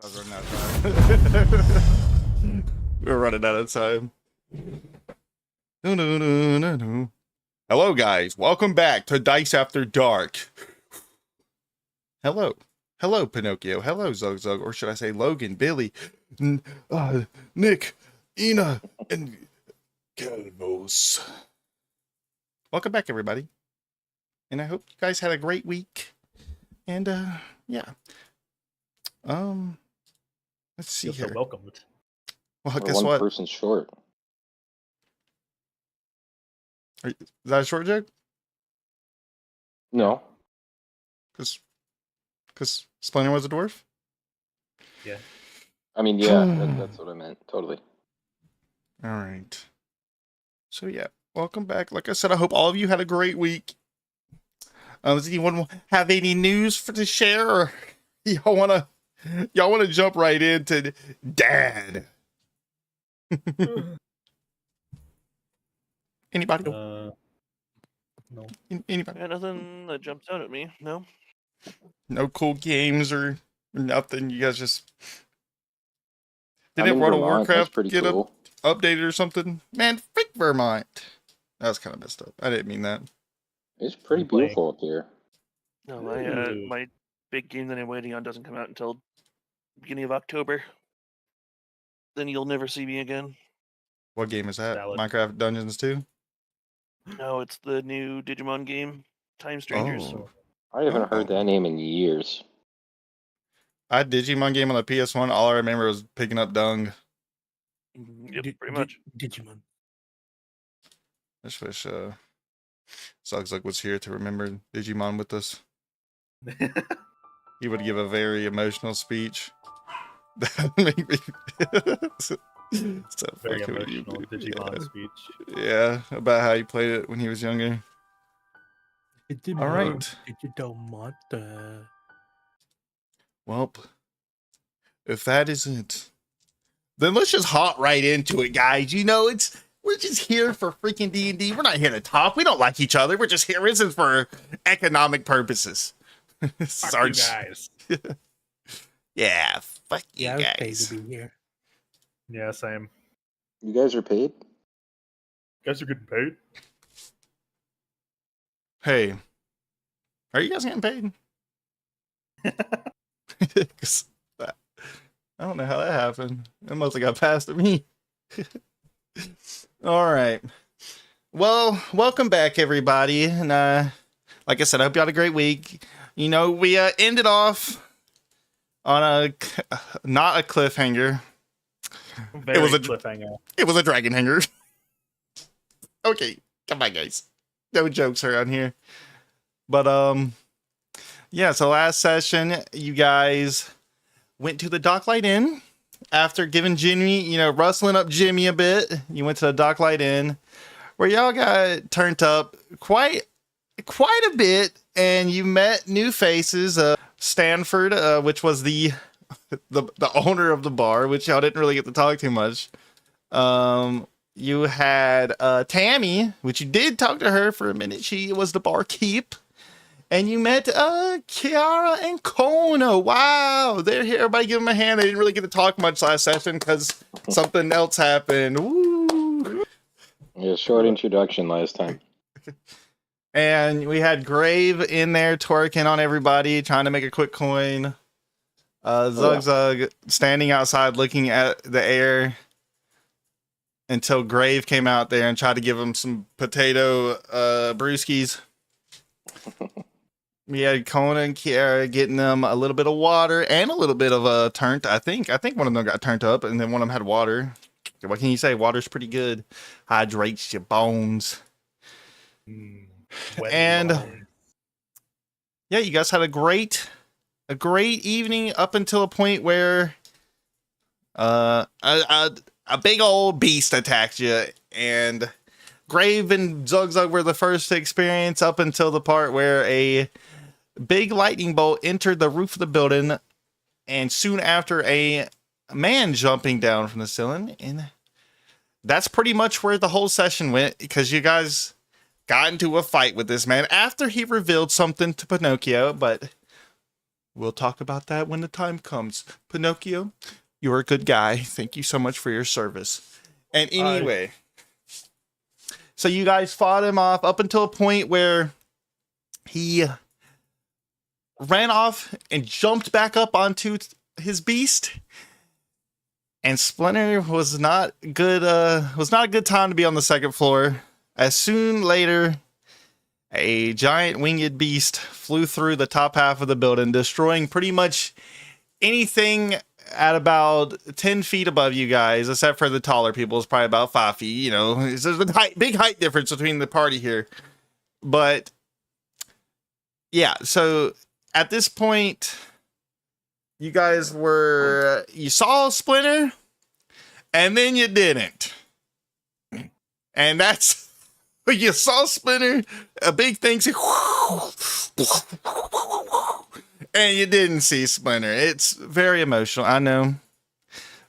I was running out of time. We're running out of time. No. Hello, guys. Welcome back to Dice After Dark. Hello, Pinocchio. Hello, Zug Zug, or should I say Logan, Billy, Nick, Ina, and Calvos. Welcome back, everybody. And I hope you guys had a great week. And yeah. Let's see here. Welcomed. Well, We're guess one what? person short. Is that a short joke? No. Because Splinter was a dwarf? Yeah. I mean, yeah, that's what I meant. Totally. All right. So yeah, welcome back. Like I said, I hope all of you had a great week. Does anyone have any news to share, or y'all wanna jump right into Dad? Anybody? No. Anybody? Yeah, nothing that jumps out at me. No. No cool games or nothing. You guys just I'm World in of Vermont. That's Warcraft pretty get cool. updated or something? Man, freak Vermont. That was kind of messed up. I didn't mean that. It's pretty beautiful up here. No, Ooh. my big game that I'm waiting on doesn't come out until beginning of October. Then you'll never see me again. What game is that? Valid. Minecraft Dungeons 2? No, it's the new Digimon game, Time Strangers. Oh. I haven't heard that name in years. I had Digimon game on the PS1. All I remember was picking up dung. Yep, pretty much. Digimon. I just wish Zugzug was here to remember Digimon with us. He would give a very emotional speech. That would make me so Very fucking emotional Digimon speech. Yeah, about how he played it when he was younger. All right. Digimon. Well, if that isn't, then let's just hop right into it, guys. You know, we're just here for freaking D&D. We're not here to talk. We don't like each other. We're just here. This is for economic purposes. Fuck you guys. Yeah, fuck you Yeah, I was paid guys. to be here. Yeah, same. You guys are paid? Guys are getting paid. Hey, are you guys getting paid? 'Cause I don't know how that happened. It must have got passed to me. All right. Well, welcome back, everybody. And like I said, I hope you had a great week. You know, we ended off on not a cliffhanger. Very It was a cliffhanger. It was a dragon hanger. Okay, come on, guys. No jokes around here. But yeah. So last session, you guys went to the Docklight Inn after giving Jimmy, rustling up Jimmy a bit. You went to the Docklight Inn where y'all got turned up quite a bit, and you met new faces. Stanford, which was the owner of the bar, which y'all didn't really get to talk too much. You had Tammy, which you did talk to her for a minute. She was the barkeep. And you met Kiara and Kona. Wow, they're here. Everybody give them a hand. They didn't really get to talk much last session because something else happened. Woo! Yeah, short introduction last time. And we had Grave in there twerking on everybody, trying to make a quick coin. Zug standing outside looking at the air until Grave came out there and tried to give him some potato brewskis. We had Kona and Kiara getting them a little bit of water and a little bit of turnt. I think one of them got turned up, and then one of them had water. What can you say? Water's pretty good. Hydrates your bones. And yeah, you guys had a great evening up until a point where a big old beast attacked you, and Grave and Zug were the first to experience up until the part where a big lightning bolt entered the roof of the building, and soon after a man jumping down from the ceiling. And that's pretty much where the whole session went, because you guys got into a fight with this man after he revealed something to Pinocchio. But We'll talk about that when the time comes. Pinocchio, you're a good guy. Thank you so much for your service. And anyway, so you guys fought him off up until a point where he ran off and jumped back up onto his beast. And Splinter was not good. Was not a good time to be on the second floor. As soon later, a giant winged beast flew through the top half of the building, destroying pretty much anything at about 10 feet above you guys, except for the taller people. It's probably about 5 feet. You know, there's a big height difference between the party here. But yeah, so at this point, you guys you saw Splinter, and then you didn't. And that's, you saw Splinter, a big thing, and you didn't see Splinter. It's very emotional, I know.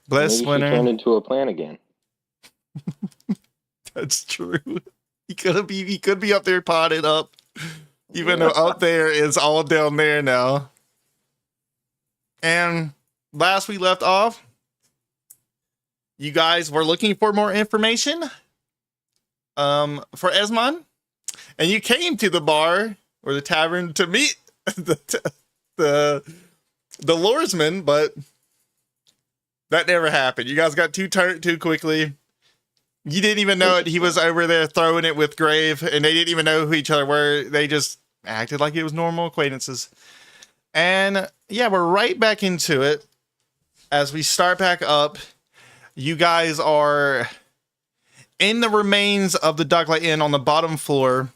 Bless Maybe Splinter. she turned into a plant again. That's true. He could be up there potted up, even though up there is all down there now. And last we left off, you guys were looking for more information for Esmond, and you came to the bar or the tavern to meet the lordsman, but that never happened. You guys got too quickly. You didn't even know it. He was over there throwing it with Grave, and they didn't even know who each other were. They just acted like it was normal acquaintances. And yeah, we're right back into it. As we start back up, you guys are in the remains of the Ducklight Inn on the bottom floor,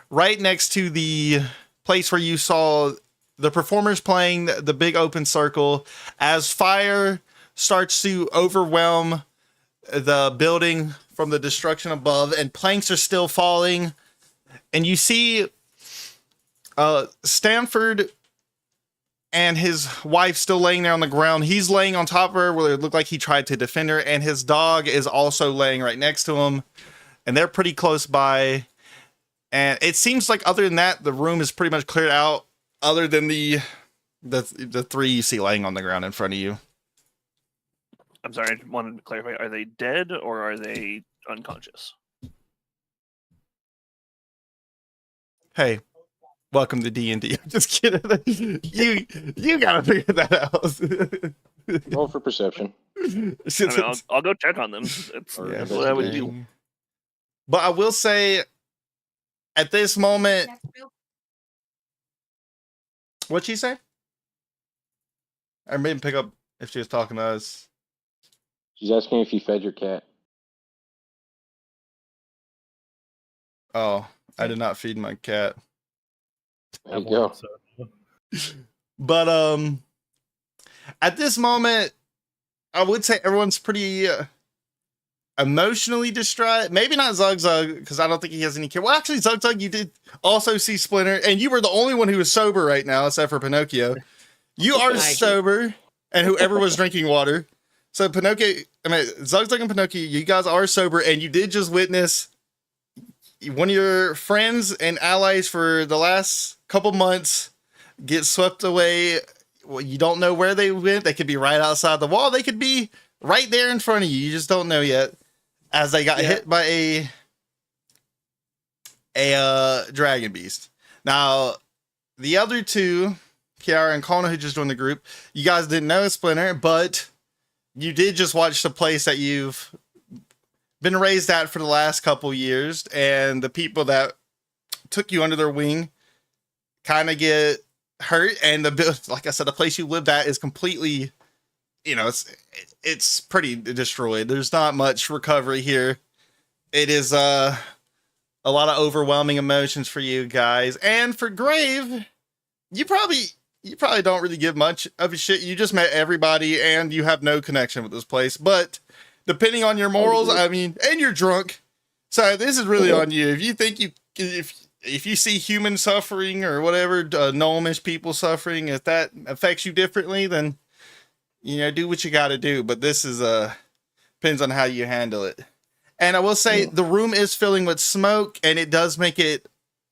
right next to the place where you saw the performers playing the big open circle. As fire starts to overwhelm the building from the destruction above, and planks are still falling, and you see Stanford and his wife still laying there on the ground. He's laying on top of her where it looked like he tried to defend her, and his dog is also laying right next to him, and they're pretty close by. And it seems like other than that, the room is pretty much cleared out, other than the three you see laying on the ground in front of you. I'm sorry, I wanted to clarify. Are they dead or are they unconscious? Hey, welcome to D&D. I'm just kidding. You gotta figure that out. Roll for perception. I mean, I'll go check on them. It's Or what I would do. But I will say, at this moment, what'd she say? I didn't pick up if she was talking to us. She's asking if you fed your cat. Oh, I did not feed my cat. There you go. But at this moment, I would say everyone's pretty emotionally distraught. Maybe not Zug, because I don't think he has any care. Well, actually, Zug, you did also see Splinter, and you were the only one who was sober right now, except for Pinocchio. You are sober, and whoever was drinking water. So Pinocchio, Zug and Pinocchio, you guys are sober, and you did just witness one of your friends and allies for the last couple months get swept away. Well, you don't know where they went. They could be right outside the wall. They could be right there in front of you. You just don't know yet. As they got hit by a dragon beast. Now, the other two, Kiara and Kona, who just joined the group, you guys didn't know Splinter, but you did just watch the place that you've been raised at for the last couple years, and the people that took you under their wing kind of get hurt, and like I said, the place you lived at is completely, it's pretty destroyed. There's not much recovery here. It is a lot of overwhelming emotions for you guys, and for Grave, you probably don't really give much of a shit. You just met everybody, and you have no connection with this place, but depending on your morals, and you're drunk. So this is really on you. If you think if you see human suffering or whatever, gnomish people suffering, if that affects you differently, then, do what you got to do. But this is, depends on how you handle it. And I will say the room is filling with smoke, and it does make it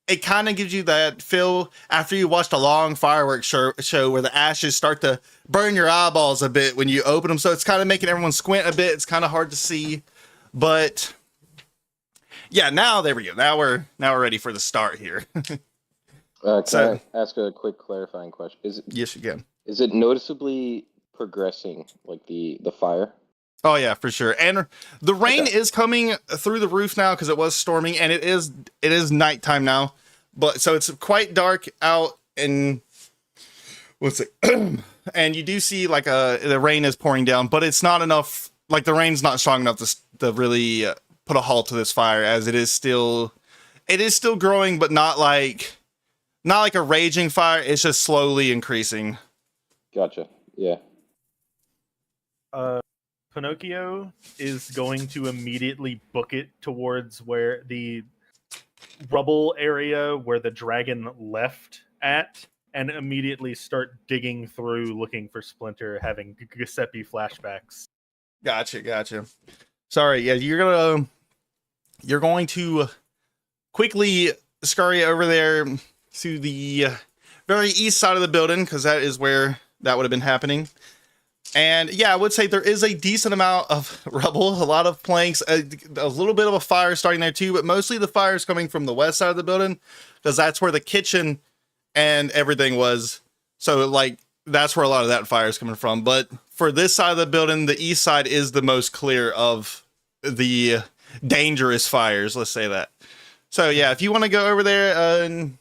it kind of gives you that feel after you watched a long fireworks show where the ashes start to burn your eyeballs a bit when you open them. So it's kind of making everyone squint a bit. It's kind of hard to see, but yeah, now there we go. Now we're ready for the start here. Can I ask a quick clarifying question? Yes, you can. Is it noticeably progressing, like the fire? Oh yeah, for sure. And the rain is coming through the roof now because it was storming, and it is nighttime now. But so it's quite dark out, and what's it? And you do see like the rain is pouring down, but it's not enough. Like the rain's not strong enough to really put a halt to this fire, as it is still growing, but not like a raging fire. It's just slowly increasing. Gotcha. Yeah. Pinocchio is going to immediately book it towards where the rubble area where the dragon left at, and immediately start digging through looking for Splinter, having Giuseppe flashbacks. Gotcha. Sorry, yeah, you're going to quickly scurry over there to the very east side of the building, because that is where that would have been happening. And yeah, I would say there is a decent amount of rubble, a lot of planks, a little bit of a fire starting there too, but mostly the fire is coming from the west side of the building, because that's where the kitchen and everything was. So like, that's where a lot of that fire is coming from. But for this side of the building, the east side is the most clear of the dangerous fires, let's say that. So yeah, if you want to go over there and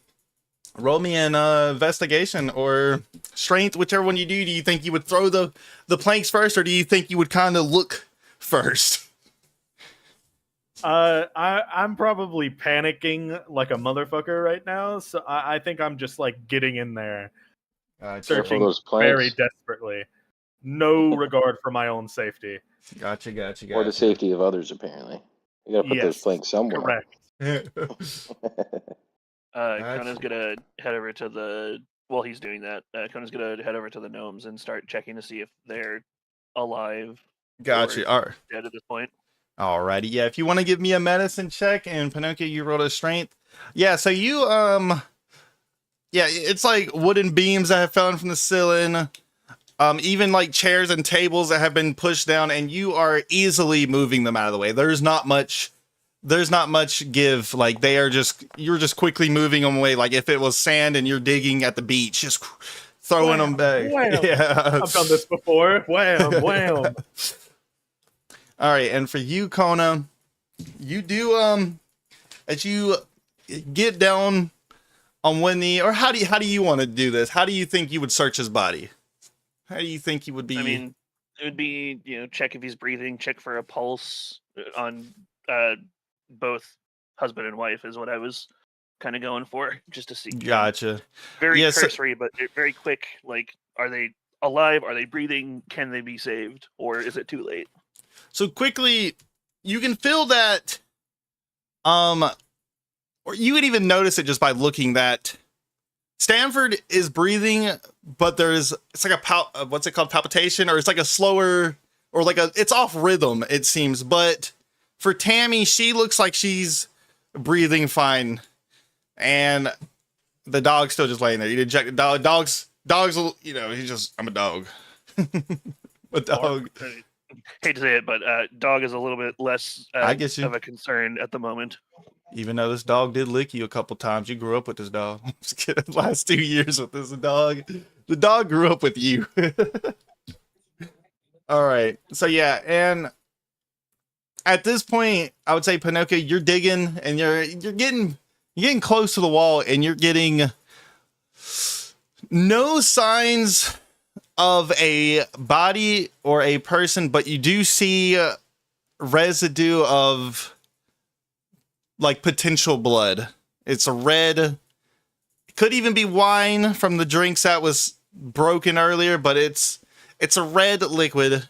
roll me an investigation or strength, whichever one you do you think you would throw the planks first, or do you think you would kind of look first? I'm probably panicking like a motherfucker right now, so I think I'm just like getting in there, searching those planks. very desperately. No regard for my own safety. Gotcha. Or the safety of others, apparently. You gotta put those planks somewhere. Correct. Kona's gonna head over to the. While he's doing that, Kona's gonna head over to the gnomes and start checking to see if they're alive. Gotcha. All right. Dead at this point. Alrighty. Yeah, if you want to give me a medicine check, and Pinocchio, you rolled a strength. Yeah, so you yeah, it's like wooden beams that have fallen from the ceiling. Even like chairs and tables that have been pushed down, and you are easily moving them out of the way. There's not much give. Like you're just quickly moving them away. Like if it was sand and you're digging at the beach, just throwing them back. Wham. Yeah, I've done this before. Wham. All right, and for you, Kona, you do as you get down on one knee, or how do you want to do this? How do you think you would search his body? How do you think you would be? I mean, it would be, check if he's breathing, check for a pulse on both husband and wife is what I was kind of going for, just to see. Gotcha. Very cursory, but very quick. Like, are they alive? Are they breathing? Can they be saved? Or is it too late? So quickly, you can feel that, or you would even notice it just by looking that Stanford is breathing, but it's like what's it called, palpitation, or it's like a slower, or like it's off rhythm, it seems. But for Tammy, she looks like she's breathing fine, and the dog's still just laying there. You eject the dog. Dogs, he's just, I'm a dog. A dog. Hate to say it, but dog is a little bit less I guess of a concern at the moment. Even though this dog did lick you a couple times, you grew up with this dog. I'm just kidding. Last 2 years with this dog. The dog grew up with you. All right. So yeah, and at this point, I would say, Pinocchio, you're digging, and you're getting close to the wall, and you're getting no signs of a body or a person, but you do see residue of like potential blood. It's a red, it could even be wine from the drinks that was broken earlier, but it's a red liquid.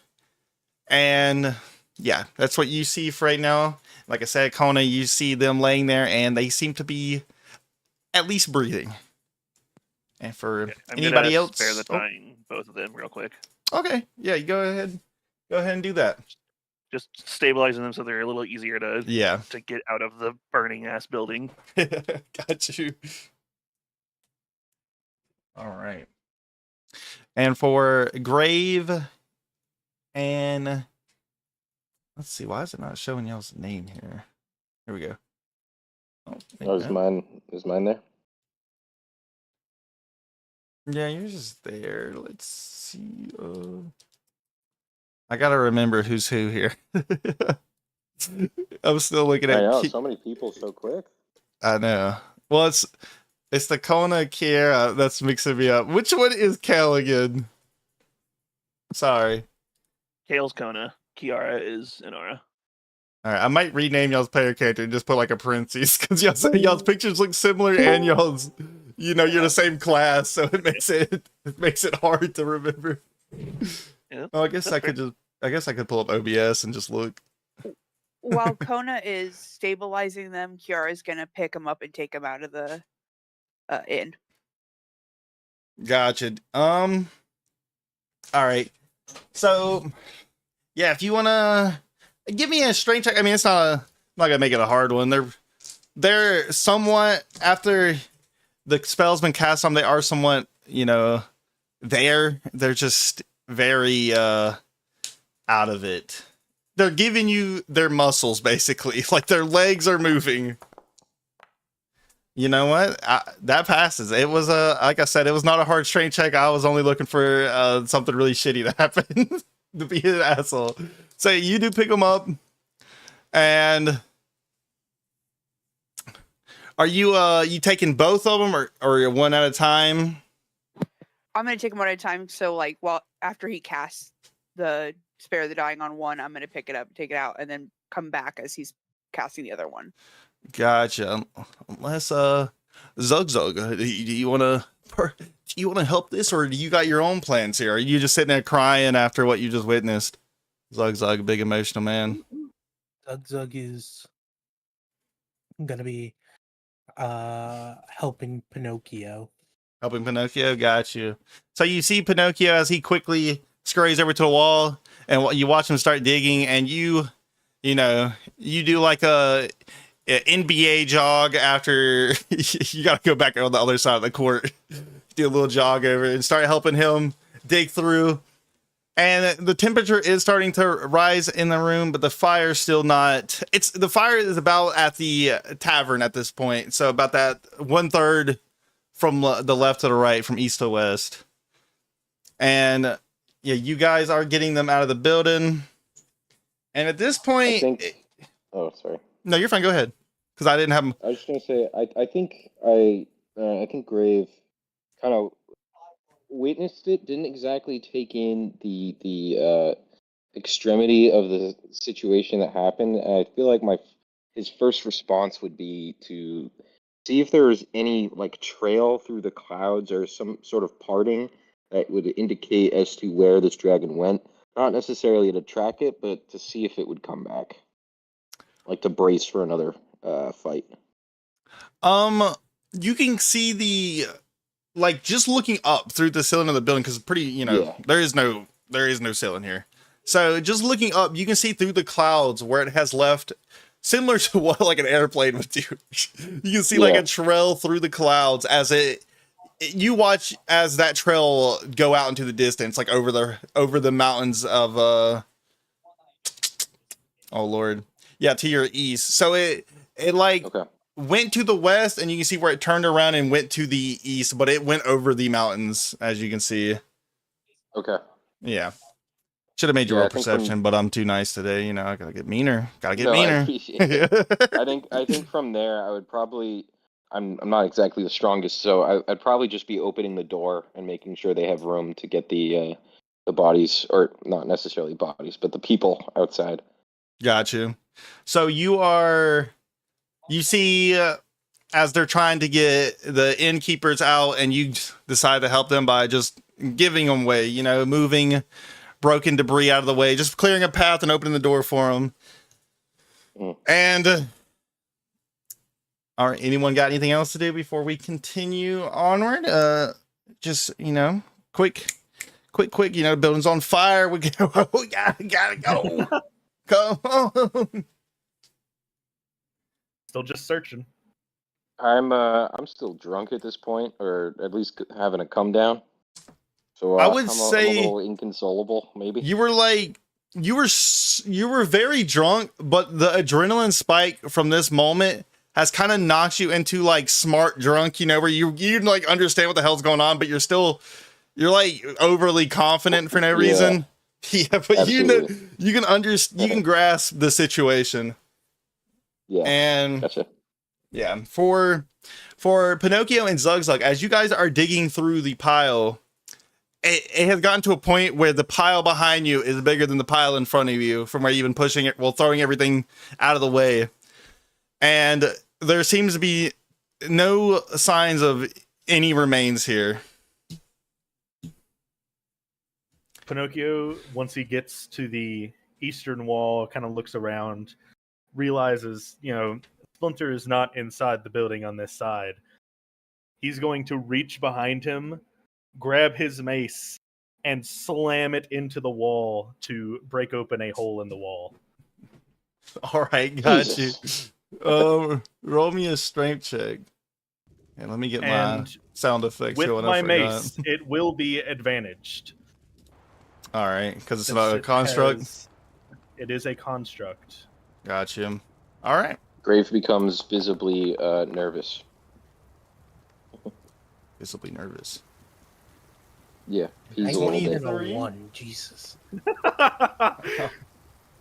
And yeah, that's what you see for right now. Like I said, Kona, you see them laying there, and they seem to be at least breathing. And for anybody else, spare the dying, both of them real quick. Okay, yeah, you go ahead and do that. Just stabilizing them so they're a little easier to Yeah. get out of the burning ass building. Got you. All right. And for Grave and let's see, why is it not showing y'all's name here? Here we go. Oh, Oh, is mine there? yeah, yours is there. Let's see. I gotta remember who's who here. I'm still looking I at. know, so many people so quick. I know. Well, it's the Kona Kiera that's mixing me up. Which one is Kel again? Sorry. Kale's Kona. Kiara is Inara. All right, I might rename y'all's player character and just put like a parentheses because y'all's pictures look similar and y'all's, you're the same class, so it makes it hard to remember. Yeah, Oh, I guess I could pull up OBS and just look. While Kona is stabilizing them, Kiara's gonna pick them up and take them out of the inn. Gotcha. All right. So, yeah, if you wanna give me a strength check, I mean, I'm not gonna make it a hard one. They're somewhat, after the spell's been cast on, they are somewhat, they're just very out of it. They're giving you their muscles, basically. Like, their legs are moving. You know what? That passes. It was like I said, it was not a hard strength check. I was only looking for something really shitty to happen to be an asshole. So you do pick them up, and are you taking both of them or one at a time? I'm gonna take them one at a time. So like, after he casts the Spare the Dying on one, I'm gonna pick it up, take it out, and then come back as he's casting the other one. Gotcha. Unless Zug, do you wanna help this, or do you got your own plans here? Are you just sitting there crying after what you just witnessed? Zug, big emotional man. Zug is gonna be helping Pinocchio. Helping Pinocchio, got you. So you see Pinocchio as he quickly scurries over to the wall, and you watch him start digging, and you do like a NBA jog after you got to go back on the other side of the court, do a little jog over and start helping him dig through. And the temperature is starting to rise in the room, but the fire's still not. The fire is about at the tavern at this point, so about that 1/3 from the left to the right, from east to west. And yeah, you guys are getting them out of the building. And at this point, Oh, sorry. no, you're fine. Go ahead, because I didn't have them. I was just gonna say, I think Grave kind of witnessed it, didn't exactly take in the extremity of the situation that happened. And I feel like his first response would be to see if there was any like trail through the clouds or some sort of parting that would indicate as to where this dragon went. Not necessarily to track it, but to see if it would come back, like to brace for another fight. You can see just looking up through the ceiling of the building, because it's pretty, Yeah. there is no ceiling here. So just looking up, you can see through the clouds where it has left, similar to what like an airplane would do. You can see like a trail through the clouds as you watch as that trail go out into the distance, like over the mountains of oh Lord. Yeah, to your east. So it went to the west, and you can see where it turned around and went to the east, but it went over the mountains, as you can see. Okay. Yeah. Should have made your roll perception, but I'm too nice today. I gotta get meaner. I appreciate it. I think from there, I would probably. I'm not exactly the strongest, so I'd probably just be opening the door and making sure they have room to get the bodies, or not necessarily bodies, but the people outside. Got you. So you see as they're trying to get the innkeepers out, and you decide to help them by just giving them way, moving broken debris out of the way, just clearing a path and opening the door for them. And all right, anyone got anything else to do before we continue onward? Just quick, building's on fire. We gotta go. Come on. Still just searching. I'm still drunk at this point, or at least having a come down. So I would I'm a say little inconsolable, maybe. you were like you were very drunk, but the adrenaline spike from this moment has kind of knocked you into like smart drunk, you know, where you like understand what the hell's going on, but you're like overly confident for no Yeah. reason. Yeah, but you know Absolutely. you can grasp the situation. Yeah. And Gotcha. yeah, for Pinocchio and Zugzug, as you guys are digging through the pile, it has gotten to a point where the pile behind you is bigger than the pile in front of you from where you've been pushing it, well, throwing everything out of the way. And there seems to be no signs of any remains here. Pinocchio, once he gets to the eastern wall, kind of looks around, realizes, Splinter is not inside the building on this side. He's going to reach behind him, grab his mace, and slam it into the wall to break open a hole in the wall. All right, got Jesus. you. Roll me a strength check. And let me get my And sound effects with going. my I forgot. mace, it will be advantaged. All right, because it's since not a it construct. It is a construct. Got you. All right. Grave becomes visibly nervous. Visibly nervous. Yeah, he's I a little need bit. a 1. Jesus.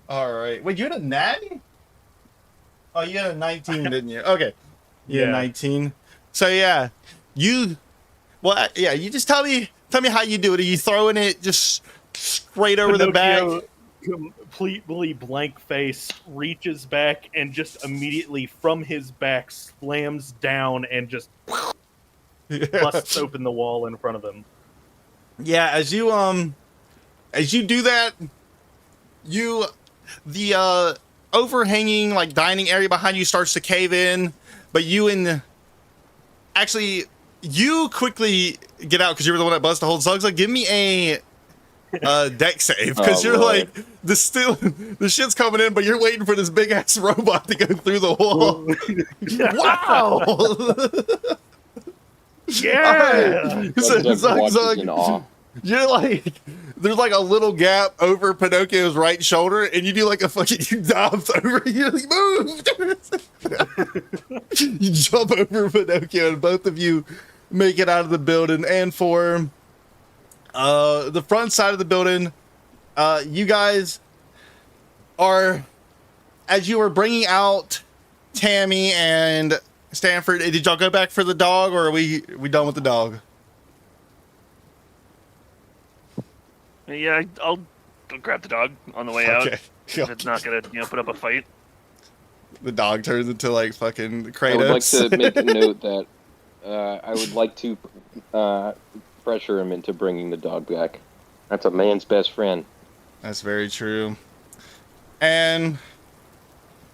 All right. Wait, you had a natty? Oh, you had a 19, didn't you? Okay. You had a Yeah. 19. So yeah, you just tell me how you do it. Are you throwing it just straight over the back? Pinocchio, completely blank face, reaches back and just immediately from his back slams down and just busts open the wall in front of him. Yeah, as you do that, the overhanging like dining area behind you starts to cave in, but you quickly get out because you were the one that buzzed to hold Zugzug. Like, give me a deck save because Oh, you're Lord. like the shit's coming in, but you're waiting for this big ass robot to go through the wall. Wow. Yeah! Alright. So, Zug watches Zugzug, in awe. you're like, there's like a little gap over Pinocchio's right shoulder, and you do like a fucking, you dive over, you like, move! You jump over Pinocchio, and both of you make it out of the building. And for the front side of the building, you guys are, as you were bringing out Tammy and Stanford, did y'all go back for the dog, or are we done with the dog? Yeah, I'll grab the dog on the way out. Okay. If it's not gonna, put up a fight. The dog turns into like fucking Kratos. I would like to make a note that I would like to pressure him into bringing the dog back. That's a man's best friend. That's very true. And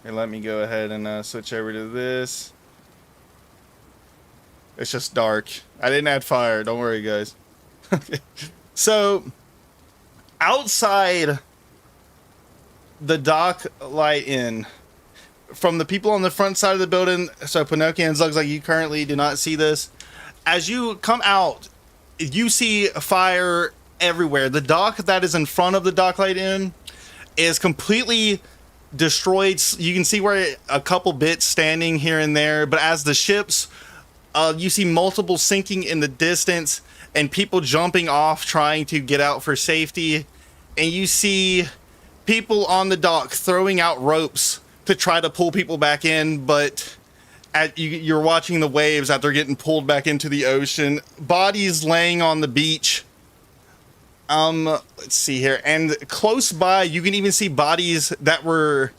here, let me go ahead and switch over to this. It's just dark. I didn't add fire. Don't worry, guys. So, outside the dock light in, from the people on the front side of the building, so Pinocchio and Zugzug, you currently do not see this. As you come out, you see fire everywhere. The dock that is in front of the dock light in is completely destroyed. You can see where a couple bits standing here and there, but as the ships, you see multiple sinking in the distance and people jumping off trying to get out for safety, and you see people on the dock throwing out ropes to try to pull people back in, but you're watching the waves as they're getting pulled back into the ocean. Bodies laying on the beach. Let's see here, and close by you can even see bodies that were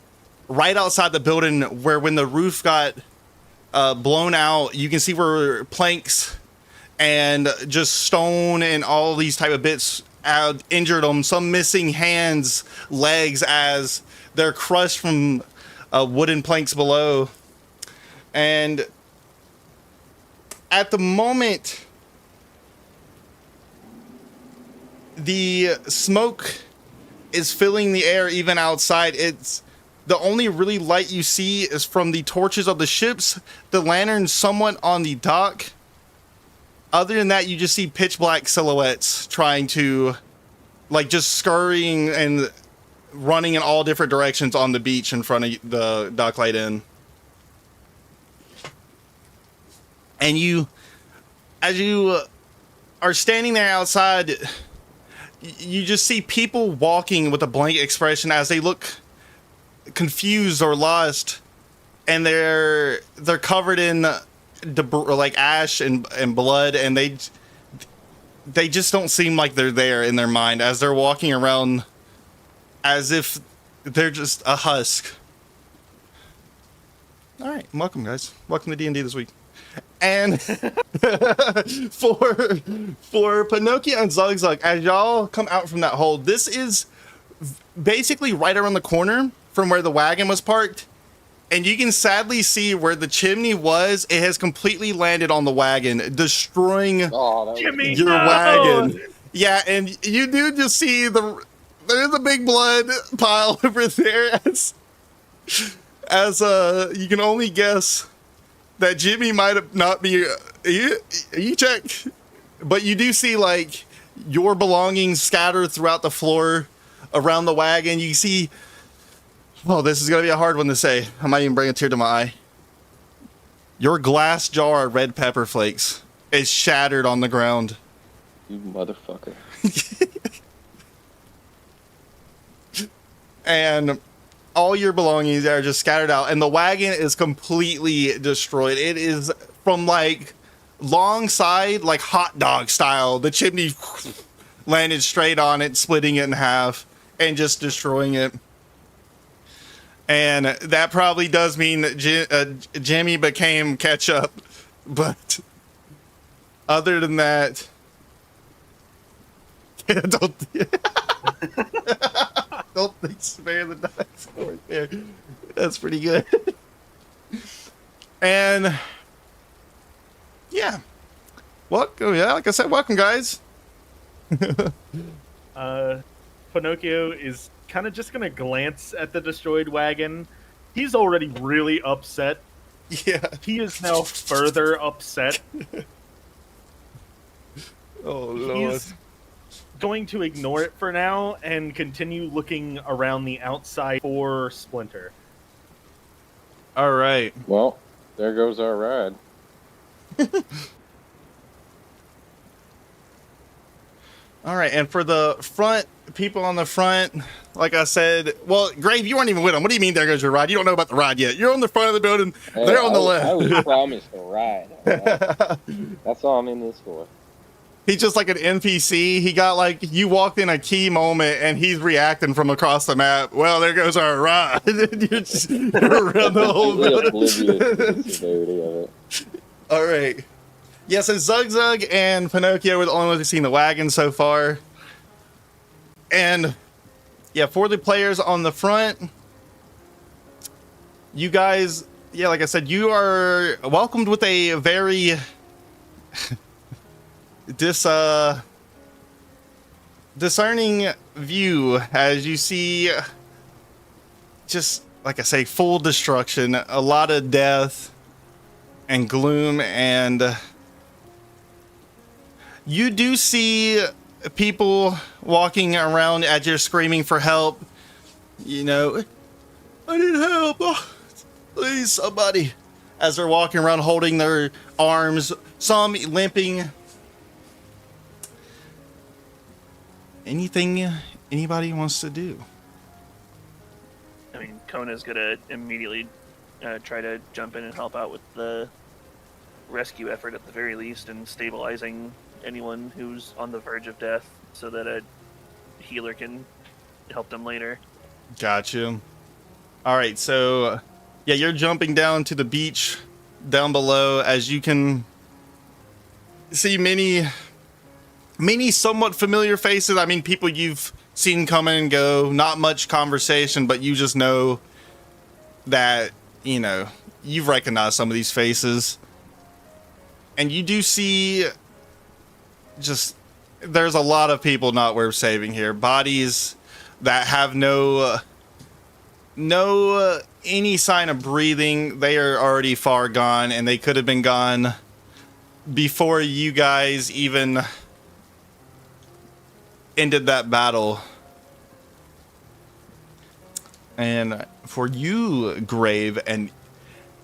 right outside the building where when the roof got blown out, you can see where planks and just stone and all these type of bits injured them. Some missing hands, legs, as they're crushed from wooden planks below. And at the moment, the smoke is filling the air even outside. It's the only really light you see is from the torches of the ships, the lanterns somewhat on the dock. Other than that, you just see pitch black silhouettes trying to, like, just scurrying and running in all different directions on the beach in front of the Docklight Inn. And you, as you are standing there outside, you just see people walking with a blank expression as they look confused or lost, and they're covered in like ash and blood, and they just don't seem like they're there in their mind as they're walking around as if they're just a husk. All right, welcome guys. Welcome to D&D this week. And for Pinocchio and Zug, as y'all come out from that hole, this is basically right around the corner from where the wagon was parked. And you can sadly see where the chimney was. It has completely landed on the wagon, destroying Jimmy, your no! wagon. Yeah, and you do just see there's a big blood pile over there as you can only guess that Jimmy might have not be you check, but you do see like your belongings scattered throughout the floor around the wagon. You see, oh, this is gonna be a hard one to say. I might even bring a tear to my eye. Your glass jar of red pepper flakes is shattered on the ground. You motherfucker. And all your belongings are just scattered out, and the wagon is completely destroyed. It is from like long side, like hot dog style. The chimney landed straight on it, splitting it in half and just destroying it. And that probably does mean that Jimmy became ketchup, but other than that, don't think spare the dice right there. That's pretty good. And yeah, welcome. Yeah, like I said, welcome guys. Pinocchio is kind of just gonna glance at the destroyed wagon. He's already really upset. Yeah. He is now further upset. Oh Lord. He's going to ignore it for now and continue looking around the outside for Splinter. All right. Well, there goes our ride. All right, and for the front people on the front, like I said, well, Grave, you weren't even with them. What do you mean there goes your ride? You don't know about the ride yet. You're on the front of the building. Hey, they're on the I was left. promised a ride. All right? That's all I'm in this for. He's just like an NPC. He got like, you walked in a key moment and he's reacting from across the map. Well, there goes our ride. You're around the whole Completely building. oblivious to the severity of it. All right. Yeah, so Zug and Pinocchio were the only ones who've seen the wagon so far. And yeah, for the players on the front, you guys, yeah, like I said, you are welcomed with a very discerning view as you see just, like I say, full destruction, a lot of death and gloom, and you do see people walking around as you're screaming for help. You know, I need help. Oh, please, somebody. As they're walking around holding their arms, some limping. Anything anybody wants to do? I mean, Kona's gonna immediately try to jump in and help out with the rescue effort at the very least, and stabilizing anyone who's on the verge of death so that a healer can help them later. Gotcha. All right, so yeah, you're jumping down to the beach down below as you can see many somewhat familiar faces. I mean, people you've seen come and go, not much conversation, but you just know that, you know, you've recognized some of these faces. And you do see just, there's a lot of people not worth saving here. Bodies that have no any sign of breathing. They are already far gone, and they could have been gone before you guys even ended that battle. And for you, Grave, and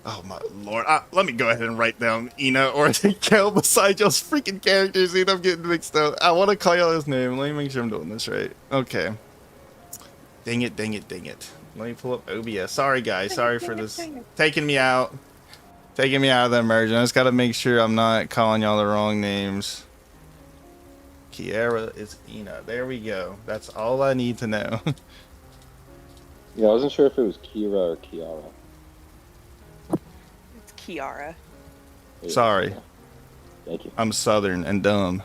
oh my lord, let me go ahead and write down Ina or Kel beside y'all's freaking characters. I'm getting mixed up. I want to call y'all his name. Let me make sure I'm doing this right. Okay. Dang it. Let me pull up OBS. Sorry, guys. Sorry for this. Taking me out of the immersion. I just got to make sure I'm not calling y'all the wrong names. Kiara is Ina. There we go. That's all I need to know. Yeah, I wasn't sure if it was Kira or Kiara. It's Kiara. Yeah, Sorry. yeah. Thank you. I'm Southern and dumb.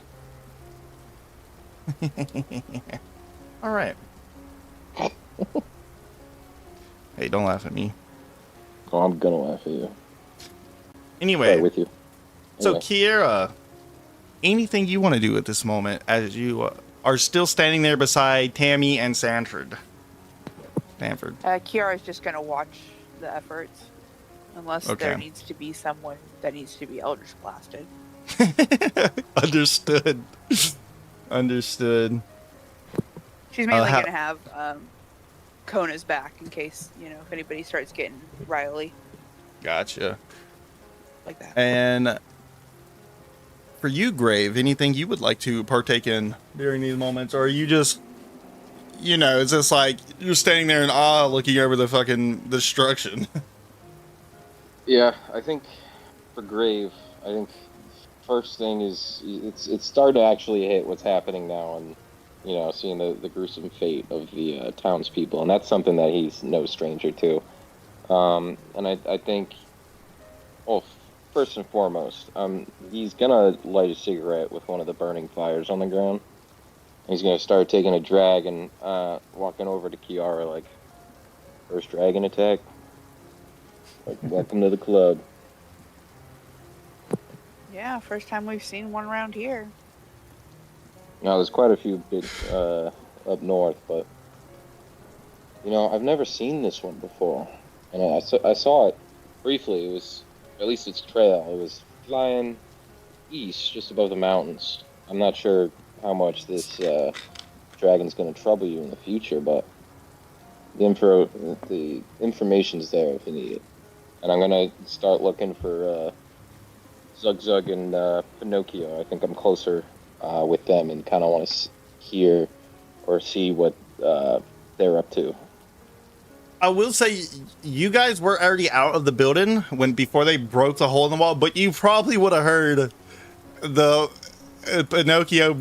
All right. Hey, don't laugh at me. Oh, I'm gonna laugh at you. Anyway, Sorry, with you. so Anyway. Kiera, anything you want to do at this moment as you are still standing there beside Tammy and Sanford? Kiara's just gonna watch the efforts, unless there Okay. needs to be someone that needs to be Eldritch blasted. Understood. She's mainly how- gonna have Kona's back in case if anybody starts getting riley Gotcha. like that. And for you, Grave, anything you would like to partake in during these moments, or are you just, it's just like you're standing there in awe, looking over the fucking destruction? Yeah, I think for Grave, I think first thing is it's starting to actually hit what's happening now, and seeing the gruesome fate of the townspeople, and that's something that he's no stranger to. And I think, well, first and foremost, he's gonna light a cigarette with one of the burning fires on the ground. He's gonna start taking a drag and walking over to Kiara like, first dragon attack. Like, welcome to the club. Yeah, first time we've seen one around here. Now, there's quite a few big up north, but I've never seen this one before, and I saw it briefly. It was, at least its trail. It was flying east, just above the mountains. I'm not sure how much this dragon's going to trouble you in the future, but the information's there if you need it. And I'm gonna start looking for Zug and Pinocchio. I think I'm closer with them, and kind of want to hear or see what they're up to. I will say you guys were already out of the building before they broke the hole in the wall, but you probably would have heard the Pinocchio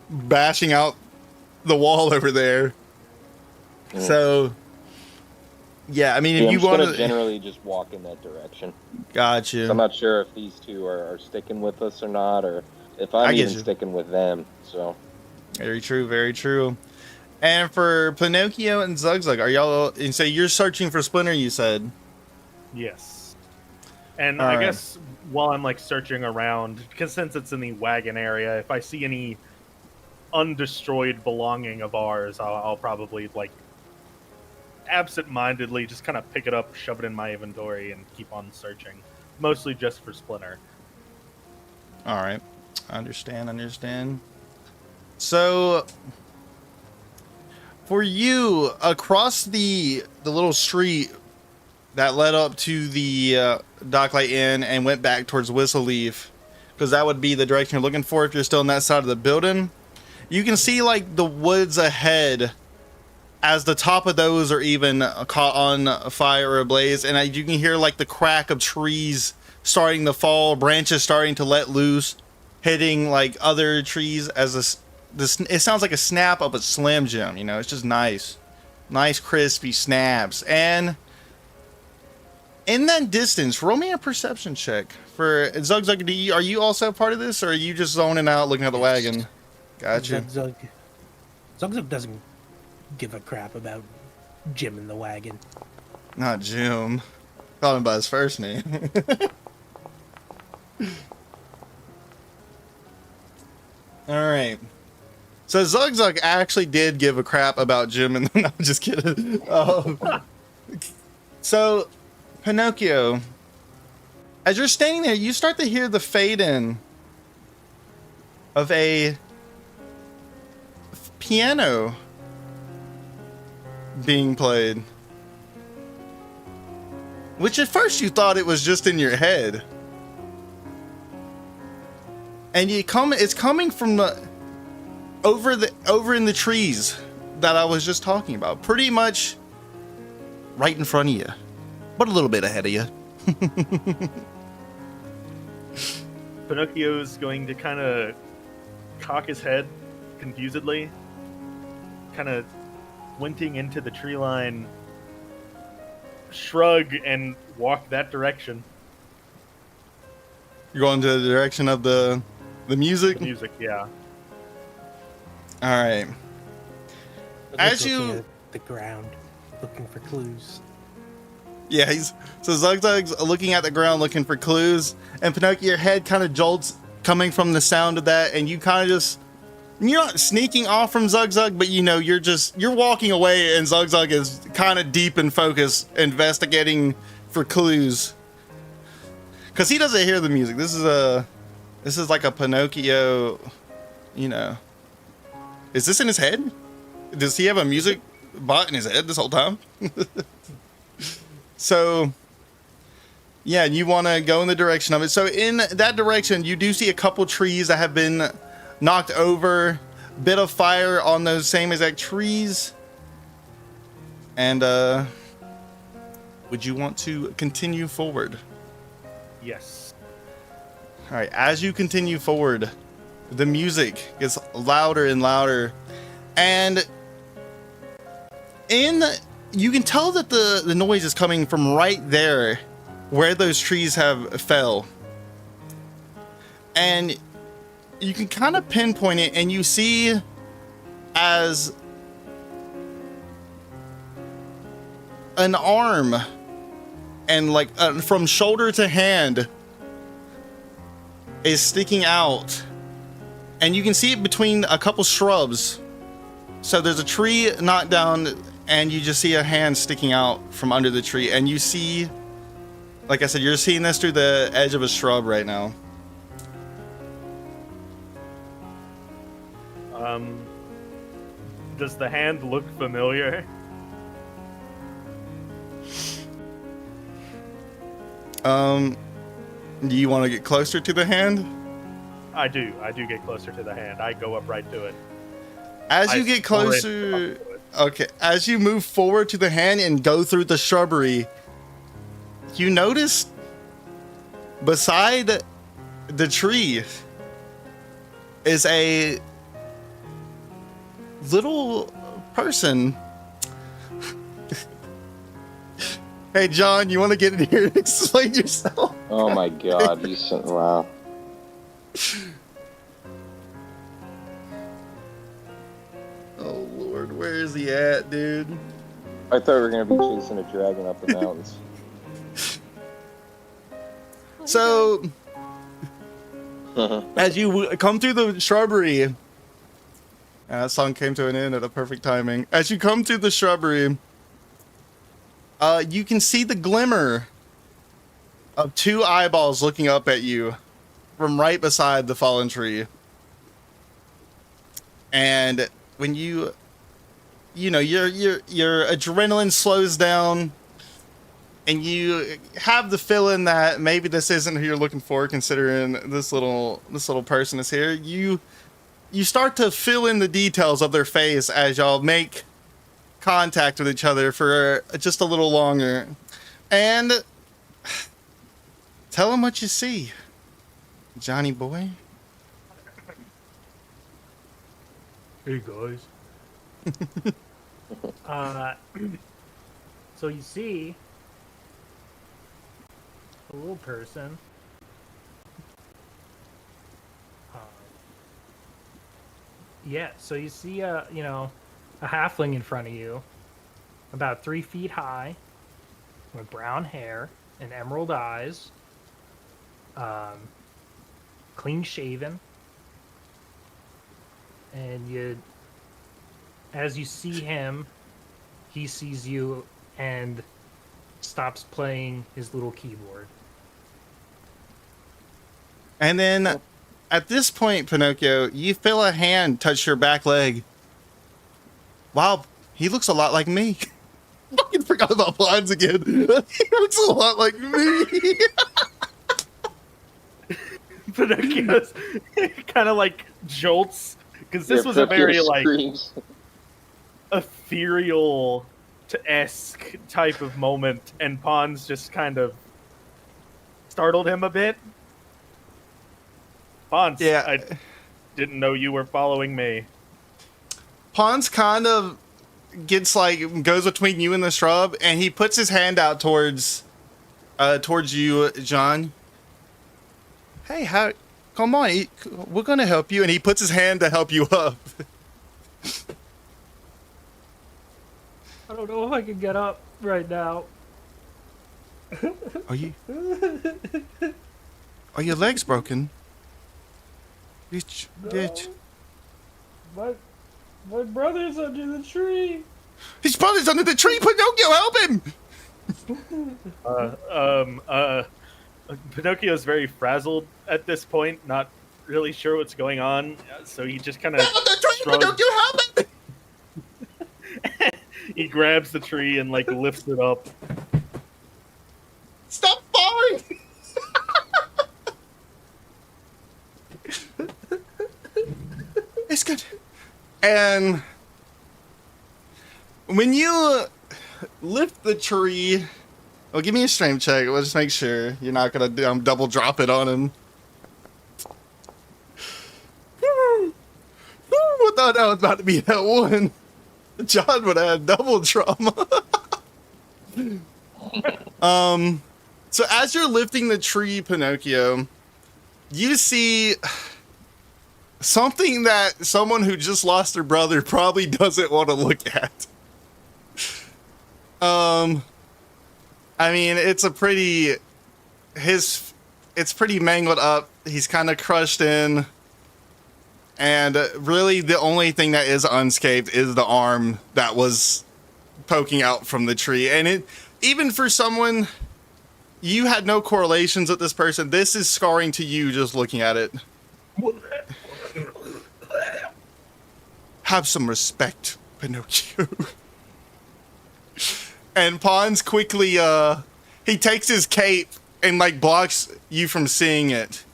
bashing out the wall over there. Mm. So, yeah, I mean, if I'm you just want gonna generally just walk in that direction. got you. So I'm not sure if these two are sticking with us or not, or if I I'm get even you. sticking with them. So Very true, very true. And for Pinocchio and Zug, are y'all? And so you're searching for Splinter, you said. Yes. And All I right. guess while I'm like searching around, because since it's in the wagon area, if I see any undestroyed belonging of ours, I'll probably like absent-mindedly just kind of pick it up, shove it in my inventory, and keep on searching. Mostly just for Splinter. All right, understand. So, for you, across the little street that led up to the Docklight Inn and went back towards Whistle Leaf, because that would be the direction you're looking for if you're still on that side of the building, you can see like the woods ahead as the top of those are even caught on fire or ablaze, and you can hear like the crack of trees starting to fall, branches starting to let loose, hitting like other trees as it sounds like a snap of a Slim Jim. It's just nice crispy snaps. And in that distance, roll me a perception check for Zug. Are you also part of this, or are you just zoning out looking at the wagon? Gotcha. Zug doesn't give a crap about Jim in the wagon. Not Jim. Call him by his first name. All right. So Zug actually did give a crap about Jim, and no, I'm just kidding. So Pinocchio, as you're standing there, you start to hear the fade in of a piano being played, which at first you thought it was just in your head, and it's coming from the over in the trees that I was just talking about, pretty much right in front of you, but a little bit ahead of you. Pinocchio's going to kind of cock his head confusedly, kind of squinting into the tree line, shrug, and walk that direction. You're going to the direction of the music? The music, yeah. All right. As Looking you... at the ground, looking for clues. Yeah, so Zugzug's looking at the ground looking for clues, and Pinocchio, your head kind of jolts coming from the sound of that, and you kind of just... You're not sneaking off from Zugzug, but you know, you're walking away, and Zugzug is kind of deep in focus, investigating for clues. Because he doesn't hear the music. This is like a Pinocchio, you know... Is this in his head? Does he have a music bot in his head this whole time? So, yeah, you want to go in the direction of it. So in that direction, you do see a couple trees that have been knocked over. Bit of fire on those same exact trees. And would you want to continue forward? Yes. All right, as you continue forward, the music gets louder and louder, and you can tell that the noise is coming from right there where those trees have fell, and you can kind of pinpoint it, and you see as an arm and like from shoulder to hand is sticking out. And you can see it between a couple shrubs. So there's a tree knocked down, and you just see a hand sticking out from under the tree. And you see, like I said, you're seeing this through the edge of a shrub right now. Does the hand look familiar? Do you want to get closer to the hand? I do get closer to the hand. I go up right to it. As you get closer, okay, as you move forward to the hand and go through the shrubbery, you notice beside the tree is a little person. Hey, John, you want to get in here and explain yourself? Oh my god, wow. Oh Lord, where is he at, dude? I thought we were gonna be chasing a dragon up the mountains. So, as you come through the shrubbery, that song came to an end at a perfect timing. As you come through the shrubbery, you can see the glimmer of two eyeballs looking up at you from right beside the fallen tree. And when you know, your adrenaline slows down, and you have the feeling that maybe this isn't who you're looking for, considering this little person is here. You start to fill in the details of their face as y'all make contact with each other for just a little longer, and tell them what you see, Johnny boy. Hey guys. So you see a little person. Yeah, so you see a halfling in front of you, about 3 feet high, with brown hair and emerald eyes, clean shaven. and as you see him, he sees you and stops playing his little keyboard. And then at this point, Pinocchio, you feel a hand touch your back leg. Wow, he looks a lot like me. Fucking forgot about Pons again. He looks a lot like me. Pinocchio's kind of like jolts because this Yeah, was a very Pinocchio like screams. ethereal to esque type of moment, and Pons just kind of startled him a bit. Pons, Yeah. I didn't know you were following me. Pons kind of goes between you and the shrub, and he puts his hand out towards you, John. Hey, come on, we're gonna help you. And he puts his hand to help you up. I don't know if I can get up right now. Are your legs broken? Bitch. My brother's under the tree. His brother's under the tree. Pinocchio, help him! Pinocchio's very frazzled at this point, not really sure what's going on, so he just kind of Pinocchio, help him! he grabs the tree and like lifts it up. Stop falling! It's good. And when you lift the tree, well, give me a strength check. Let's just make sure you're not gonna double drop it on him. I thought that was about to be that one. John would have had double trauma. So as you're lifting the tree, Pinocchio, you see something that someone who just lost their brother probably doesn't want to look at. I mean, it's pretty mangled up. He's kind of crushed in. And really the only thing that is unscathed is the arm that was poking out from the tree. And even for someone, you had no correlations with this person. This is scarring to you just looking at it. Have some respect, Pinocchio. And Pons quickly, he takes his cape and like blocks you from seeing it.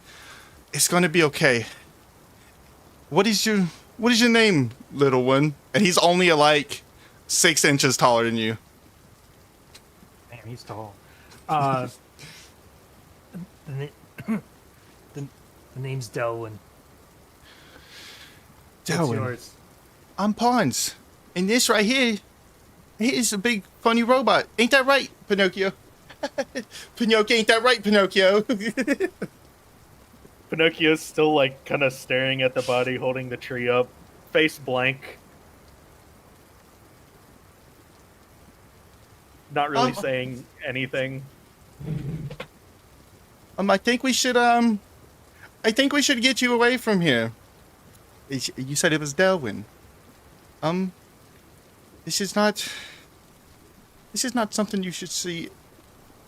It's gonna be okay. What is your name, little one? And he's only like 6 inches taller than you. Man, he's tall. The name's Delwyn. What's Delwyn. yours? I'm Pons. And this right here, he's a big funny robot. Ain't that right, Pinocchio? Pinocchio, ain't that right, Pinocchio? Pinocchio's still like kind of staring at the body, holding the tree up, face blank. Not really saying anything. I think we should get you away from here. You said it was Delwyn. This is not something you should see.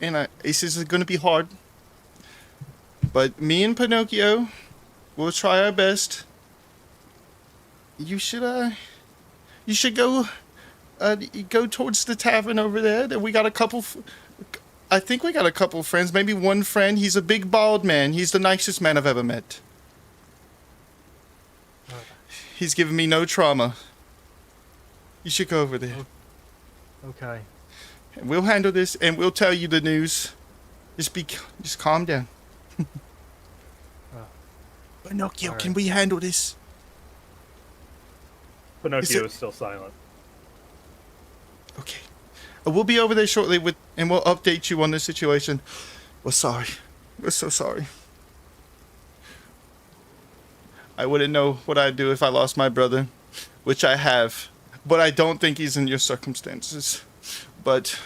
And this is going to be hard. But me and Pinocchio will try our best. You should go towards the tavern over there. We got a couple. I think we got a couple friends. Maybe one friend. He's a big bald man. He's the nicest man I've ever met. He's given me no trauma. You should go over there. Okay. We'll handle this, and we'll tell you the news. Just calm down. Pinocchio, right. can we handle this? Pinocchio is still silent. Okay. We'll be over there shortly and we'll update you on the situation. We're sorry. We're so sorry. I wouldn't know what I'd do if I lost my brother, which I have, but I don't think he's in your circumstances. But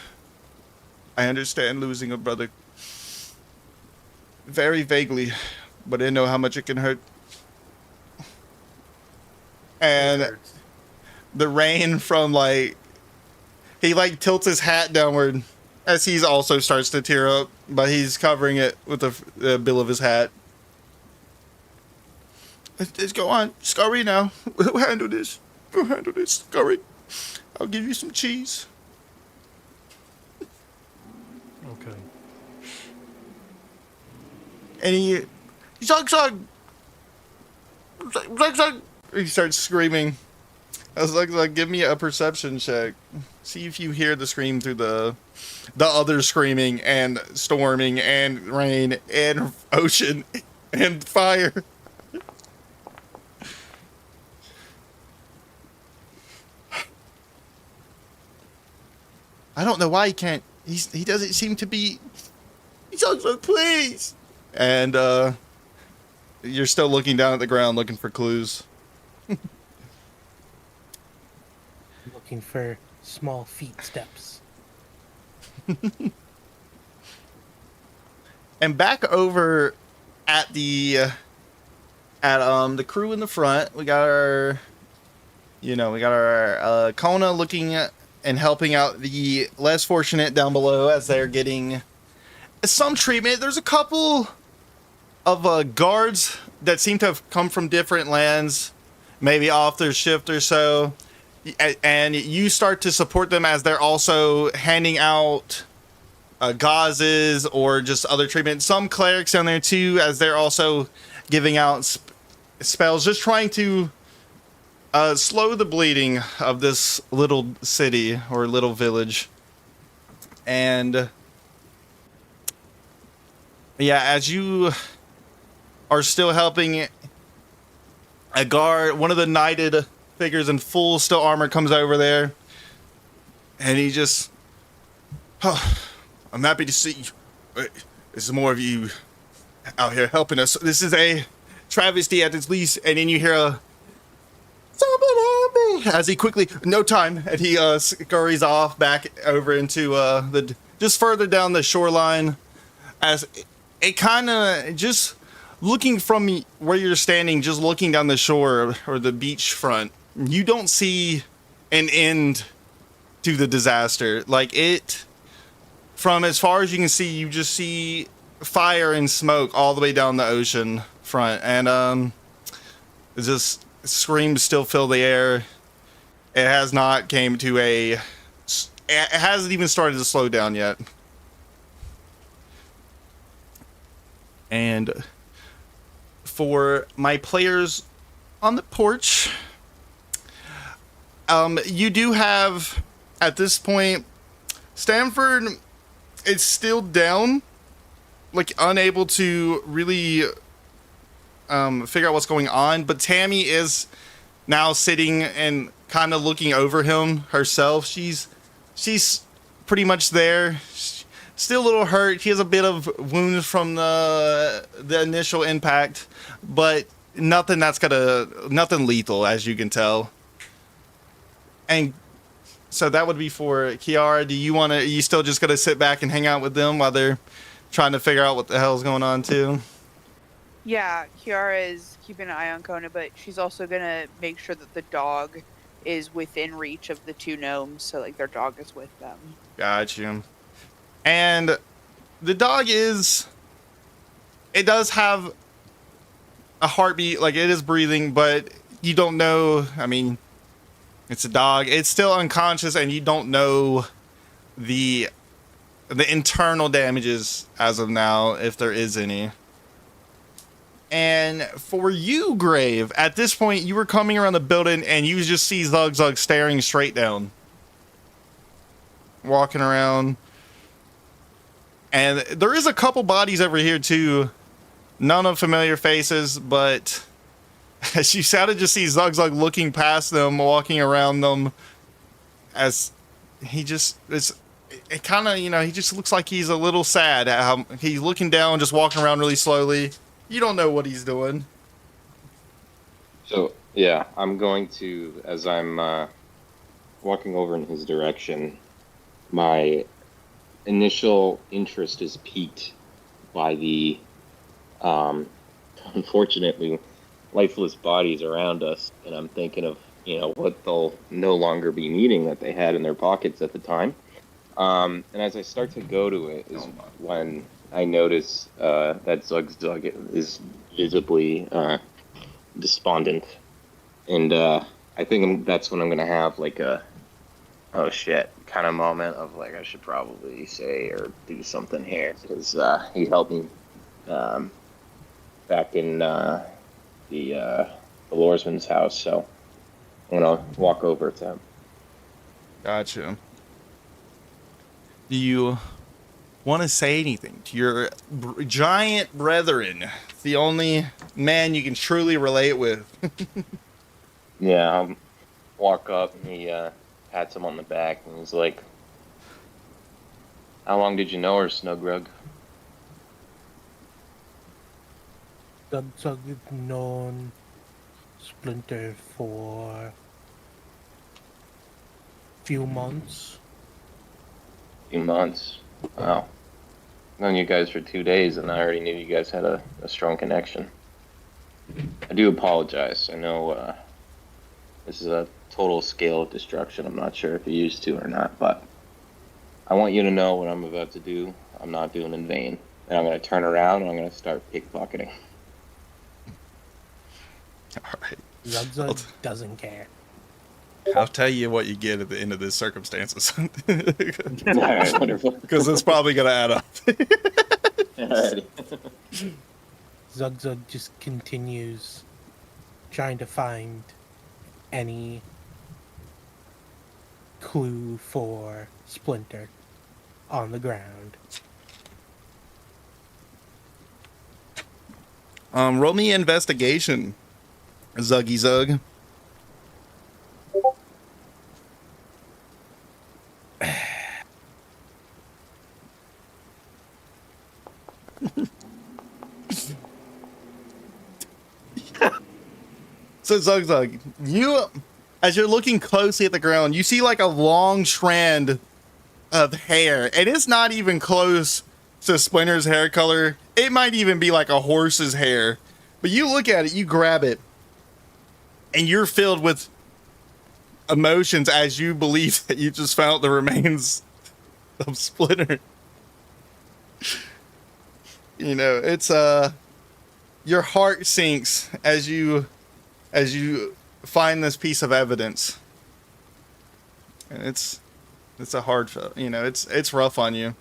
I understand losing a brother very vaguely, but I know how much it can hurt. and hurts. the rain from like he like tilts his hat downward as he also starts to tear up, but he's covering it with the bill of his hat. Let's go on, scurry now. We'll handle this. We'll handle this. Scurry. I'll give you some cheese. Okay. And he Zug. He starts screaming. I was like, give me a perception check. See if you hear the scream through the other screaming and storming and rain and ocean and fire. I don't know why he can't. He doesn't seem to be. He's like, please. And you're still looking down at the ground looking for clues. Looking for small feet steps. And back over at the crew in the front, we got our Kona looking at and helping out the less fortunate down below as they're getting some treatment. There's a couple of guards that seem to have come from different lands, maybe off their shift or so, and you start to support them as they're also handing out gauzes or just other treatment. Some clerics down there too, as they're also giving out spells, just trying to slow the bleeding of this little city or little village. And yeah, as you are still helping a guard, one of the knighted figures in full steel armor comes over there, and he just, I'm happy to see you. There's more of you out here helping us. This is a travesty at its least. And then you hear a, somebody help me, as he quickly, no time, and he scurries off back over into the just further down the shoreline, as it kind of just looking from where you're standing, just looking down the shore or the beach front. You don't see an end to the disaster. Like it, from as far as you can see, you just see fire and smoke all the way down the ocean front, and it just screams still fill the air. It has not came to a, it hasn't even started to slow down yet. And for my players on the porch, you do have, at this point, Stanford is still down, like unable to really figure out what's going on, but Tammy is now sitting and kind of looking over him herself. She's pretty much there. Still a little hurt. She has a bit of wounds from the initial impact, but nothing nothing lethal, as you can tell. And so that would be for Kiara. Are you still just gonna sit back and hang out with them while they're trying to figure out what the hell's going on too? Yeah, Kiara is keeping an eye on Kona, but she's also gonna make sure that the dog is within reach of the two gnomes, so like their dog is with them. Gotcha. And the dog it does have a heartbeat, like it is breathing, but you don't know. I mean, it's a dog. It's still unconscious, and you don't know the internal damages as of now, if there is any. And for you, Grave, at this point, you were coming around the building, and you just see Zug staring straight down, walking around. And there is a couple bodies over here too, none of familiar faces, but as you sounded to see Zug looking past them, walking around them, as he just it kind of, he just looks like he's a little sad. He's looking down, just walking around really slowly. You don't know what he's doing. So yeah, I'm going to, as I'm walking over in his direction, my initial interest is piqued by the unfortunately lifeless bodies around us, and I'm thinking of, what they'll no longer be needing that they had in their pockets at the time. And as I start to go to it is when I notice that Zug is visibly despondent, and I think that's when I'm gonna have like a oh shit kind of moment of like I should probably say or do something here because he helped me back in the Loresman's house, so I'm gonna walk over to him. Gotcha. Do you want to say anything to your giant brethren, the only man you can truly relate with? Yeah, I'll walk up and he pats him on the back and he's like, "How long did you know her, Snugrug?" Zug known Splinter for few months. Few months. Wow. I've known you guys for 2 days and I already knew you guys had a strong connection. I do apologize. I know this is a total scale of destruction. I'm not sure if you're used to or not, but I want you to know what I'm about to do, I'm not doing in vain. And I'm going to turn around and I'm going to start pickpocketing. All right. Zug doesn't care. I'll tell you what you get at the end of this circumstances. All right, wonderful. Because it's probably going to add up. Alrighty. Zug just continues trying to find any clue for Splinter on the ground. Roll me investigation, Zuggy Zug. So Zug, you, as you're looking closely at the ground, you see like a long strand of hair, and it's not even close to Splinter's hair color. It might even be like a horse's hair. But you look at it, you grab it, and you're filled with emotions as you believe that you just found the remains of Splinter. You know, it's your heart sinks as you find this piece of evidence. And it's a hard, it's rough on you.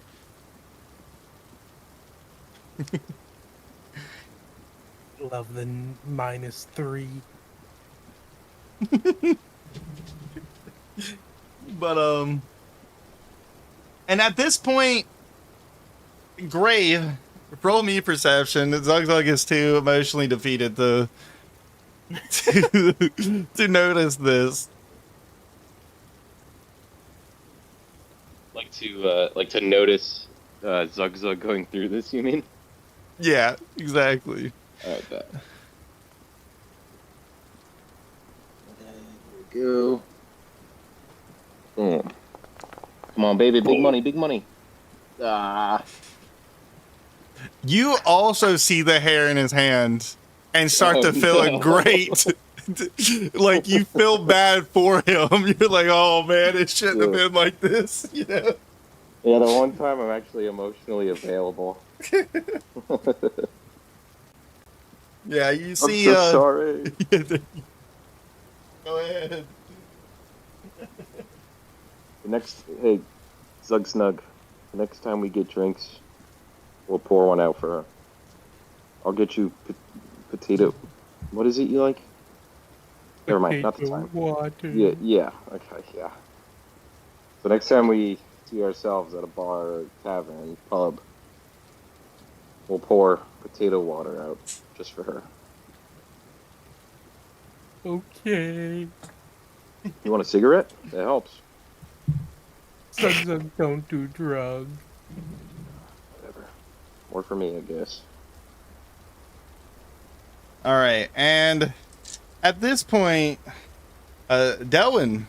Love the -3. But and at this point, Grave, roll me perception. Zug is too emotionally defeated to notice this. Like to notice Zug going through this, you mean? Yeah, exactly. Alright, bet. There we go. Boom. Come on, baby. Big money, big money. Ah. You also see the hair in his hand and start to feel a great, like you feel bad for him. You're like, oh man, it shouldn't have been like this, you know? Yeah, the one time I'm actually emotionally available. Yeah, you see. I'm so sorry. Go ahead. Hey, Zug Snug. Next time we get drinks, we'll pour one out for her. I'll get you potato. What is it you like? Never mind, not the time. Water. Yeah. Okay, yeah. So next time we see ourselves at a bar, or tavern, pub, we'll pour potato water out just for her. Okay. You want a cigarette? That helps. Zug don't do drugs. Whatever. More for me, I guess. All right, and at this point, Delwyn,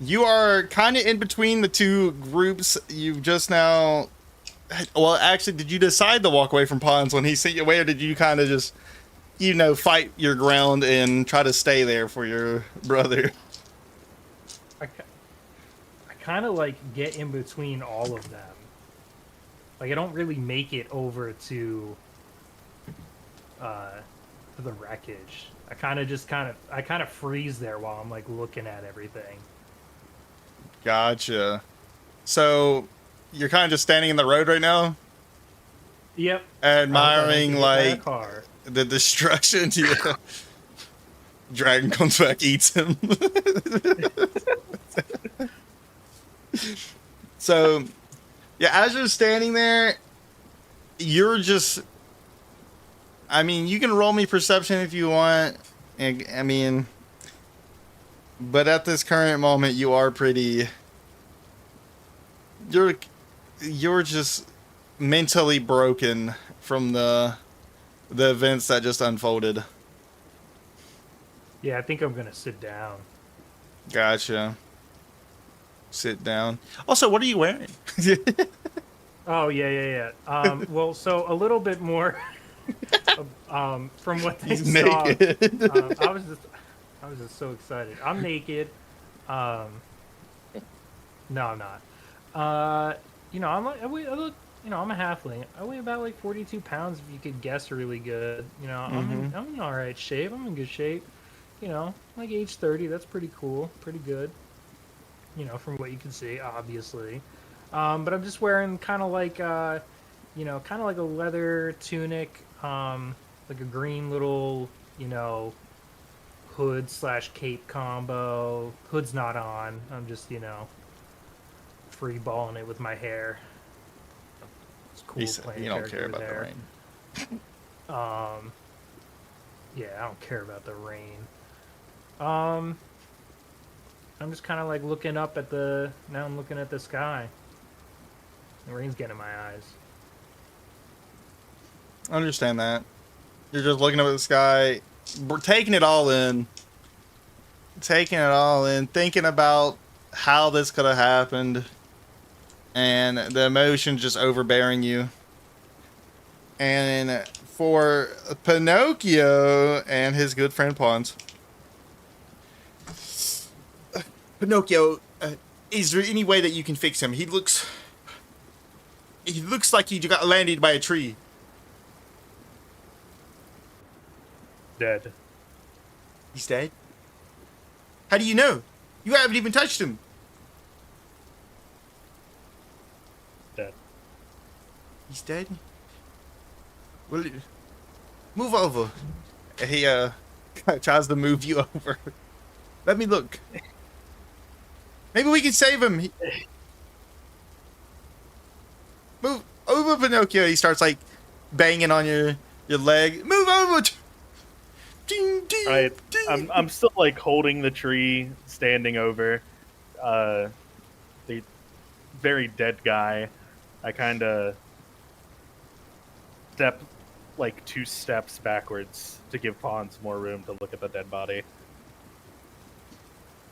you are kind of in between the two groups. You've just now, well, actually, did you decide to walk away from Pons when he sent you away, or did you kind of just fight your ground and try to stay there for your brother. I kind of like get in between all of them. Like I don't really make it over to the wreckage. I kind of freeze there while I'm like looking at everything. Gotcha. So you're kind of just standing in the road right now, Yep. admiring like car. the destruction. Yeah. Dragon comes back, eats him. So, yeah, as you're standing there, you're just. I mean, you can roll me perception if you want. I mean, but at this current moment, you are pretty. You're just mentally broken from the events that just unfolded. Yeah, I think I'm gonna sit down. Gotcha. Sit down. Also, what are you wearing? Oh yeah. Well, so a little bit more. From what they He's saw, naked. I was just so excited. I'm naked. No, I'm not. I'm like, I look, I'm a halfling. I weigh about like 42 pounds. If you could guess, really good. I'm in all right shape. I'm in good shape. Like age 30. That's pretty cool. Pretty good. From what you can see, obviously. But I'm just wearing kind of like kind of like a leather tunic, like a green little, hood / cape combo. Hood's not on. I'm just, free balling it with my hair. It's cool playing you a don't care character about with the hair. rain. Yeah, I don't care about the rain. I'm just kind of like looking up at now I'm looking at the sky. The rain's getting in my eyes. I understand that. You're just looking up at the sky. We're taking it all in. Thinking about how this could have happened. And the emotion just overbearing you. And for Pinocchio and his good friend Pons. Pinocchio, is there any way that you can fix him? He looks like he got landed by a tree. Dead. He's dead? How do you know? You haven't even touched him. Dead. He's dead? Well, move over. He tries to move you over. Let me look. Maybe we can save him. Move over, Pinocchio. He starts like banging on your leg. Move over. Ding, ding, ding. I'm still like holding the tree, standing over the very dead guy. I kind of step like 2 steps backwards to give Pons more room to look at the dead body.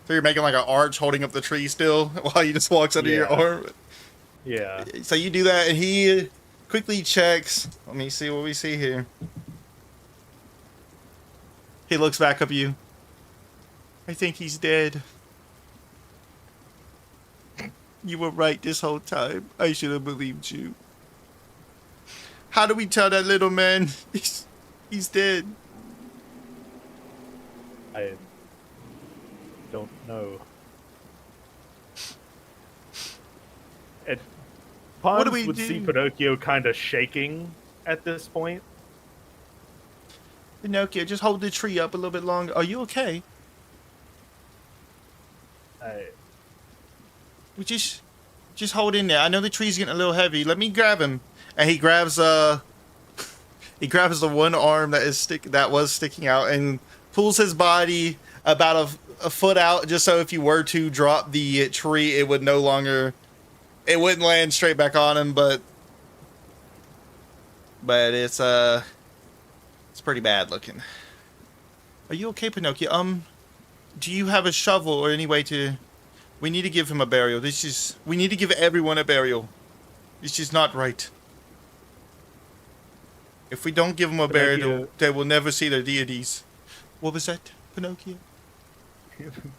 So you're making like an arch holding up the tree still while he just walks under your arm? Yeah. So you do that and he quickly checks. Let me see what we see here. He looks back up at you. I think he's dead. You were right this whole time. I should have believed you. How do we tell that little man he's dead? I don't know. And Pons What do we would do? see Pinocchio kind of shaking at this point. Pinocchio, just hold the tree up a little bit longer. Are you okay? We just hold in there. I know the tree's getting a little heavy. Let me grab him. And he grabs the one arm that was sticking out and pulls his body about a foot out, just so if you were to drop the tree, it wouldn't land straight back on him, but it's pretty bad looking. Are you okay, Pinocchio? Do you have a shovel or any way to? We need to give him a burial. We need to give everyone a burial. It's just not right. If we don't give them a bear, Pinocchio- they will never see their deities. What was that, Pinocchio?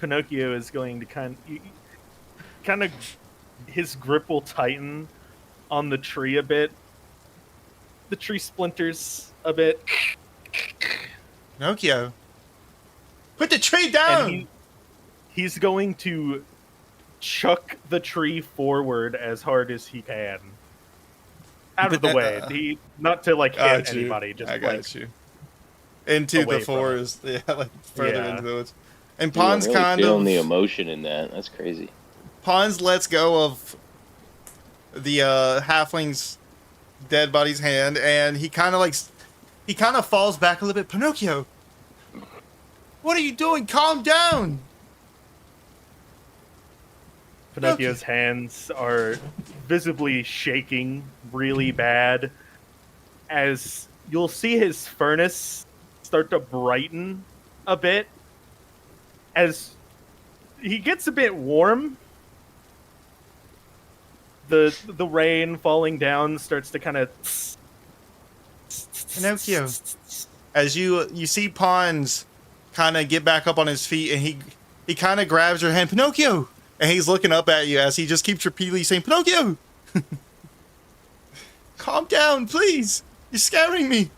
Pinocchio is going to kind of his grip will tighten on the tree a bit. The tree splinters a bit, Pinocchio, put the tree and down! he's going to chuck the tree forward as hard as he can. Out of the way. He not to like hit Got you. anybody, just I got like you. Into away the from it. forest. Yeah, like further Yeah. into the woods. And Dude, I'm Pons really kind feeling of... the emotion in that. That's crazy. Pons lets go of the halfling's dead body's hand, and he kind of falls back a little bit. Pinocchio, what are you doing? Calm down. Pinocchio's hands are visibly shaking really bad as you'll see his furnace start to brighten a bit as he gets a bit warm. The rain falling down starts to kind of Pinocchio, as you see Pons kind of get back up on his feet, and he kind of grabs your hand. Pinocchio, and he's looking up at you as he just keeps repeatedly saying, Pinocchio, calm down, please. You're scaring me.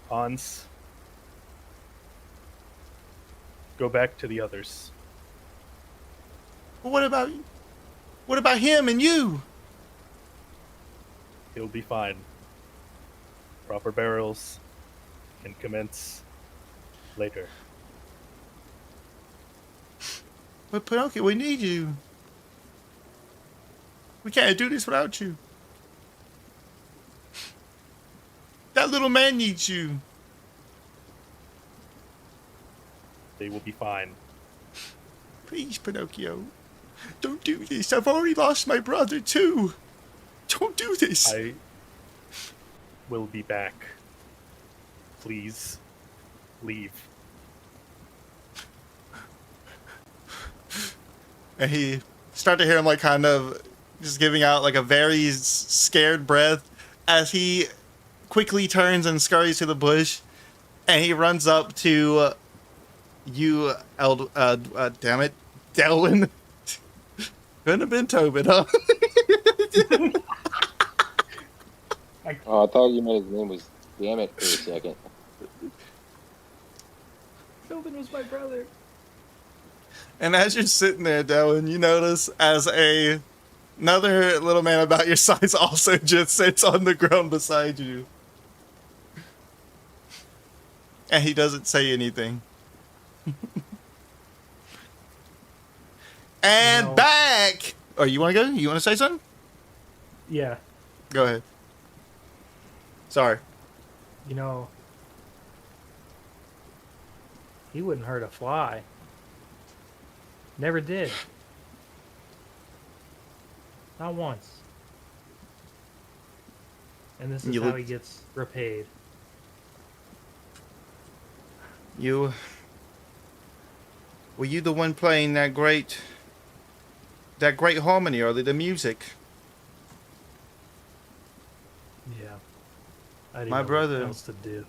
Hans, go back to the others. But what about him and you? He'll be fine. Proper barrels can commence later. But Pinocchio, we need you. We can't do this without you. That little man needs you. They will be fine. Please, Pinocchio. Don't do this. I've already lost my brother, too. Don't do this. I will be back. Please leave. And he start to hear him like kind of just giving out like a very scared breath as he quickly turns and scurries to the bush, and he runs up to you, damn it, Delwyn. Couldn't have been Tobin, huh? Oh, I thought you meant his name was Damn It for a second. Tobin was my brother. And as you're sitting there, Delwyn, you notice as another little man about your size also just sits on the ground beside you. And he doesn't say anything. And No. back! Oh, you want to go? You want to say something? Yeah, Go ahead. Sorry. you know, he wouldn't hurt a fly. Never did. Not once. And this is You how look- he gets repaid. Were you the one playing that great harmony earlier, the music? Yeah. I didn't My know brother- what else to do.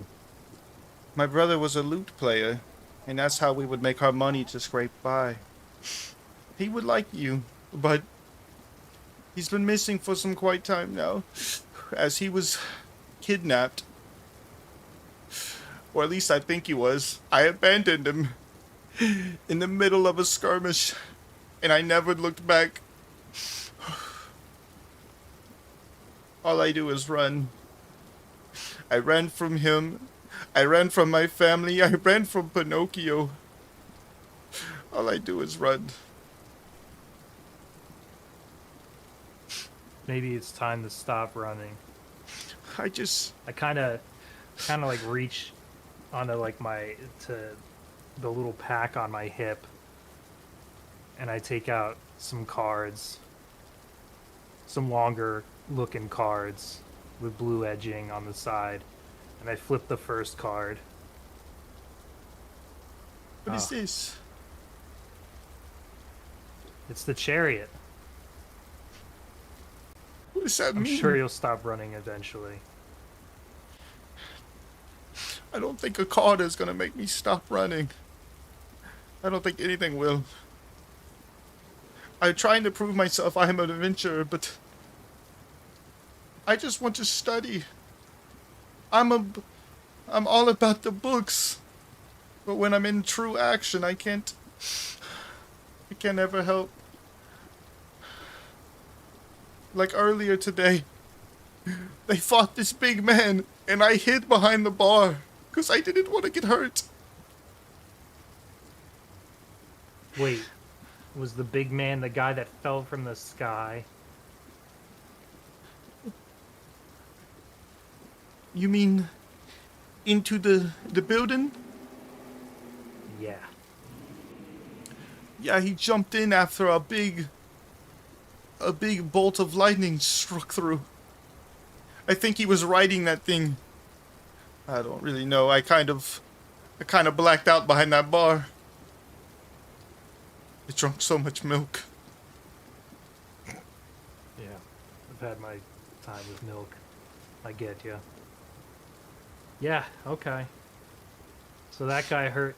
My brother was a lute player, and that's how we would make our money to scrape by. He would like you, but he's been missing for some quite time now, as he was kidnapped. Or at least I think he was. I abandoned him in the middle of a skirmish, and I never looked back. All I do is run. I ran from him. I ran from my family. I ran from Pinocchio. All I do is run. Maybe it's time to stop running. I just... I kind of like reach onto like to the little pack on my hip, and I take out some cards, some longer looking cards with blue edging on the side, and I flip the first card. What is Oh. this? It's the chariot. What does that I'm mean? sure you'll stop running eventually. I don't think a card is gonna make me stop running. I don't think anything will. I'm trying to prove myself I am an adventurer, but I just want to study. I'm all about the books, but when I'm in true action, I can't ever help. Like earlier today, they fought this big man, and I hid behind the bar because I didn't want to get hurt. Wait, was the big man the guy that fell from the sky? You mean into the building? Yeah. Yeah, he jumped in after a big bolt of lightning struck through. I think he was riding that thing. I don't really know. I kind of blacked out behind that bar. I drank so much milk. Yeah. I've had my time with milk. I get you. Yeah, okay. So that guy hurt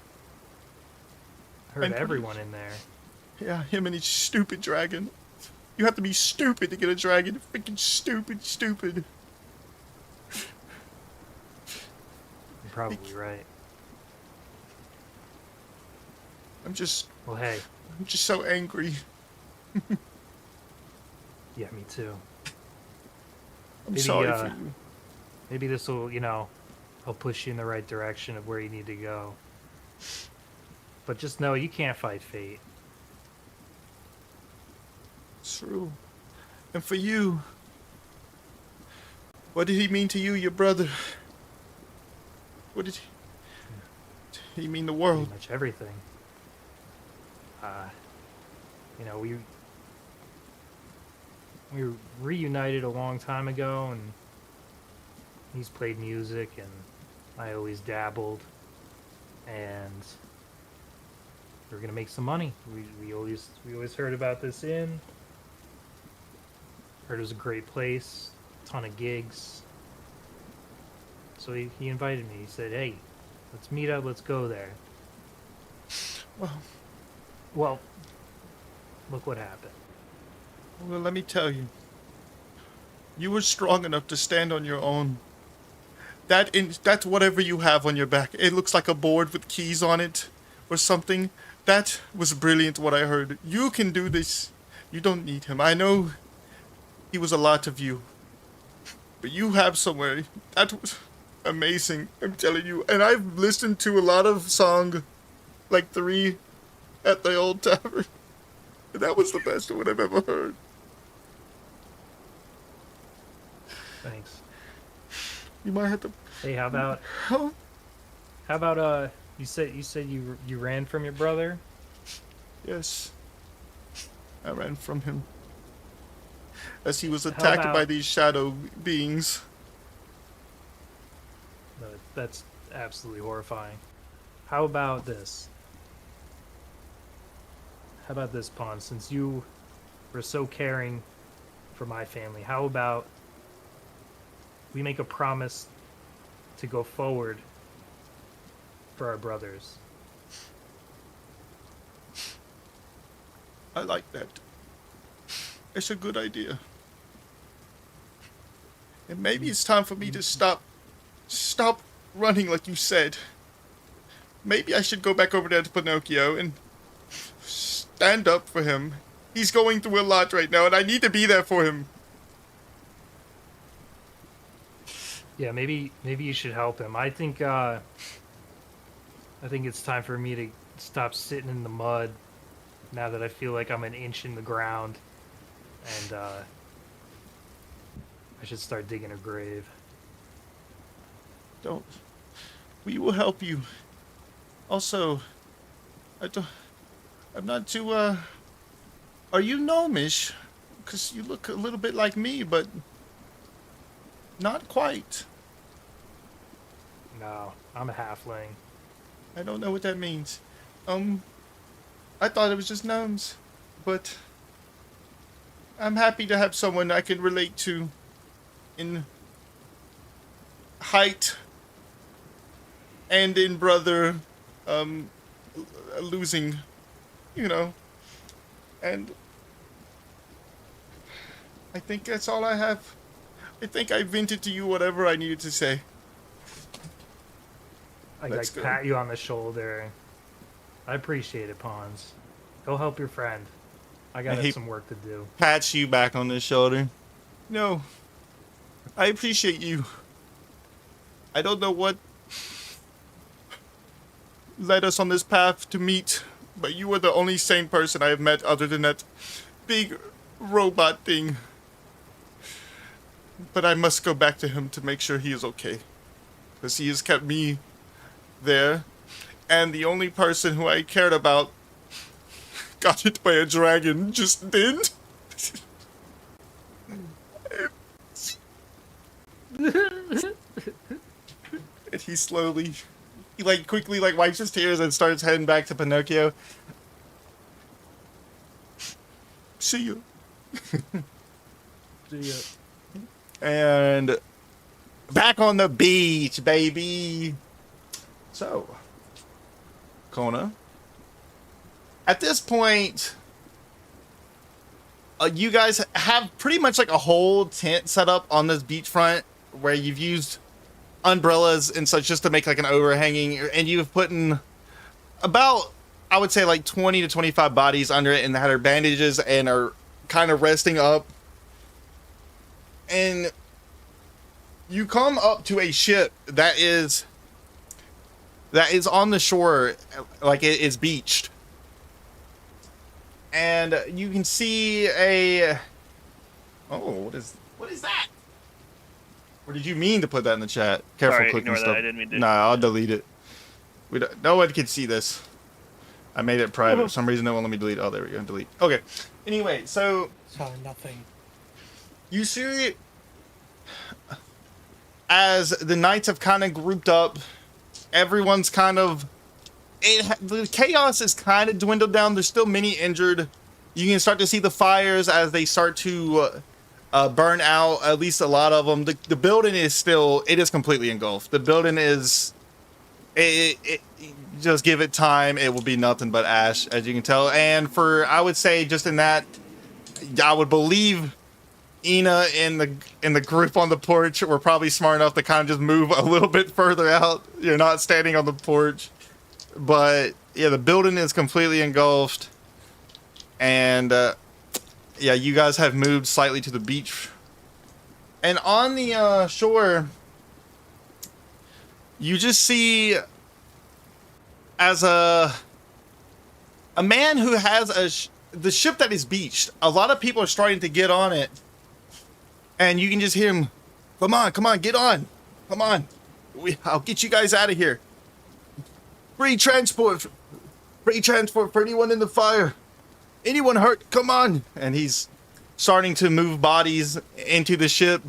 And- everyone in there. Yeah, him and his stupid dragon. You have to be stupid to get a dragon. Freaking stupid. You're probably right. I'm just Well, hey. so angry. Yeah, me too. I'm Maybe, sorry for you. Maybe this will, help push you in the right direction of where you need to go. But just know you can't fight fate. True. And for you, what did he mean to you, your brother? What did he mean the world? Pretty much everything. We were reunited a long time ago, and he's played music, and I always dabbled, and we were gonna make some money. We always heard about this inn. Heard it was a great place, ton of gigs. So he invited me. He said, "Hey, let's meet up. Let's go there." Well, look what happened. Well, let me tell you. You were strong enough to stand on your own. That's whatever you have on your back. It looks like a board with keys on it or something. That was brilliant what I heard. You can do this. You don't need him. I know he was a lot of you. But you have somewhere. That was amazing. I'm telling you. And I've listened to a lot of song, like 3 at the old tavern. That was the best one I've ever heard. Thanks. You might have to. Hey, how about you said you ran from your brother? Yes. I ran from him. As he was How attacked by about- these shadow beings. No, that's absolutely horrifying. How about this? How about this, Pawn? Since you were so caring for my family, how about we make a promise to go forward for our brothers? I like that. It's a good idea. And maybe it's time for me to stop running like you said. Maybe I should go back over there to Pinocchio and stand up for him. He's going through a lot right now, and I need to be there for him. Yeah, maybe you should help him. I think it's time for me to stop sitting in the mud now that I feel like I'm an inch in the ground, and I should start digging a grave. Don't. We will help you. Also, I'm not too, are you gnomish? Because you look a little bit like me, but not quite. No, I'm a halfling. I don't know what that means. I thought it was just gnomes, but I'm happy to have someone I can relate to in height and in brother um losing, you know. And I think that's all I have. I think I vented to you whatever I needed to say. I Let's like go. pat you on the shoulder. I appreciate it, Pawns. Go help your friend. I got hate- some work to do. Pats you back on the shoulder. No, I appreciate you. I don't know what led us on this path to meet, but you were the only sane person I have met other than that big robot thing. But I must go back to him to make sure he is okay, because he has kept me there, and the only person who I cared about got hit by a dragon just then. And he slowly, quickly wipes his tears and starts heading back to Pinocchio. See you. See ya. And back on the beach, baby. So, Kona, at this point, you guys have pretty much like a whole tent set up on this beachfront where you've used umbrellas and such just to make like an overhanging, and you've put in about, I would say, like 20 to 25 bodies under it and that are bandages and are kind of resting up. And you come up to a ship that is on the shore, like it is beached. And you can see a... Oh, what is that? Or did you mean to put that in the chat? Careful Sorry, clicking ignore stuff. that. I didn't mean to. Nah, I'll delete it. No one can see this. I made it private. For some reason, no one let me delete. Oh, there we go. Delete. Okay. Anyway, so Saw nothing. you see, as the knights have kind of grouped up, everyone's kind of... the chaos is kind of dwindled down. There's still many injured. You can start to see the fires as they start to burn out, at least a lot of them. The building is still... It is completely engulfed. The building is... It just give it time, it will be nothing but ash, as you can tell. And for, I would say, just in that, I would believe Ina and the group on the porch were probably smart enough to kind of just move a little bit further out. You're not standing on the porch. But yeah, the building is completely engulfed. And yeah, you guys have moved slightly to the beach. And on the shore, you just see as a man who has the ship that is beached. A lot of people are starting to get on it, and you can just hear him, come on, get on, come on, I'll get you guys out of here. Free transport for anyone in the fire, anyone hurt, come on. And he's starting to move bodies into the ship.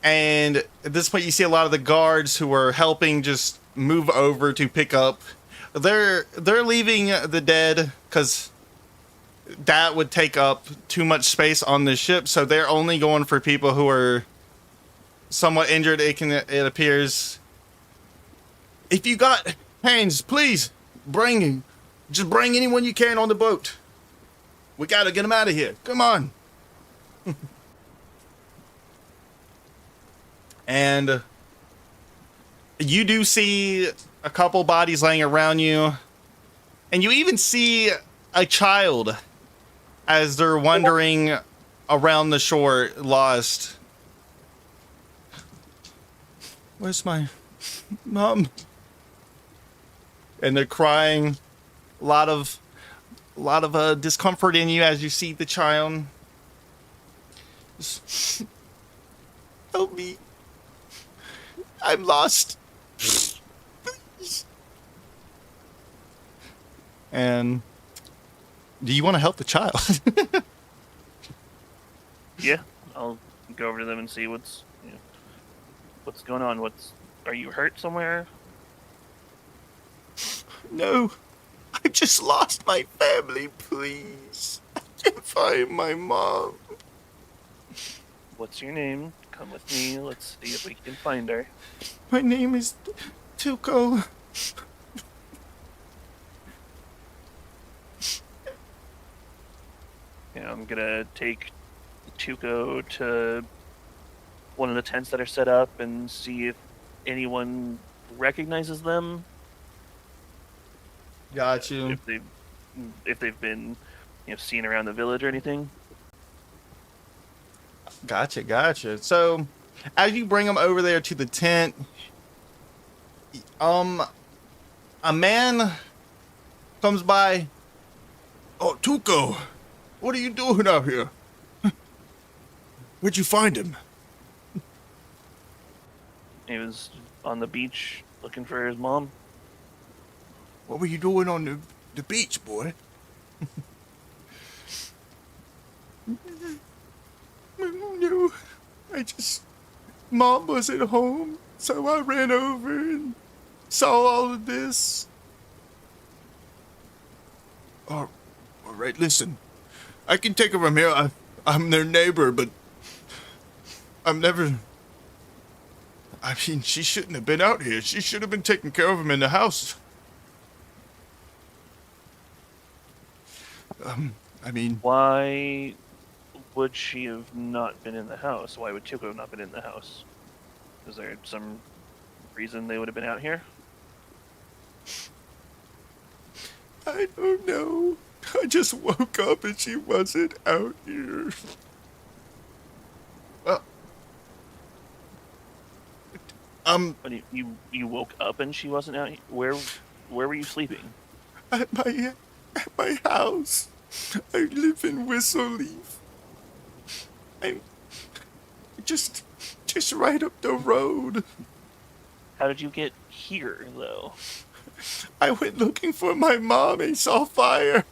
And at this point, you see a lot of the guards who are helping just move over to pick up. They're leaving the dead because that would take up too much space on the ship. So they're only going for people who are somewhat injured. It appears. If you got hands, please bring anyone you can on the boat. We gotta get them out of here. Come on. And you do see a couple bodies laying around you. And you even see a child as they're wandering around the shore, lost. Where's my mom? And they're crying. A lot of discomfort in you as you see the child. Just help me. I'm lost. Please. And do you want to help the child? Yeah, I'll go over to them and see what's going on. Are you hurt somewhere? No. I just lost my family, please. I can't find my mom. What's your name? Come with me. Let's see if we can find her. My name is Tuco. Yeah, I'm gonna take Tuco to one of the tents that are set up and see if anyone recognizes them. Got you. If they've been, seen around the village or anything. Gotcha. So, as you bring him over there to the tent, a man comes by. Oh, Tuco, what are you doing out here? Where'd you find him? He was on the beach looking for his mom. What were you doing on the beach, boy? No, Mom wasn't home, so I ran over and saw all of this. All right, listen, I can take her from here. I'm their neighbor, but I'm never... I mean, she shouldn't have been out here. She should have been taking care of him in the house. I mean... Why would she have not been in the house? Why would Tuco have not been in the house? Is there some reason they would have been out here? I don't know. I just woke up and she wasn't out here. Well... But you woke up and she wasn't out. Where were you sleeping? At my house. I live in Whistle Leaf. I'm just right up the road. How did you get here, though? I went looking for my mom and saw fire.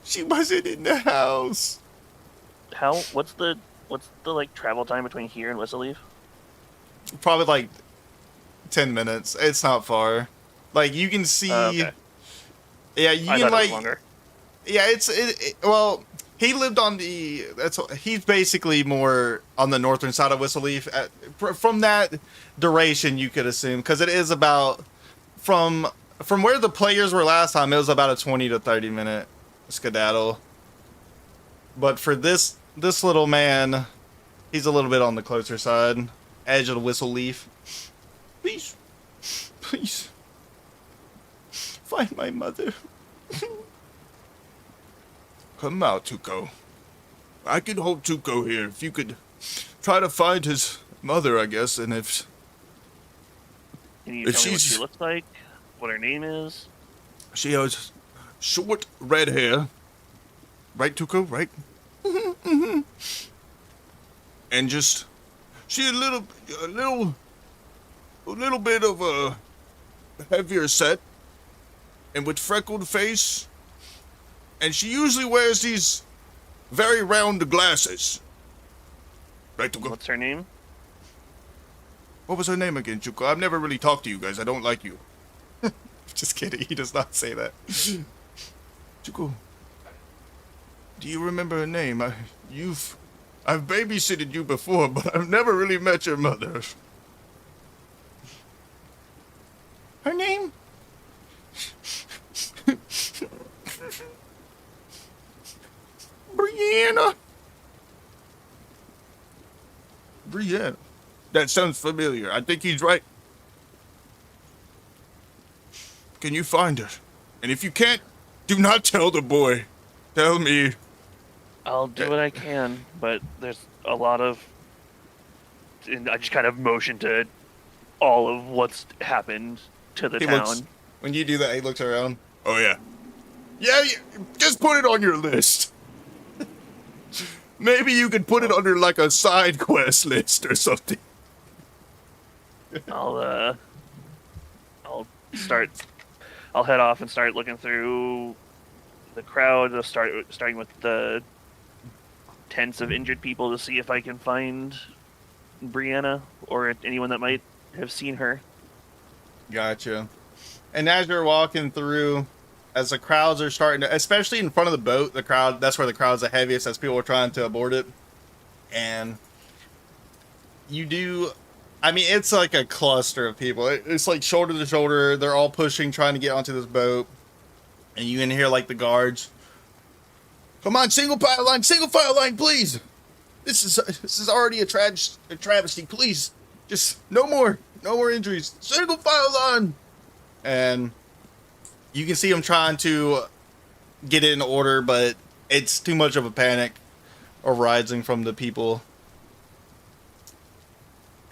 She wasn't in the house. What's the like travel time between here and Whistle Leaf? Probably like 10 minutes. It's not far. Like you can see. Okay. Yeah, you I can thought it was like. longer. Yeah, well, he lived on he's basically more on the northern side of Whistle Leaf. From that duration, you could assume, because it is about from where the players were last time, it was about a 20 to 30 minute skedaddle. But for this little man, he's a little bit on the closer side, edge of the Whistle Leaf. Please, find my mother. Come out, Tuco. I can hold Tuco here. If you could try to find his mother, I guess, and if... Can you tell me what she looks like? What her name is? She has short red hair. Right, Tuco? Right? And just... She a little bit of a heavier set. And with freckled face... And she usually wears these very round glasses. Right, Tuco? What's her name? What was her name again, Tuco? I've never really talked to you guys. I don't like you. Just kidding. He does not say that. Tuco, do you remember her name? I've babysitted you before, but I've never really met your mother. Her name? Brianna. That sounds familiar. I think he's right. Can you find her? And if you can't, do not tell the boy. Tell me. I'll do what I can, but there's a lot of... And I just kind of motion to all of what's happened to the town. When you do that, he looks around. Oh, yeah. Yeah, just put it on your list. Maybe you could put it under like a side quest list or something. I'll head off and start looking through the crowd. Starting with the tents of injured people to see if I can find Brianna or anyone that might have seen her. Gotcha. And as you're walking through, as the crowds are starting to, especially in front of the boat, that's where the crowd's the heaviest as people are trying to board it. And you do, I mean, it's like a cluster of people. It's like shoulder to shoulder. They're all pushing, trying to get onto this boat. And you can hear like the guards. Come on, single file line, please. This is already a travesty. Please, just no more injuries. Single file line. And you can see them trying to get it in order, but it's too much of a panic arising from the people.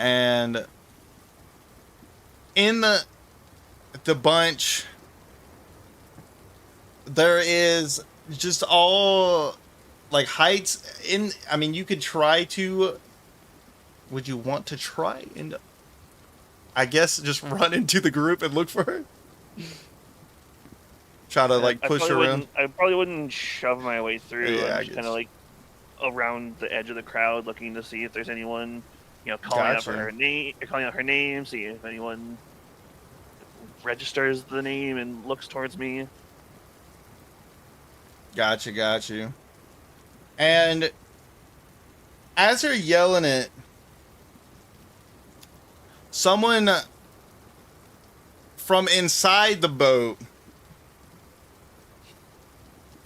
And in the bunch, there is just all like heights in. I mean, you could try to. Would you want to try and? I guess just run into the group and look for her. Try to like push her around. I probably wouldn't shove my way through. Yeah, I'm just kind of like around the edge of the crowd, looking to see if there's anyone, calling out her name, see if anyone registers the name and looks towards me. Got you. And as you're yelling it, someone from inside the boat.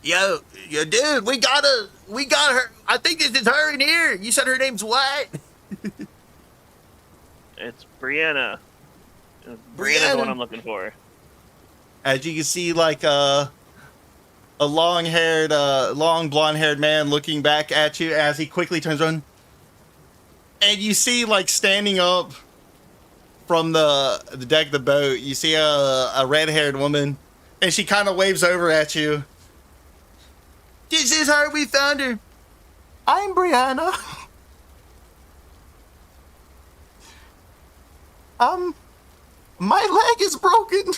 Yo, dude, we got her. I think this is her in here. You said her name's what? It's Brianna. Brianna's the one I'm looking for. As you can see, like a long blonde-haired man looking back at you as he quickly turns around. And you see, like, standing up from the deck of the boat, you see a red-haired woman, and she kind of waves over at you. This is her, we found her. I'm Brianna. My leg is broken.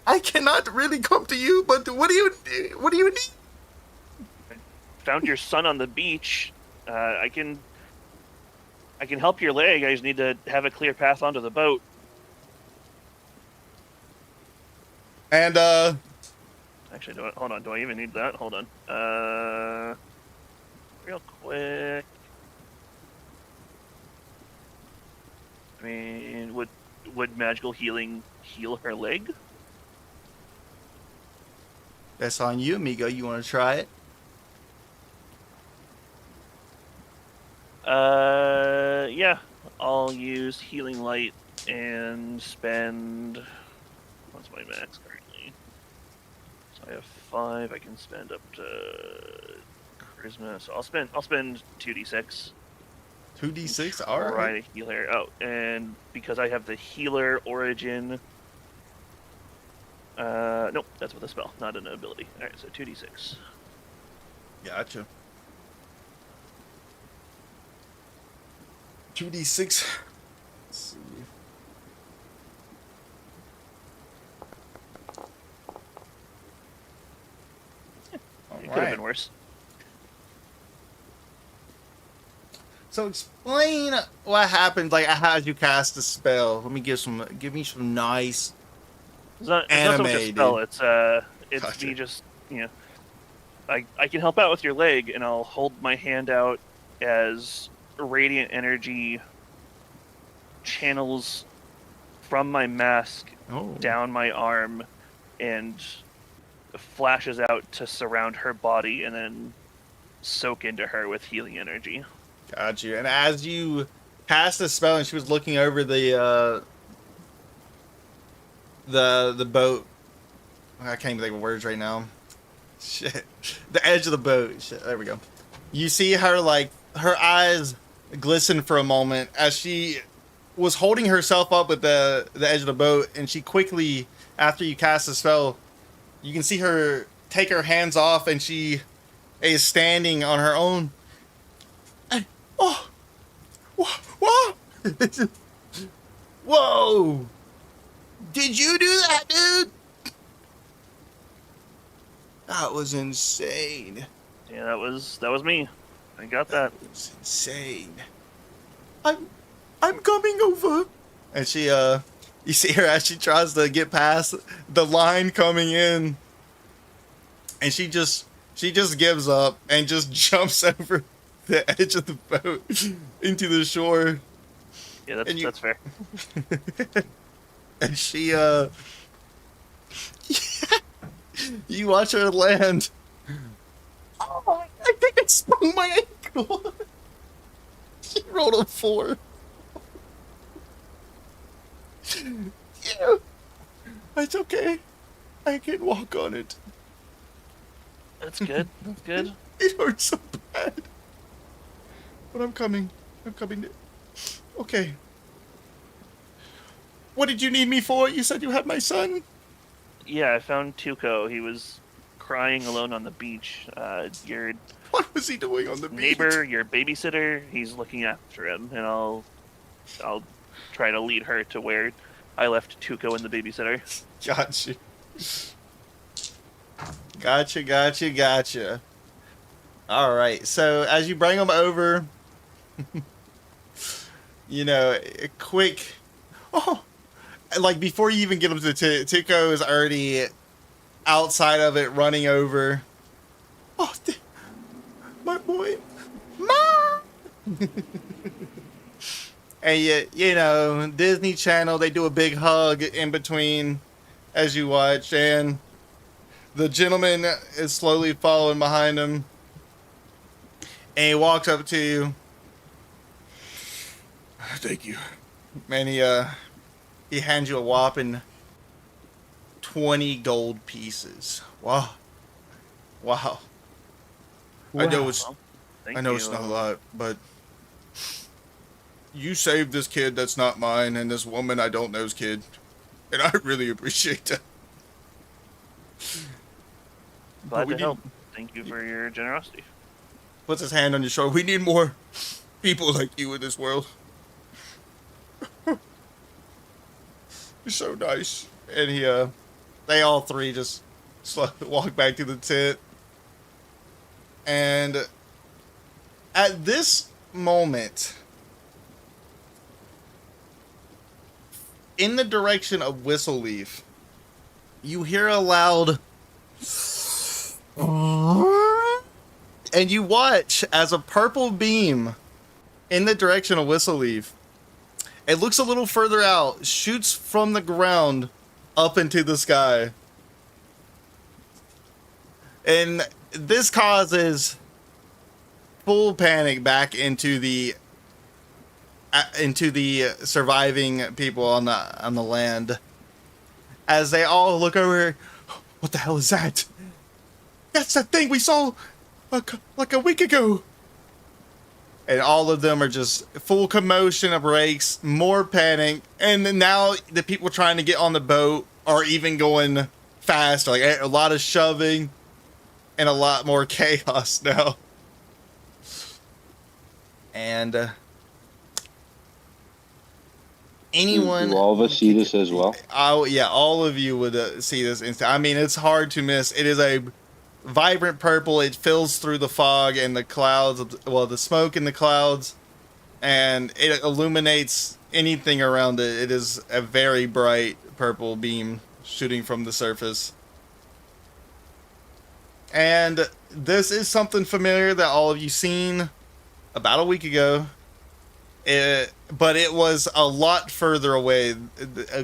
I cannot really come to you, but what do you need? Found your son on the beach. I can help your leg. I just need to have a clear path onto the boat. And Actually, hold on. Do I even need that? Hold on. Real quick. I mean, would magical healing heal her leg? that's on you, amigo. You want to try it? Yeah. I'll use healing light and spend. What's my max currently? So I have 5. I can spend up to charisma. So I'll spend 2d6. 2d6. All right. Try to heal her. Oh, and because I have the healer origin. Nope, that's with a spell, not an ability. All right, so 2d6. Gotcha. 2d6. Let's see. It could have been worse. So explain what happens, like how you cast the spell. Let me give me some nice. It's not so much a spell. It's Gotcha. me just I can help out with your leg, and I'll hold my hand out as radiant energy channels from my mask down my arm and flashes out to surround her body and then soak into her with healing energy. Got you. And as you cast the spell, and she was looking over the boat. I can't even think of words right now. Shit. The edge of the boat. Shit. There we go. You see her, like, her eyes glisten for a moment as she was holding herself up with the edge of the boat, and she quickly, after you cast the spell, you can see her take her hands off, and she is standing on her own. Oh! Whoa! Whoa! Did you do that, dude? That was insane. Yeah, that was me. I got that. It's insane. I'm coming over. And she you see her as she tries to get past the line coming in. and she just gives up and just jumps over the edge of the boat into the shore. Yeah, And you- that's fair. And she you watch her land. Oh, I think I sprung my ankle. She rolled a 4. Yeah, it's okay. I can walk on it. That's good. That's good. It hurts so bad. But I'm coming. Okay. What did you need me for? You said you had my son? Yeah, I found Tuco. He was crying alone on the beach. Your What was he doing on the beach? neighbor, your babysitter, he's looking after him, and I'll try to lead her to where I left Tuco and the babysitter. Gotcha. All right. So as you bring him over, you know, a quick. Oh, like before you even get him to Tuco is already outside of it, running over. Oh, my boy, Mom. And you know, Disney Channel, they do a big hug in between as you watch, and the gentleman is slowly following behind him, and he walks up to you. Thank you. And he hands you a whopping 20 gold pieces. Wow. I know it's Thank I know you. it's not a lot, but you saved this kid that's not mine and this woman I don't know's kid. And I really appreciate that. Glad we to need- help. Thank you for your generosity. Puts his hand on your shoulder. We need more people like you in this world. You're so nice. And they all three just walk back to the tent. And at this moment, in the direction of Whistle Leaf, you hear a loud, and you watch as a purple beam in the direction of Whistle Leaf, it looks a little further out, shoots from the ground up into the sky. And this causes full panic back into the surviving people on the land, as they all look over. What the hell is that? That's that thing we saw like a week ago. And all of them are just full commotion of breaks, more panic, and then now the people trying to get on the boat are even going fast, like a lot of shoving and a lot more chaos now. And anyone, Do all of us see this as well? oh yeah, all of you would see this instant. I mean, it's hard to miss. It is a vibrant purple. It fills through the fog and the clouds, well, the smoke in the clouds, and it illuminates anything around it. It is a very bright purple beam shooting from the surface. And this is something familiar that all of you seen about a week ago. But it was a lot further away,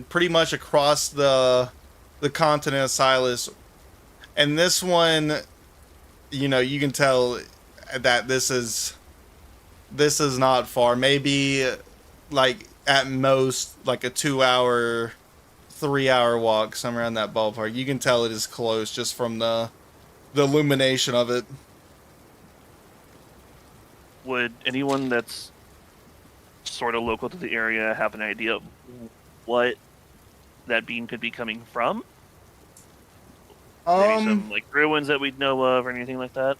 pretty much across the continent of Silas. And this one, you know, you can tell that this is not far. Maybe like at most like a 2-hour, 3-hour walk, somewhere in that ballpark. You can tell it is close just from the illumination of it. Would anyone that's sort of local to the area have an idea of what that beam could be coming from? Maybe some like ruins that we'd know of or anything like that?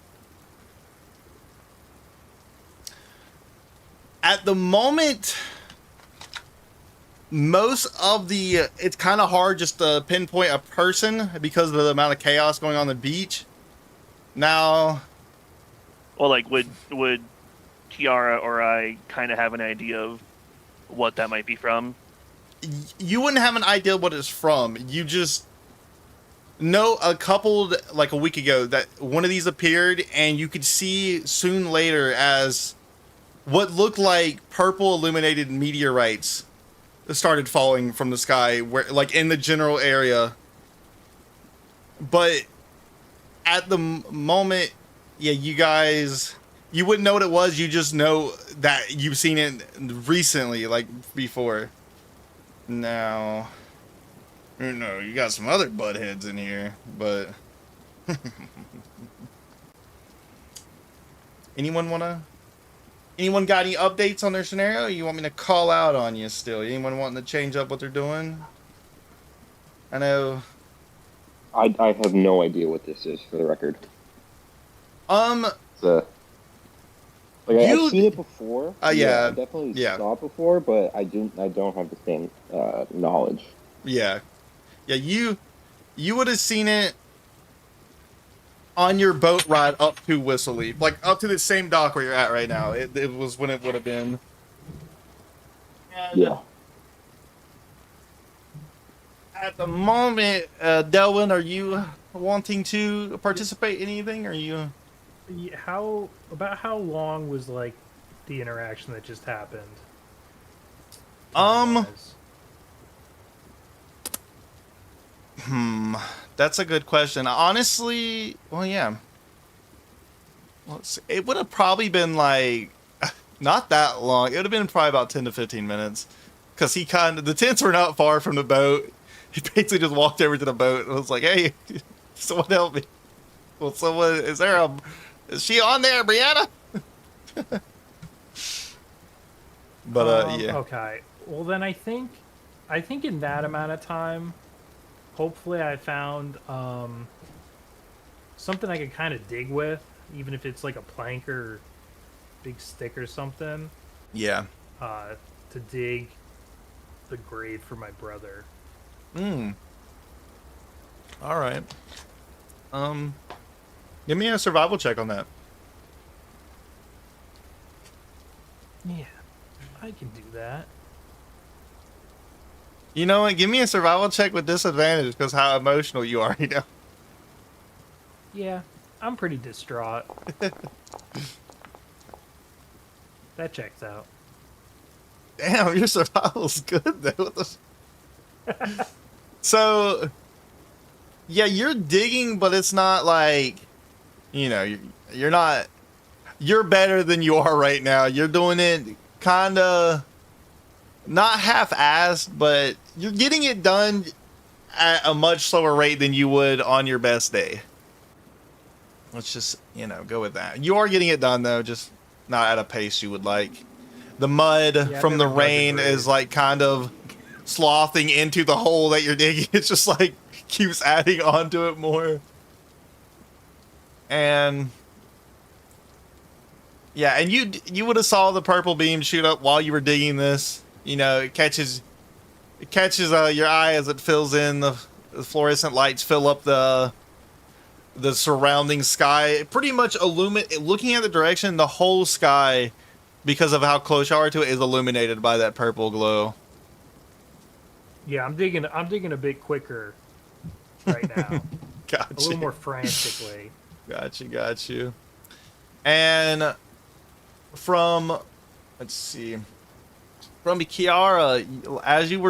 At the moment, most of it's kind of hard just to pinpoint a person because of the amount of chaos going on the beach. Now, Well, like would Kiara or I kind of have an idea of what that might be from? you wouldn't have an idea what it's from. You just No, a couple like a week ago that one of these appeared, and you could see soon later as what looked like purple illuminated meteorites started falling from the sky, where like in the general area. But at the moment, yeah, you wouldn't know what it was. You just know that you've seen it recently, like before. Now, you got some other buttheads in here, but anyone got any updates on their scenario? You want me to call out on you still? Anyone wanting to change up what they're doing? I know. I have no idea what this is, for the record. It's I've seen it before. Yeah. I definitely saw it before, but I don't have the same knowledge. Yeah. You would have seen it on your boat ride up to Whistle Leap, like up to the same dock where you're at right now. It was when it would have been. And yeah. At the moment, Delwyn, are you wanting to participate in anything? Are you? How long was like the interaction that just happened? That's a good question. Honestly, well, yeah. It would have probably been like not that long. It would have been probably about 10 to 15 minutes, because the tents were not far from the boat. He basically just walked over to the boat and was like, "Hey, someone help me." Well, is she on there, Brianna? But yeah. Okay. Well, then I think in that amount of time, hopefully I found something I could kind of dig with, even if it's like a plank or big stick or something. Yeah. To dig the grave for my brother. All right. Give me a survival check on that. Yeah, I can do that. You know what? Give me a survival check with disadvantage, because how emotional you are, you know. Yeah, I'm pretty distraught. That checks out. Damn, your survival's good though. So, yeah, you're digging, but it's not like, you're not. You're better than you are right now. You're doing it kind of not half-assed, but you're getting it done at a much slower rate than you would on your best day. Let's just, go with that. You are getting it done, though, just not at a pace you would like. The mud from the rain is like kind of sloughing into the hole that you're digging. It's just like keeps adding onto it more. And yeah, and you would have saw the purple beam shoot up while you were digging this. It catches your eye as it fills in. The fluorescent lights fill up the surrounding sky. Pretty much looking at the direction, the whole sky, because of how close you are to it, is illuminated by that purple glow. Yeah, I'm digging a bit quicker right now. Gotcha. A little more frantically. Got you. And from Kiara, as you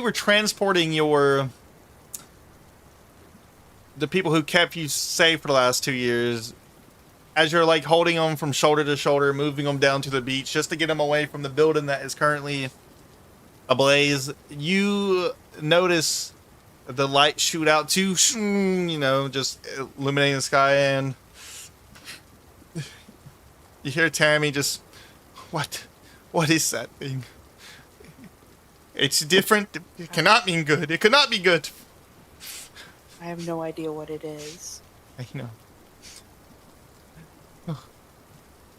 were transporting the people who kept you safe for the last 2 years, as you're like holding them from shoulder to shoulder, moving them down to the beach just to get them away from the building that is currently ablaze, you notice the light shoot out too, just illuminating the sky, and you hear Tammy just, what is that thing? It's different. It cannot mean good. It could not be good. I have no idea what it is. I know.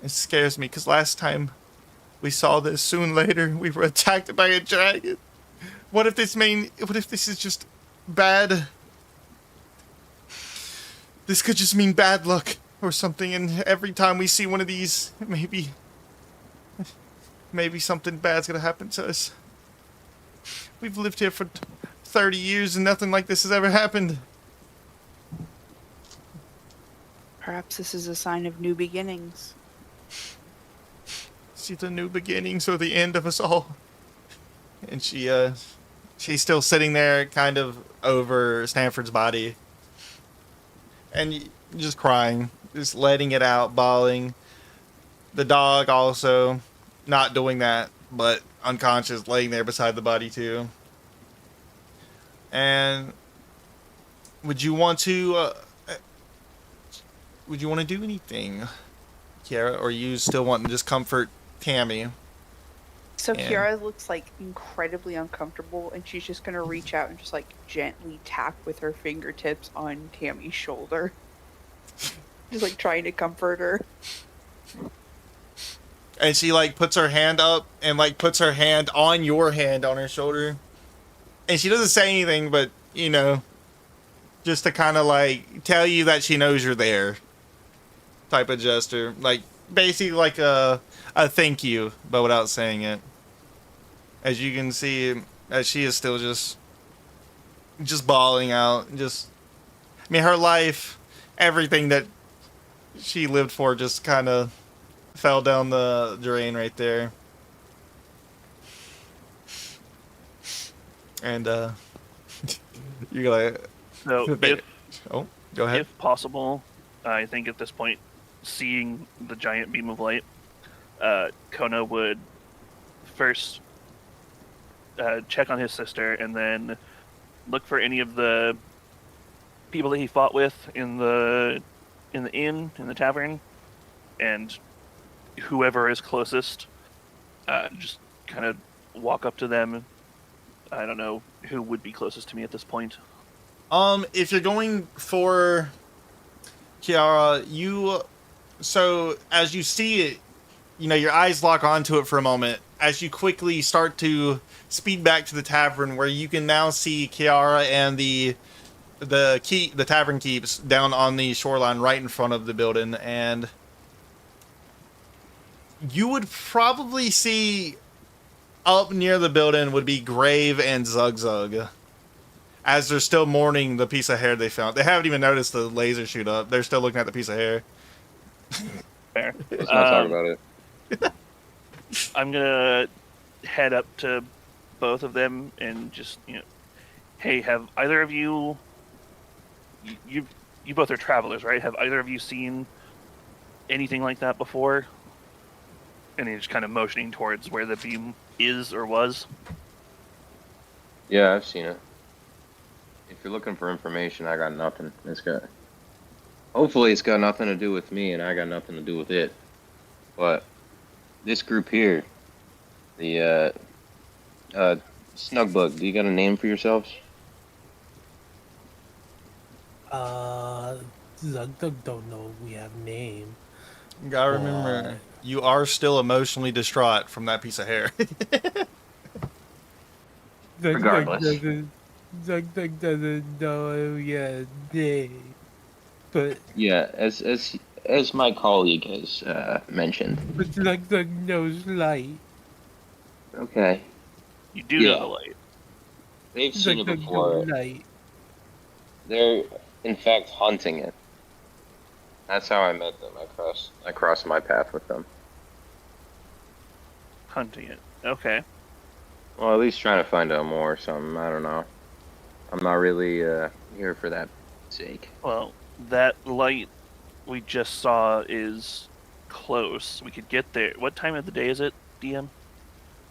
It scares me, because last time we saw this, soon later, we were attacked by a dragon. What if this is just bad? This could just mean bad luck or something, and every time we see one of these, maybe something bad's gonna happen to us. We've lived here for 30 years and nothing like this has ever happened. Perhaps this is a sign of new beginnings. See the new beginnings or the end of us all. And she's still sitting there kind of over Stanford's body. And just crying, just letting it out, bawling. The dog also not doing that, but unconscious, laying there beside the body too. And would you want to do anything, Kiara, or you still want to just comfort Tammy? So And- Kiara looks like incredibly uncomfortable, and she's just gonna reach out and just like gently tap with her fingertips on Tammy's shoulder, just like trying to comfort her. And she like puts her hand up and like puts her hand on your hand on her shoulder. And she doesn't say anything, but you know, just to kind of like tell you that she knows you're there. Type of gesture, like basically like a thank you, but without saying it. As you can see, as she is still just bawling out, I mean, her life, everything that she lived for, just kind of fell down the drain right there. And you're gonna. So if Oh, go ahead. if possible, I think at this point, seeing the giant beam of light, Kona would first check on his sister and then look for any of the people that he fought with in the inn, in the tavern, and whoever is closest, just kind of walk up to them. I don't know who would be closest to me at this point. If you're going for Kiara, so as you see it, you know, your eyes lock onto it for a moment as you quickly start to speed back to the tavern, where you can now see Kiara and the tavern keeps down on the shoreline right in front of the building, and you would probably see up near the building would be Grave and Zug Zug, as they're still mourning the piece of hair they found. They haven't even noticed the laser shoot up. They're still looking at the piece of hair. Fair. Let's not talk about it. I'm gonna head up to both of them and just, hey, have either of you both are travelers, right? Have either of you seen anything like that before? And he's just kind of motioning towards where the beam is or was. Yeah, I've seen it. If you're looking for information, I got nothing. Hopefully it's got nothing to do with me, and I got nothing to do with it. But this group here, the Snugbug, do you got a name for yourselves? Zugdug don't know we have name. You gotta remember, you are still emotionally distraught from that piece of hair. Regardless. Zugdug doesn't know we have name. But Yeah, as my colleague has mentioned. but Zugdug knows light. Okay. You do Yeah. know the light. They've seen it Zugdug before. knows light. They're in fact hunting it. That's how I met them. I crossed my path with them. Hunting it. Okay. Well, at least trying to find out more or something. I don't know. I'm not really here for that sake. Well, that light we just saw is close. We could get there. What time of the day is it, DM?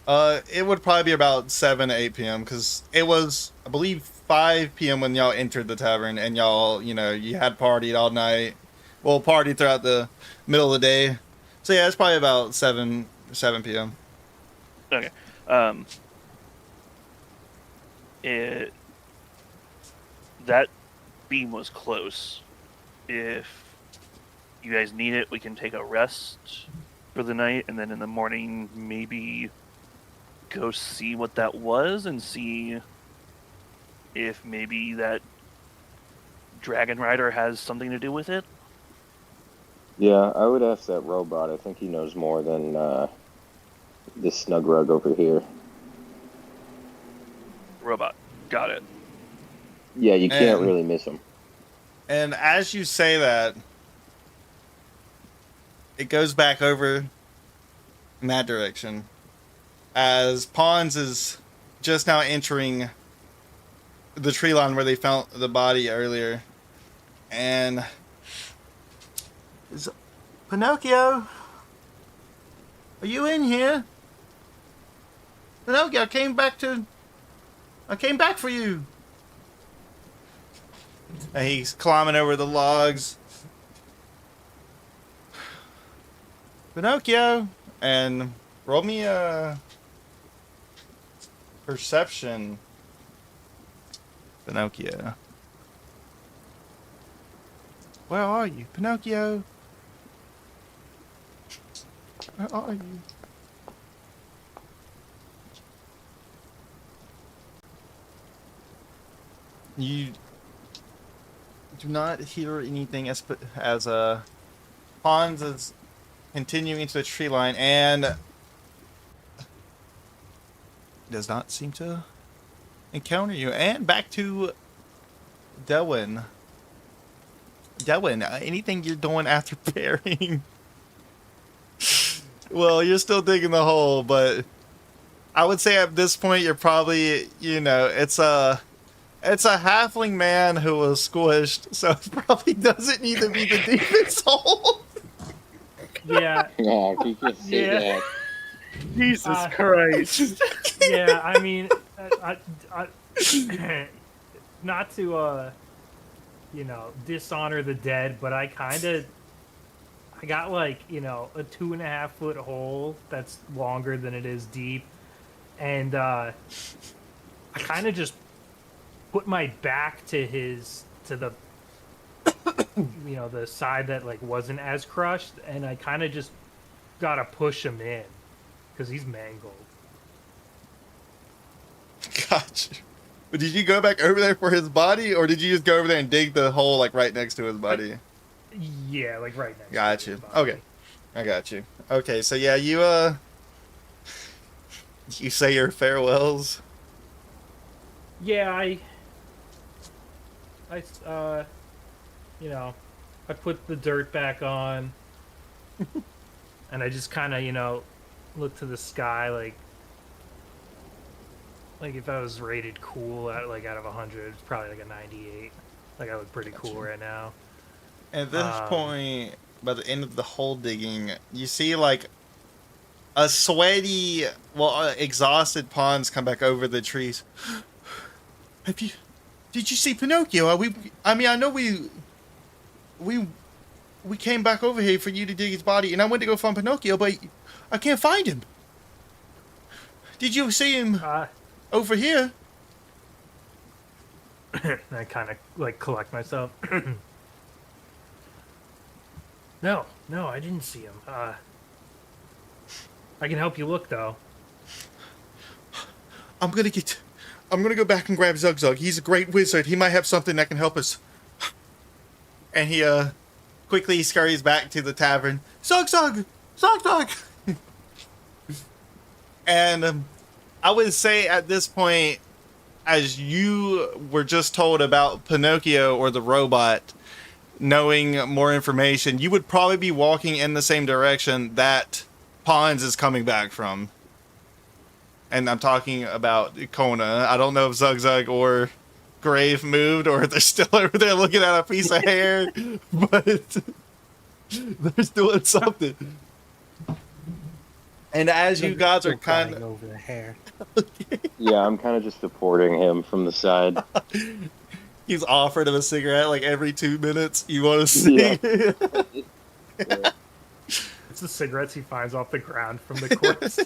It would probably be about 7 to 8 p.m. because it was, I believe, 5 p.m. when y'all entered the tavern, and y'all, you had partied all night. Well, partied throughout the middle of the day. So yeah, it's probably about 7 p.m. Okay. That beam was close. If you guys need it, we can take a rest for the night, and then in the morning, maybe go see what that was and see if maybe that Dragon Rider has something to do with it. Yeah, I would ask that robot. I think he knows more than this snug rug over here. Robot. Got it. Yeah, you can't And- really miss him. And as you say that, it goes back over in that direction. As Pons is just now entering the tree line where they found the body earlier. And is Pinocchio, are you in here? Pinocchio, I came back for you. And he's climbing over the logs. Pinocchio, and roll me a perception. Pinocchio. Where are you, Pinocchio? Where are you? You do not hear anything as Hans is continuing into the tree line and does not seem to encounter you. And back to Delwyn. Delwyn, anything you're doing after pairing? Well, you're still digging the hole, but I would say at this point you're probably, it's a halfling man who was squished, so it probably doesn't need to be the deepest hole. Yeah, Oh, you can't say Yeah. that. Jesus Christ. yeah. I mean, I not to dishonor the dead, but I got like a 2.5 foot hole that's longer than it is deep, and I kind of just put my back to the the side that like wasn't as crushed, and I kind of just gotta push him in because he's mangled. Gotcha. But did you go back over there for his body, or did you just go over there and dig the hole like right next to his body? Yeah, like right next. Got to you. his body. Okay, I got you. Okay, so yeah, you say your farewells. Yeah, I I put the dirt back on, and I just kind of look to the sky like if I was rated cool out of 100, it's probably like a 98. Like I look pretty cool right now. At this point, by the end of the hole digging, you see like a sweaty, exhausted Pons come back over the trees. Did you see Pinocchio? I know we came back over here for you to dig his body, and I went to go find Pinocchio, but I can't find him. Did you see him over here? I kind of like collect myself. No, I didn't see him. I can help you look though. I'm gonna go back and grab Zug Zug. He's a great wizard. He might have something that can help us. And he quickly scurries back to the tavern. Zug Zug! Zug Zug! And I would say at this point, as you were just told about Pinocchio or the robot, knowing more information, you would probably be walking in the same direction that Pons is coming back from. And I'm talking about Kona. I don't know if Zug Zug or Grave moved, or if they're still over there looking at a piece of hair, but they're doing something. And as you guys are kind of over the hair. Yeah, I'm kind of just supporting him from the side. He's offered him a cigarette like every 2 minutes. You want to see? Yeah. Yeah. It's the cigarettes he finds off the ground from the corpse.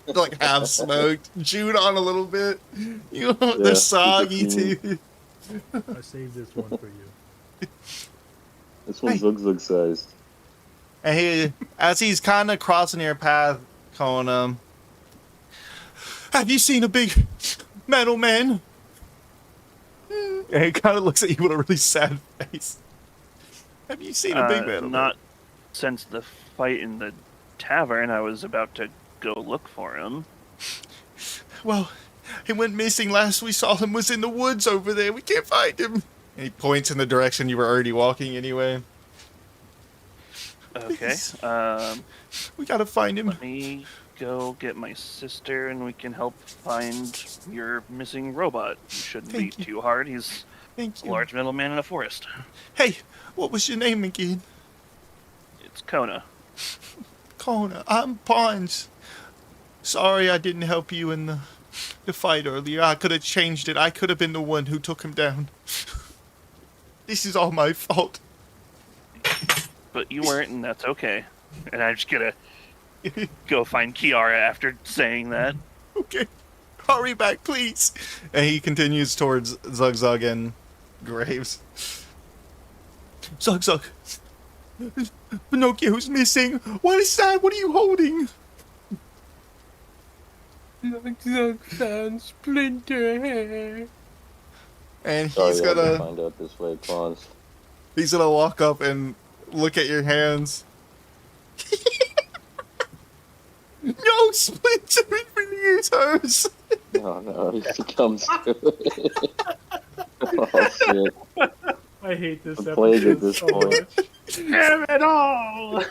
Like half smoked, chewed on a little bit. They're soggy too. I saved this one for you. This one's Zug sized. And as he's kind of crossing your path, calling have you seen a big metal man? And he kind of looks at you with a really sad face. Have you seen a big metal man? Not since the fight in the tavern. I was about to go look for him. Well, He went missing. Last we saw him was in the woods over there. We can't find him. And he points in the direction you were already walking anyway. Okay. Please. We gotta find him. Let me go get my sister, and we can help find your missing robot. It shouldn't Thank be you. too hard. He's Thank a you. large middleman in a forest. Hey, what was your name again? It's Kona. Kona. I'm Pons. Sorry I didn't help you in the fight earlier. I could have changed it. I could have been the one who took him down. This is all my fault. But you weren't, and that's okay. And I'm just gonna go find Kiara after saying that. Okay. Hurry back, please. And he continues towards Zug Zug and Graves. Zug Zug. Pinocchio's missing. What is that? What are you holding? Zug found Splinter hair. And Sorry, he's I had to gonna find out this way, Pawns. he's gonna walk up and look at your hands. No, Splinter, it really is hers. No, he comes to it. Oh, shit. I hate this The plague episode at this so point. much. Damn it all!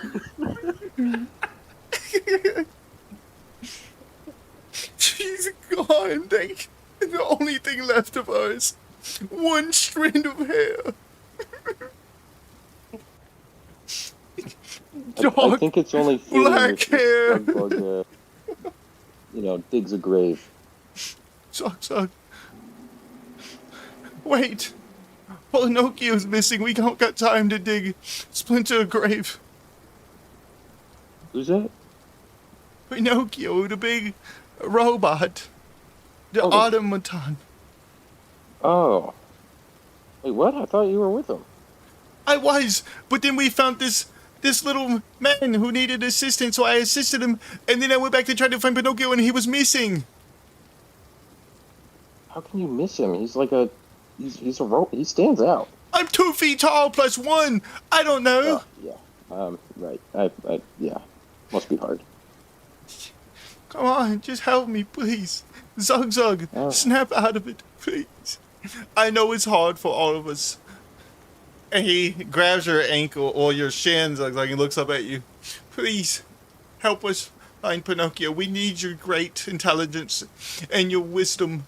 She's gone. The only thing left of her is one strand of hair. I think it's only fitting black if hair. Bug, digs a grave. Zug. Wait. Pinocchio's missing. We don't got time to dig Splinter a grave. Who's that? Pinocchio, the big robot. The Oh. automaton. Oh. Wait, what? I thought you were with him. I was, but then we found this little man who needed assistance, so I assisted him, and then I went back to try to find Pinocchio, and he was missing. How can you miss him? He's like a... He's a he stands out. I'm 2 feet tall plus 1. I don't know. Oh, yeah. Right. Yeah. Must be hard. Come on, just help me, please. Zug, Oh. snap out of it, please. I know it's hard for all of us. And he grabs your ankle or your shin, Zug, and looks up at you. Please, help us find Pinocchio. We need your great intelligence and your wisdom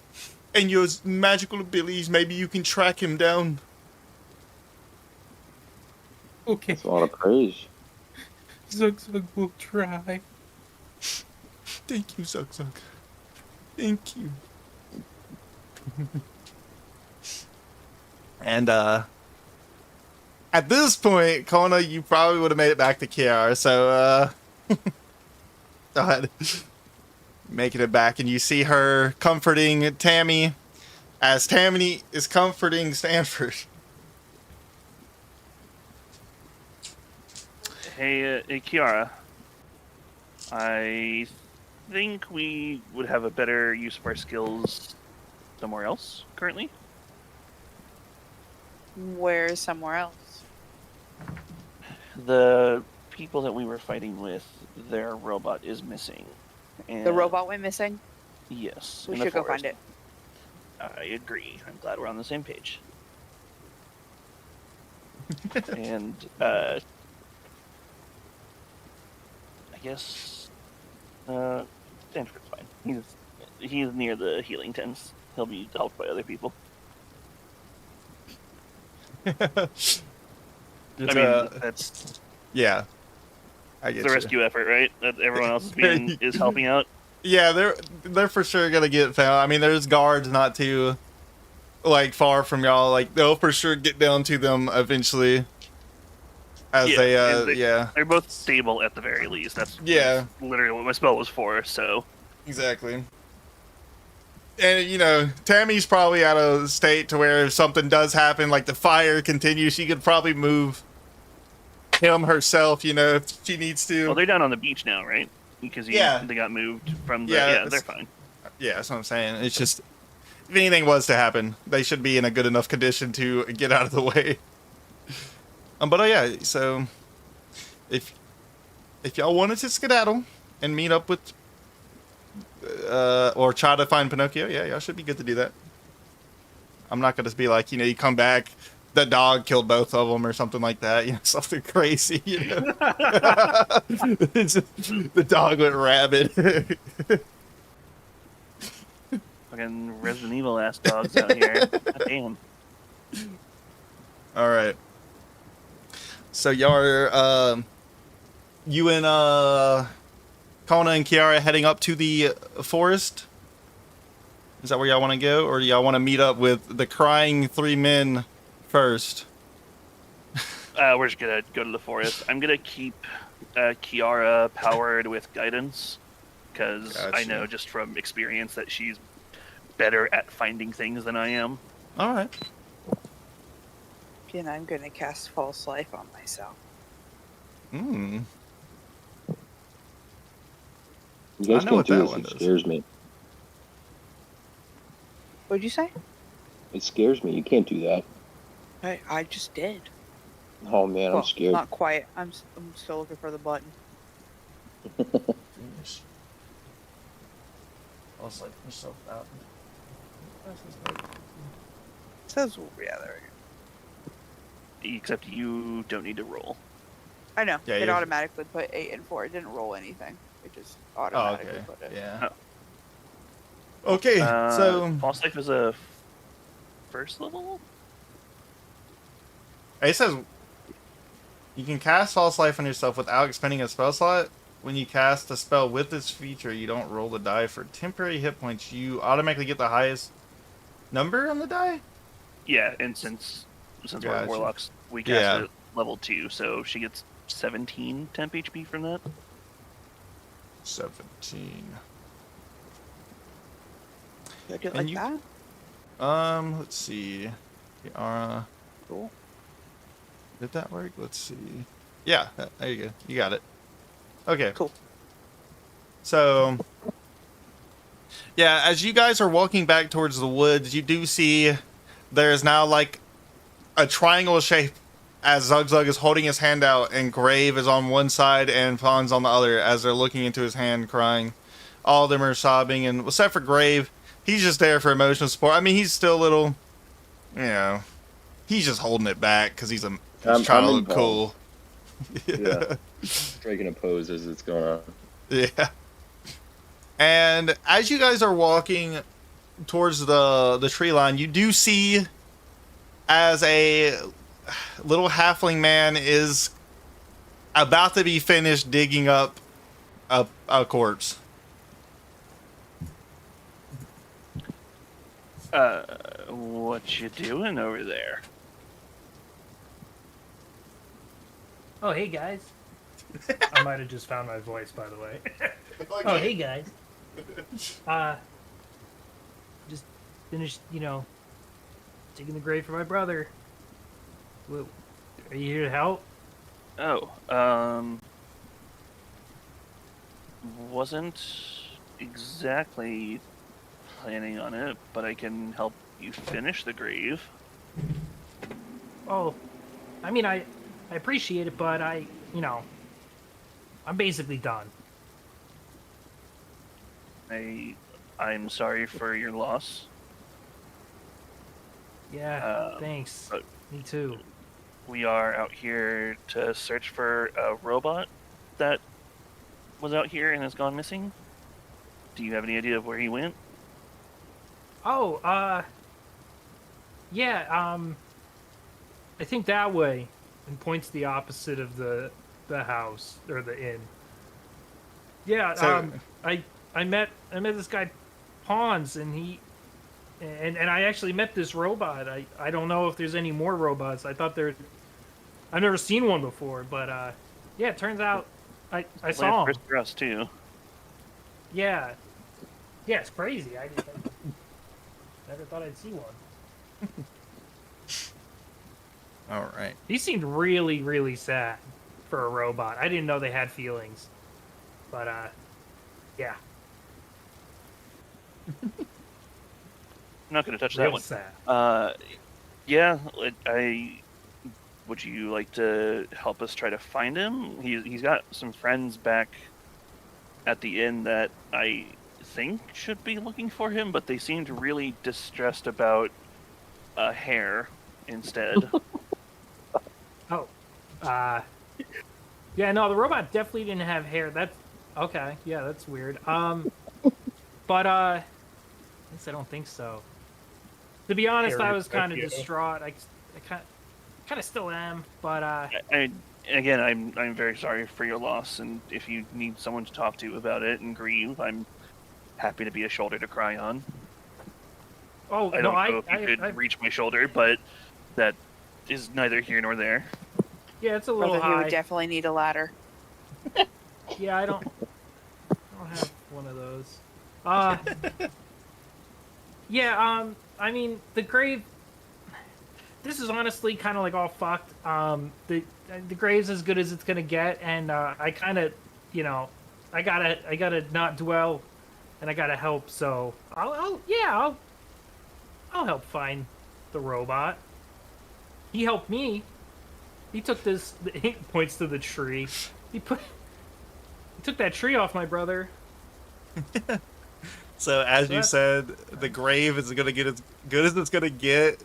and your magical abilities. Maybe you can track him down. Okay, That's a lot of praise. Zug will try. Thank you, Zug. Thank you. And, at this point, Kona, you probably would have made it back to Kiara, so, go ahead. Making it back, and you see her comforting Tammy as Tammy is comforting Stanford. Hey, Kiara. I think we would have a better use of our skills somewhere else currently. Where's somewhere else? The people that we were fighting with, their robot is missing. And The robot went missing? Yes. We in the should go forest. find it. I agree. I'm glad we're on the same page. And I guess Stanford's fine. He's near the healing tents. He'll be helped by other people. That's Yeah, I get the you. rescue effort, right? That everyone else is helping out. Yeah, they're for sure gonna get found. I mean, there's guards not too far from y'all. Like they'll for sure get down to them eventually. As Yeah, and yeah, They're both stable at the very least. That's Yeah. literally what my spell was for. So exactly. And Tammy's probably out of state to where if something does happen, like the fire continues, she could probably move him herself. If she needs to. well, they're down on the beach now, right? Because Yeah. they got moved from the Yeah, they're fine. Yeah, that's what I'm saying. It's just if anything was to happen, they should be in a good enough condition to get out of the way. But yeah, so if y'all wanted to skedaddle and meet up with or try to find Pinocchio. Yeah, y'all should be good to do that. I'm not gonna be like, you come back, the dog killed both of them or something like that. Something crazy. It's just- the dog went rabid. Fucking Resident Evil ass dogs out here. God damn. All right. So y'all are, you and Kona and Kiara heading up to the forest. Is that where y'all want to go, or do y'all want to meet up with the crying three men first? We're just gonna go to the forest. I'm gonna keep Kiara powered with guidance, because I Gotcha. know just from experience that she's better at finding things than I am. All right. And I'm gonna cast False Life on myself. Hmm. You guys I know can't what do that this. one It does. scares me. What'd you say? It scares me. You can't do that. I just did. Oh man, I'm Well, scared. not quite. I'm still looking for the button. I'll sleep myself out. Says yeah, there we go. Except you don't need to roll. I know. Yeah, It you- automatically put 8 and 4. It didn't roll anything. It just Oh, automatically okay. put it. Yeah. Okay, so False Life is a first level? it says you can cast False Life on yourself without expending a spell slot. When you cast a spell with this feature, you don't roll the die for temporary hit points. You automatically get the highest number on the die. Yeah, and since we're Gotcha. warlocks, we cast Yeah. it at level 2, so she gets 17 temp HP from that. 17. Did I do it And like you- that? Let's see. Kiara. Cool. Did that work? Let's see. Yeah, there you go. You got it. Okay. Cool. So, yeah, as you guys are walking back towards the woods, you do see there's now like a triangle shape as Zugzug is holding his hand out, and Grave is on one side and Fawn's on the other as they're looking into his hand crying. All of them are sobbing, and except for Grave, he's just there for emotional support. I mean, he's still a little, he's just holding it back because he's trying to I'm look involved. cool. Yeah. Striking a pose as it's going on. Yeah. And as you guys are walking towards the tree line, you do see as a little halfling man is about to be finished digging up a corpse. What you doing over there? Oh, hey guys. I might have just found my voice, by the way. Oh, hey guys. Just finished, digging the grave for my brother. Are you here to help? Oh, wasn't exactly planning on it, but I can help you finish the grave. Oh, I mean, I appreciate it, but I'm basically done. I'm sorry for your loss. Yeah, thanks. but- Me too. We are out here to search for a robot that was out here and has gone missing. Do you have any idea of where he went? Oh, yeah, I think that way, and points the opposite of the house or the inn. Yeah, So- I met this guy Pawns, and he and I actually met this robot. I don't know if there's any more robots. I've never seen one before, but yeah, it turns out I saw him. First for us too. Yeah, it's crazy. I never thought I'd see one. All right. He seemed really, really sad for a robot. I didn't know they had feelings. But, yeah. I'm not going to touch that Real one. sad. Yeah, would you like to help us try to find him? He's got some friends back at the inn that I think should be looking for him, but they seemed really distressed about hair instead. Oh, yeah, no, the robot definitely didn't have hair. That's okay. Yeah, that's weird. But at least I don't think so. To be honest, I Hairy was kind of Pinocchio. distraught. I kind of still am. But Again, I'm very sorry for your loss, and if you need someone to talk to about it and grieve, I'm happy to be a shoulder to cry on. oh I no, don't know if you could I reach my shoulder, but that is neither here nor there. yeah, it's a little Brother, he high. would definitely need a ladder. Yeah, I don't have one of those. Yeah, I mean, the grave. This is honestly kind of like all fucked. The grave's as good as it's gonna get, and I kind of, you know, I gotta not dwell, and I gotta help. So I'll help find the robot. He helped me. He took this. He points to the tree. He took that tree off my brother. So as So you that's- said, the grave is gonna get as good as it's gonna get.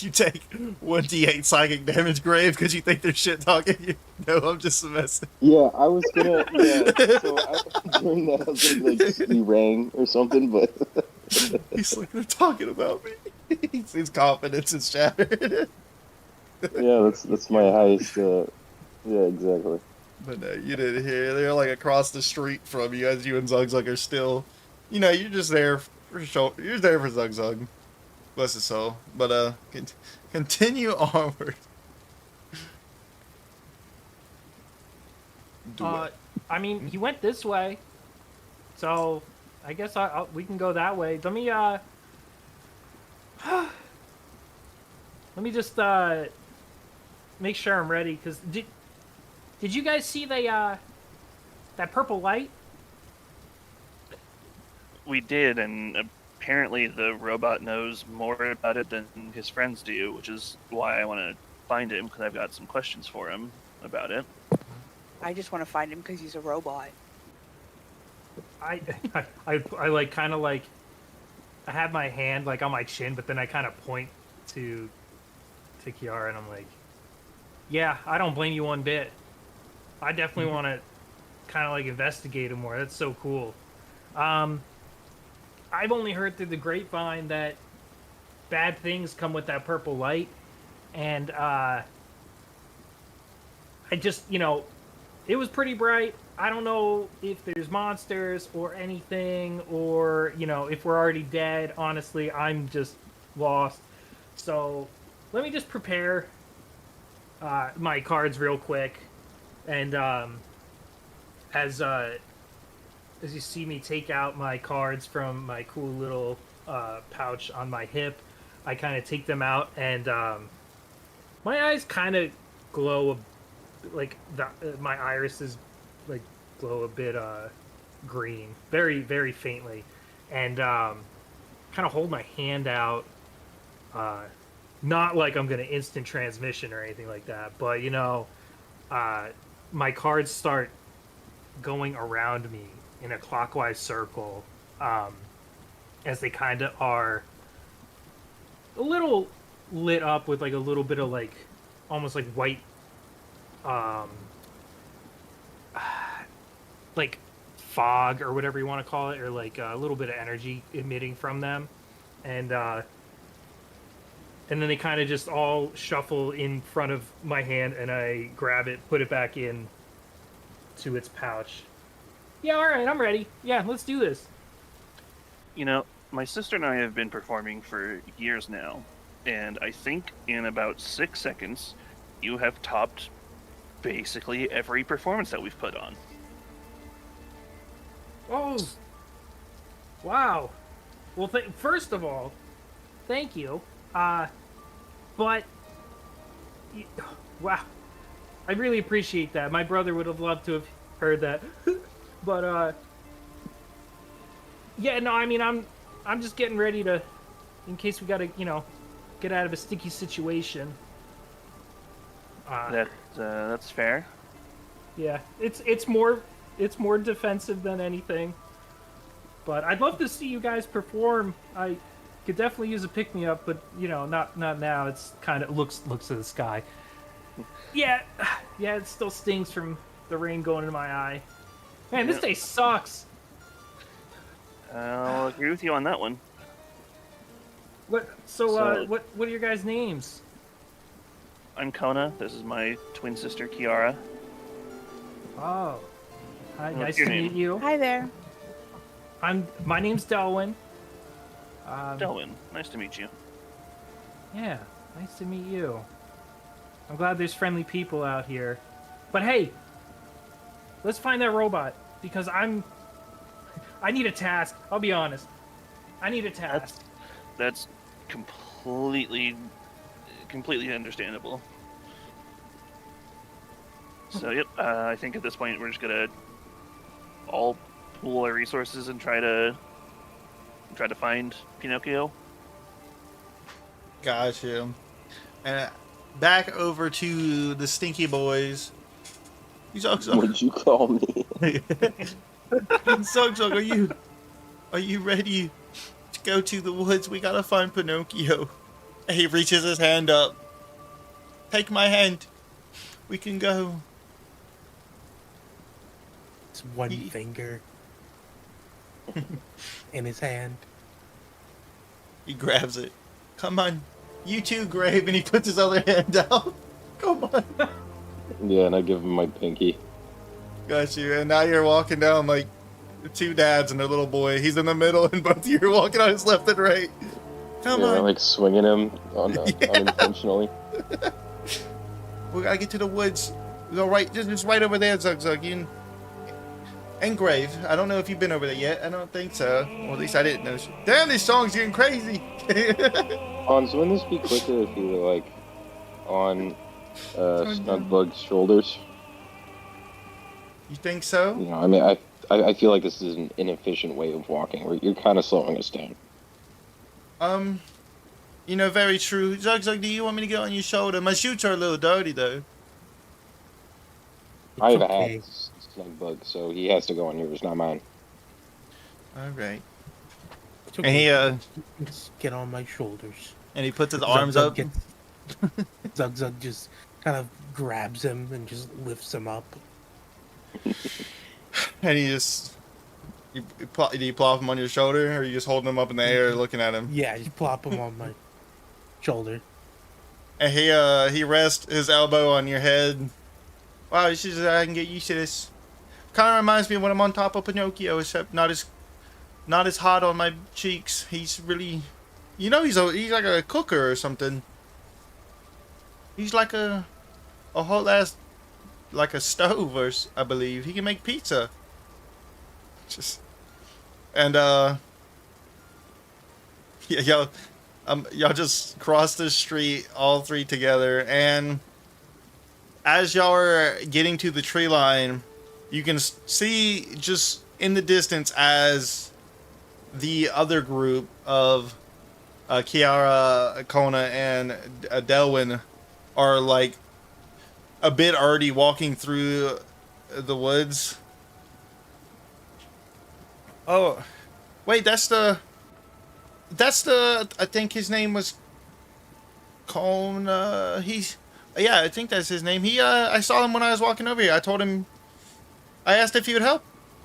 You take 1d8 psychic damage, grave, because you think they're shit talking you. No, I'm just messing. Yeah, I was gonna. Yeah, so during that, I was gonna be like, "We rang" or something, but He's like, they're talking about me. His confidence is shattered. yeah, that's my highest. Yeah, exactly. But no, you didn't hear. They're like across the street from you, as you and Zugzug are still. You know, you're just there for show. You're there for Zugzug. Bless his soul. But continue onward. Do what? I mean, he went this way, so I guess we can go that way. Let me let me just make sure I'm ready. Cause did you guys see the that purple light? We did, and apparently the robot knows more about it than his friends do, which is why I want to find him, because I've got some questions for him about it. I just want to find him because he's a robot. I I like kind of like I have my hand like on my chin, but then I kind of point to Kiara and I'm like, yeah, I don't blame you one bit. I definitely want to kind of like investigate him more. That's so cool. I've only heard through the grapevine that bad things come with that purple light, and I just, you know, it was pretty bright. I don't know if there's monsters or anything, or, you know, if we're already dead. Honestly, I'm just lost. So let me just prepare my cards real quick, and as you see me take out my cards from my cool little pouch on my hip, I kind of take them out, and my eyes kind of glow, like my irises like glow a bit green, very very faintly, and kind of hold my hand out, not like I'm gonna instant transmission or anything like that, but you know, my cards start going around me in a clockwise circle, as they kind of are a little lit up with like a little bit of like almost like white, like fog or whatever you want to call it, or like a little bit of energy emitting from them, and then they kind of just all shuffle in front of my hand, and I grab it, put it back in to its pouch. Yeah, all right, I'm ready. Yeah, let's do this. You know, my sister and I have been performing for years now, and I think in about 6 seconds, you have topped basically every performance that we've put on. Oh, wow. Well, first of all, thank you. But wow, I really appreciate that. My brother would have loved to have heard that. But yeah, no, I mean, I'm just getting ready to, in case we gotta, you know, get out of a sticky situation. That's fair. Yeah, it's more defensive than anything. But I'd love to see you guys perform. I could definitely use a pick-me-up, but not now. It's kind of looks to the sky. Yeah, it still stings from the rain going into my eye. Man, this day sucks. I'll agree with you on that one. What? So- What are your guys' names? I'm Kona. This is my twin sister, Kiara. Oh, hi, What's nice your to name? meet you. Hi there. My name's Delwyn. Delwyn, nice to meet you. Yeah, nice to meet you. I'm glad there's friendly people out here. But hey, let's find that robot because I need a task. I'll be honest. I need a task. That's completely understandable. So yep, I think at this point we're just gonna all pool our resources and try to find Pinocchio. Gotcha. And back over to the Stinky Boys. What'd you call me? Zug, are you ready to go to the woods? We gotta find Pinocchio. And he reaches his hand up. Take my hand. We can go. It's one finger in his hand. He grabs it. Come on. You too, Grave. And he puts his other hand out. Come on. Yeah, and I give him my pinky. Got you. And now you're walking down like two dads and a little boy. He's in the middle, and both of you are walking on his left and right. Come Yeah, on. like swinging him Yeah. unintentionally. We gotta get to the woods. We go right, just right over there, Zug. And Grave. I don't know if you've been over there yet. I don't think so. Well, at least I didn't know. Damn, this song's getting crazy. Hans, wouldn't this be quicker if you were like on Snugbug's shoulders? You think so? You know, I mean, I feel like this is an inefficient way of walking. Where you're kind of slowing us down. Very true. Zug, do you want me to get on your shoulder? My shoes are a little dirty, though. I have It's a hat, okay. Snugbug, so he has to go on yours, not mine. All right. It's And okay. Just get on my shoulders. he puts his Zug arms Zug up. Zug just kind of grabs him and just lifts him up. And he just... do you plop him on your shoulder, or are you just holding him up in the air looking at him? Yeah, just plop him on my shoulder. And he rests his elbow on your head. Wow, this is I can get used to this. Kind of reminds me of when I'm on top of Pinocchio, except not as hot on my cheeks. He's really, he's like a cooker or something. He's like a whole ass, like a stove, I believe. He can make pizza. Yeah, y'all just cross the street, all three together, and as y'all are getting to the tree line, you can see just in the distance as the other group of Kiara, Kona, and Delwyn are like a bit already walking through the woods. Oh, wait, that's the I think his name was Kona. Yeah, I think that's his name. I saw him when I was walking over here. I asked if he would help,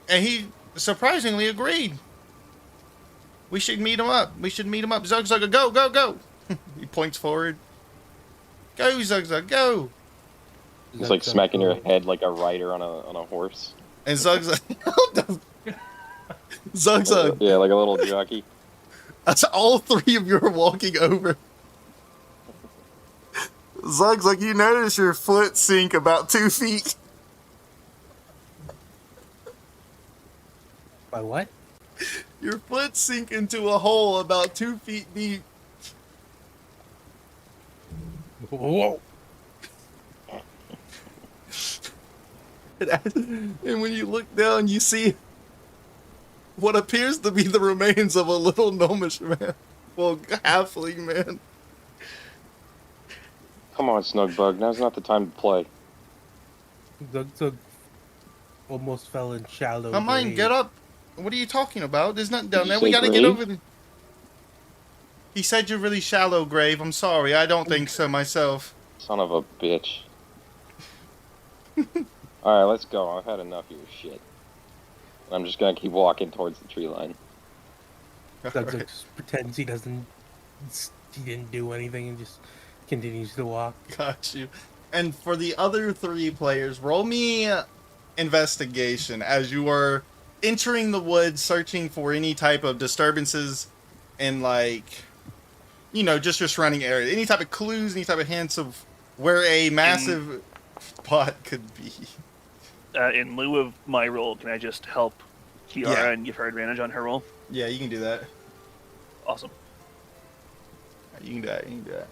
and he surprisingly agreed. We should meet him up. Zug, go. He points forward. Go, Zug, go. It's like smacking your head like a rider on a horse. And Zug, Yeah, like a little jockey. That's all three of you are walking over. Zug's like, you notice your foot sink about 2 feet. By what? Your foot sink into a hole about 2 feet deep. Whoa! And when you look down, you see what appears to be the remains of a little gnomish man. Well, halfling man. Come on, Snugbug. Now's not the time to play. Zug almost fell in shallow. Come on, grave. get up. What are you talking about? There's nothing down you there. We say gotta get grave? over there. He said you're really shallow, Grave. I'm sorry. I don't think so myself. Son of a bitch. Alright, let's go. I've had enough of your shit. I'm just gonna keep walking towards the tree line. Zugzug just pretends he didn't do anything and just continues to walk. Got you. And for the other 3 players, roll me investigation as you are entering the woods, searching for any type of disturbances in, like, you know, just your surrounding area. Any type of clues, any type of hints of where a massive spot could be. In lieu of my roll, can I just help Kiara Yeah. and give her advantage on her roll? Yeah, you can do that. Awesome. You can do that. You can do that.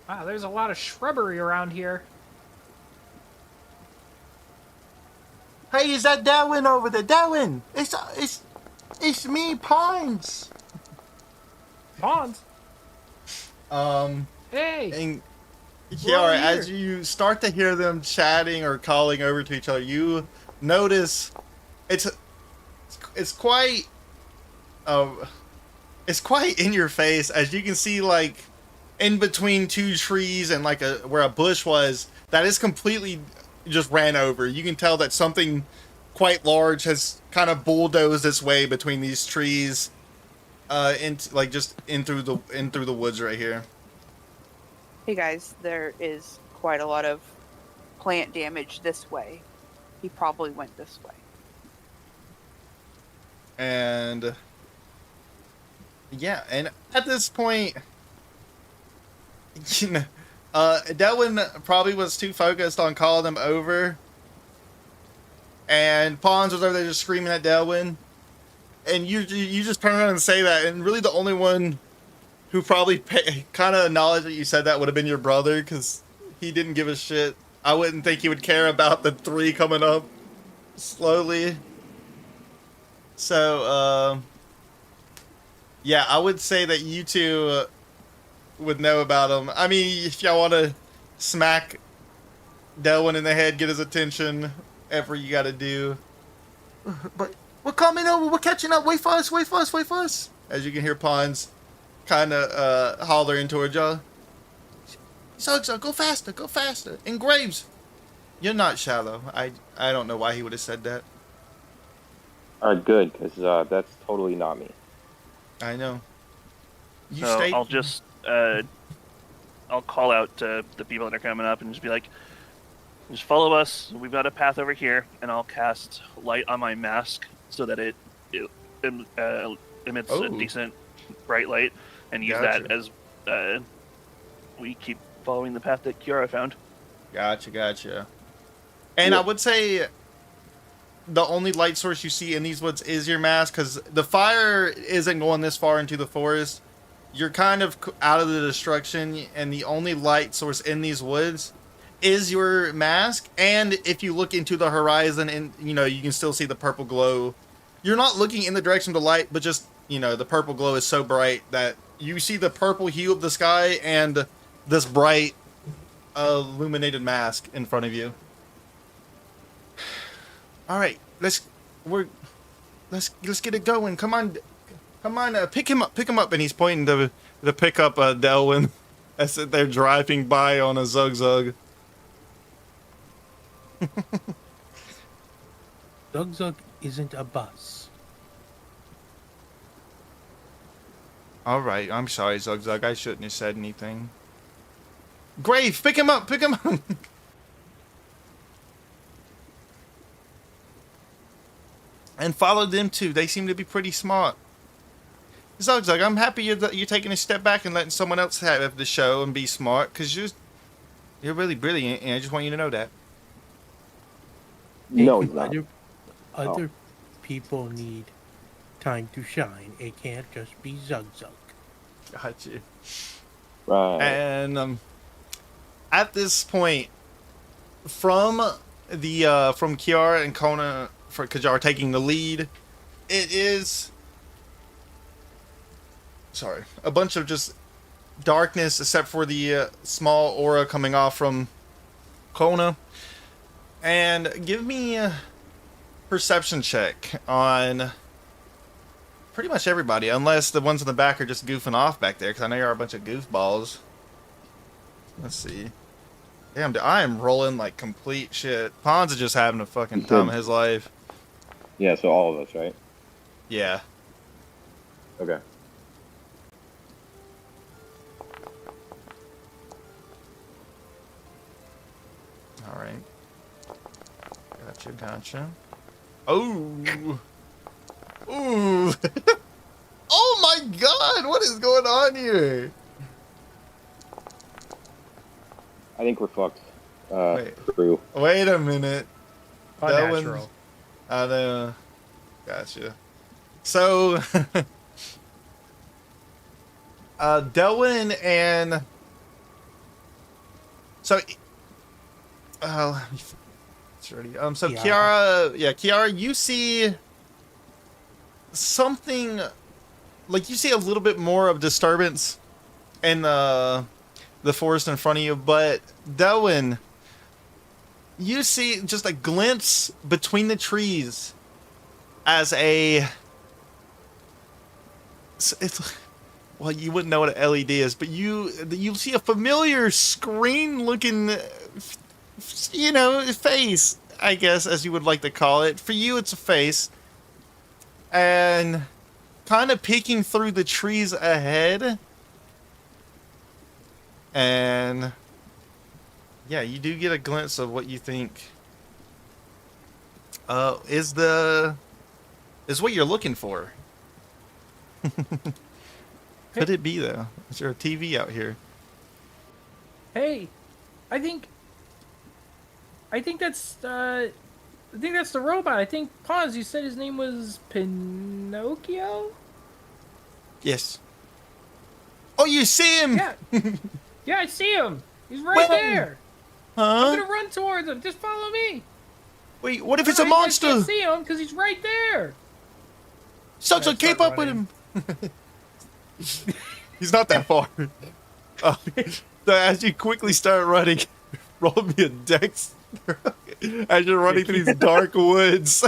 Wow, there's a lot of shrubbery around here. Hey, is that Darwin over there? Darwin! It's me, Pines! Ponds. Um, Hey. and We're all Kiara, here. as you start to hear them chatting or calling over to each other, you notice it's quite it's quite in your face, as you can see, like, in between 2 trees and like where a bush was, that is completely just ran over. You can tell that something quite large has kind of bulldozed its way between these trees, in through the woods right here. Hey guys, there is quite a lot of plant damage this way. He probably went this way. And yeah, and at this point, you know, Delwyn probably was too focused on calling them over, and Pons was over there just screaming at Delwyn, and you just turn around and say that, and really the only one who probably kind of acknowledged that you said that would have been your brother, because he didn't give a shit. I wouldn't think he would care about the 3 coming up slowly. So, yeah, I would say that you 2 would know about him. I mean, if y'all want to smack Delwyn in the head, get his attention, whatever you got to do. But we're coming over. We're catching up. Wait for us. Wait for us. Wait for us. As you can hear Pons kind of hollering towards y'all. So, go faster. Go faster. And Graves, you're not shallow. I don't know why he would have said that. Alright, good, because that's totally not me. I know. You So stay. I'll just I'll call out to the people that are coming up and just be like, just follow us. We've got a path over here, and I'll cast light on my mask so that it emits a Oh. decent bright light, and use Gotcha. that as we keep following the path that Kiara found. Gotcha. And Yeah. I would say the only light source you see in these woods is your mask, because the fire isn't going this far into the forest. You're kind of out of the destruction, and the only light source in these woods is your mask. And if you look into the horizon, and you know, you can still see the purple glow. You're not looking in the direction of the light, but just, you know, the purple glow is so bright that you see the purple hue of the sky and this bright illuminated mask in front of you. All right, let's get it going. Come on, pick him up, and he's pointing to pick up Delwyn as they're driving by on a Zug. Zugzug isn't a bus. All right, I'm sorry, Zug. I shouldn't have said anything. Grave, pick him up. And follow them too. They seem to be pretty smart. Zug, I'm happy you're taking a step back and letting someone else have the show and be smart, because you're really brilliant, and I just want you to know that. No, he's not. Other people need time to shine. It can't just be Zugzug. Got you. Right. And at this point, from Kiara and Kona, for Kajar taking the lead, it is a bunch of just darkness, except for the small aura coming off from Kona. And give me perception check on pretty much everybody, unless the ones in the back are just goofing off back there, because I know you're a bunch of goofballs. Let's see. Damn, I am rolling like complete shit. Pons is just having a fucking time of his life. Yeah, so all of us, right? Yeah. Okay. All right. Gotcha. Oh. Ooh. Oh my god, what is going on here? I think we're fucked. Wait. Crew. Wait a minute. Unnatural. I know. Gotcha. So, Delwyn and so, let me. It's ready. So Kiara, you see something, like you see a little bit more of disturbance in the forest in front of you, but Delwyn, you see just a glimpse between the trees as it's well, you wouldn't know what an LED is, but you see a familiar screen-looking, face, I guess, as you would like to call it. For you, it's a face, and kind of peeking through the trees ahead, and yeah, you do get a glimpse of what you think is what you're looking for. Could it be though? Is there a TV out here? Hey, I think that's the robot. I think Paz, you said his name was Pinocchio? Yes. Oh, you see him? Yeah. Yeah, I see him. He's right there. I'm Huh? gonna run towards him. Just follow me. Wait, what if it's a I monster? can't see him because he's right there. Sucks, Let's keep start up with running. him. He's not that far. So as you quickly start running, roll me a dex as you're running through these dark woods.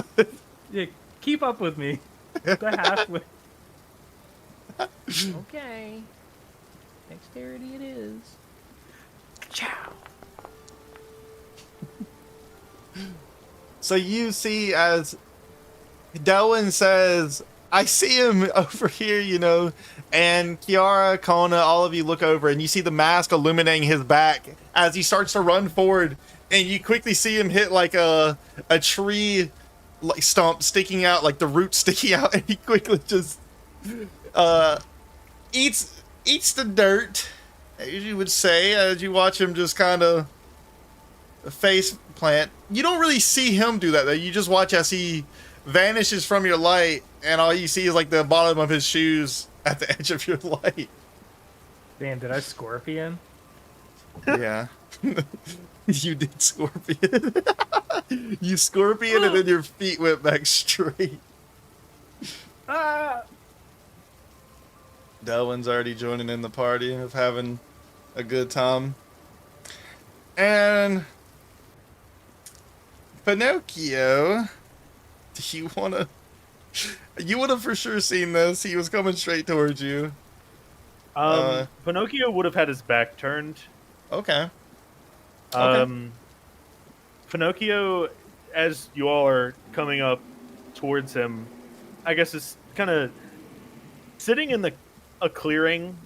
Yeah, keep up with me. The halfway. Okay. Dexterity it is. Ciao. So you see as Delwyn says, I see him over here, and Kiara, Kona, all of you look over and you see the mask illuminating his back as he starts to run forward, and you quickly see him hit like a tree like stump sticking out, like the roots sticking out, and he quickly just eats the dirt, as you would say, as you watch him just kind of face plant. You don't really see him do that though. You just watch as he vanishes from your light, and all you see is like the bottom of his shoes at the edge of your light. Damn, did I scorpion? Yeah. You did scorpion. You scorpion and then your feet went back straight. Delwyn's already joining in the party of having a good time. And Pinocchio, you would have for sure seen this. He was coming straight towards you. Pinocchio would have had his back turned. Okay. Pinocchio, as you all are coming up towards him, I guess is kind of sitting in a clearing,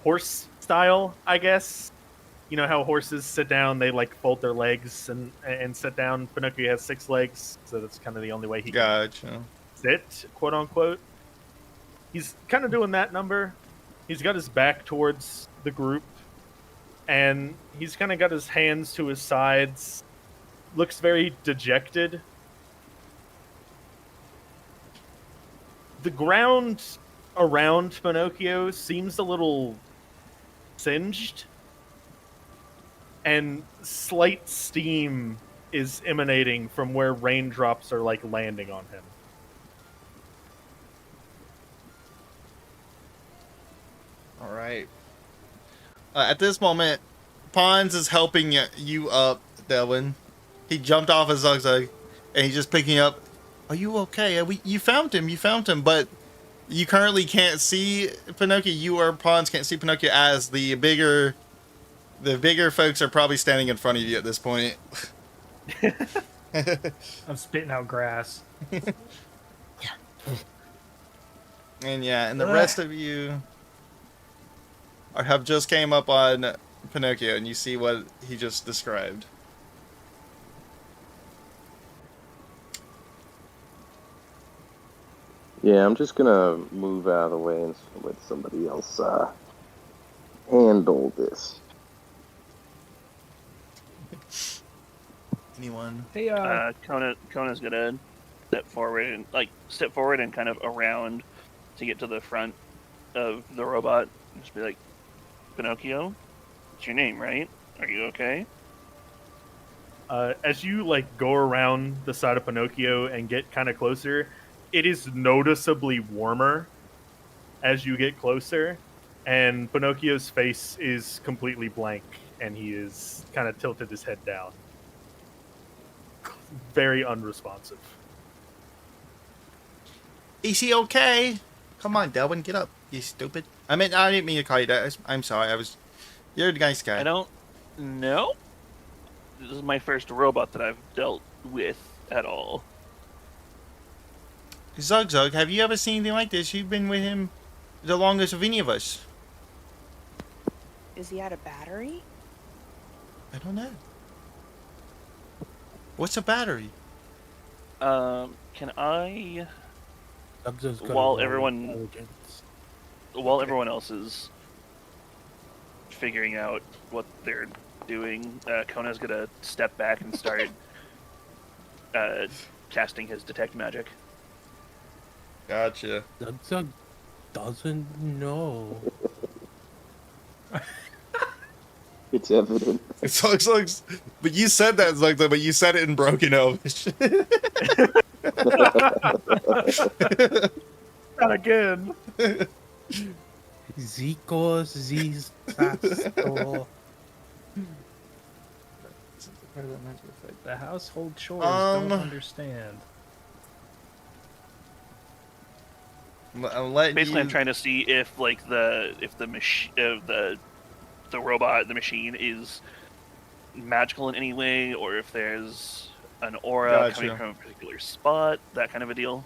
horse style, I guess. You know how horses sit down, they like fold their legs and sit down. Pinocchio has 6 legs, so that's kind of the only way he can sit, quote unquote. He's kind of doing that number. He's got his back towards the group, and he's kind of got his hands to his sides. Looks very dejected. The ground around Pinocchio seems a little singed, and slight steam is emanating from where raindrops are like landing on him. All right. At this moment, Pons is helping you up, Delwyn. He jumped off his zugzug, and he's just picking up. Are you okay? You found him. You found him, but you currently can't see Pinocchio. You or pawns can't see Pinocchio as the bigger folks are probably standing in front of you at this point. I'm spitting out grass. And yeah, and the rest of you have just came up on Pinocchio, and you see what he just described. Yeah, I'm just gonna move out of the way and let somebody else handle this. Anyone? Hey, Kona's gonna step forward and kind of around to get to the front of the robot. And just be like, Pinocchio, it's your name, right? Are you okay? As you like go around the side of Pinocchio and get kind of closer, it is noticeably warmer as you get closer, and Pinocchio's face is completely blank, and he is kind of tilted his head down, very unresponsive. Is he okay? Come on, Delvin, get up. You stupid. I didn't mean to call you that. I'm sorry. You're the nice guy. I don't know. This is my first robot that I've dealt with at all. Zug, have you ever seen anything like this? You've been with him the longest of any of us. Is he out of battery? I don't know. What's a battery? Can I, Zug's got while a lot of everyone intelligence. while everyone else is figuring out what they're doing, Kona's gonna step back and start casting his detect magic. Gotcha. Zug doesn't know. It's evident. Zugs, but you said that, Zugs, but you said it in broken Elvish. Not again. Zikos Zizasto. The household chores don't understand. I'm letting Basically, you... I'm trying to see if the robot, the machine, is magical in any way, or if there's an aura Gotcha. coming from a particular spot, that kind of a deal.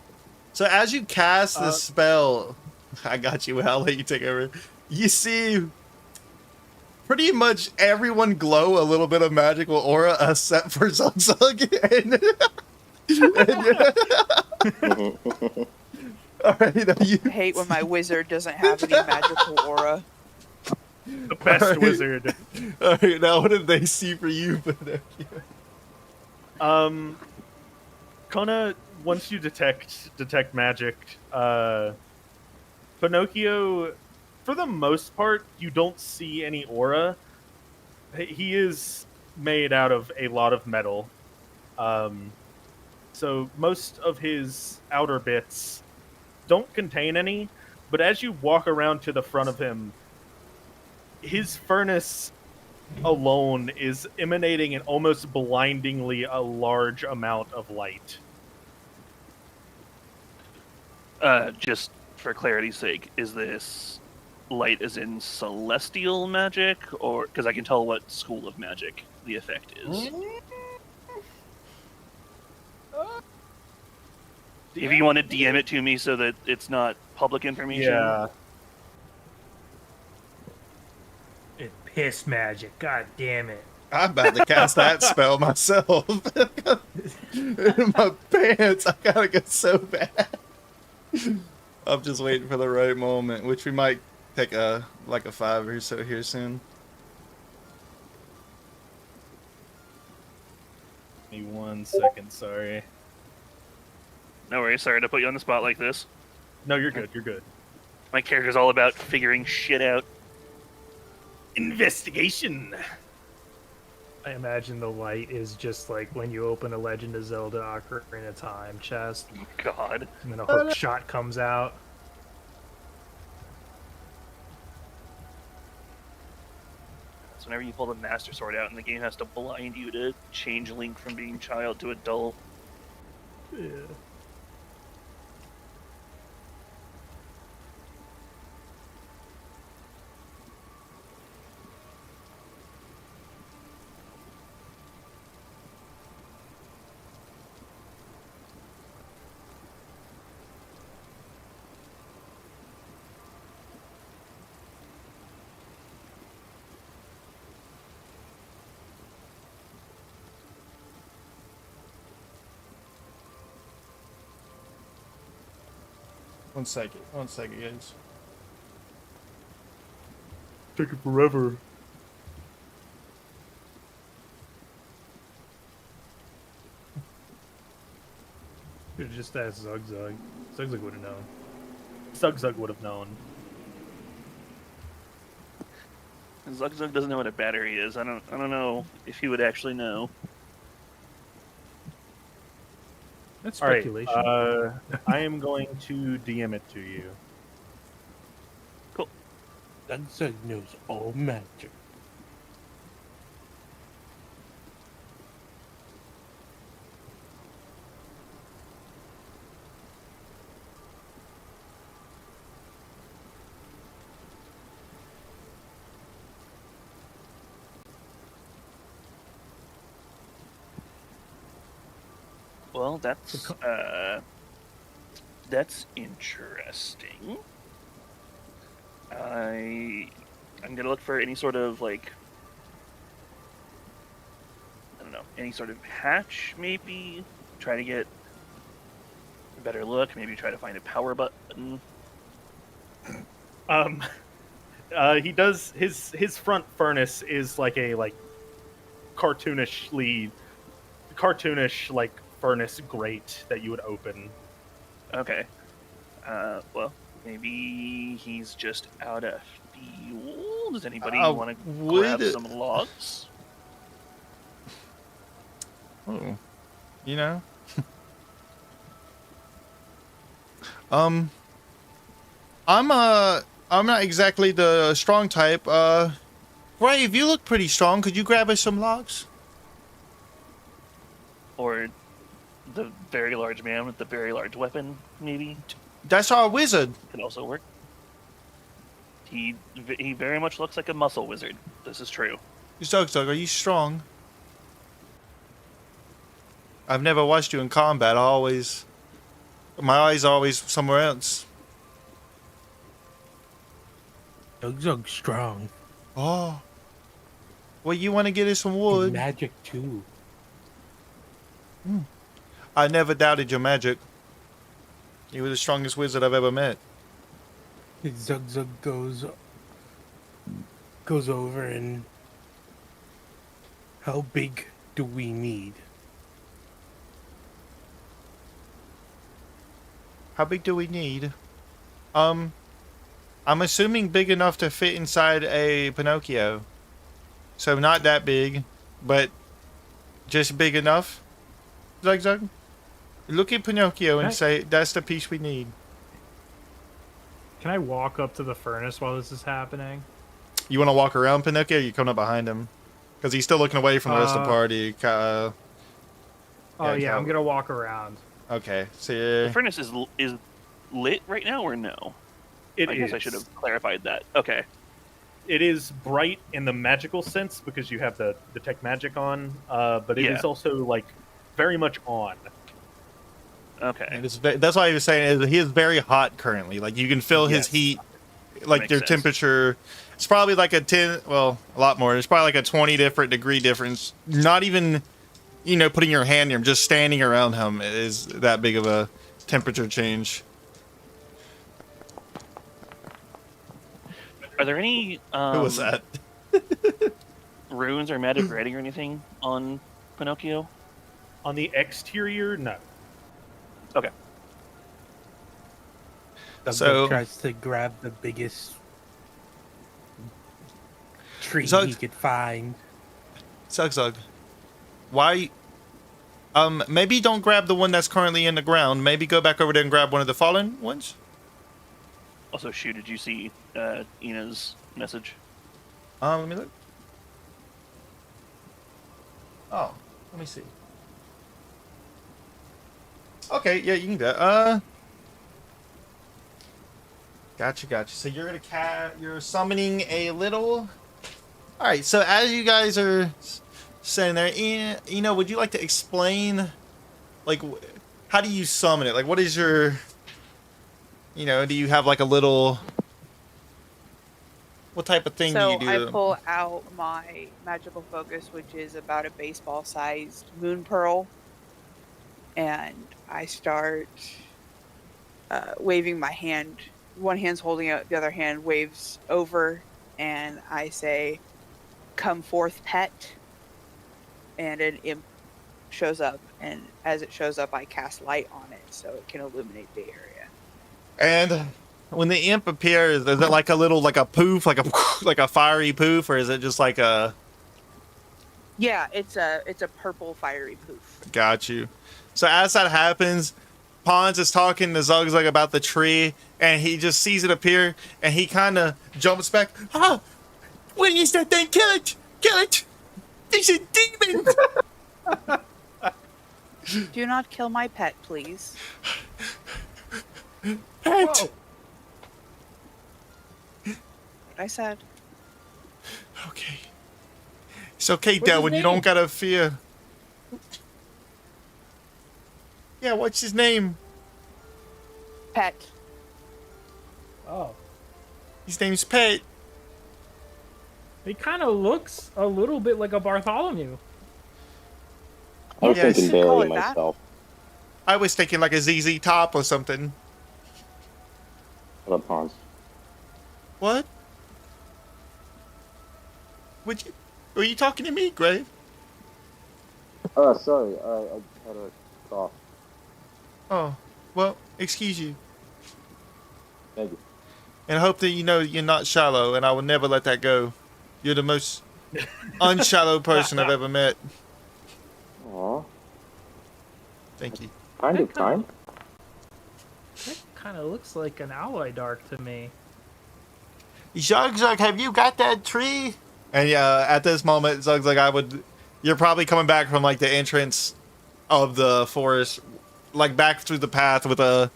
So as you cast the spell, I got you. I'll let you take over. You see pretty much everyone glow a little bit of magical aura, except for Zug. All right, I hate when my wizard doesn't have any magical aura. The best Alright. wizard. All right, now what did they see for you, Pinocchio? Kona, once you detect magic, Pinocchio, for the most part, you don't see any aura. He is made out of a lot of metal. So most of his outer bits don't contain any, but as you walk around to the front of him, his furnace alone is emanating an almost blindingly a large amount of light. Just for clarity's sake, is this light as in celestial magic, or because I can tell what school of magic the effect is? If you want to DM it to me so that it's not public information. Yeah. It piss magic. God damn it. I'm about to cast that spell myself. In my pants, I gotta go so bad. I'm just waiting for the right moment, which we might take a 5 or so here soon. Give me 1 second, sorry. No worries, sorry to put you on the spot like this. No, you're good, you're good. My character's all about figuring shit out. Investigation! I imagine the light is just like when you open a Legend of Zelda Ocarina of Time chest, God. and then a hook shot comes out. So whenever you pull the Master Sword out and the game has to blind you to change Link from being child to adult. Yeah. One second, guys. Taking forever. Could have just asked Zug Zug. Zug Zug would have known. Zug Zug would have known. Zug Zug doesn't know what a battery is. I don't know if he would actually know. That's All right. speculation. I am going to DM it to you. That Zug knows all magic. Well, that's interesting. I'm gonna look for any sort of like, I don't know, any sort of hatch maybe. Try to get a better look. Maybe try to find a power button. He does his front furnace is like a cartoonish like furnace grate that you would open. Okay. Well, maybe he's just out of fuel. Does anybody want to grab some logs? Oh, you know. I'm not exactly the strong type. Brave, you look pretty strong. Could you grab us some logs? Or the very large man with the very large weapon, maybe? That's our wizard. Could also work. He very much looks like a muscle wizard. This is true. Zug, are you strong? I've never watched you in combat. My eyes are always somewhere else. Zug's strong. Oh. Well, you want to get us some And wood? magic too. I never doubted your magic. You were the strongest wizard I've ever met. Zug goes over and how big do we need? How big do we need? I'm assuming big enough to fit inside a Pinocchio. So not that big, but just big enough. Zug. Look at Pinocchio and say, that's the piece we need. Can I walk up to the furnace while this is happening? You want to walk around Pinocchio, or you come up behind him? Because he's still looking away from the rest of the party. Oh yeah, I'm gonna walk around. Okay, see. The furnace is lit right now, or no? I guess I should have clarified that. Okay. It is bright in the magical sense because you have the tech magic on, but it is also like very much on. Okay. That's why I was saying he is very hot currently. Like you can feel his heat, like your temperature. It's probably like a lot more. It's probably like a 20 different degree difference. Not even, putting your hand near him, just standing around him is that big of a temperature change. Are there any Who was that? runes or magic writing or anything on Pinocchio? On the exterior, no. Okay. Zug tries to grab the biggest tree he could find. Zug. Why? Maybe don't grab the one that's currently in the ground. Maybe go back over there and grab one of the fallen ones. Also, did you see Ina's message? Let me look. Oh, let me see. Okay, yeah, you can do that. Gotcha. So you're you're summoning a little. All right. So as you guys are sitting there, would you like to explain, like, how do you summon it? Like, what is your, do you have like a little, what type of thing do you So I do? pull out my magical focus, which is about a baseball-sized moon pearl, and I start waving my hand. One hand's holding it, the other hand waves over, and I say, "Come forth, pet." And an imp shows up, and as it shows up, I cast light on it so it can illuminate the area. And when the imp appears, is it like a little, like a poof, like a like a fiery poof, or is it just like a? Yeah, it's a purple fiery poof. Got you. So as that happens, Pons is talking to Zugzug about the tree, and he just sees it appear, and he kind of jumps back. Ah, what is that thing? Kill it! Kill it! It's a demon! Do not kill my pet, please. Pet! Whoa. What I said. Okay. It's okay, What's his Delwyn. You name? don't gotta fear. Yeah, what's his name? Pet. Oh. His name's Pet. He kind of looks a little bit like a Bartholomew. I was Yeah, thinking you call Barry it that? myself. I was thinking like a ZZ Top or something. What up, Pons? What? Would you? Were you talking to me, Grave? Sorry, I had a cough. Oh, well, excuse you. Thank you. And I hope that you know you're not shallow, and I will never let that go. You're the most unshallow person I've ever met. Aw, Thank you. kind of That kind. That kind of looks like an alloy dark to me. Zugzug, have you got that tree? And yeah, at this moment, Zugzug, you're probably coming back from like the entrance of the forest, like back through the path with a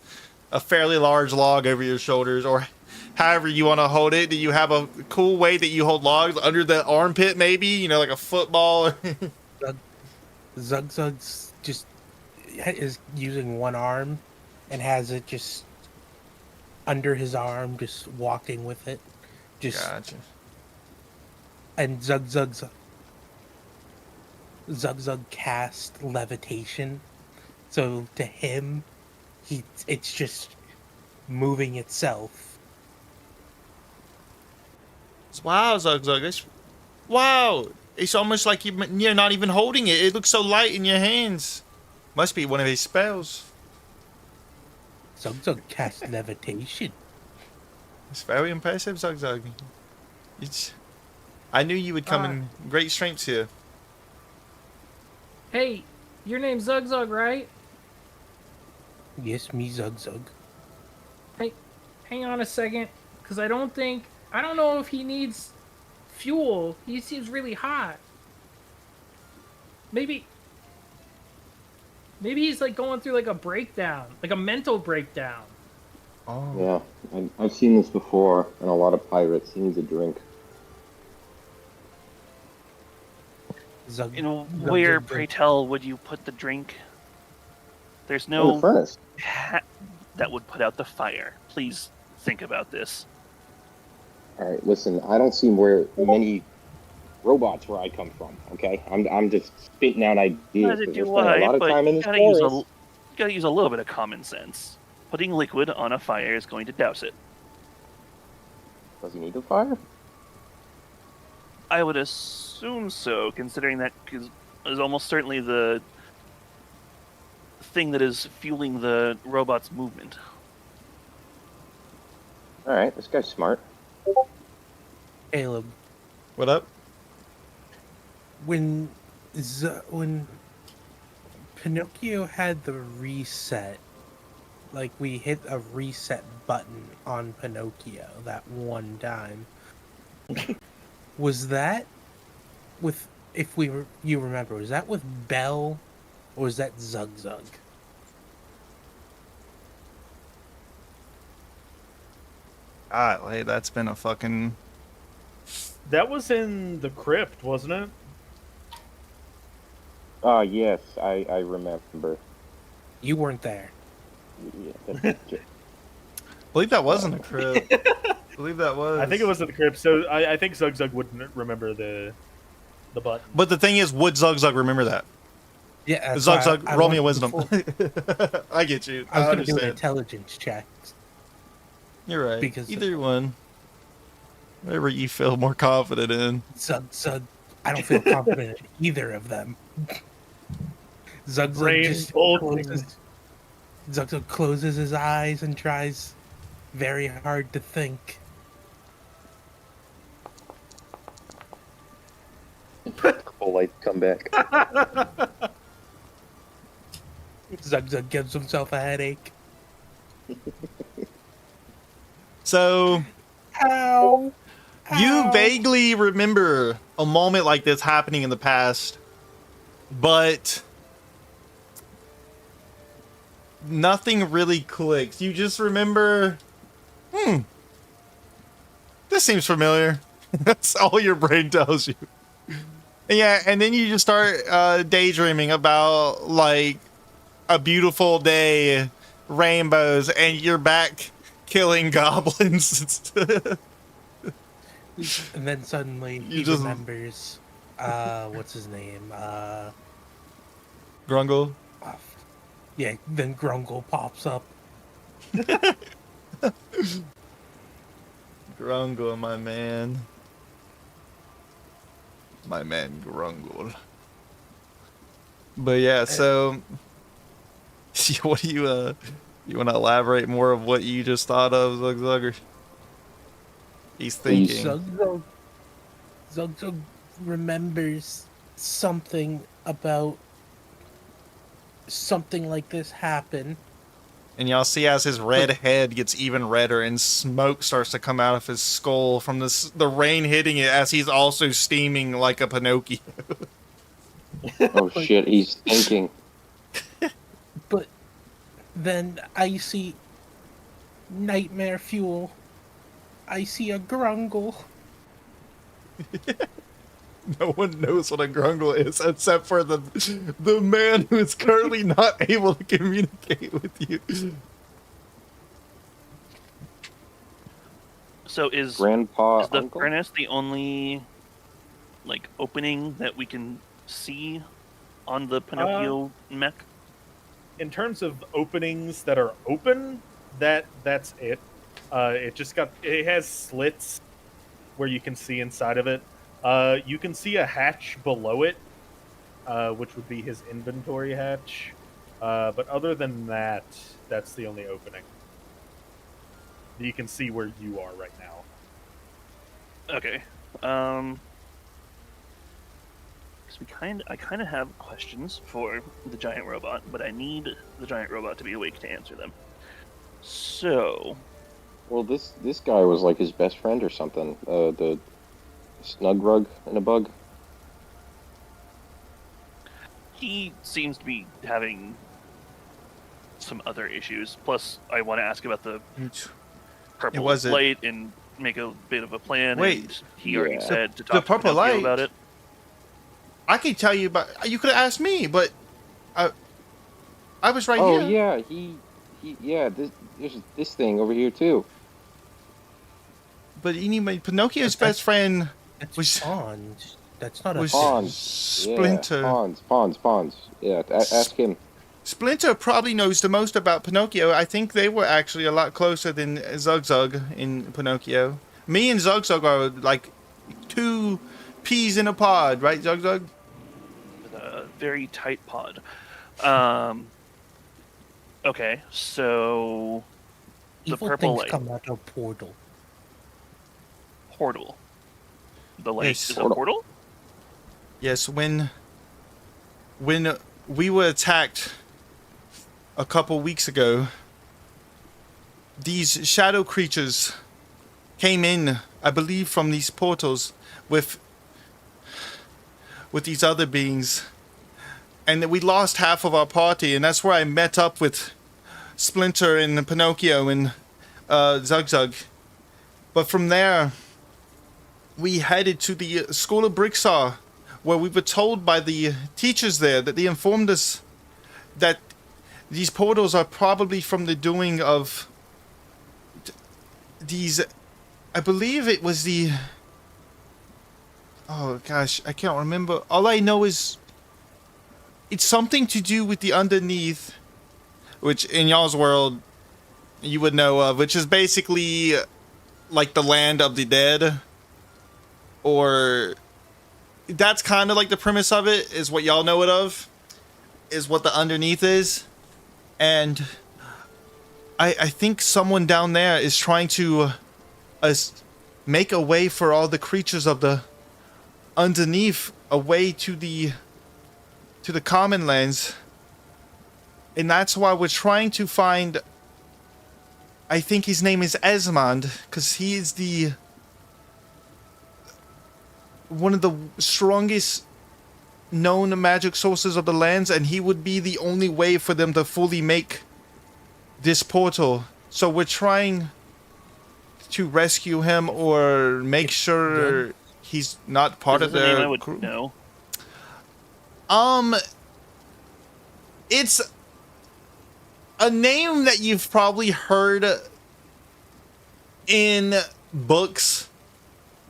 fairly large log over your shoulders, or however you want to hold it. Do you have a cool way that you hold logs under the armpit, maybe? Like a football? Zugzug's just is using one arm and has it just under his arm, just walking with it. Just Gotcha. and Zugzug cast levitation, so to him, it's just moving itself. Wow, Zugzug. Wow. It's almost like you're not even holding it. It looks so light in your hands. Must be one of his spells. Zugzug cast levitation. It's very impressive, Zugzug. I knew you would come in great strengths here. Hey, your name's Zugzug, right? Yes, me Zugzug. Hey, hang on a second, because I don't know if he needs fuel. He seems really hot. Maybe he's like going through like a breakdown, like a mental breakdown. Oh. Yeah, I've seen this before in a lot of pirates. He needs a drink. Where, pray tell, would you put the drink? There's In the no furnace. that would put out the fire. Please think about this. All right, listen. I don't see many robots where I come from. Okay, I'm just spitting out ideas. Neither 'cause do we're spending I, a lot of but time in you this gotta forest. use a little bit of common sense. Putting liquid on a fire is going to douse it. Does he need a fire? I would assume so, considering that is almost certainly the thing that is fueling the robot's movement. All right, this guy's smart. Caleb, What up? when Pinocchio had the reset, like we hit a reset button on Pinocchio that one time. Was that with, you remember, was that with Belle or was that Zugzug? God, that's been a fucking... That was in the crypt, wasn't it? Yes, I remember. You weren't there. Yeah, I believe that wasn't a crypt. I believe that was. I think it was in the crypt. So I think Zug Zug wouldn't remember the button. But the thing is, would Zug Zug remember that? Yeah, that's Zug why Zug, I roll me a wanted wisdom. to I get you. I was I going to do an understand. intelligence check. You're right. because- Either one. Whatever you feel more confident in. Zug Zug, I don't feel confident in either of them. Zug Zug Brain just bolting. Zug Zug closes his eyes and tries very hard to think. purple light come back. Zug Zug gives himself a headache. So, Ow! you Ow. vaguely remember a moment like this happening in the past, but nothing really clicks. You just remember, this seems familiar. That's all your brain tells you. Yeah, and then you just start daydreaming about like a beautiful day, rainbows, and you're back killing goblins. And then suddenly he just- remembers, what's his name? Grungle. Yeah, then Grungle pops up. Grungle, my man. My man Grungle. But yeah, so what do you want to elaborate more of what you just thought of, Zug Zugger? He's thinking. Zug Zug remembers something about something like this happen. And y'all see as his red head gets even redder and smoke starts to come out of his skull from the rain hitting it as he's also steaming like a Pinocchio. Oh shit, he's thinking. But then I see nightmare fuel. I see a Grungle. No one knows what a Grungle is except for the man who is currently not able to communicate with you. So is Grandpa, the uncle? furnace the only like opening that we can see on the Pinocchio mech? In terms of openings that are open, that's it. It has slits where you can see inside of it. You can see a hatch below it, which would be his inventory hatch. But other than that, that's the only opening. You can see where you are right now. Okay. 'Cause I kind of have questions for the giant robot, but I need the giant robot to be awake to answer them. So, Well, this guy was like his best friend or something. The snug rug and a bug. he seems to be having some other issues. Plus, I want to ask about the purple was it- light and make a bit of a plan. Wait. and he already Yeah. said to The talk to purple Pinocchio light? about it. I can tell you about. You could have asked me, but I was right Oh here. yeah, yeah. There's this thing over here too. But you need Pinocchio's But best friend That's Was- Pawns. That's not a was Pawns. Splinter. Yeah, Pawns. Yeah, ask him. Splinter probably knows the most about Pinocchio. I think they were actually a lot closer than Zug Zug in Pinocchio. Me and Zug Zug are like two peas in a pod, right, Zug Zug? With a very tight pod. Okay, so the Evil purple things light come out of a portal. portal. The light Yes. is a portal. Yes, when we were attacked a couple weeks ago, these shadow creatures came in, I believe, from these portals with these other beings. And we lost half of our party, and that's where I met up with Splinter and Pinocchio and Zug Zug. But from there, we headed to the School of Bricksaw, where we were told by the teachers there that they informed us that these portals are probably from the doing of these. I believe it was the. Oh gosh, I can't remember. All I know is it's something to do with the underneath, which in y'all's world you would know of, which is basically like the land of the dead, or that's kind of like the premise of it, is what y'all know it of, is what the underneath is. And I think someone down there is trying to make a way for all the creatures of the underneath, a way to the common lands. And that's why we're trying to find, I think his name is Esmond, because he is the one of the strongest known magic sources of the lands, and he would be the only way for them to fully make this portal. So we're trying to rescue him or make sure he's not part Is of this a name I their would crew. know? It's a name that you've probably heard in books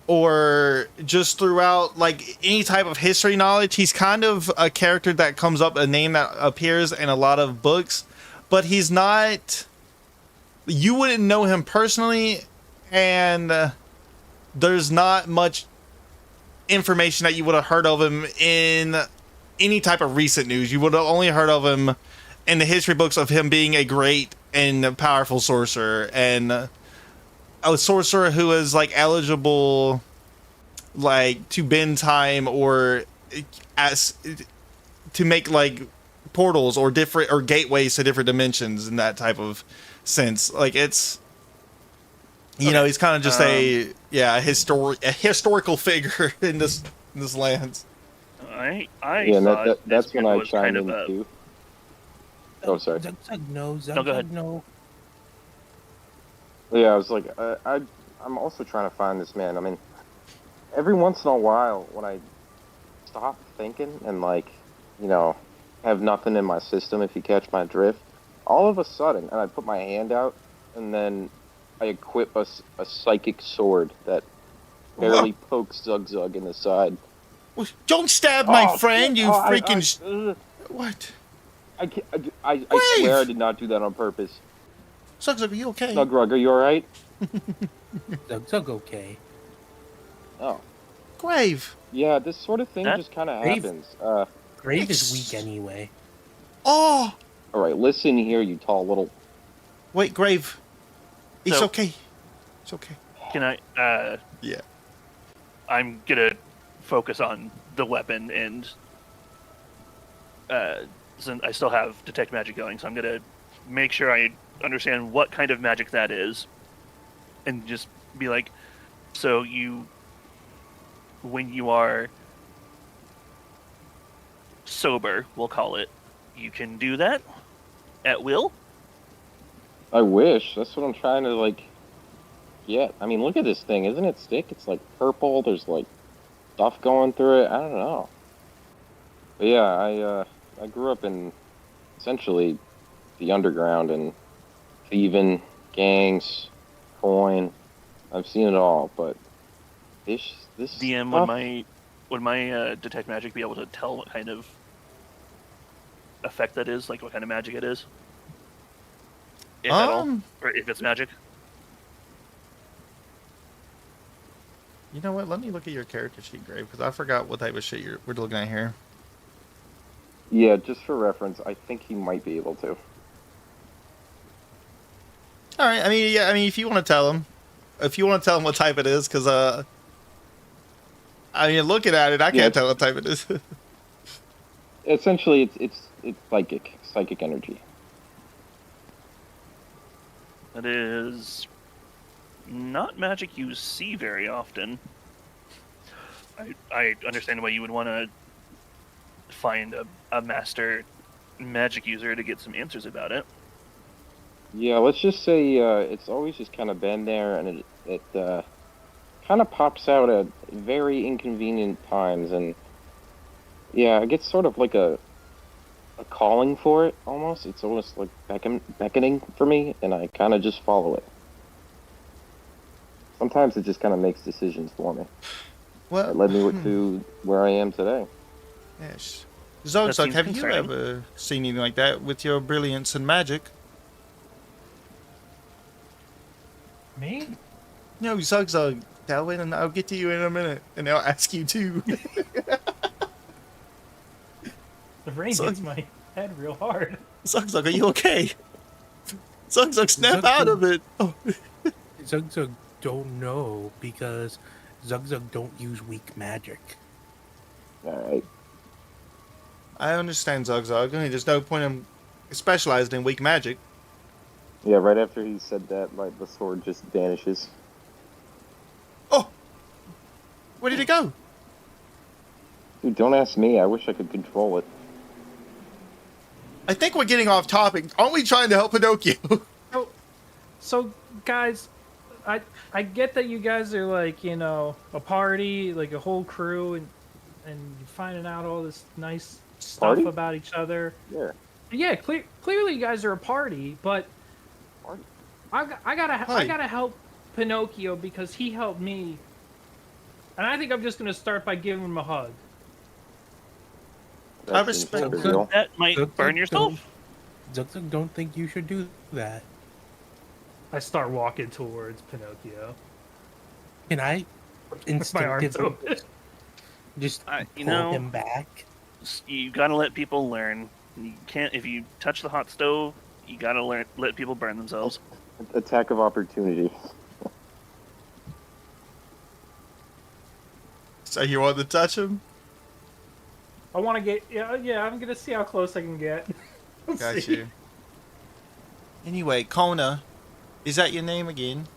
or just throughout like any type of history knowledge. He's kind of a character that comes up, a name that appears in a lot of books, but he's not, you wouldn't know him personally, and there's not much information that you would have heard of him in any type of recent news. You would have only heard of him in the history books of him being a great and powerful sorcerer, and a sorcerer who is like eligible like to bend time or as to make like portals or different or gateways to different dimensions in that type of sense. Like it's, you know, he's kind of just a historical figure in this land. I Yeah, and thought that's this when group I was chime kind in of a too. Oh, sorry. Zug-zug, no, No, go ahead. Zug-zug, no. Yeah, I was like, I'm also trying to find this man. I mean, every once in a while, when I stop thinking and like, you know, have nothing in my system, if you catch my drift, all of a sudden, and I put my hand out, and then I equip a psychic sword that barely pokes Zug-Zug in the side. Well, don't stab my friend, shit. you Oh, freaking... What? I swear I did not do that on purpose. Zug-Zug, are you okay? Snug-Rug, are you alright? Zug-zug, okay. Oh. Grave. Yeah, this sort of thing That- just kind of Grave. happens. Grave is weak anyway. Oh! Alright, listen here, you tall little... Wait, Grave. It's So- okay. It's okay. Can I? Yeah. I'm gonna focus on the weapon, and since I still have detect magic going, so I'm gonna make sure I understand what kind of magic that is, and just be like, so when you are sober, we'll call it, you can do that at will. I wish. That's what I'm trying to, like, get. I mean, look at this thing. Isn't it sick? It's, like, purple. There's, like, stuff going through it. I don't know. But, yeah, I grew up in, essentially, the underground and thieving, gangs, coin. I've seen it all, but this DM, stuff, would my detect magic be able to tell what kind of effect that is, like what kind of magic it is? If at all, or if it's magic. You know what? Let me look at your character sheet, Grave, because I forgot what type of shit we're looking at here. yeah, just for reference, I think he might be able to. All right. I mean, yeah. I mean, if you want to tell him what type it is, because I mean, looking at it, I can't tell what type it is. Essentially, it's psychic energy. That is not magic you see very often. I understand why you would want to find a master magic user to get some answers about it. Yeah, let's just say it's always just kind of been there, and It kind of pops out at very inconvenient times, and yeah, it gets sort of like a calling for it almost. It's almost like beckoning for me, and I kind of just follow it. Sometimes it just kind of makes decisions for me. Well, It led me to where I am today. yes. Zogzag, seems have you concerning. ever seen anything like that with your brilliance and magic? Me? No, Zogzag, Delwyn, and I'll get to you in a minute, and I'll ask you too. The rain So- hits my head real hard. Zogzag, are you okay? Zogzag, snap Zogzag- out of it. Oh. Zugzug don't know because Zugzug don't use weak magic. Alright. I understand, Zogzag. I mean, there's no point in specializing in weak magic. Yeah, right after he said that, the sword just vanishes. Oh! Where did it go? Dude, don't ask me. I wish I could control it. I think we're getting off topic. Aren't we trying to help Pinocchio? So, guys, I get that you guys are like, you know, a party, like a whole crew, and you're finding out all this nice stuff Party? about each other. Yeah. Yeah, clearly you guys are a party, but Party. I gotta Hi. help Pinocchio because he helped me, and I think I'm just gonna start by giving him a hug. That I seems respect trivial. That might burn yourself. Zugzug don't think you should do that. I start walking towards Pinocchio. Can I With my arms instinctively open. just You pull know- him back? You gotta let people learn. You can't if you touch the hot stove. You gotta let people burn themselves. Attack of opportunity. So you want to touch him? I want to get yeah. I'm gonna see how close I can get. Let's Got see. you. Anyway, Kona, is that your name again?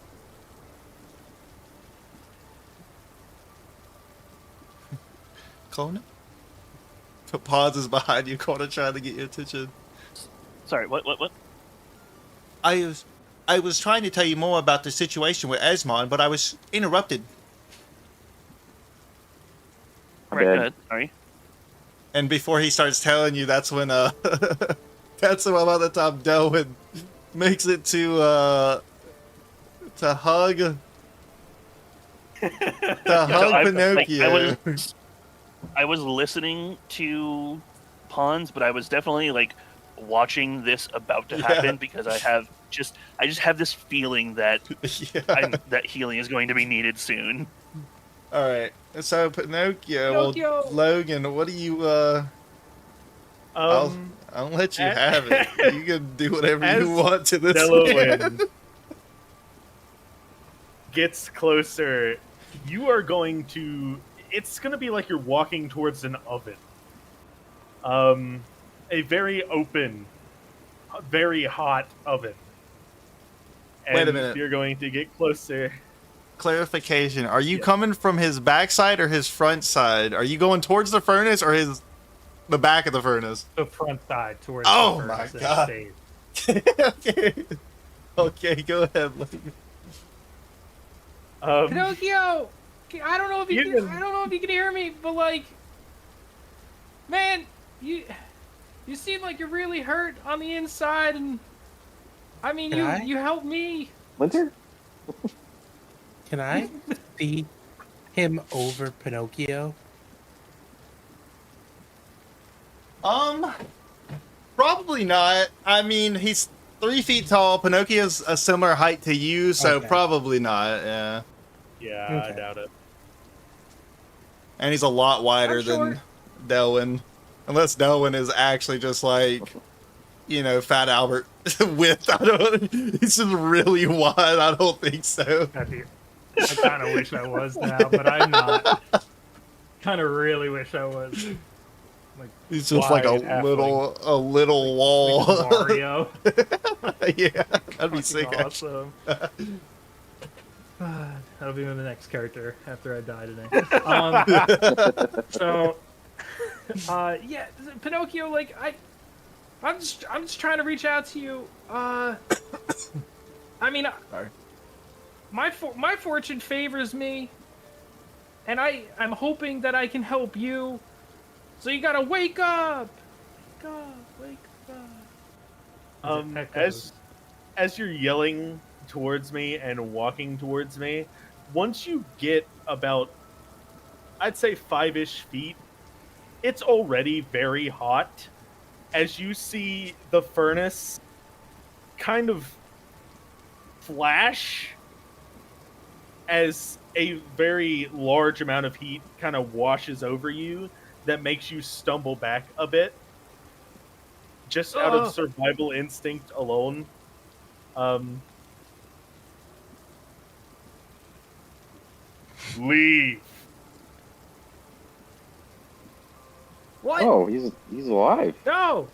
Kona? Put pauses behind you, Kona, trying to get your attention. Sorry, what? I was trying to tell you more about the situation with Esmond, but I was interrupted. All right, bad. go ahead. Sorry. And before he starts telling you, that's when that's when by the time Delwyn makes it to hug Pinocchio. I was listening to Pawns, but I was definitely like watching this about to Yeah. happen because I just have this feeling that Yeah. that healing is going to be needed soon. All right. So Pinocchio, Pinocchio! well, Logan, what do you? I'll let you have it. You can do whatever as you want to this. Delaware gets closer, you are going to. It's going to be like you're walking towards an oven. A very open, very hot oven. And Wait a minute. You're going to get closer. Clarification: are you Yeah. coming from his backside or his front side? Are you going towards the furnace or the back of the furnace? The front side towards Oh the my furnace and God. stage. Okay. Okay, go ahead. Logan. Pinocchio, I don't know if you You can, can- I don't know if you can hear me, but like, man, you seem like you're really hurt on the inside, and I mean, Can I? you helped me. Winter? Can I see him over Pinocchio? Probably not. I mean, he's 3 feet tall. Pinocchio's a similar height to you, so Okay. probably not. Yeah, Yeah, I Okay. doubt it. and he's a lot wider I'm short. than Delwyn, unless Delwyn is actually just like, you know, Fat Albert width. I don't. He's just really wide. I don't think so. I kind of wish I was now, but I'm not. Kind of really wish I was. He's just like a Wide halfling. little wall. Like Mario. Yeah, that'd be Fucking sick. Actually. awesome. That'll be the next character after I die today. So, yeah, Pinocchio. Like I'm just trying to reach out to you. I mean, Sorry. my fortune favors me, and I'm hoping that I can help you. So you gotta wake up, wake up, wake up. As it echoes. As you're yelling towards me and walking towards me, once you get about, I'd say 5-ish feet, it's already very hot. As you see the furnace kind of flash as a very large amount of heat kind of washes over you, that makes you stumble back a bit, just out of survival instinct alone. Leave. What? Oh, he's alive. No,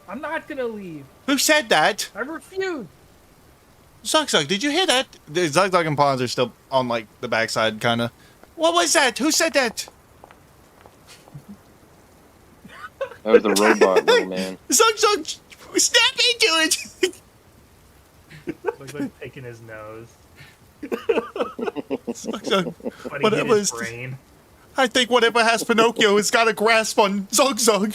I'm not gonna leave. Who said that? I refuse. Zug, did you hear that? The Zug and Pawns are still on, like, the backside, kind of. What was that? Who said that? That was the robot little man. Zug, snap into it! Looks like picking his nose. Zug, Putting whatever in his is- brain. I think whatever has Pinocchio has got a grasp on Zug.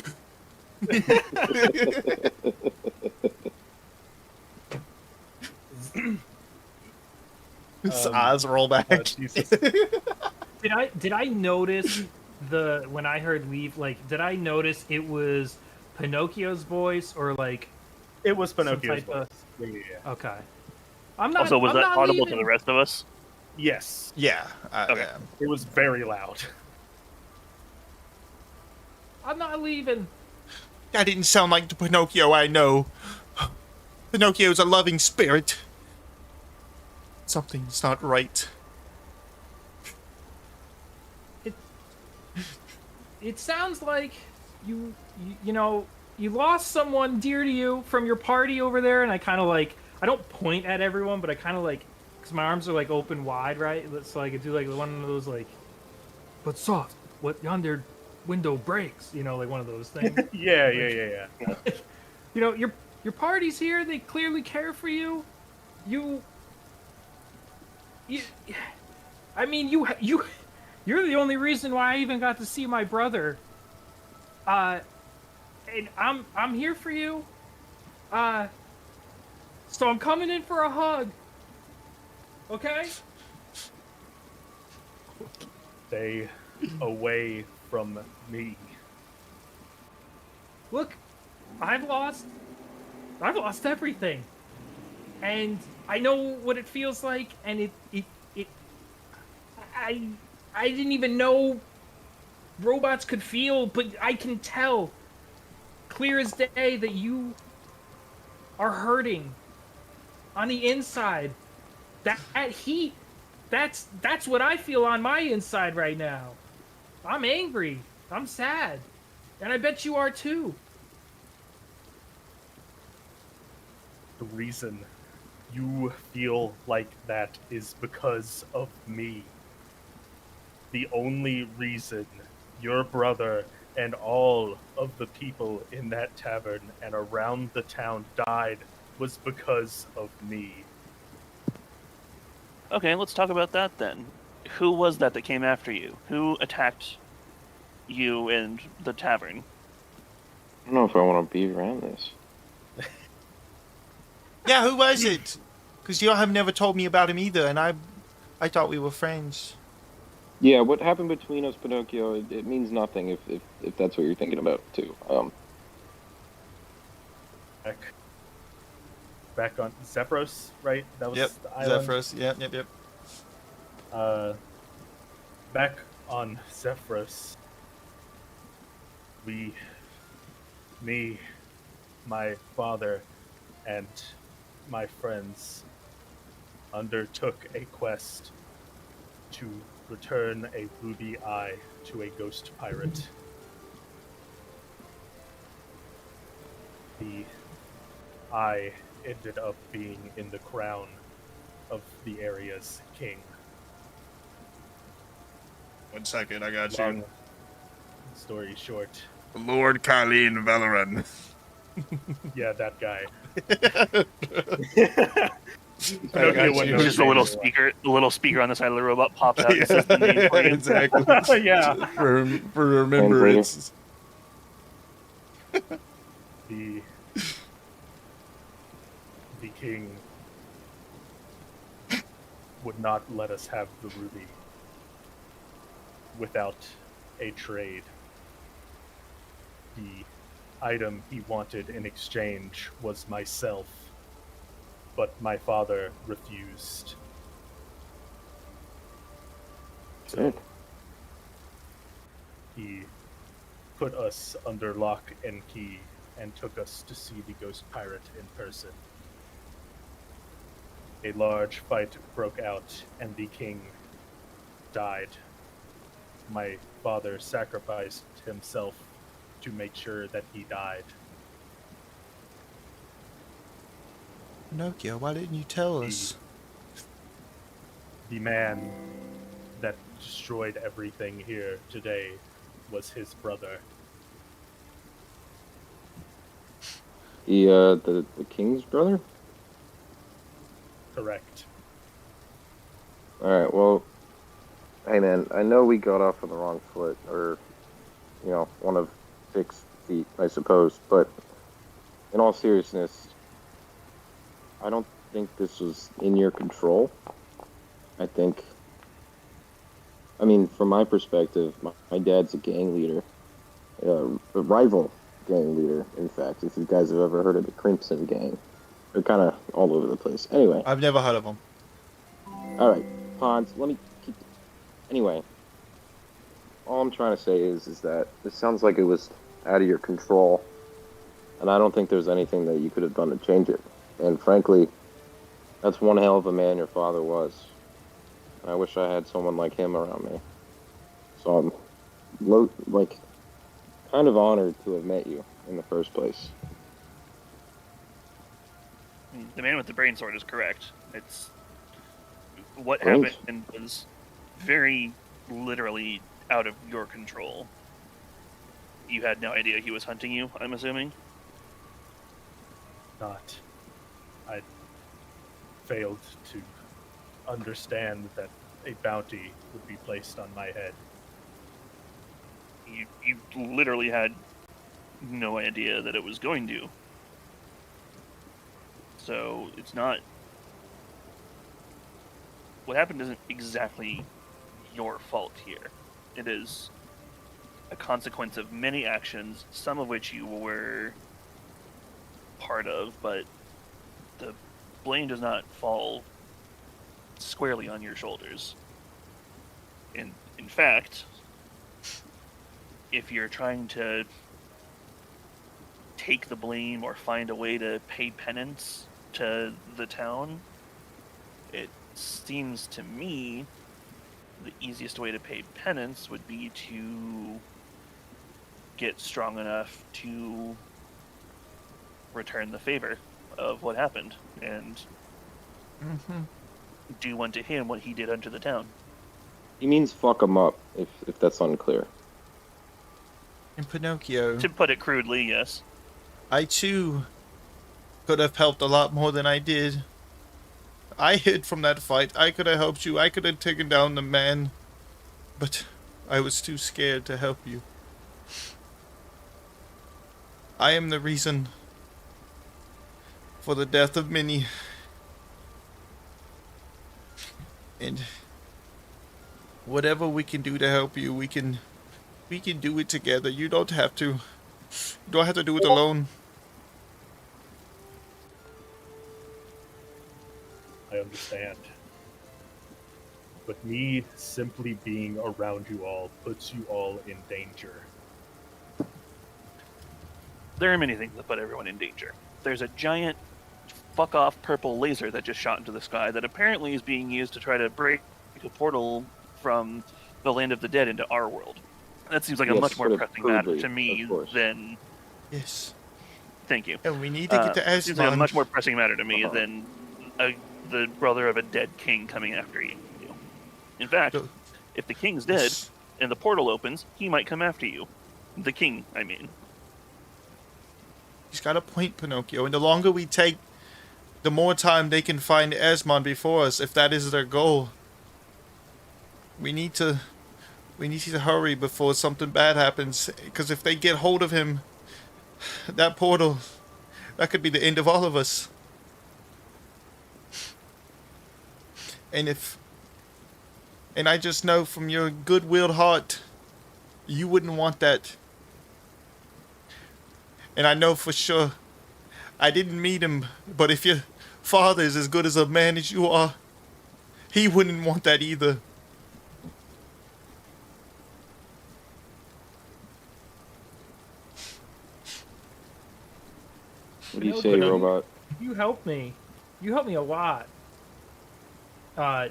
His eyes roll back. Jesus. Did I notice when I heard leave, like, did I notice it was Pinocchio's voice or like It was Pinocchio's type of- voice. Yeah. okay. I'm not Also, was I'm that not audible to leaving. the rest of us? Yes, Yeah. Okay. Yeah. it was very loud. I'm not leaving. That didn't sound like the Pinocchio I know. Pinocchio's a loving spirit. Something's not right. It sounds like you know, you lost someone dear to you from your party over there, and I kind of like, I don't point at everyone, but I kind of like, because my arms are like open wide, right? So I could do like one of those like, but soft, what yonder window breaks, you know, like one of those things. Yeah. You know, your party's here. They clearly care for you. You. I mean, you're the only reason why I even got to see my brother. And I'm here for you. So I'm coming in for a hug. Okay? Stay away from me. Look, I've lost everything. And I know what it feels like, and I didn't even know robots could feel, but I can tell clear as day that you are hurting on the inside. That heat, that's what I feel on my inside right now. I'm angry. I'm sad. And I bet you are too. The reason you feel like that is because of me. The only reason your brother and all of the people in that tavern and around the town died was because of me. Okay, let's talk about that then. Who was that came after you? Who attacked you in the tavern? I don't know if I want to be around this. Yeah, who was it? Because you have never told me about him either, and I thought we were friends. Yeah, what happened between us, Pinocchio? It means nothing if that's what you're thinking about too. Back on Zephyros, right? That was Yep, the island. Zephyros. Yep. Back on Zephyros, me, my father, and my friends undertook a quest to return a ruby eye to a ghost pirate. The eye ended up being in the crown of the area's king. 1 second, I got Long story short, Lord Kyleen Valoran. yeah, that guy. Pinocchio got wouldn't you. know Just his a little name anyway. speaker, the little speaker on the side of the robot pops out and says the name for you. Exactly. Yeah. For remembrance. The king would not let us have the ruby without a trade. The item he wanted in exchange was myself, but my father refused. So he put us under lock and key and took us to see the ghost pirate in person. A large fight broke out and the king died. My father sacrificed himself to make sure that he died. Pinocchio, why didn't you tell us? The man that destroyed everything here today was his brother. The king's brother? Correct. Alright, well, hey man, I know we got off on the wrong foot, or, one of 6 feet, I suppose, but in all seriousness, I don't think this was in your control. From my perspective, my dad's a gang leader, a rival gang leader, in fact, if you guys have ever heard of the Crimson Gang. They're kind of all over the place. Anyway. I've never heard of them. Alright, Pons, let me keep... Anyway, all I'm trying to say is that this sounds like it was out of your control, and I don't think there's anything that you could have done to change it. And frankly, that's one hell of a man your father was. And I wish I had someone like him around me. So I'm, kind of honored to have met you in the first place. The man with the brain sword is correct. It's what Brains? happened was very literally out of your control. You had no idea he was hunting you, I'm assuming? Not. I failed to understand that a bounty would be placed on my head. You literally had no idea that it was going to. So it's not... What happened isn't exactly your fault here. It is a consequence of many actions, some of which you were part of, but the blame does not fall squarely on your shoulders. In fact, if you're trying to take the blame or find a way to pay penance to the town, it seems to me the easiest way to pay penance would be to get strong enough to return the favor of what happened and do unto him what he did unto the town. He means fuck him up, if that's unclear. And Pinocchio, To put it crudely, yes. I too could have helped a lot more than I did. I hid from that fight. I could have helped you. I could have taken down the man. But I was too scared to help you. I am the reason for the death of many. And whatever we can do to help you, we can do it together. You don't have to do it alone. I understand. But me simply being around you all puts you all in danger. There are many things that put everyone in danger. There's a giant fuck-off purple laser that just shot into the sky that apparently is being used to try to break a portal from the land of the dead into our world. That seems like a Yes, much more sort of pressing matter crudely, to me of course. than... Yes. Thank you. And we need to get to Seems like a Aslan. much more pressing matter to me Uh-huh. than the brother of a dead king coming after you. In fact, So- if the king's dead and the portal opens, he might come after you. The king, I mean. He's got a point, Pinocchio. And the longer we take the more time they can find Esmond before us, if that is their goal. We need to hurry before something bad happens, because if they get hold of him, that portal, that could be the end of all of us. And I just know from your good-willed heart, you wouldn't want that. And I know for sure, I didn't meet him, but if your father is as good as a man as you are, he wouldn't want that either. What do you No, say, Quinn, robot? You helped me. You helped me a lot.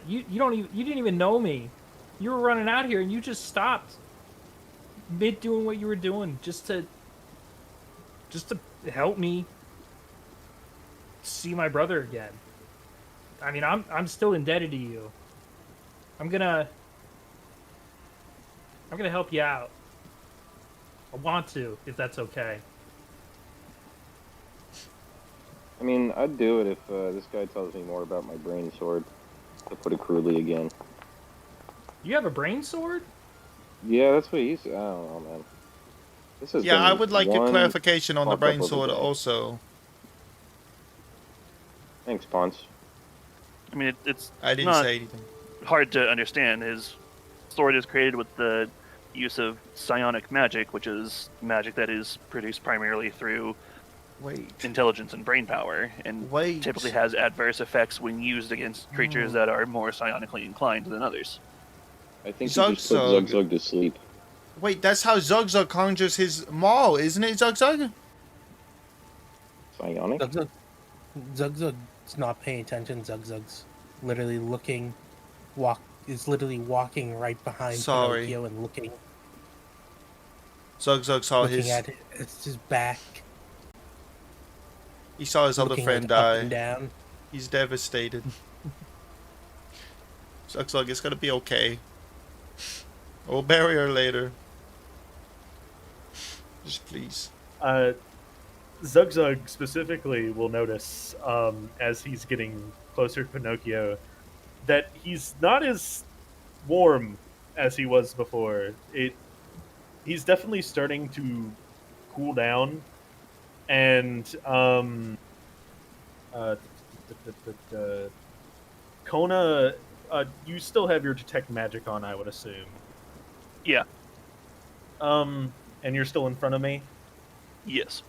You didn't even know me. You were running out here and you just stopped mid doing what you were doing just to help me see my brother again. I mean, I'm still indebted to you. I'm gonna help you out. I want to, if that's okay. I mean, I'd do it if this guy tells me more about my brain sword. To put it crudely again. You have a brain sword? Yeah, that's what he's. I don't know, man. This has Yeah, been I would like your one clarification on the fuck up brain of a sword day. also. Thanks, Ponce. I mean, it's I didn't not say anything. hard to understand. His sword is created with the use of psionic magic, which is magic that is produced primarily through Wait. intelligence and brain power, and Wait. typically has adverse effects when used against creatures that are more psionically inclined than others. I think he just put Zug-Zug. Zug to sleep. Wait, that's how Zug-Zug conjures his maul, isn't it, Zug-Zug? Psionic? Zugzug's not paying attention. Zugzug's literally literally walking right behind Sorry. Pinocchio and looking Zug-Zug saw his... at it. It's his back. He saw his other Looking friend like up and die. down. He's devastated. Zug-Zug, it's gonna be okay. We'll bury her later. Just please. Zugzug specifically will notice as he's getting closer to Pinocchio that he's not as warm as he was before. He's definitely starting to cool down, and Kona, you still have your detect magic on, I would assume. Yeah. And you're still in front of me. Yes.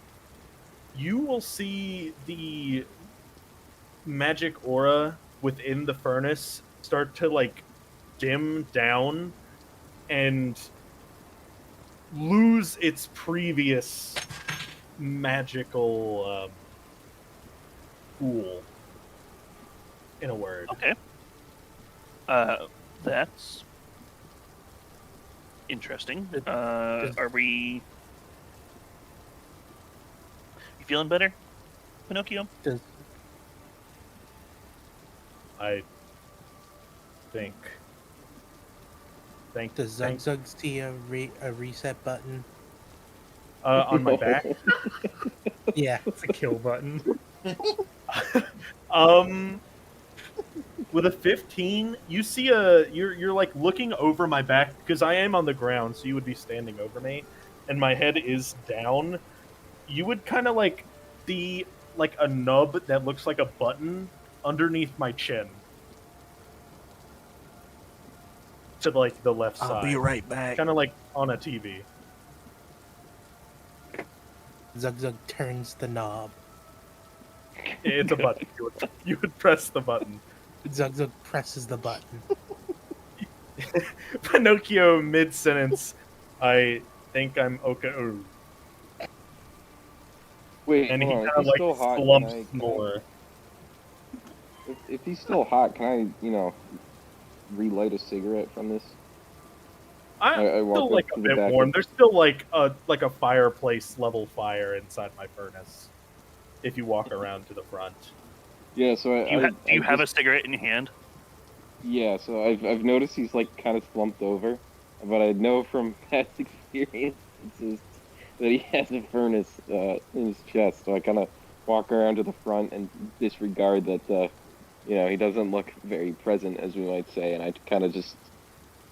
You will see the magic aura within the furnace start to like dim down and lose its previous magical pool, in a word. Okay. That's interesting. Are we... You feeling better, Pinocchio? I think. Does Zugzug see a reset button? On my back. Yeah. It's a kill button. With a 15, you see you're like looking over my back because I am on the ground, so you would be standing over me, and my head is down. You would kind of like see like a nub that looks like a button underneath my chin. To like the left side. I'll be right back. Kind of like on a TV. Zugzug turns the knob. It's a button. You would press the button. Zugzug presses the button. Pinocchio mid-sentence. I think I'm okay. Wait, And he hold on. kind of If he's still like hot, slumps more. If he's still hot, can I, relight a cigarette from this? I walk still up like to a the bit back warm. of- There's still like a fireplace level fire inside my furnace. If you walk around to the front. Yeah, so Do you have a cigarette in your hand? Yeah, so I've noticed he's like kind of slumped over, but I know from past experiences that he has a furnace in his chest. So I kind of walk around to the front and disregard that, he doesn't look very present, as we might say, and I kind of just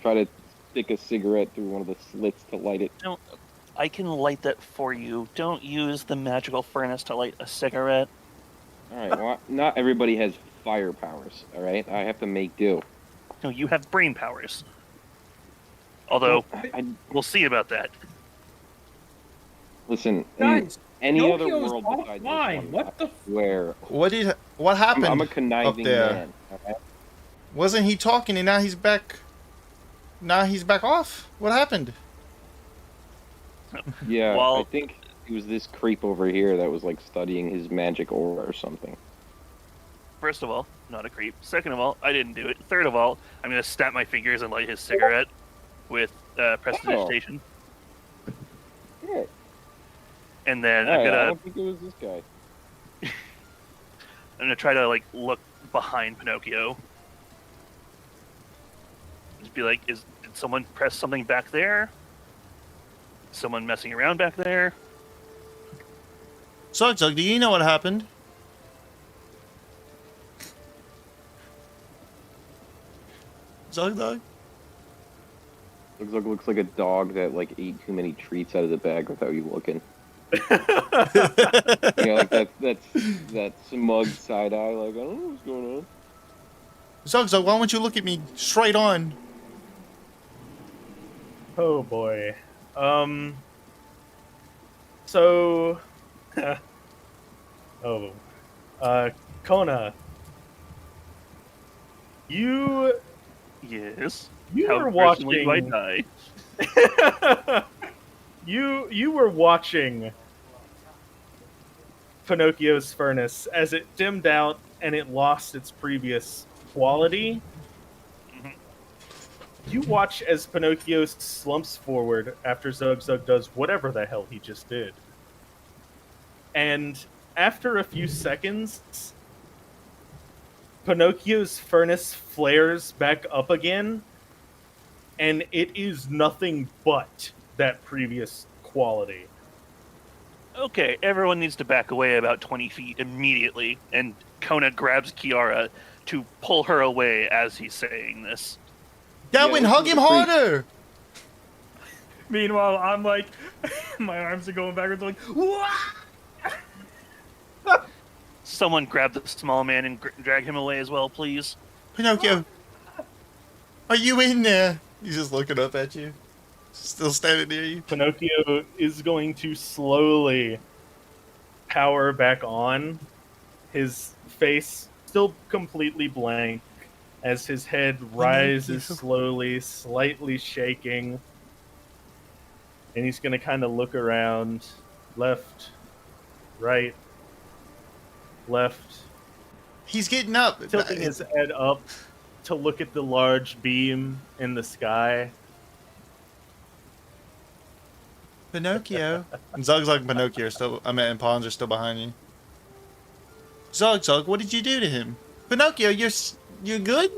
try to stick a cigarette through one of the slits to light it. No, I can light that for you. Don't use the magical furnace to light a cigarette. All right, well, not everybody has fire powers, all right? I have to make do. No, you have brain powers. Although, I we'll see about that. listen, Guys, in any other Pinocchio's world besides this offline. one, What the? where What happened? I'm a conniving there? man. Okay? Wasn't he talking and now he's back? Now he's back off. What happened? Yeah, Well- I think it was this creep over here that was like studying his magic aura or something. First of all, not a creep. Second of all, I didn't do it. Third of all, I'm going to snap my fingers and light his cigarette with prestidigitation. Yeah. And then Alright, I I'm don't going think it was this guy. to try to like look behind Pinocchio. Just be like, did someone press something back there? Someone messing around back there? Zug, do you know what happened? Zug? Looks like a dog that like ate too many treats out of the bag without you looking. Like that smug side eye, like I don't know what's going on. Zug, why won't you look at me straight on? Oh boy. So. Kona. You Yes. were personally watching. do I die? You were watching Pinocchio's furnace as it dimmed out and it lost its previous quality. Mhm. You watch as Pinocchio slumps forward after Zug does whatever the hell he just did. And after a few seconds, Pinocchio's furnace flares back up again, and it is nothing but that previous quality. Okay, everyone needs to back away about 20 feet immediately, and Kona grabs Kiara to pull her away as he's saying this. Darwin, Yeah, hug this him is a creep. harder! Meanwhile, I'm like, my arms are going backwards, like, what? Someone grab the small man and drag him away as well, please. Pinocchio, are you in there? He's just looking up at you. Still standing near you. Pinocchio is going to slowly power back on, his face still completely blank, as his head rises slowly, slightly shaking. And he's going to kind of look around, left, right, left, He's getting up. tilting his head up to look at the large beam in the sky. Pinocchio. And Zug's and Pinocchio are still, and Pawns are still behind you. Zug, what did you do to him? Pinocchio, you're good?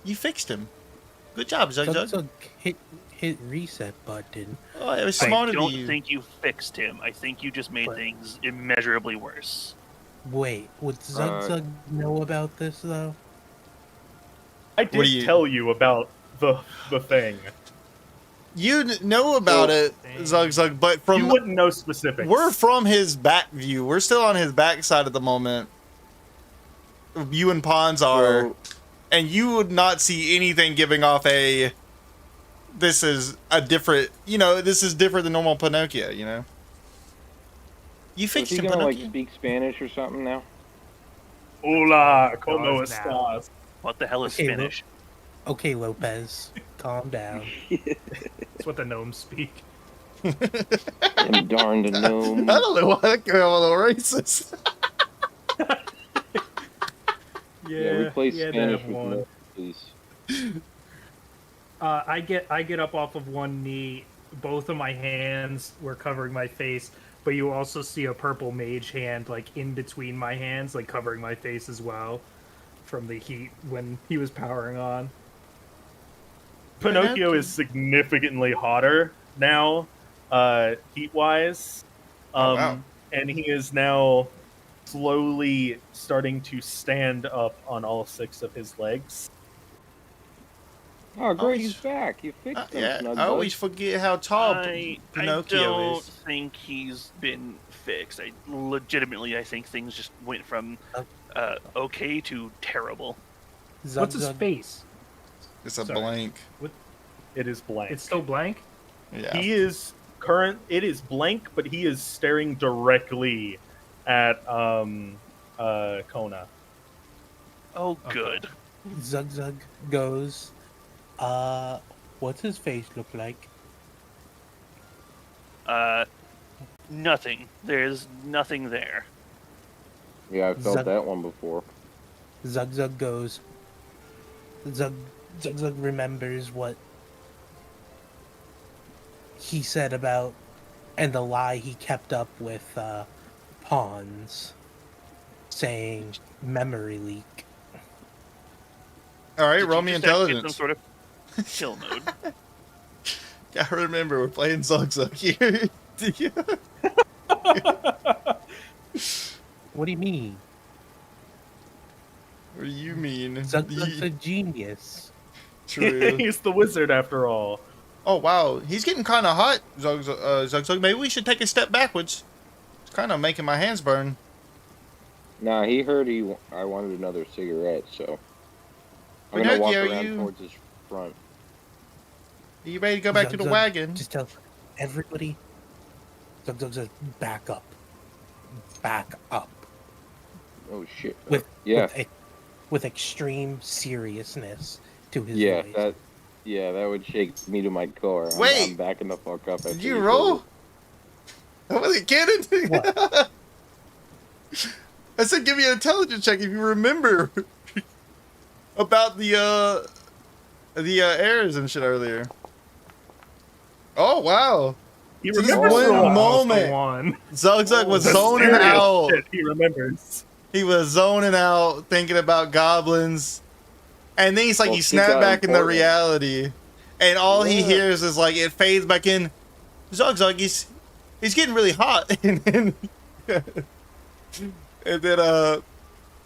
You fixed him. Good job, Zug. Zug hit reset button. Oh, it was I smart of don't you. think you fixed him. I think you just made But- things immeasurably worse. Wait, would Zug know about this though? I What do did you- tell you about the thing. You know about it, Zug, but You from wouldn't know specifics. we're from his back view. We're still on his back side at the moment. You and Pawns are, So, and you would not see anything giving off a. This is a different, this is different than normal Pinocchio, You is fixed he him, gonna Pinocchio. like speak Spanish or something now? Hola, ¿cómo Does now. estás? What the hell is Okay, Spanish? Okay, Lopez, calm down. That's what the gnomes speak. Them darned gnome. I don't know why that came out a little racist. Yeah, replace yeah, Spanish that with one. no, please. I get up off of one knee. Both of my hands were covering my face, but you also see a purple mage hand like in between my hands, like covering my face as well, from the heat when he was powering on. Pinocchio is significantly hotter now, heat-wise. Oh, wow. And he is now slowly starting to stand up on all 6 of his legs. Oh, great, he's he's- back. You fixed him, Yeah, Snug I Bug. always forget how tall I Pinocchio don't is. think he's been fixed. I think things just went from okay to terrible. Zug What's his Zug. face? It's a Sorry. blank. It is blank. It's still blank. Yeah. He is it is blank, but he is staring directly at Kona. Oh, Okay. good. Zug Zug goes, what's his face look like? Nothing. There's nothing there. Yeah, I felt Zug- that one before. Zug Zug goes. Zug Zug remembers what he said about and the lie he kept up with Pawns, saying memory leak. All right, Did roll you me just activate intelligence. some sort of chill mode? Gotta remember, we're playing Zug Zug here. What do you mean? What do you mean? Zug Zug's a genius. True. He's the wizard after all. Oh wow, he's getting kind of hot, Zug Zug. Maybe we should take a step backwards. It's kind of making my hands burn. Nah, he heard I wanted another cigarette, so I'm gonna walk Pinocchio, around towards his front. Are you ready to go back to the Zug wagon? Just tell everybody. Zug Zug says, back up. Back up. Oh shit. With yeah, with extreme seriousness to his yeah, voice. that would shake me to my core. Wait! I'm backing the fuck up. Did after you he roll? says I wasn't kidding. What? I said give me an intelligence check if you remember about the errors and shit earlier. Oh wow. He So this remembers one the lie. moment- One. Zug Zug was The zoning serious out. shit he remembers. He was zoning out, thinking about goblins, and then he's like, Well, he shit snapped got back into important. reality, and all he Yeah. hears is like it fades back in. Zug Zug, he's getting really hot, and then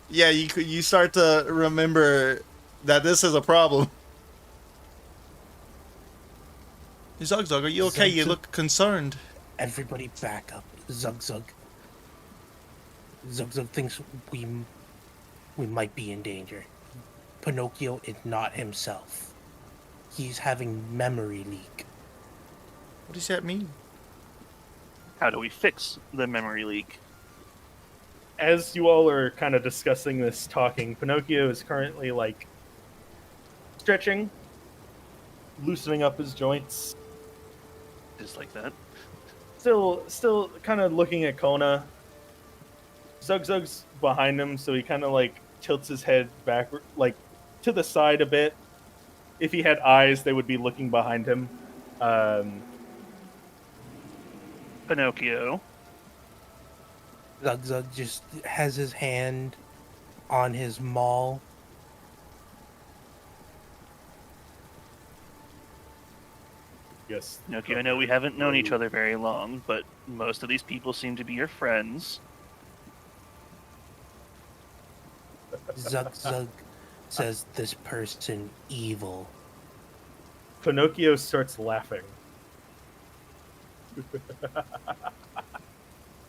yeah, you start to remember that this is a problem. Zug Zug, are you okay? Zug You Zug. look concerned. Everybody back up. Zug Zug. Zug Zug thinks we might be in danger. Pinocchio is not himself. He's having memory leak. What does that mean? How do we fix the memory leak? As you all are kind of discussing this, talking, Pinocchio is currently like stretching, loosening up his joints, Just like that. still kind of looking at Kona. Zug Zug's behind him, so he kind of like tilts his head back, like to the side a bit. If he had eyes, they would be looking behind him. Pinocchio. Zug Zug just has his hand on his maul. Yes, Pinocchio, I know we haven't known each other very long, but most of these people seem to be your friends. Zug Zug says this person evil. Pinocchio starts laughing.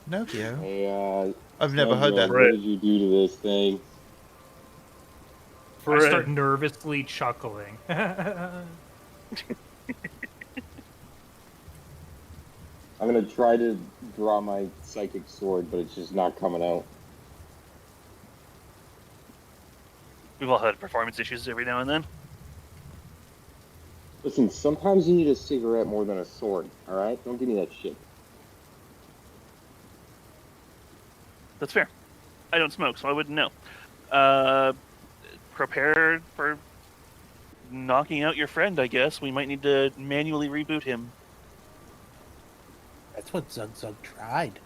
Pinocchio. Hey, I've never Snug heard Bug, that. Right. What did you do to this thing? For I start nervously chuckling. I'm gonna try to draw my psychic sword, but it's just not coming out. We've all had performance issues every now and then. Listen, sometimes you need a cigarette more than a sword, alright? Don't give me that shit. That's fair. I don't smoke, so I wouldn't know. Prepare for knocking out your friend, I guess. We might need to manually reboot him. That's what Zug Zug tried.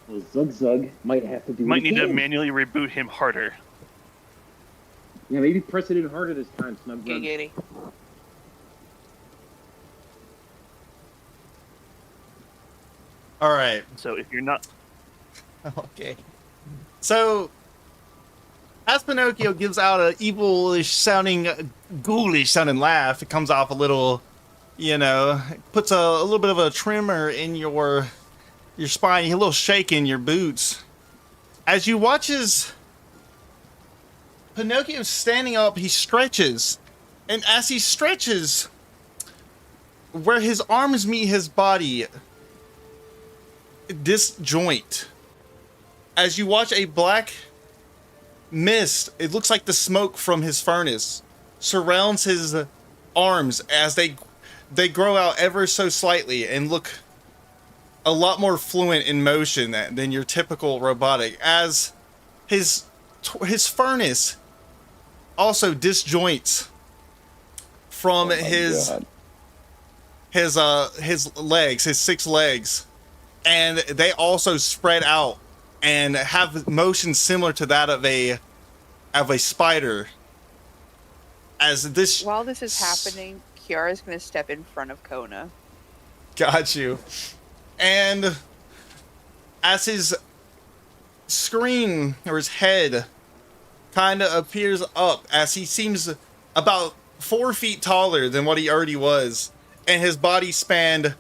Well, Zug Zug might have to do Might it need to again. manually reboot him harder. Yeah, maybe press it in harder this time, Snug Bug. Giggity. All right. So if you're not Okay. So, as Pinocchio gives out a evilish sounding, ghoulish sounding laugh, it comes off a little, puts a little bit of a tremor in your spine, a little shake in your boots. As you watch as Pinocchio standing up, he stretches. And as he stretches, where his arms meet his body, disjoint. As you watch a black mist, it looks like the smoke from his furnace, surrounds his arms as they grow out ever so slightly and look a lot more fluent in motion than your typical robotic. As his furnace also disjoints from his legs, his 6 legs, and they also spread out and have motion similar to that of a spider. As this While this is happening, Kiara's going to step in front of Kona. Got you. And as his screen or his head kind of appears up, as he seems about 4 feet taller than what he already was, and his body spanned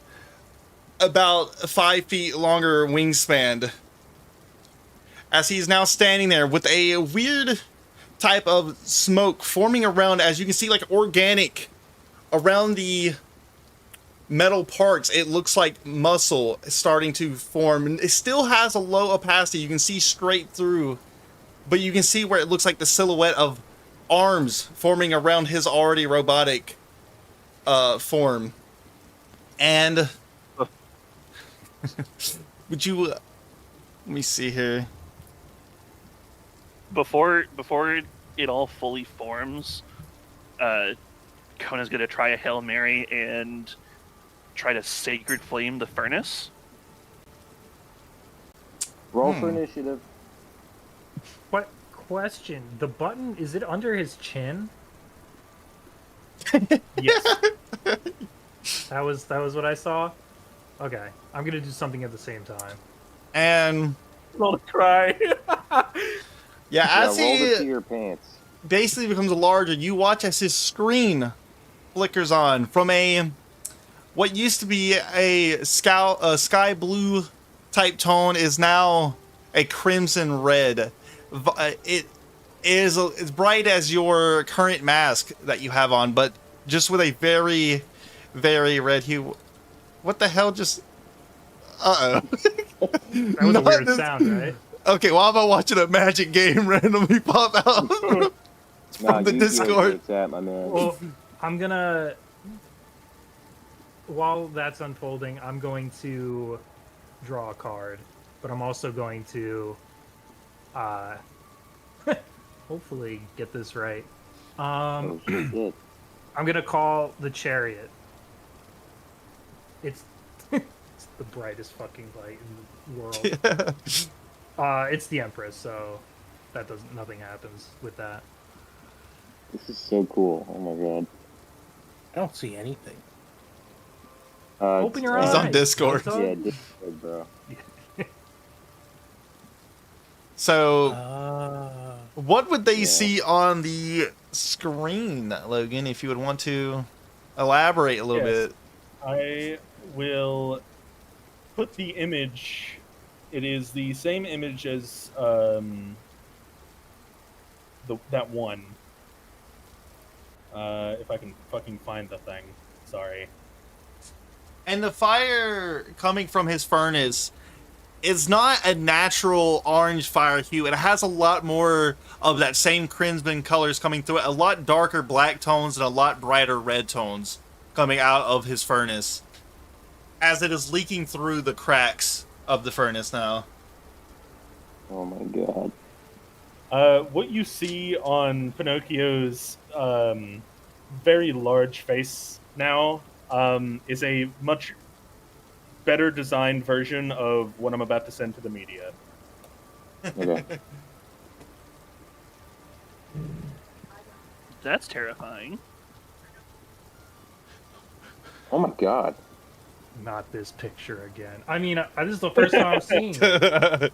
about 5 feet longer wingspan, as he's now standing there with a weird type of smoke forming around, as you can see, like organic around the metal parts. It looks like muscle starting to form, and it still has a low opacity. You can see straight through, but you can see where it looks like the silhouette of arms forming around his already robotic form. And would you let me see here, Before it all fully forms, Kona's gonna try a Hail Mary and try to Sacred Flame the furnace. Roll for initiative. What question? The button, is it under his chin? Yes. That was what I saw. Okay, I'm gonna do something at the same time. and Roll to cry. yeah, as roll to he your pants. basically becomes larger, you watch as his screen flickers on from what used to be a sky blue type tone is now a crimson red. It is as bright as your current mask that you have on, but just with a very, very red hue. What the hell just... Uh-oh. That was a weird sound, right? Okay, well, how about watching a magic game randomly pop out from the Discord? That, my man. Well, I'm gonna... While that's unfolding, I'm going to draw a card, but I'm also going to hopefully get this right. Oh, shit. I'm gonna call the Chariot. It's it's the brightest fucking light in the world. It's the Empress, so nothing happens with that. This is so cool. Oh my god. I don't see anything. Open your eyes. He's on Discord. Yeah, Discord, bro. So, what would they Yeah. see on the screen, Logan, if you would want to elaborate a little Yes. bit? I will put the image. It is the same image as that one. If I can fucking find the thing. Sorry. And the fire coming from his furnace is not a natural orange fire hue. It has a lot more of that same crimson colors coming through it, a lot darker black tones and a lot brighter red tones coming out of his furnace, as it is leaking through the cracks of the furnace now. Oh my god. What you see on Pinocchio's very large face now is a much better designed version of what I'm about to send to the media. Okay. That's terrifying. Oh my god. Not this picture again. I mean, this is the first time I'm seeing it.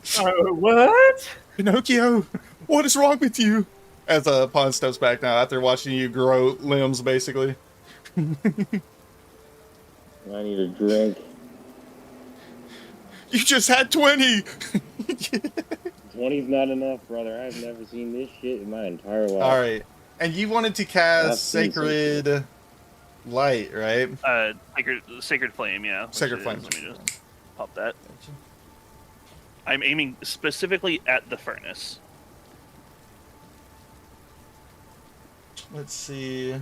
What? Pinocchio, what is wrong with you? As Pawn steps back now after watching you grow limbs, basically. I need a drink. You just had 20! 20's not enough, brother. I've never seen this shit in my entire life. Alright. And you wanted to I've cast seen some shit. Sacred Light, right? Sacred Flame, yeah. Sacred which Flame. is- Let me just pop that. I'm aiming specifically at the furnace. Let's see.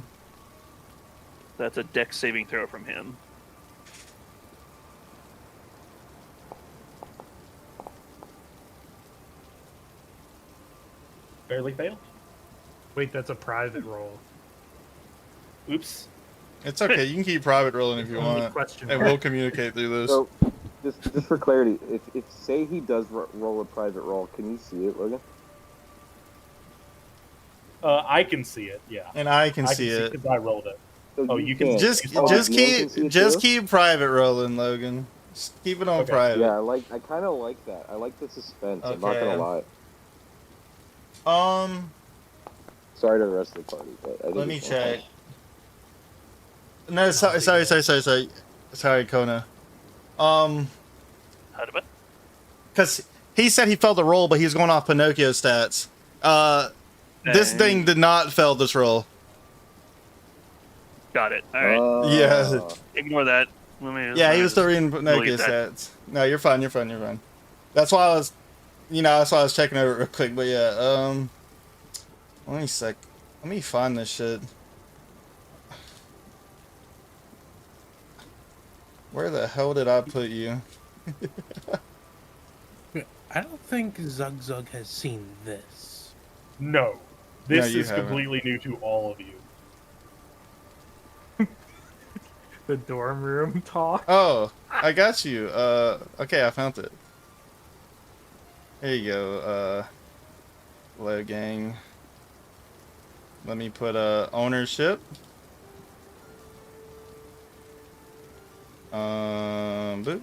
That's a dex saving throw from him. Barely failed. Wait, that's a private roll. Oops. It's okay, you can keep private rolling if you Only want. question And mark. we'll communicate through this. So, just for clarity, if say he does roll a private roll, can you see it, Logan? I can see it. Yeah. And I can see it. because I rolled it. So Oh, you can- Just Oh, just Neil can see keep it just too? keep private rolling, Logan. Just keep it on Okay. private. Yeah, I kind of like that. I like the suspense. I'm not Okay. gonna lie. Sorry to the rest of the party, but I think Let me it's fine. check. No, sorry, Kona. How do I? Because he said he failed the roll, but he was going off Pinocchio stats. This Dang. thing did not fail this roll. Got it. All right. Yeah. Ignore that. Let me. Yeah, let he me was still just reading Pinocchio delete that. stats. No, you're fine. That's why I was, that's why I was checking over it real quick. But yeah, let me sec. Let me find this shit. Where the hell did I put you? I don't think Zug Zug has seen this. No. This you is haven't. completely new to all of you. The dorm room talk. Oh, I got you. Okay, I found it. Here you go. Low gang. Let me put ownership. Boop.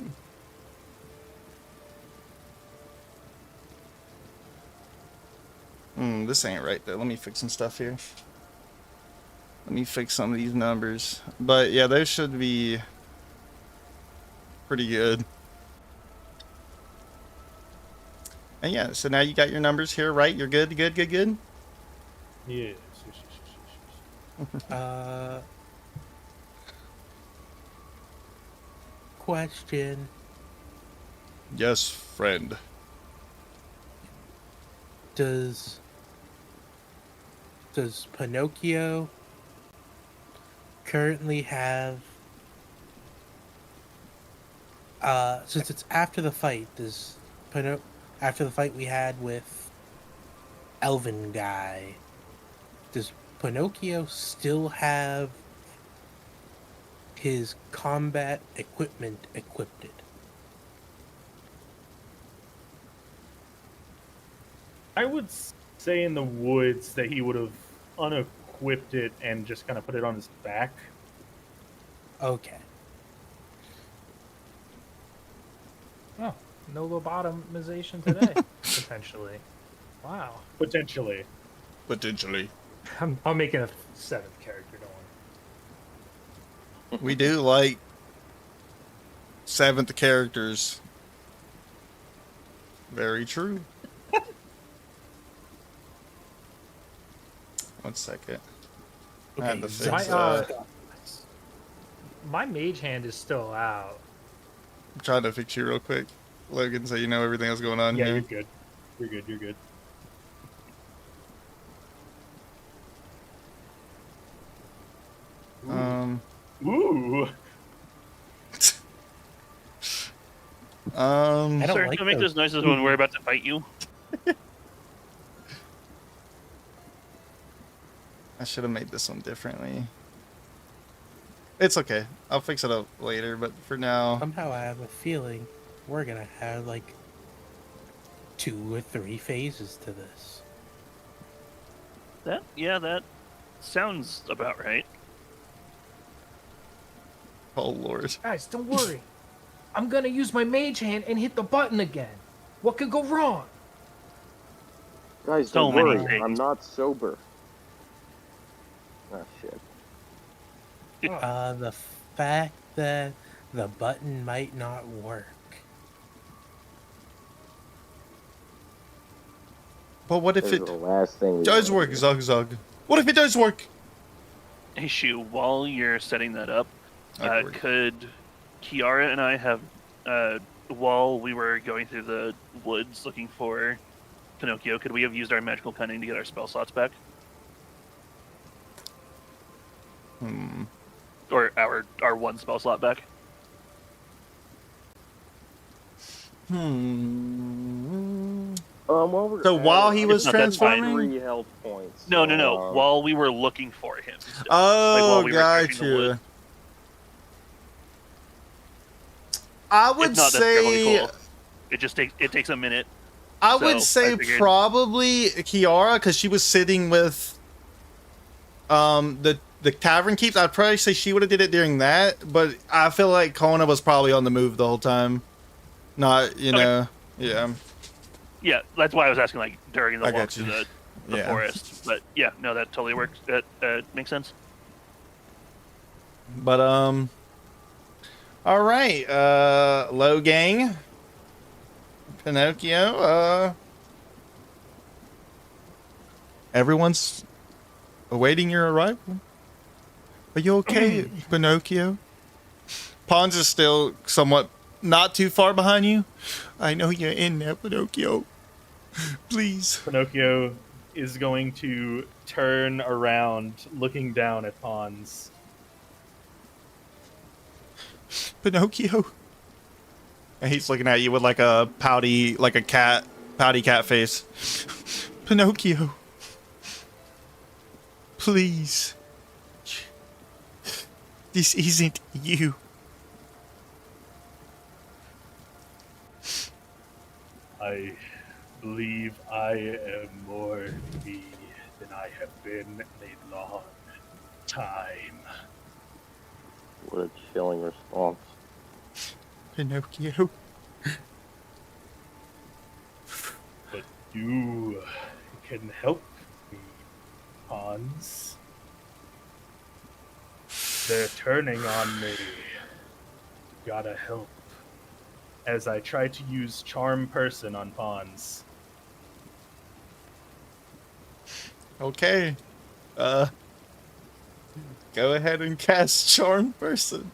This ain't right though. Let me fix some stuff here. Let me fix some of these numbers. But yeah, those should be pretty good. And yeah, so now you got your numbers here, right? You're good. Yes. Question. Yes, friend. Does Pinocchio currently have since it's after the fight, after the fight we had with Elven guy, does Pinocchio still have his combat equipment equipped? I would say in the woods that he would have unequipped it and just kind of put it on his back. Okay. Oh, no lobotomization today, potentially. Wow. Potentially. I'm making a 7th character, don't worry. We do like 7th characters. Very true. 1 second. I had to fix My, that. my mage hand is still out. I'm trying to fix you real quick, Logan, so you know everything that's going on Yeah, here. you're good. You're good. Ooh. I don't Sir, like don't make those. those noises when we're about to fight you. I should have made this one differently. It's okay. I'll fix it up later, but for now, Somehow I have a feeling we're gonna have like 2 or 3 phases to this. That sounds about right. oh lord. Guys, don't worry. I'm gonna use my mage hand and hit the button again. What could go wrong? Guys, So don't many worry. things. I'm not sober. Oh shit. The fact that the button might not work. But what if This is it the last thing we does wanna work, do. Zug Zug? What if it does work? Issue, while you're setting that up, Awkward. could Kiara and I have, while we were going through the woods looking for Pinocchio, could we have used our magical cunning to get our spell slots back? Hmm. Or our one spell slot back? Hmm. Well, we're So while at he it, was If not, that's fine. transforming? 3 health points. No, so, no. While we were looking for him. Still. Oh, we were searching the gotcha. woods. I If would not, that's definitely say cool. It takes a minute. I So, would say I figured- probably Kiara because she was sitting with the tavern keeps. I'd probably say she would have did it during that, but I feel like Kona was probably on the move the whole time. Not, you Okay. know, yeah. Yeah, that's why I was asking, like, during the I walk got through you. the Yeah. forest. But yeah, no, that totally works. That makes sense. But all right, low gang, Pinocchio, everyone's awaiting your arrival. Are you okay, Pinocchio? Pons is still somewhat not too far behind you. I know you're in there, Pinocchio. Please. Pinocchio is going to turn around, looking down at Pons. Pinocchio. And he's looking at you with like a pouty cat face. Pinocchio. Please. This isn't you. I believe I am more me than I have been in a long time. What a chilling response. Pinocchio. But you can help me, Pons. They're turning on me. Gotta help. As I try to use Charm Person on Pons. Okay. Go ahead and cast Charm Person.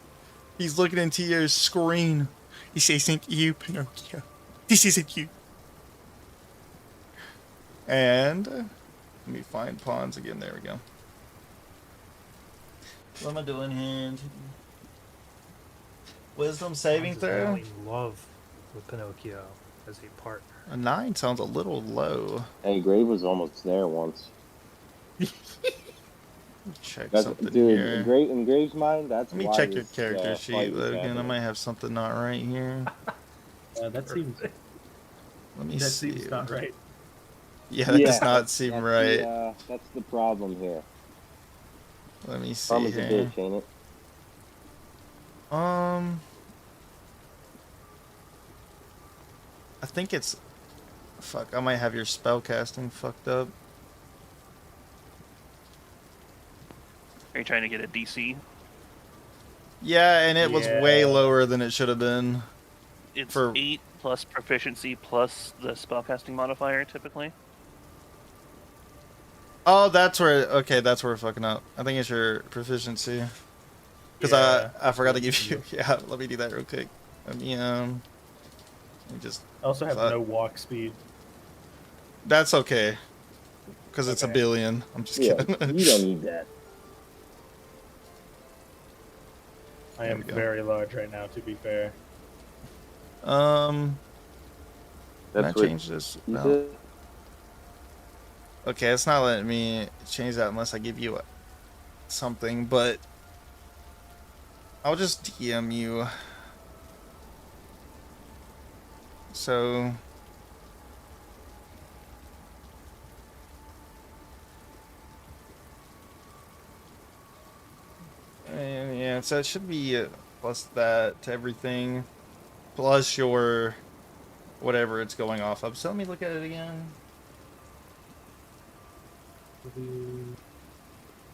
He's looking into your screen. He says, "Thank you, Pinocchio. This isn't you." And let me find pawns again. There we go. What am I doing here? Wisdom saving Pons is now throw. in love with Pinocchio as a partner. A 9 sounds a little low. Hey, Grave was almost there once. Check That's, something dude, here. in Grave's mind, that's Let me why check your this, character fight sheet, was Logan. I happening. might have something not right here. That seems Let me see. not right. Yeah, that does not seem that's right. that's the problem here. Let me see Karma's a here. bitch, ain't it? I think it's... Fuck, I might have your spell casting fucked up. Are you trying to get a DC? Yeah, and it was way Yeah. lower than it should have been. It's For- 8 plus proficiency plus the spellcasting modifier, typically. Oh, that's where... Okay, that's where we're fucking up. I think it's your proficiency. Because I forgot to give you... Yeah, let me do that real quick. Let me just... I also have Fuck. no walk speed. That's okay. Because it's a Okay. billion. I'm just Yeah, kidding. you don't need that. I There am we go. very large right now, to be fair. Can I That's what change this? you No. said. Okay, it's not letting me change that unless I give you something, but I'll just DM you. So yeah, so it should be plus that to everything. plus your whatever it's going off of. So let me look at it again.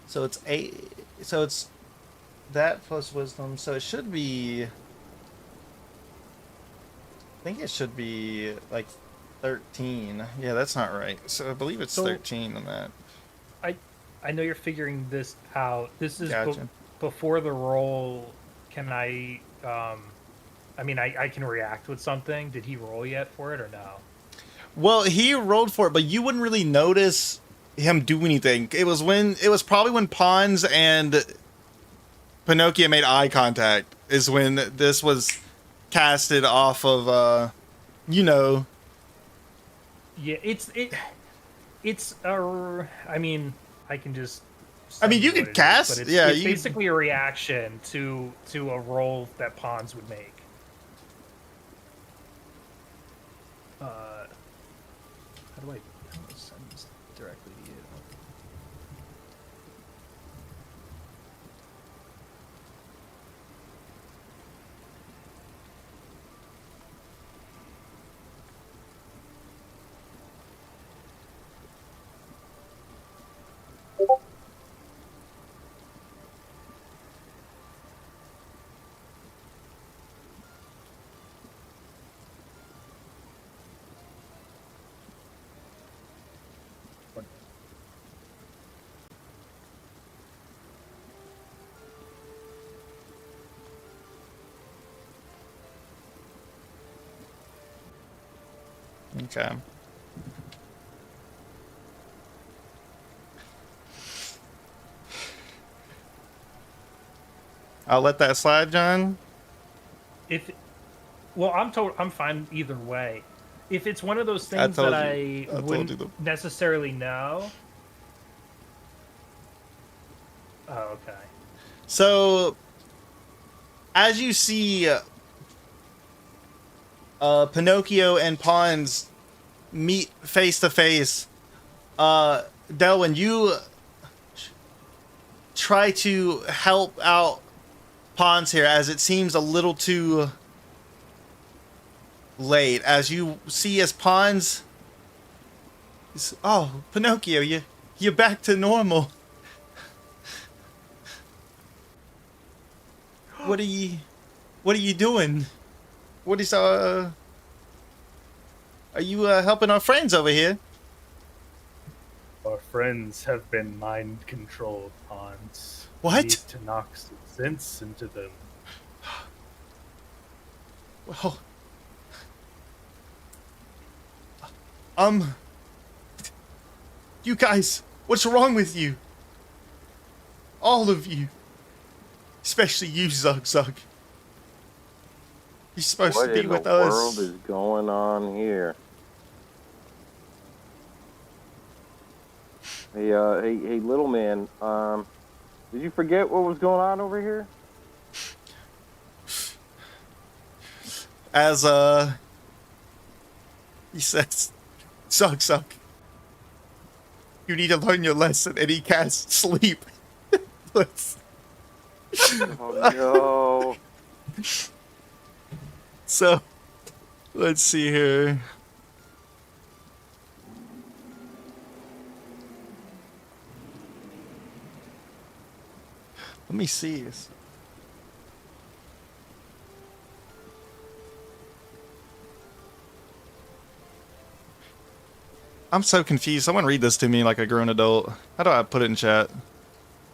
So it's 8. So it's that plus wisdom. So it should be. I think it should be like 13. Yeah, that's not right. So I believe it's 13 on that. I know you're figuring this out. This is Gotcha. before the roll. Can I? I mean, I can react with something. Did he roll yet for it or no? Well, he rolled for it, but you wouldn't really notice him do anything. It was probably when Pons and Pinocchio made eye contact is when this was casted off of Yeah, it's I mean, I can just. I mean, send you what could it is, cast. but it's, Yeah, it's you basically a reaction to a roll that Pons would make. How do I send this directly to you? okay. I'll let that slide, John. I'm fine either way. If it's one of those I things told that you. I told wouldn't you. necessarily know. Oh, okay. So, as you see, Pinocchio and Pons meet face to face. Delwyn, you try to help out Pons here, as it seems a little too late. As you see, as Pons, oh, Pinocchio, you're back to normal. What are you doing? What is are you helping our friends over here? Our friends have been mind controlled, Hans. What? We need to knock some sense into them. Well, you guys, what's wrong with you? All of you. Especially you, Zug Zug. You're supposed to be with us. What in the world is going on here? Hey, little man. Did you forget what was going on over here? As he says, Zug Zug, you need to learn your lesson, and he casts sleep. Oh no. So, let's see here. Let me see this. I'm so confused. Someone read this to me like a grown adult. How do I put it in chat?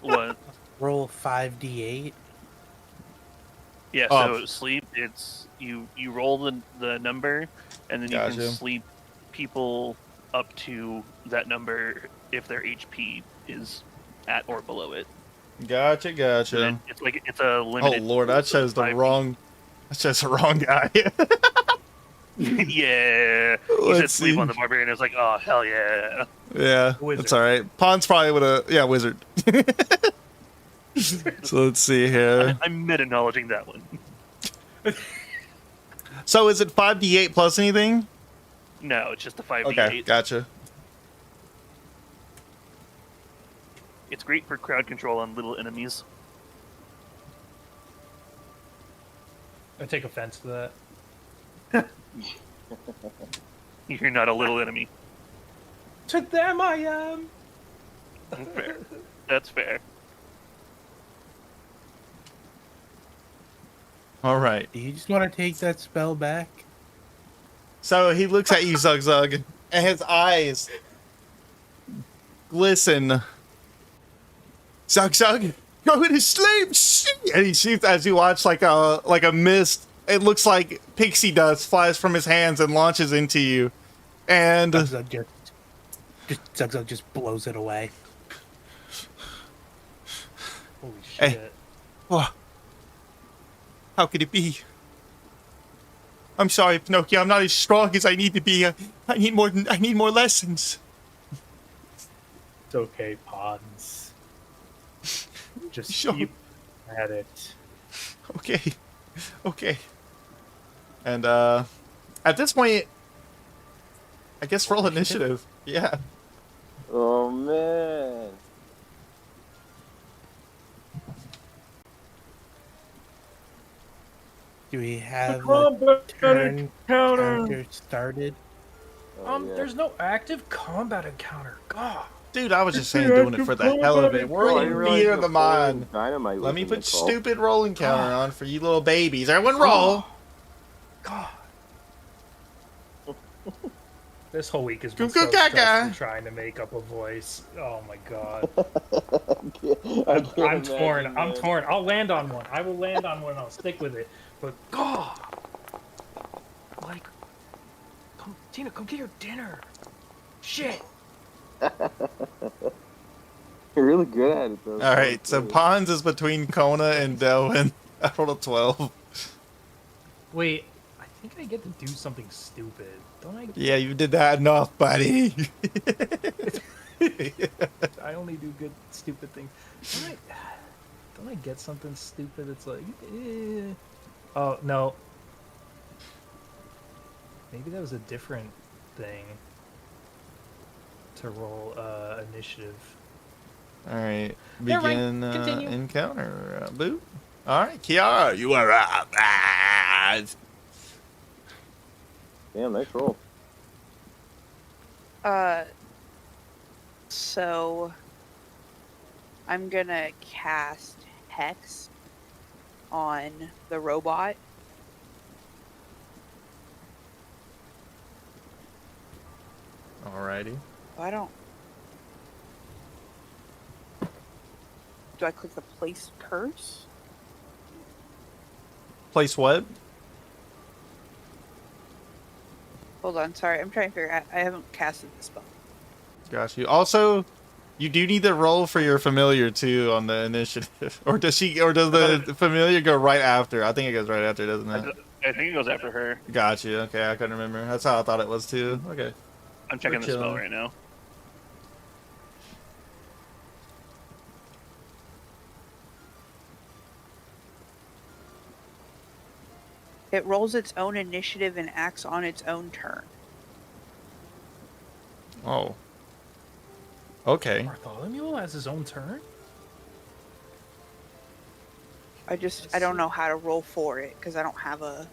What? Roll 5d8. Yeah, Oh. so sleep, it's you roll the number, and then you Gotcha. can sleep people up to that number if their HP is at or below it. Gotcha, So gotcha. then it's a Oh limited. Lord, I chose the 5. wrong. I chose the wrong guy. Yeah, you said Let's sleep see. on the barbarian. I was like, oh hell yeah. Yeah, Wizard. that's all right. Pons probably would have. Yeah, wizard. So let's see here. I'm meta-knowledging that one. So is it 5d8 plus anything? No, it's just a 5d8. Okay, gotcha. It's great for crowd control on little enemies. I take offense to that. You're not a little enemy. To them I am. Fair. That's fair. All right. Do you just want to take that spell back? So he looks at you, Zug Zug, and his eyes glisten. Zug Zug, go to sleep. And he shoots as you watch like a mist. It looks like pixie dust flies from his hands and launches into you. And Zug just blows it away. Holy shit. Hey. Oh, how could it be? I'm sorry, Pinocchio. I'm not as strong as I need to be. I need more lessons. It's okay, Pons. Just Sure. keep at it. Okay. And at this point, I guess roll initiative. Yeah. Oh man. Do we have a Combat turn encounter. counter started? Oh, yeah. There's no active combat encounter. God. Dude, I was just saying doing it for the hell of it. We're Oh, I in didn't realize Fear the the Mind. dynamite Let was me in put the call. stupid rolling counter on for you little babies. Everyone roll. God. This whole week has Goo been so goo gaga. stressful trying to make up a voice. Oh my god. I can't I'm torn. imagine, I'm man. torn. I'll land on one. I will land on one. I'll stick with it. But God, like, come, Tina, come get your dinner. Shit. You're really good at it, though. All right, so Pons is between Kona and Delvin. I rolled a 12. Wait, I think I get to do something stupid, don't I? Yeah, you did that enough, buddy. I only do good stupid things. Don't I get something stupid? It's like, oh no. Maybe that was a different thing to roll initiative. All right, Never begin mind. Continue. encounter. Boo. All right, Kiara, you are up. Damn, nice roll. So I'm gonna cast Hex on the robot. Alrighty. I don't. Do I click the place curse? Place what? Hold on, sorry, I'm trying to figure out. I haven't casted the spell. Got you. Also, you do need to roll for your familiar too on the initiative. Or does the familiar go right after? I think it goes right after, doesn't it? I think it goes after her. Got you. Okay, I couldn't remember. That's how I thought it was too. Okay. I'm checking We're the spell chilling. right now. It rolls its own initiative and acts on its own turn. Oh. Okay. Bartholomew has his own turn? I don't know how to roll for it because I don't have a.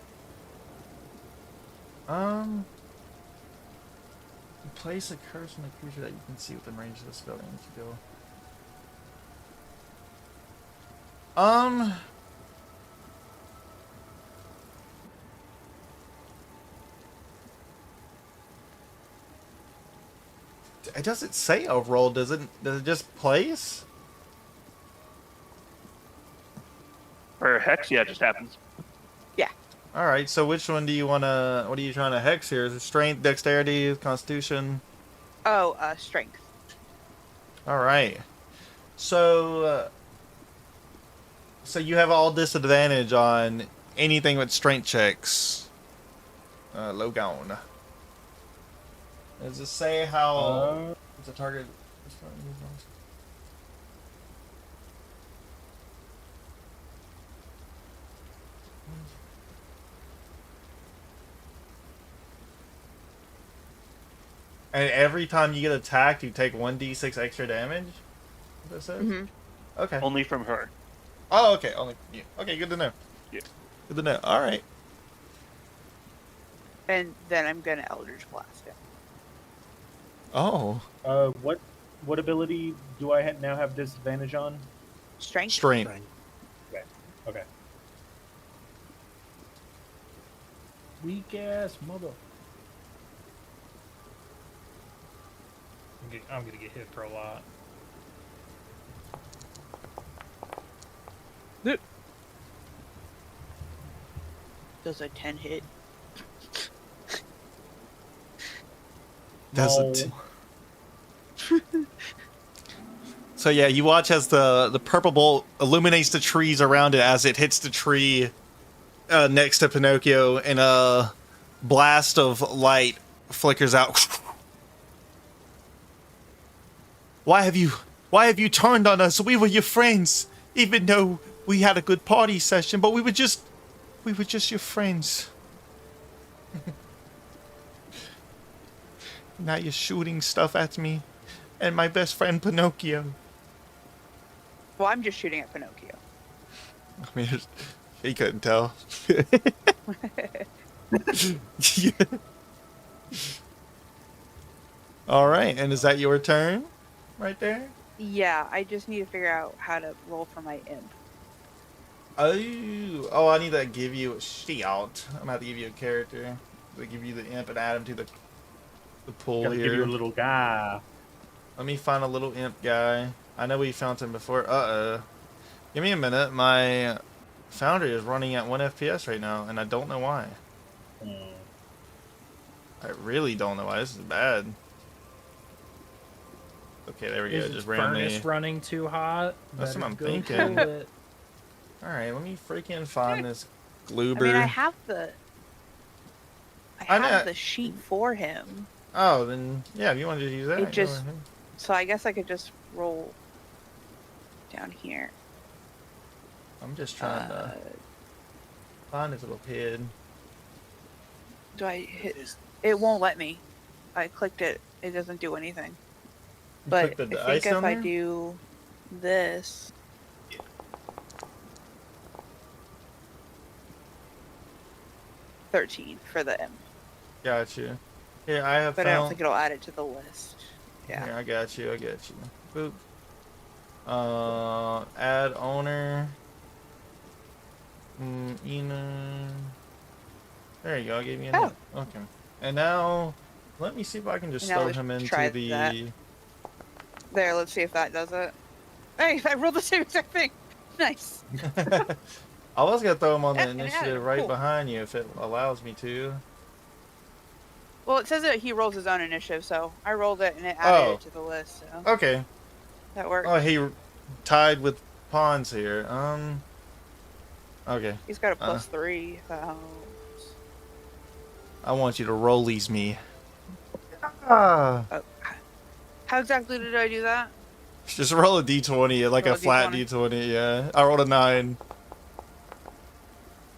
Place a curse on a creature that you can see within range of the spell damage you deal. Does it say a roll? Does it just place? For Hex, yeah, it just happens. All right. So which one do you want to? What are you trying to hex here? Is it strength, dexterity, constitution? Oh, strength. All right. So so you have all disadvantage on anything with strength checks. Logan. Does it say how the target? And every time you get attacked, you take 1d6 extra damage? What that says? Mm-hmm. Okay. Only from her. Oh, okay. Only you. Okay, good to know. Yeah. Good to know. All right. And then I'm gonna Eldritch Blast him. Oh, What ability do I now have disadvantage on? Strength. strength. Right. Okay. Weak ass mother. I'm gonna get hit for a lot. Does a 10 hit? Does No. it? So yeah, you watch as the purple bolt illuminates the trees around it as it hits the tree next to Pinocchio, and a blast of light flickers out. Why have you turned on us? We were your friends, even though we had a good party session, but we were just your friends. Now you're shooting stuff at me and my best friend Pinocchio. Well, I'm just shooting at Pinocchio. I mean, he couldn't tell. All right, and is that your turn right there? Yeah, I just need to figure out how to roll for my imp. Oh, I need to give you a shield. I'm gonna have to give you a character. To give you the imp and add him to the pool Gotta here. give you a little guy. Let me find a little imp guy. I know we found him before. Give me a minute. My Foundry is running at 1 FPS right now, and I don't know why. I really don't know why. This is bad. Okay, there we go. Is Just its randomly. furnace running too hot? That's what Better I'm go thinking. cool it. All right, let me freaking find this Gloober. I mean, I have the sheet for him, Oh, then yeah, if you want to use that. It go just- ahead. so I guess I could just roll down here. I'm just trying to find his little head. Do I hit? It won't let me. I clicked it. It doesn't do anything. You But click the I dice think if down I there? do this, 13 for the imp. Got you. Here, I have But found. I don't think it'll add it to the list. Yeah. Here, I got you. Boop. Add owner. Ina. There you go. I gave you a name. Okay. And now, let me see if I can just And now throw let's him into try the. that. There, let's see if that does it. Hey, I rolled the same exact thing. Nice. I was gonna throw him on the Yeah, initiative right cool. behind you if it allows me to. Well, it says that he rolls his own initiative, so I rolled it and it added it to the list. So Okay. that works. Oh, he tied with pawns here. Okay. He's got a +3. That helps. I want you to rollies me. Ah. Oh, how exactly did I do that? Just roll a d20, like Roll a a flat D20. d20. Yeah. I rolled a 9.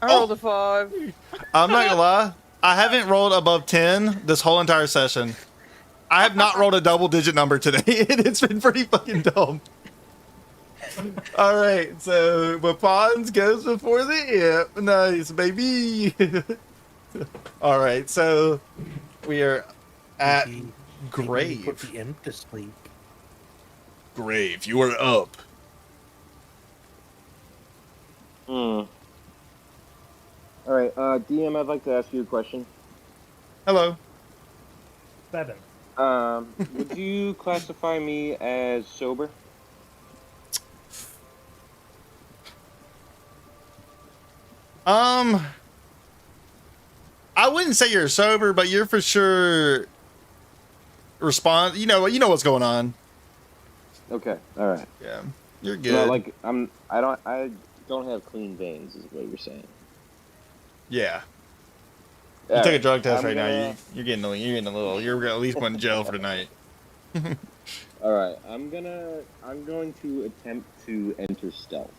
I rolled a 5. I'm not gonna lie. I haven't rolled above 10 this whole entire session. I have not rolled a double-digit number today, and it's been pretty fucking dumb. All right, so the pawns goes before the imp. Nice, baby. All right, so we are at Maybe grave. Put the imp to sleep. Grave, you are up. All right, DM, I'd like to ask you a question. Hello. 7. Would you classify me as sober? I wouldn't say you're sober, but you're for sure You know what's going on. Okay, all right. Yeah, you're No, good. like I don't have clean veins, is what you're saying. Yeah. You All took a right, drug test I'm right now. gonna- You're getting a little. You're at least going to jail for tonight. All right, I'm going to attempt to enter stealth.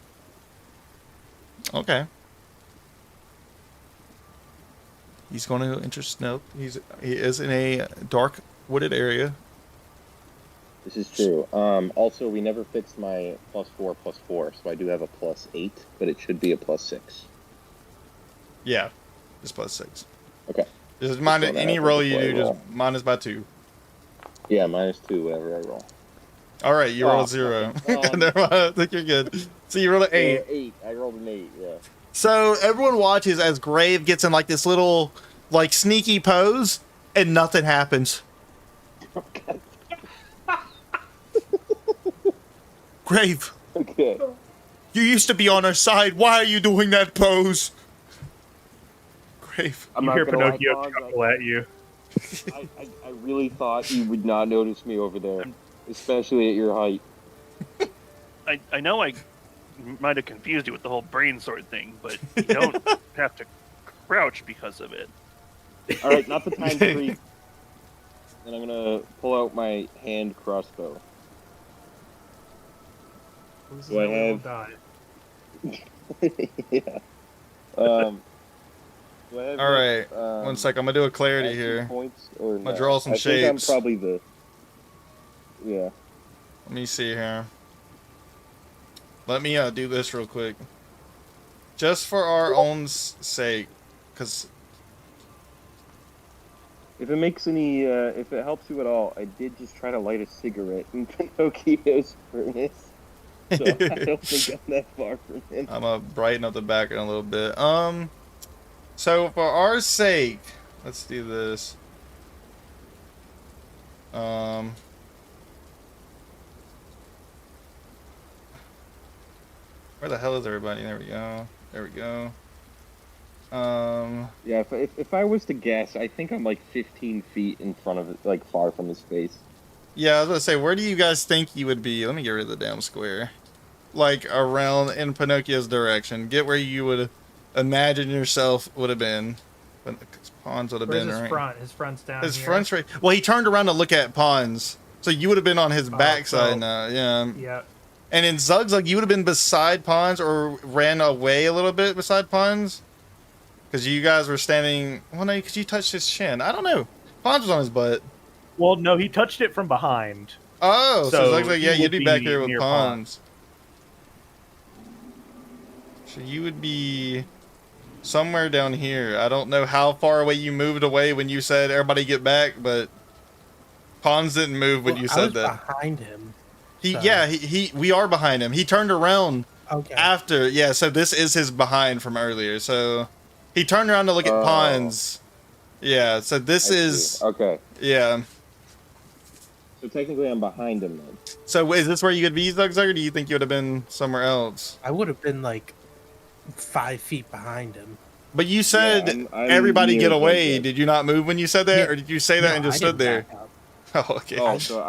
Okay. He's going to enter stealth. He is in a dark wooded area. This is true. Also, we never fixed my +4/+4, so I do have a +8, but it should be a +6. Yeah, just +6. Okay. Just minus don't any have it roll you before I do, just roll. minus by 2. Yeah, -2 whenever I roll. All right, you Oh, rolled 0. fuck. Never mind, I think you're good. So you rolled an 8. 8. I rolled an 8. Yeah. So everyone watches as Grave gets in like this little like sneaky pose, and nothing happens. Grave, Okay. you used to be on our side. Why are you doing that pose? Grave. I'm You not hear gonna lie, Pinocchio Pog, chuckle at you. I really thought you would not notice me over there, especially at your height. I know I might have confused you with the whole brain sword thing, but you don't have to crouch because of it. All right, not the time creep. And I'm gonna pull out my hand crossbow. This is Do I how we all have- die. Yeah. Do I have All right, enough, 1 sec. I'm gonna do a clarity action here. Points or I'm gonna no? draw some I think I'm shapes. probably the. Yeah. Let me see here. Let me do this real quick, just for our own sake, because If it makes any, if it helps you at all, I did just try to light a cigarette in Pinocchio's furnace. So I don't think I'm that far from him. I'm gonna brighten up the background a little bit. So for our sake, let's do this. Where the hell is everybody? There we go. There we go. Yeah, if I was to guess, I think I'm like 15 feet in front of it, like far from his face. Yeah, I was gonna say, where do you guys think you would be? Let me get rid of the damn square. Like around in Pinocchio's direction. Get where you would imagine yourself would have been. Pawns would have Where's been his right. front? His front's down His here. front's right. Well, he turned around to look at Pawns, so you would have been on his backside so- now. Yeah. Yeah. And in Zugzug, you would have been beside Pawns or ran away a little bit beside Pawns. Because you guys were standing... Well, no, because you touched his chin. I don't know. Pawns was on his butt. Well, no, he touched it from behind. Oh, so So Zugzug, yeah, he you'd would be back be here with near Pawns. So you would be somewhere down here. I don't know how far away you moved away when you said everybody get back, but Pawns didn't move when Well, you I said was that. behind him. He, so- yeah, we are behind him. He turned around Okay. after, yeah, so this is his behind from earlier. So he turned around to look at Oh. Pawns. Yeah, so this I is, see. Okay. yeah. So technically, I'm behind him then. So is this where you could be, Zugzug, or do you think you would have been somewhere else? I would have been like 5 feet behind him. But you said I'm everybody near get away. Zugzug. Did you not move when you said that, Yeah. or did you say that No, and just I stood there? didn't back up. Oh, okay. Oh, so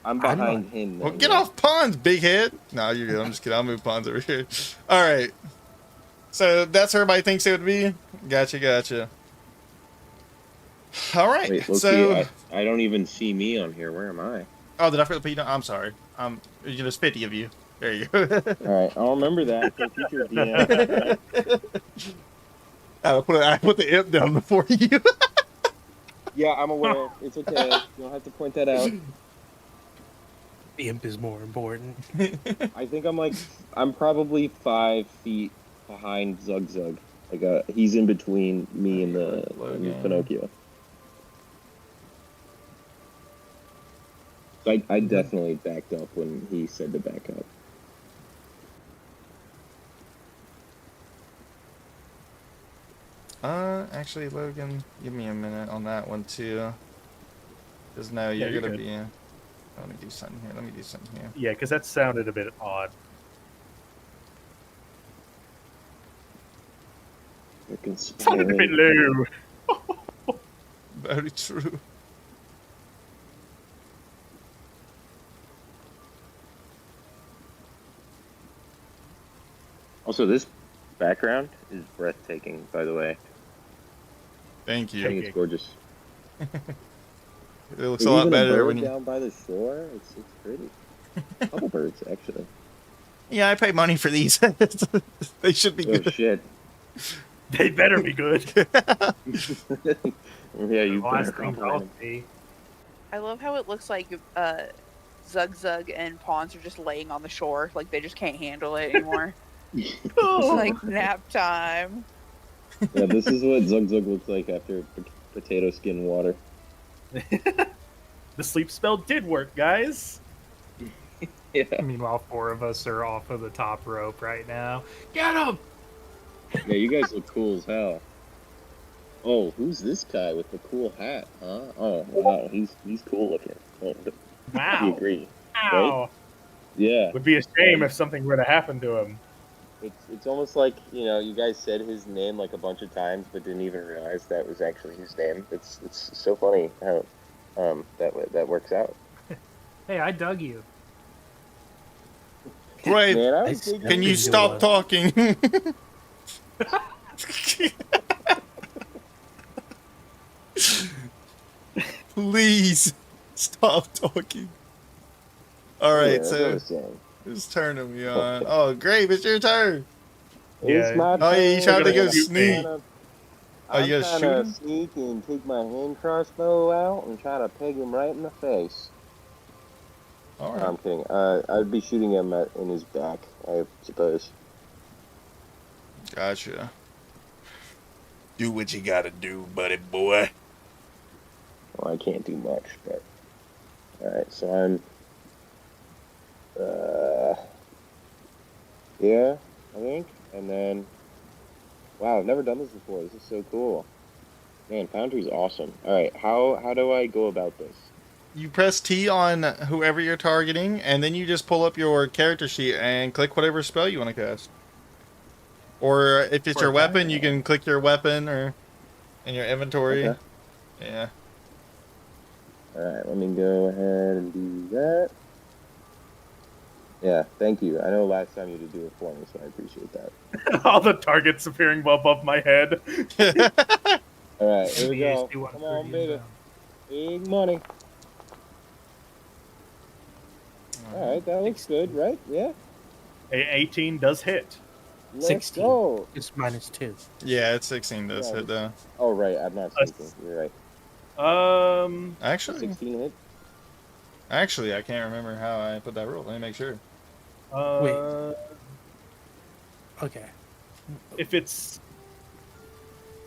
I'm behind him. Well, Then, get yeah. off Pawns, big head. No, you're good. I'm just kidding. I'll move Pawns over here. All right. So that's where everybody thinks it would be? Gotcha. All right. Wait, look, So, I don't even see me on here. Where am I? oh, did I forget to put you down? I'm sorry. There's 50 of you. There you go. All right, I'll remember that for future DM. I put the imp down before you. Yeah, I'm aware. It's okay. You don't have to point that out. The imp is more important. I think I'm probably 5 feet behind Zugzug. Like he's in between me and and Pinocchio. So I definitely backed up when he said to back up. Actually, Logan, give me a minute on that one too. Because now Yeah, you're you're gonna good. be. Let me do something here. Let me do something here. Yeah, because that sounded a bit odd. Freaking Sounded a bit low. Very true. Also, this background is breathtaking, by the way. Thank I you. think it's gorgeous. It looks There's a lot even better bird when you. down by the shore. It's pretty. A couple birds, actually. Yeah, I pay money for these. They should be Oh good. shit. They better be good. Yeah, you Last better thing I'll see. I love how it looks like Zugzug and Pawns are just laying on the shore, like they just can't handle it anymore. It's like nap time. Yeah, this is what Zugzug looks like after potato skin water. The sleep spell did work, guys. Yeah. Meanwhile, 4 of us are off of the top rope right now. Get him! Yeah, you guys look cool as hell. Oh, who's this guy with the cool hat, huh? Oh, wow, he's cool looking. Oh, we Wow. agree, right? Wow. Yeah. Would be a shame Yeah. if something were to happen to him. It's almost like, you guys said his name like a bunch of times, but didn't even realize that was actually his name. It's so funny how that works out. Hey, I dug you. Brave, Man, I I was thinking. can you Into stop a- talking? Please stop talking. All Yeah, right, that's what I so was saying. whose turn are we on? Oh, Grave, it's your turn. Yeah, It's my Oh, yeah, you turn, tried to go man. shoot me. Oh, I'm you gotta trying shoot to him? sneak and take my hand crossbow out and try to peg him right in the face. All No, right. I'm kidding. I'd be shooting him in his back, I suppose. Gotcha. Do what you gotta do, buddy boy. Well, I can't do much, but alright, so I'm yeah, I think. And then wow, I've never done this before. This is so cool. Man, Foundry's awesome. Alright, how do I go about this? You press T on whoever you're targeting, and then you just pull up your character sheet and click whatever spell you want to cast. Or if it's Or your attack. weapon, you can click your weapon or in your inventory. Okay. Yeah. Alright, let me go ahead and do that. Yeah, thank you. I know last time you did do it for me, so I appreciate that. All the targets appearing above my head. Alright, here we go. BAC Come on, 130 baby. inbound. Big money. Alright, that looks good, right? Yeah? 18 does hit. Let's 16. go. It's -2. Yeah, it's 16 does Yeah, hit though. Oh, right, I'm not speaking. You're right. Actually, 16 hit? I can't remember how I put that rule. Let me make sure. Okay. If it's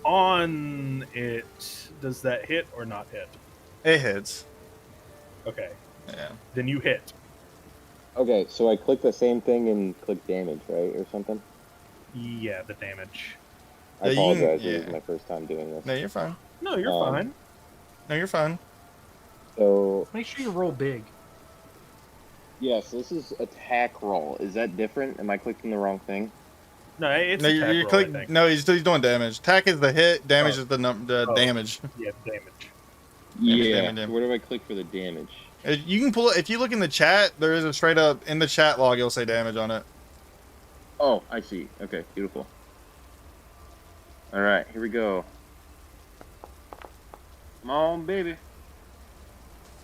on it, does that hit or not hit? It hits. Okay, Yeah. then you hit. Okay, so I click the same thing and click damage, right? Or something? Yeah, the damage. I Yeah, you can- apologize. This yeah. is my first time doing this. No, you're fine. No, you're fine. No, you're fine. So, Make sure you roll big. yes, this is attack roll. Is that different? Am I clicking the wrong thing? No, it's No, attack you're roll, I clicking. think. No, he's doing damage. Attack is the hit. Damage Oh. is the Oh. damage. Yeah, damage. Yeah. damage. So where do I click for the damage? You can pull it if you look in the chat. There is a straight up in the chat log. You'll say damage on it. Oh, I see. Okay, beautiful. All right, here we go. Come on, baby.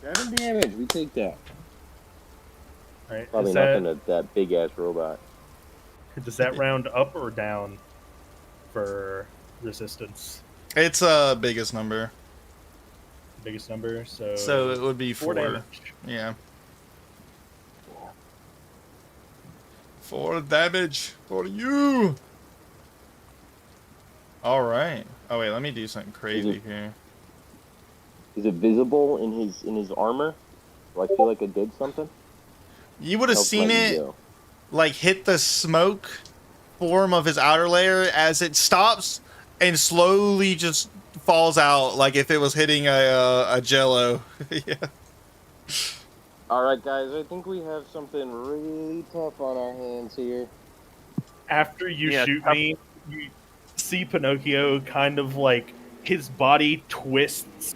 7 damage. We take that. All right. Probably nothing to that big ass robot. Does that round up or down for resistance? It's biggest number. Biggest number, so So it would be 4. damage. Yeah. 4 damage for you. All right. Oh wait, let me do something crazy here. Is it visible in his armor? Do I feel like I did something? You would have Nope, seen let you it go. like hit the smoke form of his outer layer as it stops and slowly just falls out like if it was hitting a jello. Yeah. All right, guys. I think we have something really tough on our hands here. After you Yeah, shoot tough. me, you see Pinocchio kind of like his body twists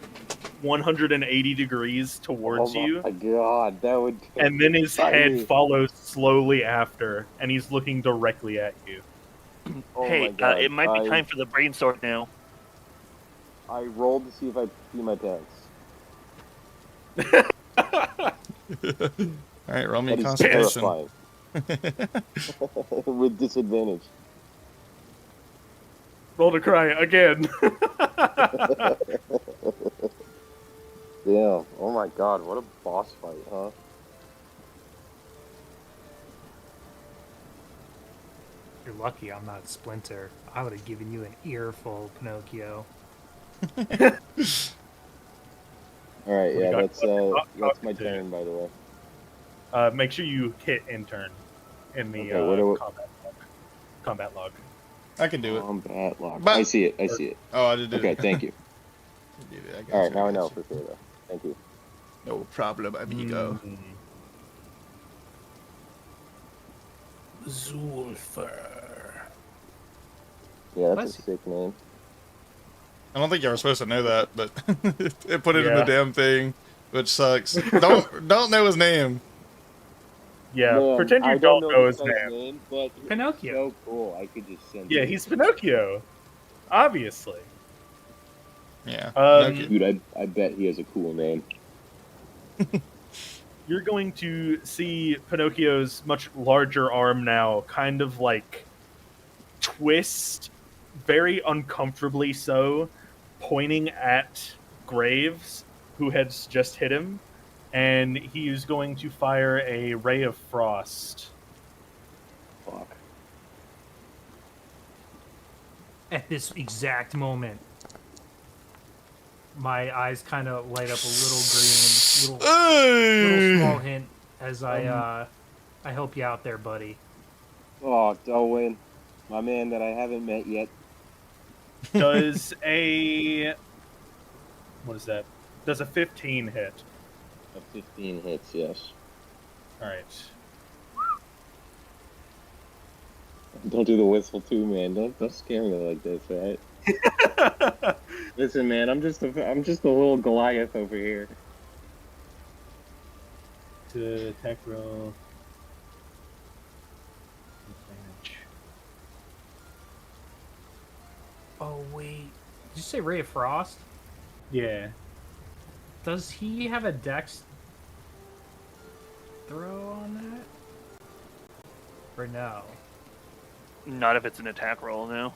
180 degrees towards you, Oh my god, that would. and then his terrify head me. follows slowly after, and he's looking directly at you. Oh Hey, my god. it might be time for the brainstorm now. I rolled to see if I pee my pants. All right, roll me That is Constitution. terrifying. With disadvantage. Roll to cry again. Damn. Oh my god, what a boss fight, huh? You're lucky I'm not Splinter. I would have given you an earful, Pinocchio. All right, We yeah, got that's my to- turn, by the way. Make sure you hit intern in the Okay, where do combat log. I can do it. Combat log. But- I see it. I see it. Oh, I did it. Okay, thank you. I did it. I got All right, you, now I got know you. for sure, though. Thank you. No problem, amigo. Mm. Zulfer. Yeah, Bless that's a sick name. I don't think you were supposed to know that, but it put it in the Yeah. damn thing, which sucks. Don't know his name. Yeah, Man, pretend you I don't know this his guy's name. but Pinocchio. so cool. I could just send Yeah, it. he's Pinocchio. Obviously. Yeah. Um, Dude, I bet he has a cool name. You're going to see Pinocchio's much larger arm now kind of like twist, very uncomfortably so, pointing at Graves, who has just hit him, and he is going to fire a ray of frost. Fuck. At this exact moment, my eyes kind of light up a little green, little small hint as I help you out there, buddy. Oh, Darwin, my man that I haven't met yet. Does a what is that? Does a 15 hit? A 15 hits, yes. All right. Don't do the whistle too, man. Don't scare me like this, right? Listen, man, I'm just a little Goliath over here. To attack roll. Advantage. Oh wait, did you say Ray of Frost? Yeah. Does he have a dex throw on that? Or no? Not if it's an attack roll, no.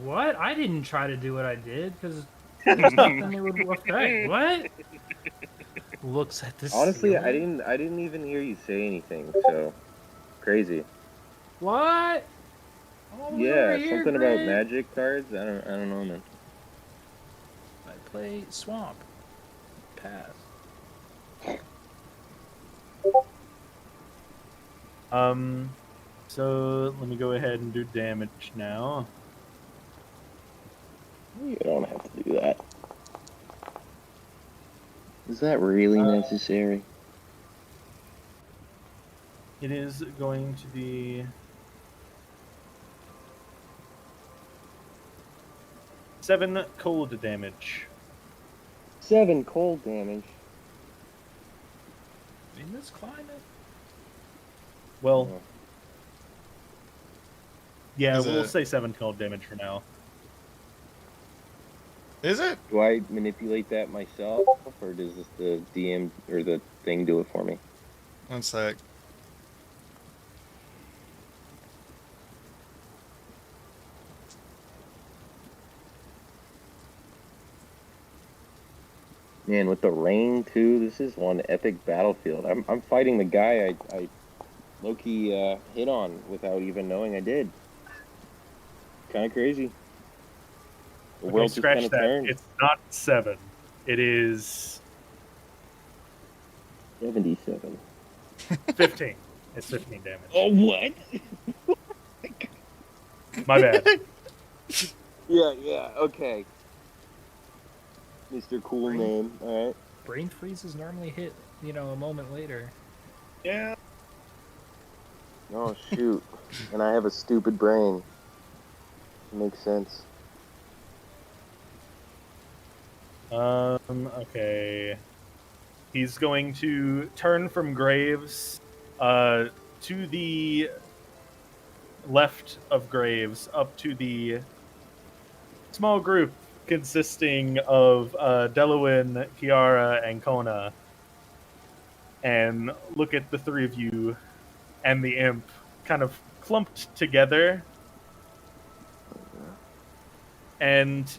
What? I didn't try to do what I did because there's nothing it would affect. What? Looks at this. Honestly, I ceiling. didn't even hear you say anything. So crazy. What? I'm over Yeah, here, something about Greg. magic cards. I don't know, man. I play Swamp. Pass. So let me go ahead and do damage now. You don't have to do that. Is that really necessary? It is going to be 7 cold damage. 7 cold damage. In this climate? Well, Oh. yeah, Is we'll it- say 7 cold damage for now. Is it? Do I manipulate that myself, or does the DM or the thing do it for me? One sec. Man, with the rain too, this is one epic battlefield. I'm fighting the guy I low-key hit on without even knowing I did. Kind of crazy. The Okay, world just scratch kind of that. turned. It's not 7. It is 77. 15. It's 15 damage. Oh, what? My bad. Yeah, okay. Mr. Cool Right. Name, alright. Brain freezes normally hit, a moment later. Yeah. Oh, shoot. And I have a stupid brain. Makes sense. Okay. He's going to turn from Graves to the left of Graves up to the small group consisting of Delawin, Kiara, and Kona, and look at the three of you and the imp kind of clumped together. And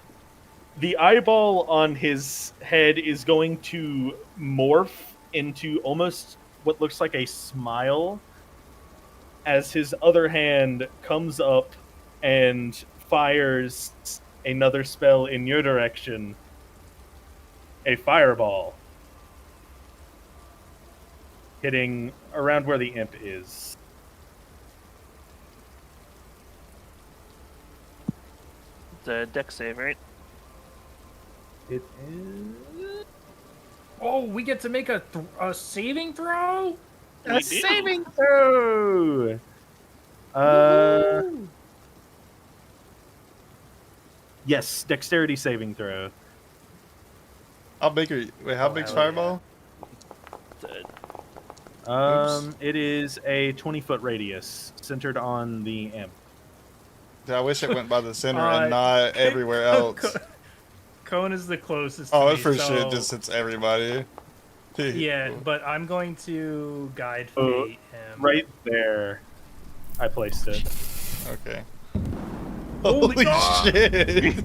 the eyeball on his head is going to morph into almost what looks like a smile as his other hand comes up and fires another spell in your direction. A fireball. Hitting around where the imp is. It's a dex save, right? It is Oh, we get to make a saving throw. We a do. saving throw. Woohoo! Yes, dexterity saving throw. How big are you? Wait, how Oh, big's hell yeah. Fireball? It's a- It is a 20-foot radius centered on the imp. I wish it went by the center Uh, and not everywhere else. Cone is the closest. Oh, to it me, for so, sure just hits everybody. Yeah, but I'm going to guide Oh, fate him. Right there, I placed it. Okay. Holy Holy God! shit!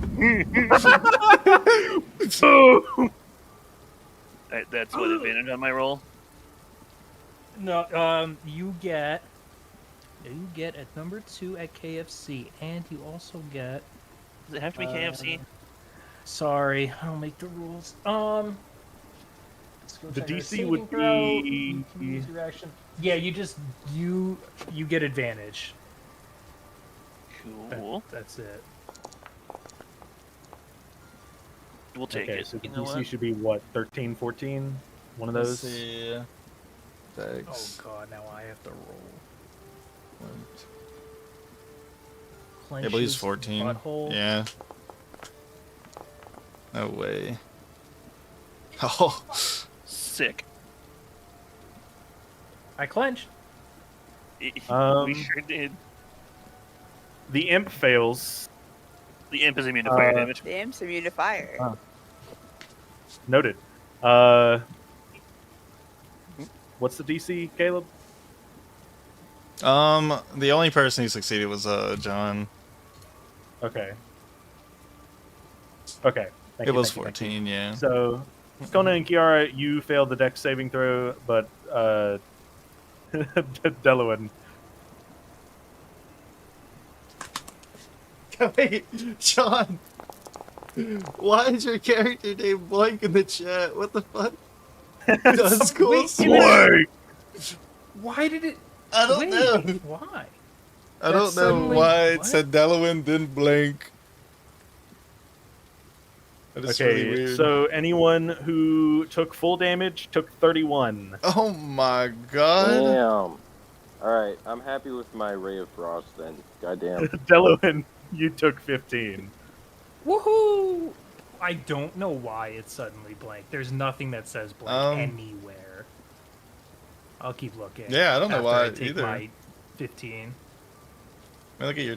That's what advantage on my roll. No, you get at number 2 at KFC, and you also get. Does it have to be KFC? Sorry, I don't make the rules. Let's go The check our DC saving would throw. be- You can use your action. Yeah, you get advantage. Cool. That's it. We'll take Okay, it. so the You know DC what? should be what, 13, 14? One of Let's those? see. Oh Dex. god, now I have to roll. Yeah, but he's Clenches 14. butthole. Yeah. No way. Oh. Sick. I clenched. We Um, sure did. The imp fails. The imp is immune to fire uh, damage. The imp's immune to fire. Oh. Noted. What's the DC, Caleb? The only person who succeeded was John. Okay. Okay. Thank It you, was thank you, thank 14, yeah. you. So, Kona and Kiara, you failed the dex saving throw, but Delawin. Wait, John. Why is your character name blank in the chat? What the fuck? That's cool. Blank! Why did it? I don't Wait, know. Why? I don't That's know suddenly- why it what? said Delawin didn't blank. That is really Okay, weird. so anyone who took full damage took 31. Oh my god. Damn. Alright, I'm happy with my Ray of Frost then. Goddamn. Delawin, you took 15. Woohoo! I don't know why it's suddenly blank. There's nothing that says blank anywhere. I'll keep looking. Yeah, I don't know after why I take either. my 15. Let me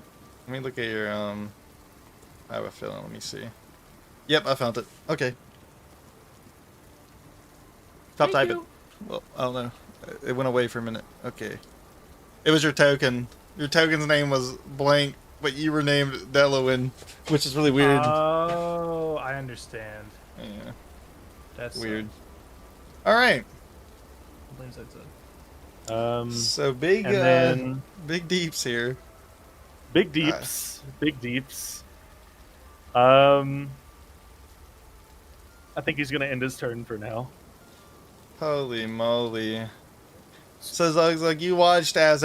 look at your I have a feeling, let me see. Yep, I found it. Okay. Stop Thank typing. you. Well, I don't know. It went away for a minute. Okay. It was your token. Your token's name was blank, but you were named Delawin, which is really weird. Oh, I understand. Yeah, That's weird. All right. Blames that said. So big, And then big deeps here. big deeps. Big deeps. I think he's going to end his turn for now. Holy moly. So Zugzug, you watched as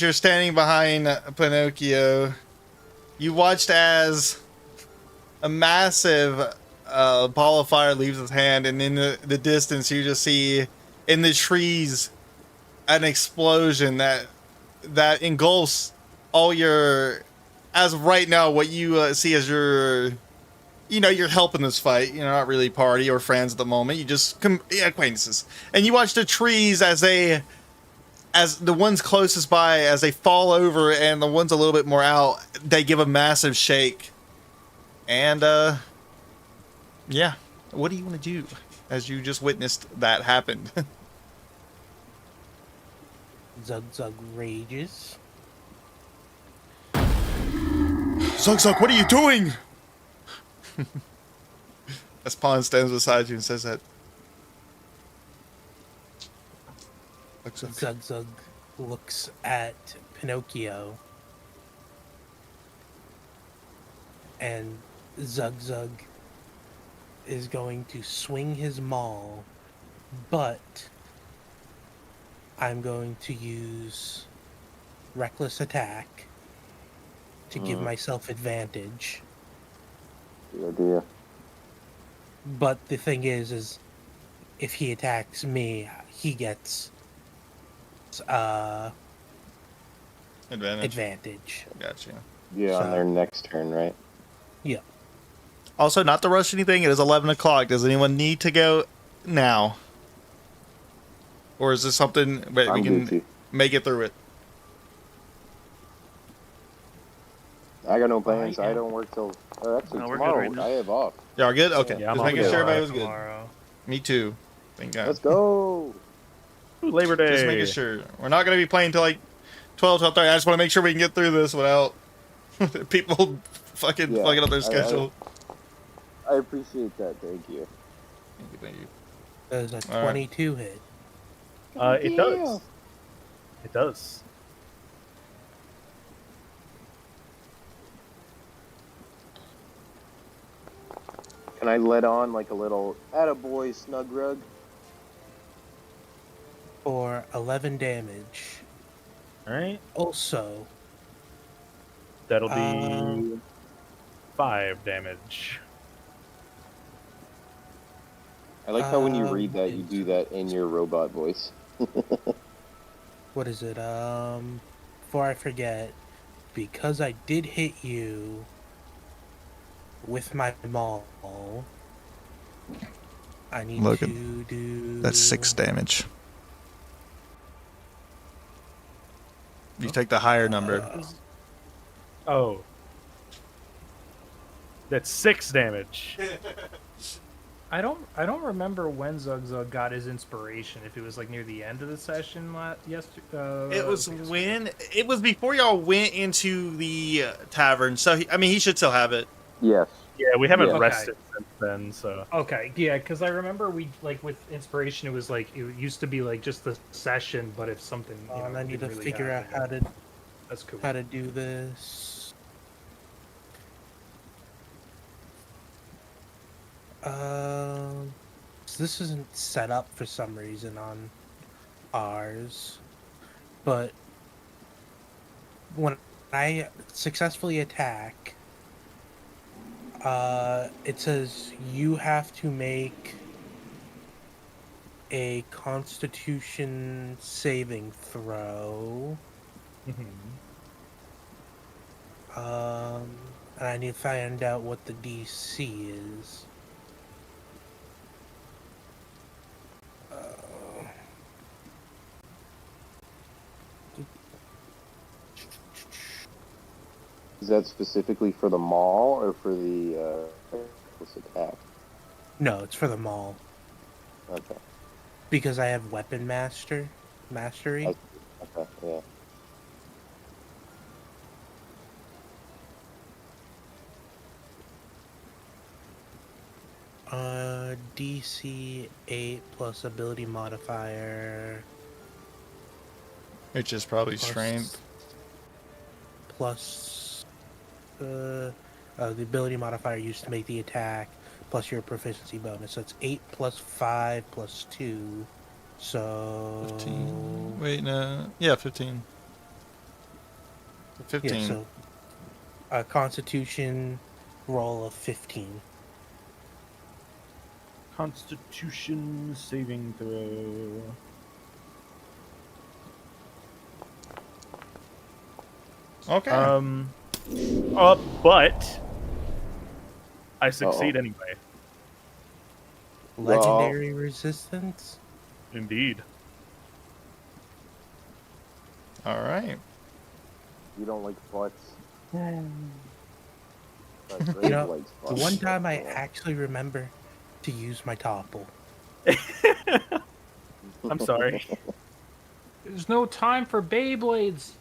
you're standing behind Pinocchio, you watched as a massive ball of fire leaves his hand, and in the distance you just see in the trees an explosion that engulfs all your, as of right now, what you see as your, you're helping this fight. You're not really party or friends at the moment. You just acquaintances. And you watch the trees as the ones closest by, as they fall over, and the ones a little bit more out, they give a massive shake. And, yeah. What do you want to do as you just witnessed that happen? Zug rages. Zug, what are you doing? As Pawn stands beside you and says that. Zug looks at Pinocchio and Zug Zug is going to swing his maul, but I'm going to use reckless attack to give myself advantage. Good idea. But the thing is if he attacks me, he gets advantage. Gotcha. Yeah, on So- their next turn, right? Yeah. Also, not to rush anything. It is 11 o'clock. Does anyone need to go now, or is this something where we I'm can Gucci. make it through it? I got no plans. I I am- don't work till. Or actually, No, we're good tomorrow right now. I have off. Y'all good? Okay. Yeah, I'm Just all making good. sure everybody was good. Tomorrow. Me too. Thank God. Let's go. Ooh, Labor Day. Just making sure. We're not going to be playing till like 12, 12:30. I just want to make sure we can get through this without people fucking Yeah, fucking up their I- schedule. I appreciate that. Thank you. Thank you. Thank you. There's a All right. 22 hit. It does. It does. Can I let on like a little attaboy snug rug? For 11 damage. All right. Also, That'll be 5 damage. I like how when you Um, read that, you do that in your robot voice. what is it? Before I forget, because I did hit you with my maul, I need Look at- to do. That's 6 damage. You take the higher number. Oh. That's 6 damage. I don't remember when Zug Zug got his inspiration. If it was like near the end of the session yesterday. It was before y'all went into the tavern. So he should still have it. Yes. Yeah, we haven't Yeah. rested since then, so. Okay, yeah, because I remember we like with inspiration, it was like it used to be like just the session, but if something, And I need to didn't really figure out happen, how to that's cool. do this. So this isn't set up for some reason on ours, but when I successfully attack, it says you have to make a Constitution saving throw. And I need to find out what the DC is. Is that specifically for the mall or for the this attack? No, it's for the maul Okay. because I have weapon mastery. Okay. Yeah. DC 8 plus ability modifier Which is probably plus- strength. plus the ability modifier used to make the attack plus your proficiency bonus. So it's 8 plus 5 plus 2. So 15. Wait, no. Yeah, 15. 15. Yeah, so a Constitution roll of 15. Constitution saving throw. Okay. But I succeed anyway. Legendary resistance? Indeed. All right. You don't like butts. You know, the one time I actually remember to use my topple. I'm sorry. There's no time for Beyblades.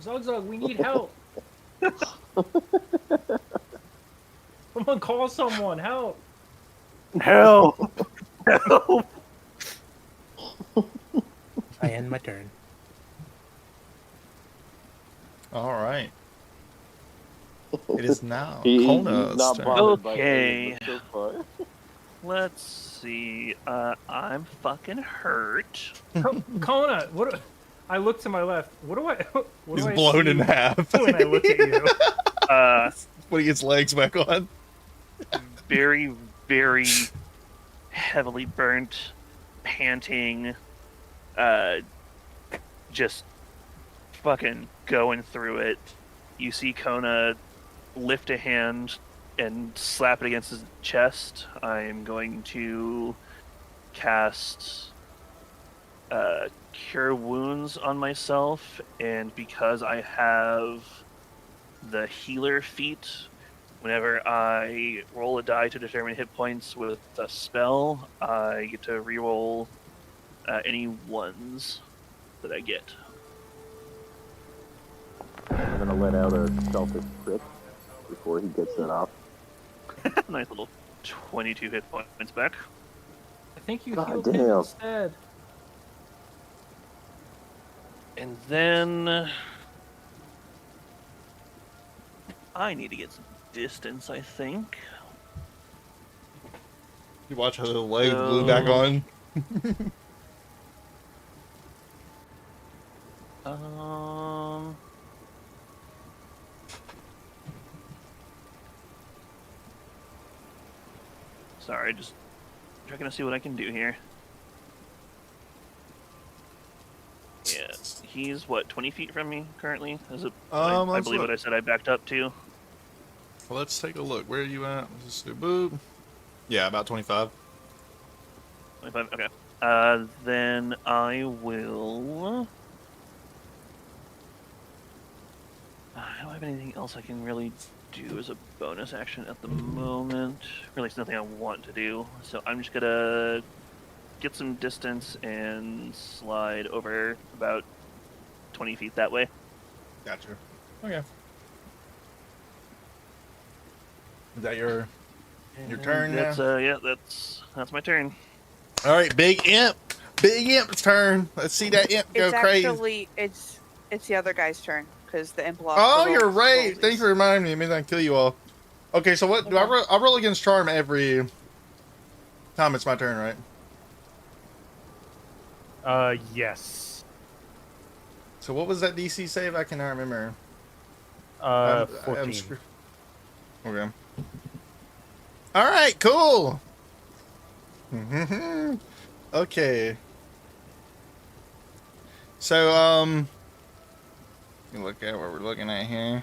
Zug Zug, we need help. Someone call someone. Help. Help! Help! I end my turn. All right. It is now He's Kona's not turn. bothered by Okay. any of them so far. Let's see. I'm fucking hurt. Kona, what? I look to my left. What do I? What He's do I blown see in half. when I look at you? Putting his legs back on. Very, very heavily burnt, panting, just fucking going through it. You see Kona lift a hand and slap it against his chest. I'm going to cast Cure Wounds on myself, and because I have the healer feat, whenever I roll a die to determine hit points with a spell, I get to reroll any ones that I get. I'm gonna let out a selfish crit before he gets that off. Nice little 22 hit points back. I think you God healed him damn. instead. And then I need to get some distance, I think. You watch how the legs blew back on. Sorry, just checking to see what I can do here. Yeah, he's what, 20 feet from me currently? Is it? I let's believe look. what I said I backed up to. Well, let's take a look. Where are you at? Let's do boop. Yeah, about 25. 25. Okay. Then I will. I don't have anything else I can really do as a bonus action at the moment. Really, it's nothing I want to do. So I'm just gonna get some distance and slide over about 20 feet that way. Gotcha. Okay. Is that your turn now? That's yeah, that's my turn. All right, Big Imp. Big Imp's turn. Let's see that Imp go It's crazy. actually it's the other guy's turn because the imp lost. Oh, the you're roll- right. rollsies. Thanks for reminding me. It means I can kill you all. Okay, so what do I roll? I roll against Charm every time it's my turn, right? Yes. So what was that DC save? I cannot remember. I'm 14. Okay. All right, cool. Okay. So, let me look at what we're looking at here.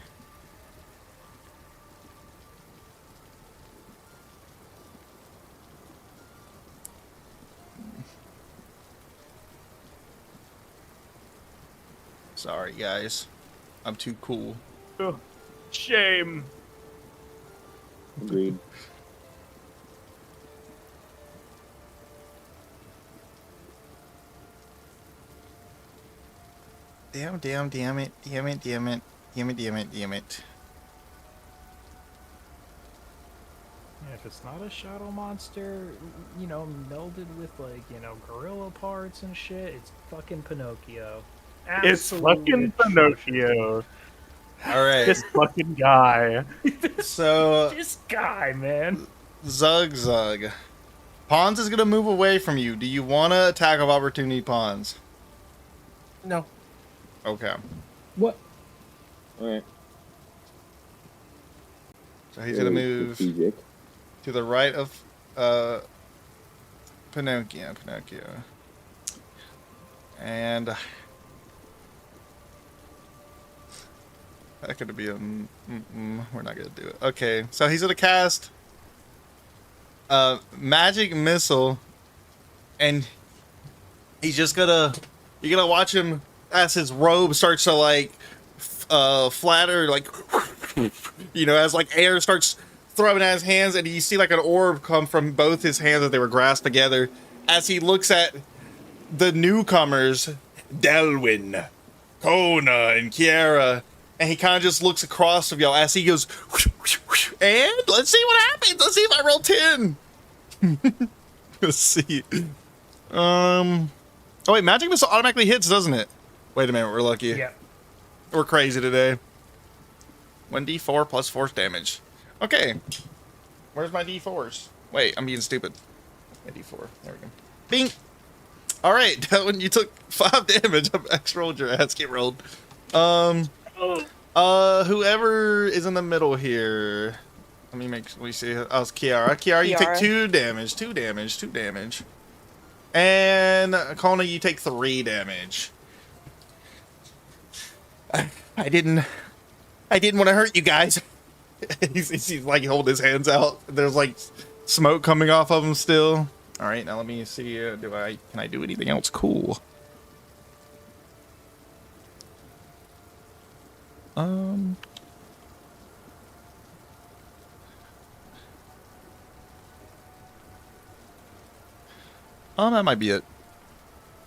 Sorry, guys. I'm too cool. Oh, shame. Agreed. Damn it. Damn it. Yeah, if it's not a shadow monster, melded with gorilla parts and shit, it's fucking Pinocchio. It's Absolute fucking Pinocchio. All right. This fucking guy. So, This guy, man. Zug. Pawns is going to move away from you. Do you want to attack of opportunity, Pawns? No. Okay. What? Alright. So he's going to move Strategic. to the right of Pinocchio. And that could be a we're not going to do it. Okay, so he's going to cast magic missile, and he's just gonna you're gonna watch him as his robe starts to like flatter, like as like air starts throwing at his hands, and you see like an orb come from both his hands as they were grasped together as he looks at the newcomers, Delwyn, Kona, and Kiara, and he kind of just looks across of y'all as he goes, and let's see what happens. Let's see if I roll 10. Let's see. Oh wait, magic missile automatically hits, doesn't it? Wait a minute, we're lucky. Yeah. We're crazy today. 1d4 plus force damage. Okay. Where's my d4s? Wait, I'm being stupid. My d4. There we go. Bing! Alright, that one you took 5 damage. I extra rolled your ass. Get rolled. Whoever is in the middle here. Let me make sure we see. Oh, it's Kiara. Kiara, you take Kiara. 2 damage. 2 damage. 2 damage. And Kona, you take 3 damage. I didn't want to hurt you guys. he's like holding his hands out. There's like smoke coming off of him still. All right, now let me see. Can I do anything else cool? That might be it.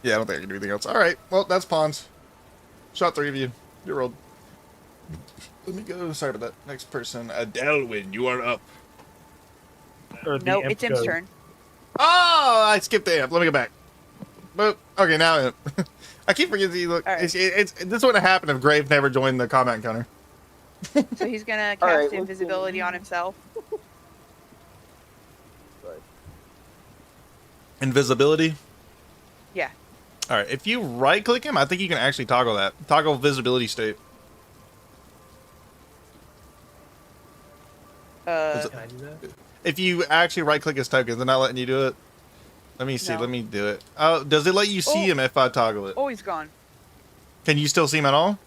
Yeah, I don't think I can do anything else. All right, well, that's pawns. Shot 3 of you. You're rolled. Let me go. Sorry about that. Next person. Delwyn, you are up. Or the No, imp it's Imp's goes, turn. Oh, I skipped the amp. Let me go back. Boop. Okay, now imp. I keep forgetting. Look, All right. this wouldn't have happened if Grave never joined the combat encounter. So he's gonna cast All right, let's invisibility see. on himself. Invisibility. Yeah. All right. If you right click him, I think you can actually toggle that. Toggle visibility state. Is it- Can I do that? If you actually right click his tokens, they're not letting you do it. Let me see. No. Let me do it. Oh, does it let you see Oh. him if I toggle it? Oh, he's gone. Can you still see him at all?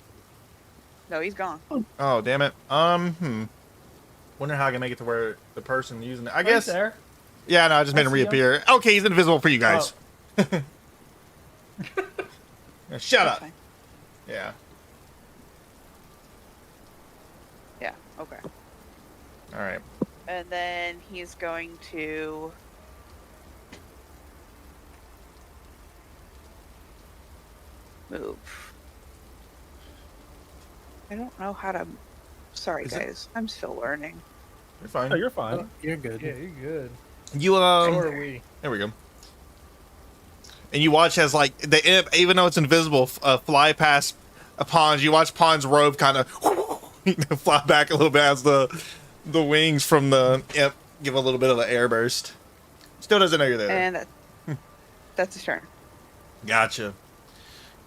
No, he's gone. Oh, damn it. Wonder how I can make it to where the person using it. I Right guess. there. Yeah, no, I just made I him see him. reappear. Okay, he's invisible for you guys. Yeah, shut That's up. fine. Yeah. Yeah. Okay. All right. And then he's going to move. I don't know how to. Sorry, Is it- guys. I'm still learning. You're fine. "Oh, you're fine." Oh, you're good. Yeah, you're good. You So are we. There we go. And you watch as like the imp, even though it's invisible, fly past Pons. You watch Pons' robe kind of fly back a little bit as the wings from the imp give a little bit of an air burst. Still doesn't know you're there. And that's his turn. Gotcha.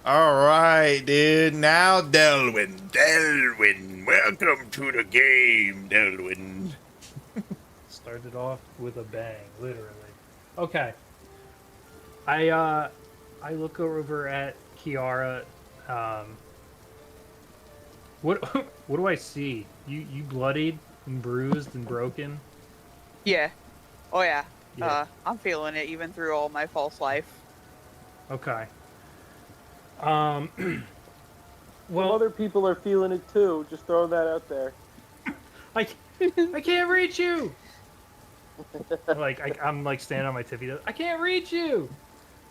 All right, dude. Now Delwyn. Delwyn, welcome to the game, Delwyn. Started off with a bang, literally. Okay. I look over at Kiara. What what do I see? You bloodied and bruised and broken? Yeah. Oh yeah. Yeah. I'm feeling it even through all my false life. Okay. Well, Well, other people are feeling it too. Just throw that out there. I can't reach you. I'm like standing on my tippy toes. I can't reach you.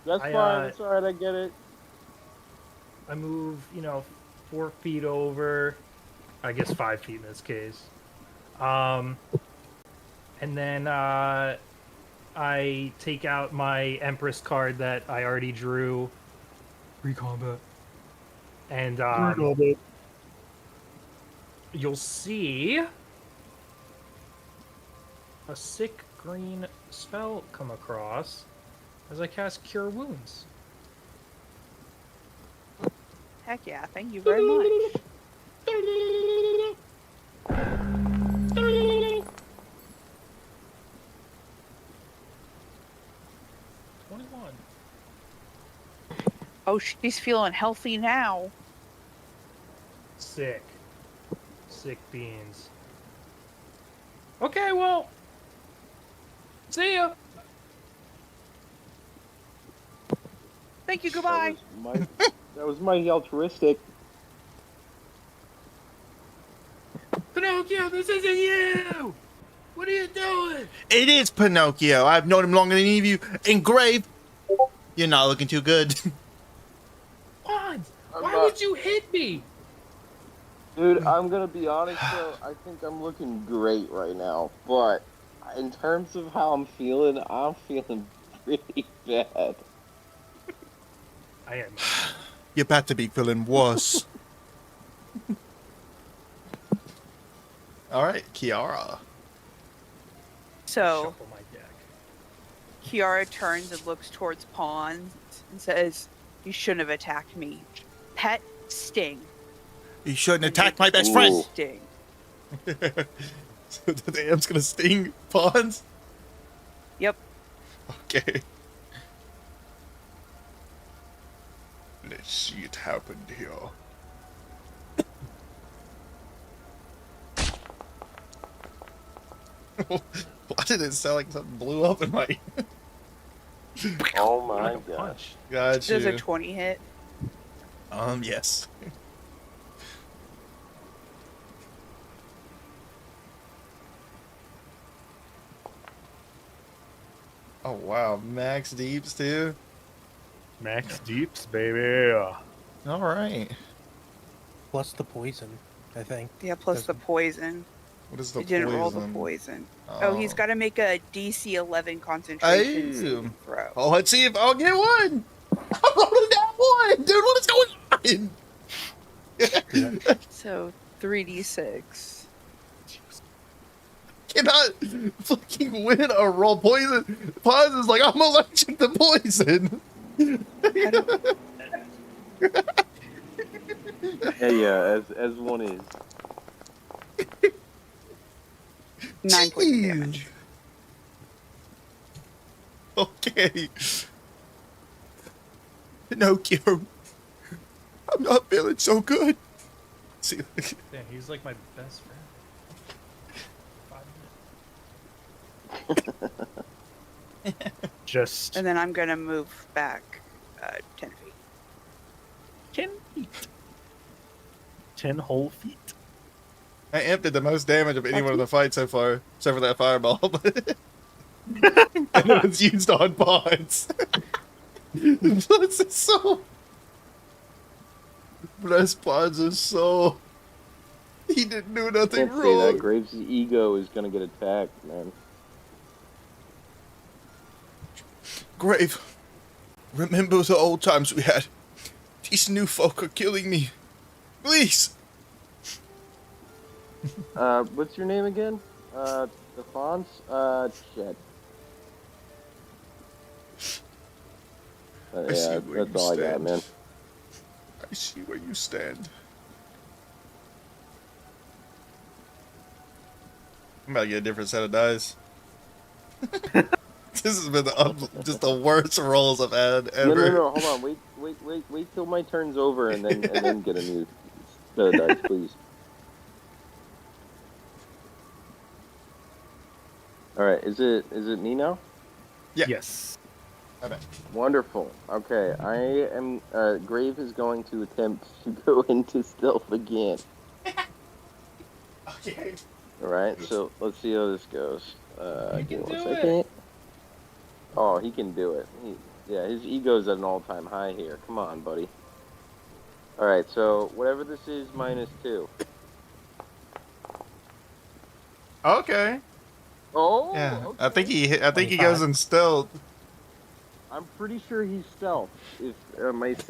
That's I, fine. That's all right. I get it. I move, 4 feet over. I guess 5 feet in this case. And then I take out my Empress card that I already drew. Recombat. And you'll see a sick green spell come across as I cast Cure Wounds. Heck yeah! Thank you very much. 21. Oh, she's feeling healthy now. Sick. Sick beans. Okay, well. See ya. Thank you. Goodbye. That was mighty altruistic. Pinocchio, this isn't you! What are you doing? It is Pinocchio. I've known him longer than any of you. And Grave, you're not looking too good. Pons, I'm why not- would you hit me? Dude, I'm gonna be honest though. I think I'm looking great right now. But in terms of how I'm feeling pretty bad. I am. You're about to be feeling worse. All right, Kiara. So Shuffle my deck. Kiara turns and looks towards Pawns and says, "You shouldn't have attacked me. Pet sting." You shouldn't And attack make my it best Ooh. friend. Sting. So the AM's gonna sting Pawns? Yep. Okay. Let's see it happen here. Why did it sound like something blew up in my... Oh my Like a gosh. punch. Got Does a you. 20 hit? Yes. Oh, wow. Max deeps, too? Max deeps, baby. All right. Plus the poison, I think. Yeah, plus the Doesn't- poison. What is the He didn't roll the poison? poison. Oh, he's got to make a DC 11 concentration Oh. saving throw. Oh, let's see if I'll get one. I'm rolling that one, dude. What is going on? So 3d6. Cannot fucking win a roll. Poison. Pause is like, I'm allergic to poison. I don't- Yeah, as one is. 9 points of Jeez. damage. Okay. Pinocchio. I'm not feeling so good. See, Damn, he's like my best friend. 5 minutes. Just And then I'm going to move back 10 feet. 10 feet. 10 whole feet. I Imp did the most damage of anyone in the fight so far, except for that fireball. And it was used on Bonds. Bless his soul. Bless Bonds' soul. He didn't do nothing Can't say that. wrong. Graves' ego is gonna get attacked, man. Grave, remember the old times we had. These new folk are killing me. Please. What's your name again? Stephans? Shit. I see Yeah, where that's you all I got, stand. man. I see where you stand. I'm about to get a different set of dice. This has been just the worst rolls I've had ever. No, hold on. Wait till my turn's over and then get a new set of dice, please. Alright, is it me now? Yeah. Yes. Okay. Wonderful. Okay, I am Grave is going to attempt to go into stealth again. Okay. Alright, so let's see how this goes. You Give can me one do second. it. Oh, he can do it. Yeah, his ego's at an all-time high here. Come on, buddy. Alright, so whatever this is, -2. Okay. Oh, Yeah. okay. I think he 25. goes in stealth. I'm pretty sure he's stealth, if I might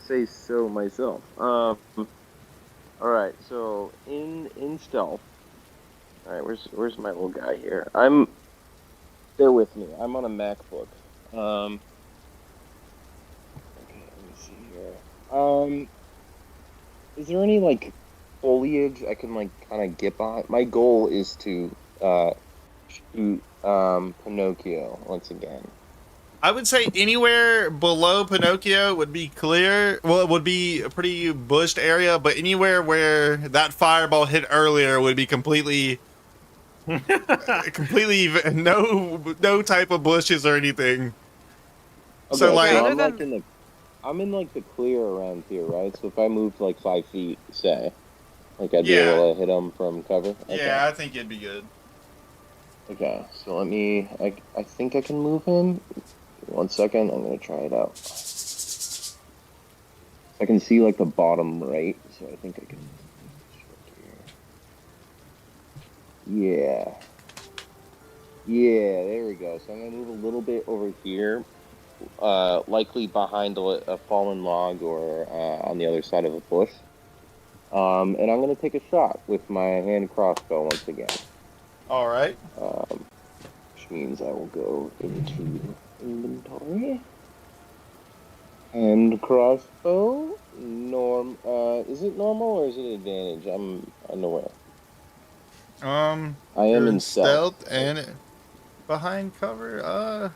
say so myself. Alright, so in stealth. Alright, where's my little guy here? Bear with me. I'm on a MacBook. Okay, let me see here. Is there any like foliage I can like kind of get by? My goal is to shoot Pinocchio once again. I would say anywhere below Pinocchio would be clear. Well, it would be a pretty bushed area, but anywhere where that fireball hit earlier would be completely no type of bushes or anything. Okay, So, like- Other I'm than- like I'm in like the clear around here, right? So if I moved like 5 feet, say, like I'd be Yeah. able to hit him from cover. Okay. Yeah, I think it'd be good. Okay, so let me. I think I can move him. 1 second, I'm gonna try it out. I can see like the bottom right, so I think I can. Yeah. Yeah, there we go. So I'm gonna move a little bit over here, likely behind a fallen log or on the other side of a bush. And I'm gonna take a shot with my hand crossbow once again. All right. Which means I will go into inventory. Hand crossbow. Is it normal or is it advantage? I'm unaware. I am You're in in stealth. stealth and behind cover.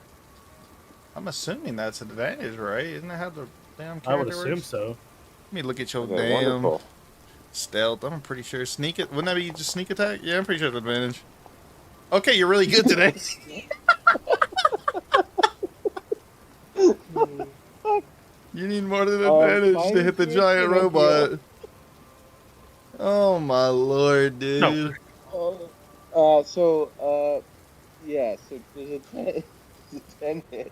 I'm assuming that's advantage, right? Isn't that how the damn I would character assume works? so. Let me look at your Okay, damn wonderful. stealth. I'm pretty sure sneak it. Wouldn't that be just sneak attack? Yeah, I'm pretty sure it's advantage. Okay, you're really good today. You need more than advantage to hit the Find you, giant Pinocchio. robot. Oh my lord, No. dude. Yeah, so there's a 10, there's a 10 hit.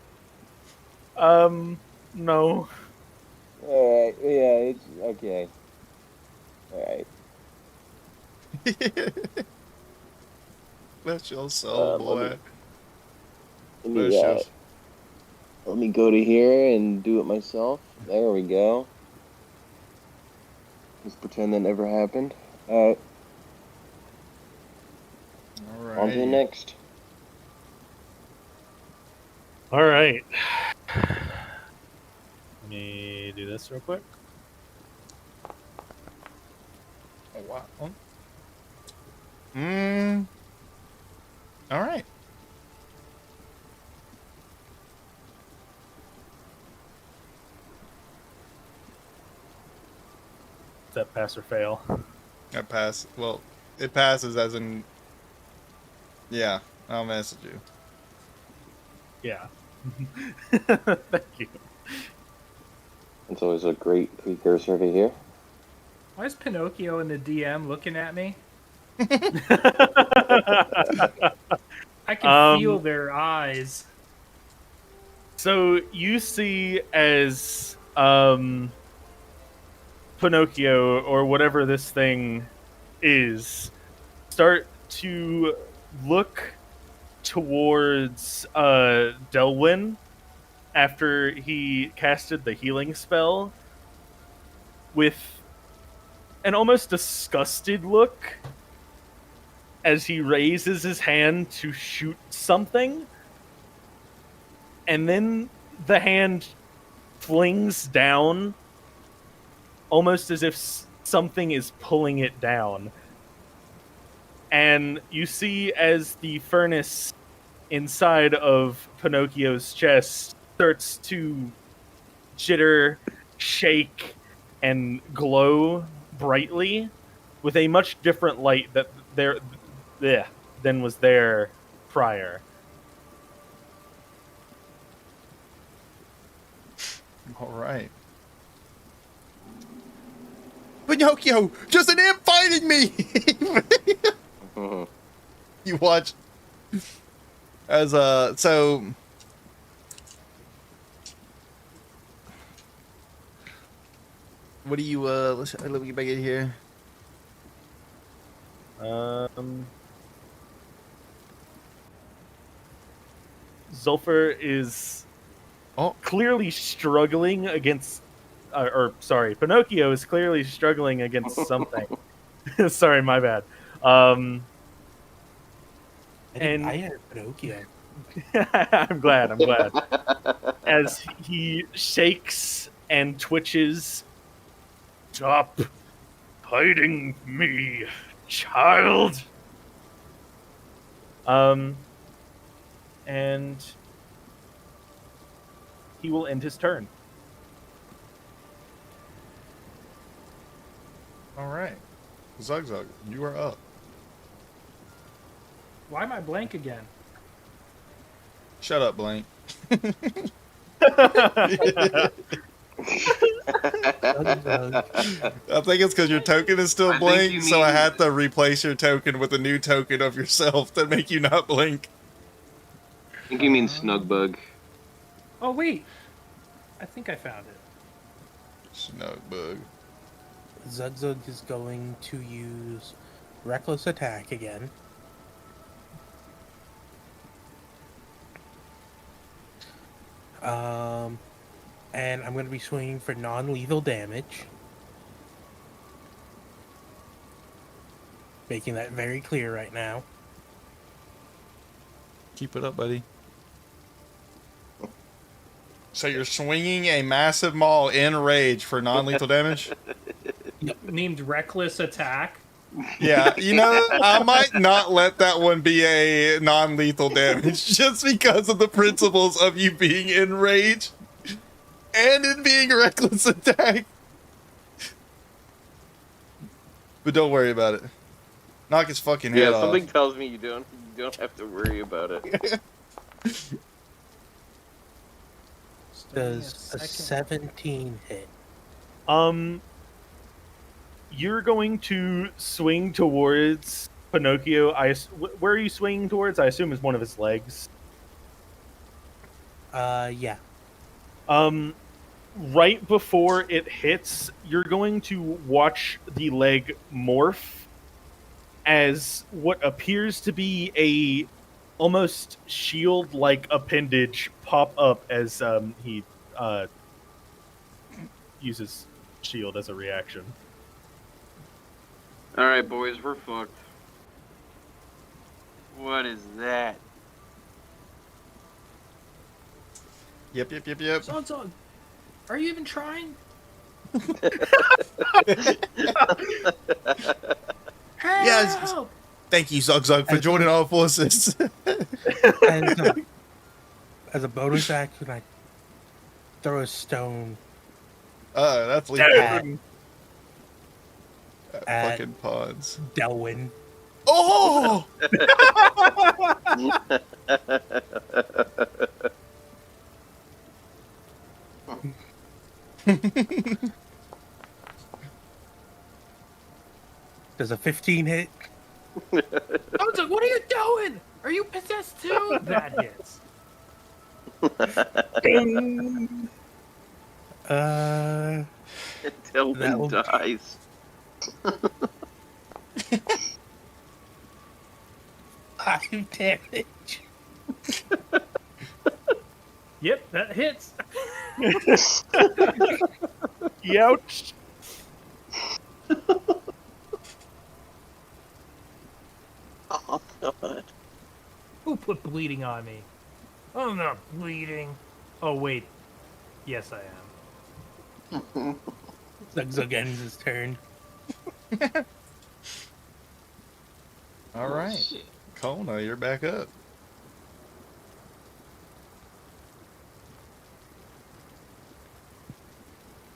No. Alright, yeah, it's okay. Alright. Bless your soul, Let me boy. let me Bless your. let me go to here and do it myself. There we go. Let's pretend that never happened. On to the Alrighty. next. All right. Let me do this real quick. Oh wow. All right. Does that pass or fail? I pass. Well, it passes as in. Yeah, I'll message you. Yeah. Thank you. It's always a great precursor to here. Why is Pinocchio and the DM looking at me? I can feel their eyes. So you see as Pinocchio or whatever this thing is start to look towards Delwyn after he casted the healing spell with an almost disgusted look as he raises his hand to shoot something, and then the hand flings down almost as if something is pulling it down. And you see as the furnace inside of Pinocchio's chest starts to jitter, shake, and glow brightly with a much different light than was there prior. All right. Pinocchio, just an imp fighting me. You watch as so. What do you let me get back in here. Zulfur is clearly struggling against, Pinocchio is clearly struggling against something. Sorry, my bad. I had Pinocchio. I'm glad. As he shakes and twitches. Stop hiding me, child. And he will end his turn. All right, Zug, you are up. Why am I blank again? Shut up, Blank. I think it's because your token is still blank, so I had to replace your token with a new token of yourself to make you not blink. I think you mean Snugbug. Oh, wait. I think I found it. Snugbug. Zugzug is going to use Reckless Attack again. And I'm going to be swinging for non-lethal damage. Making that very clear right now. Keep it up, buddy. So you're swinging a massive maul in rage for non-lethal damage? Named Reckless Attack. Yeah, you know, I might not let that one be a non-lethal damage just because of the principles of you being in rage and it being reckless attack. But don't worry about it. Knock his fucking head Yeah, off. something tells me you don't have to worry about it. Does a 17 hit? You're going to swing towards Pinocchio. Where are you swinging towards? I assume is one of his legs. Yeah. Right before it hits, you're going to watch the leg morph as what appears to be a almost shield-like appendage pop up as he uses shield as a reaction. Alright, boys, we're fucked. What is that? Yep. Son, are you even trying? Yes. Help! Thank you, Zug, for joining our forces. As a bonus action, I throw a stone That's lethal. at Fucking pods. Delwyn. Oh! Does a 15 hit? Sonzo, what are you doing? Are you possessed too? That hits. Delvin dies. 5 damage. Yep, that hits. Youch. Oh, God. Who put bleeding on me? I'm not bleeding. Oh, wait. Yes, I am. Zug ends his turn. All right. Shit. Kona, you're back up.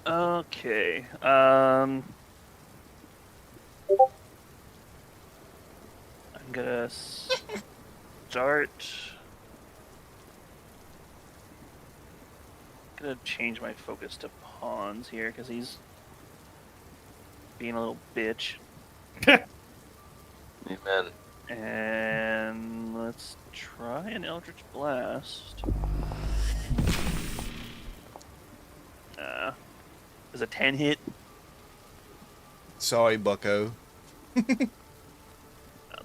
Okay. I'm gonna start. Gonna change my focus to pawns here because he's being a little bitch. Amen. And let's try an Eldritch Blast. Is a 10 hit? Sorry, bucko. That's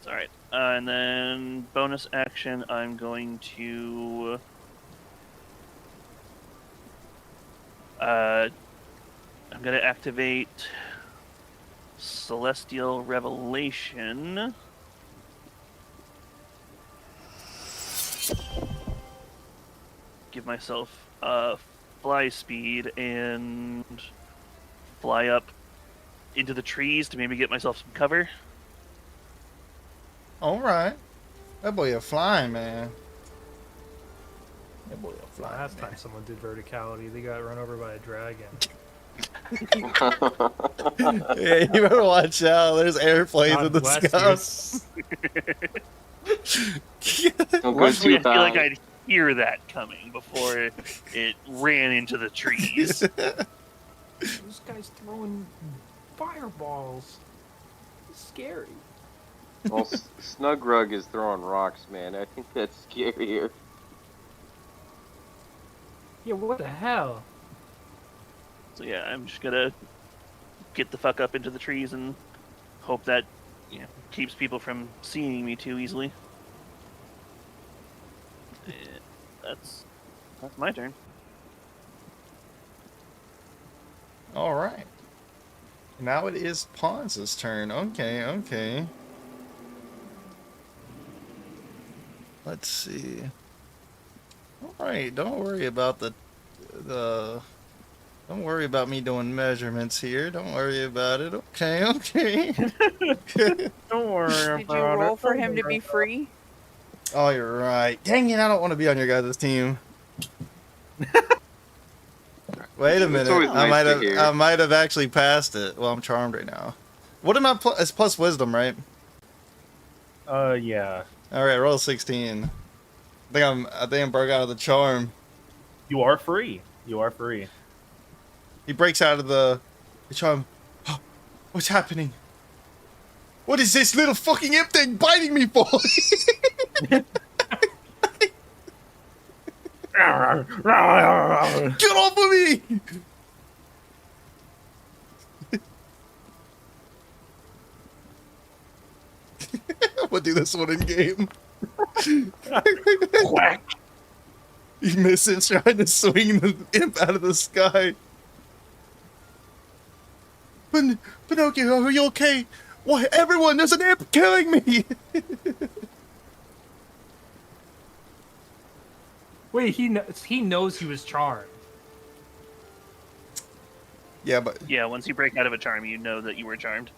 alright. And then bonus action, I'm going to I'm gonna activate Celestial Revelation. Give myself fly speed and fly up into the trees to maybe get myself some cover. All right. That boy a flying, man. That boy a flying, Last man. time someone did verticality, they got run over by a dragon. Yeah, you better watch out. There's airplanes God in the bless sky. Don't go Luckily, I too feel like high. I'd hear that coming before it ran into the trees. This guy's throwing fireballs. It's scary. Well, Snugrug is throwing rocks, man. I think that's scarier. Yeah, what the hell? So yeah, I'm just gonna get the fuck up into the trees and hope that keeps people from seeing me too easily. That's my turn. All right. Now it is Pons' turn. Okay. Let's see. All right, don't worry about the don't worry about me doing measurements here. Don't worry about it. Okay, okay. Don't worry Did you about roll it. for Don't him to worry be free? Oh, you're right. Dang it, I don't want to be on your guys' team. Wait a It's minute. always nice to hear. I might have actually passed it. Well, I'm charmed right now. What am I it's plus wisdom, right? Yeah. All right, roll 16. I think I'm broke out of the charm. You are free. You are free. He breaks out of the charm. What's happening? What is this little fucking imp thing biting me for? Get off of me! I'm gonna do this one in game. Quack. He misses trying to swing the imp out of the sky. Pinocchio, are you okay? Why, everyone, there's an imp killing me! Wait, he knows he was charmed. Yeah, but Yeah, once you break out of a charm, you know that you were charmed.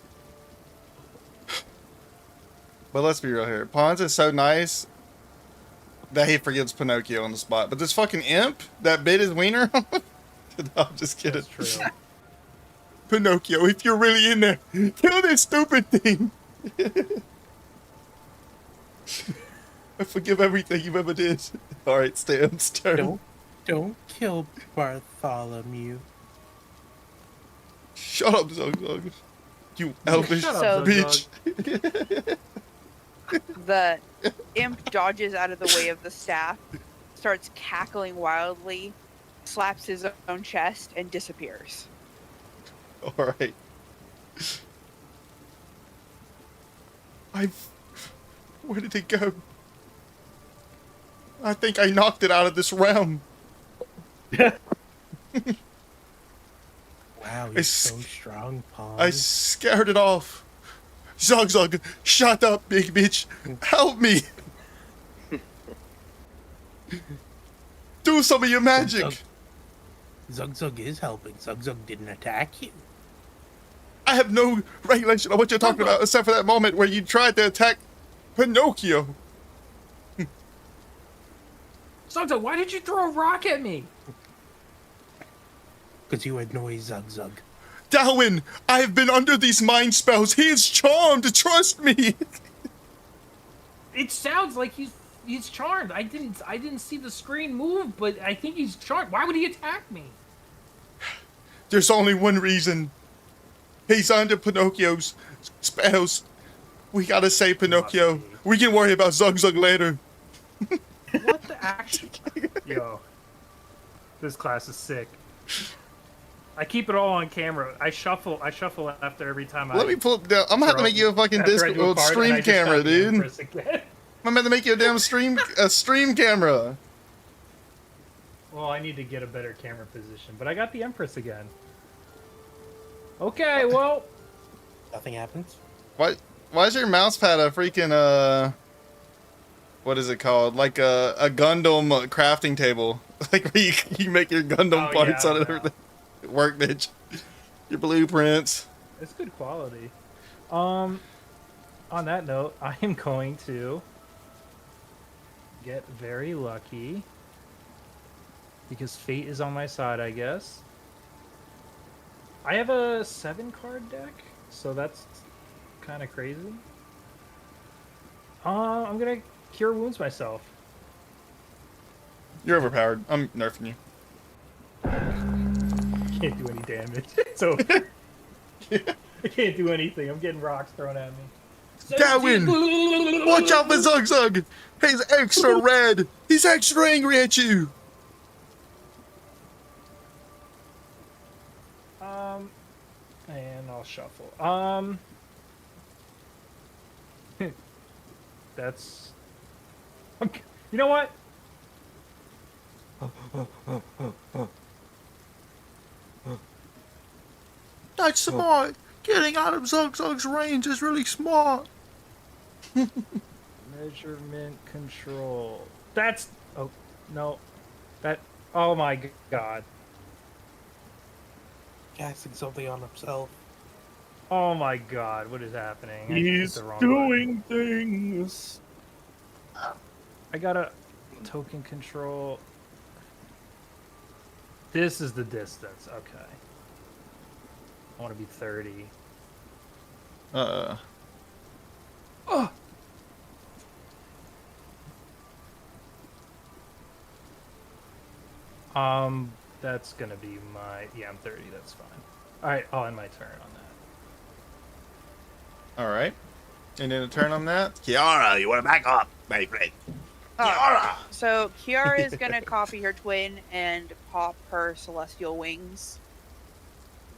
let's be real here. Pons is so nice that he forgives Pinocchio on the spot. But this fucking imp that bit his wiener off? No, I'm just kidding. That's true. Pinocchio, if you're really in there, kill this stupid thing. I forgive everything you've ever did. All right, Stan's turn. Don't kill Bartholomew. Shut up, Zug Zug. You elfish Shut So- up, bitch. The imp dodges out of the way of the staff, starts cackling wildly, slaps his own chest, and disappears. All right. Where did it go? I think I knocked it out of this realm. Wow, you're It's- so strong, Pawn. I scared it off. Zug Zug, shut up, big bitch. Help me. Do some of your magic. Zug Zug is helping. Zug Zug didn't attack you. I have no regulation on what you're talking about, except for that moment where you tried to attack Pinocchio. Santa, why did you throw a rock at me? Because you annoy Zug Zug. Darwin, I have been under these mind spells. He is charmed. Trust me. It sounds like he's charmed. I didn't see the screen move, but I think he's charmed. Why would he attack me? There's only one reason. He's under Pinocchio's spells. We gotta save Pinocchio. Must be. We can worry about Zug Zug later. What the action? Yo, this class is sick. I keep it all on camera. I shuffle after every time Let me pull up down. I'm gonna have to make you a fucking after I do a Discord card, and I stream just camera, have the dude. Empress again. I'm gonna have to make you a damn stream camera. Well, I need to get a better camera position, but I got the Empress again. Okay, well, Nothing happens. Why is your mouse pad a freaking what is it called? Like a Gundam crafting table. Like where you make your Gundam Oh, parts yeah, out of yeah. everything. Workbench. Your blueprints. it's good quality. On that note, I am going to get very lucky because fate is on my side, I guess. I have a 7-card deck, so that's kind of crazy. I'm gonna cure wounds myself. You're overpowered. I'm nerfing you. Can't do any damage. So I can't do anything. I'm getting rocks thrown at me. Darwin! Watch out for Zug Zug! He's extra red! He's extra angry at you! And I'll shuffle. That's. You know what? That's smart! Getting out of Zug Zug's range is really smart! Measurement control. That's... Oh, no. That... Oh my god. Casting something on himself. Oh my god, what is happening? I hit He's the wrong button. doing things. I got a token control. This is the distance. Okay. I want to be 30. Oh! That's gonna be my... Yeah, I'm 30. That's fine. Alright, I'll end my turn on that. All right. And then a turn on that. Kiara, you want to back up, my friend? Kiara! So Kiara is gonna copy her twin and pop her celestial wings,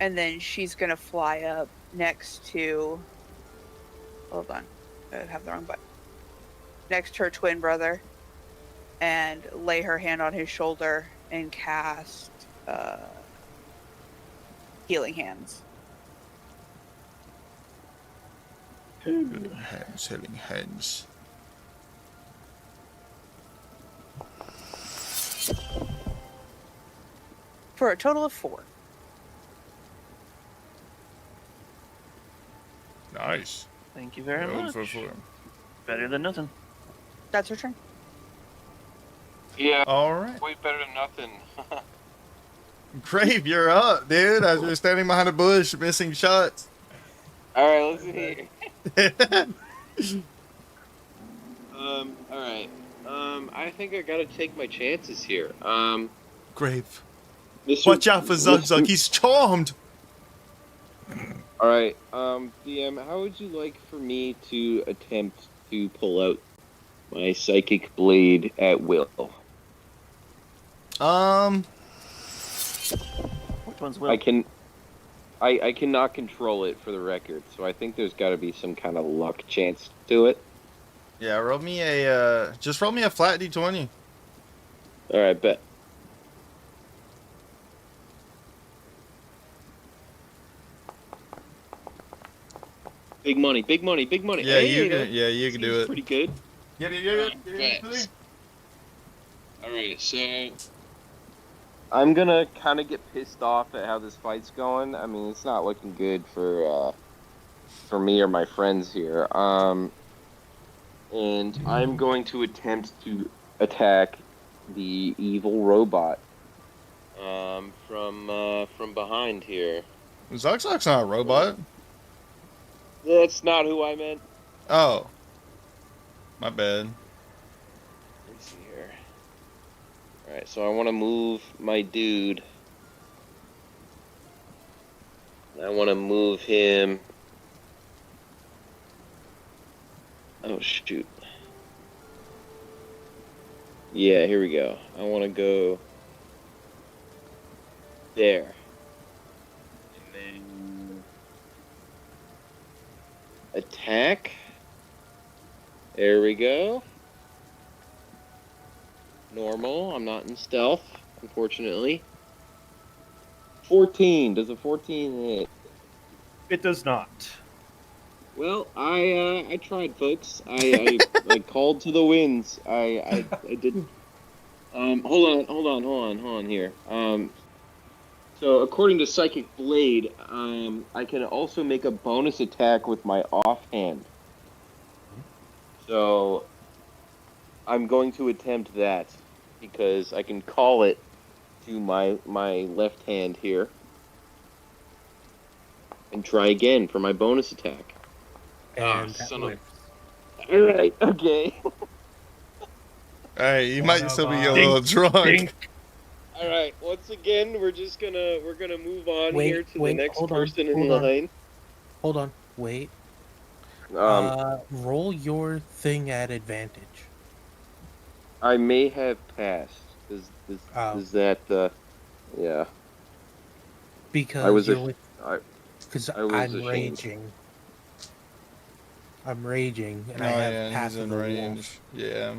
and then she's gonna fly up next to. Hold on, I have the wrong button. Next to her twin brother, and lay her hand on his shoulder and cast healing hands. Healing hands, healing hands. For a total of 4. Nice. Thank you very Rolled much. for 4. Better than nothing. That's her turn. Yeah, All right. way better than nothing. Grave, you're up, dude. As you're standing behind a bush, missing shots. All right, let's see. All right. I think I gotta take my chances here. Grave, Mr. watch out for Zugzug. He's charmed. All right. DM, how would you like for me to attempt to pull out my psychic blade at will? Which one's Will? I cannot control it for the record, so I think there's got to be some kind of luck chance to it. Yeah, roll me a just roll me a flat d20. All right, bet. Big money, big money, big money. Yeah, Hey, you can do seems it. pretty good. Yeah. Bet. All right, so I'm gonna kind of get pissed off at how this fight's going. I mean, it's not looking good for me or my friends here. And I'm going to attempt to attack the evil robot from behind here. Zugzug's not a robot. That's not who I meant. Oh, my bad. Let's see here. All right, so I want to move my dude. I want to move him. Oh, shoot. Yeah, here we go. I want to go there. And then attack. There we go. Normal. I'm not in stealth, unfortunately. 14. Does a 14 hit? It does not. Well, I tried, folks. I called to the winds. I did. Hold on here. So according to Psychic Blade, I can also make a bonus attack with my offhand. So I'm going to attempt that because I can call it to my left hand here and try again for my bonus attack. And son of... All right, okay. Alright, you might still be a Dink, little drunk. Dink. All right. Once again, we're gonna move on here to the next hold on, person in hold on. line. Hold on, wait. Roll your thing at advantage. I may have passed. Is that yeah? Because I was you're a- with, I because I was I'm ashamed. raging. I'm raging, and Oh I have yeah, he's passive in wolf, range. Yeah.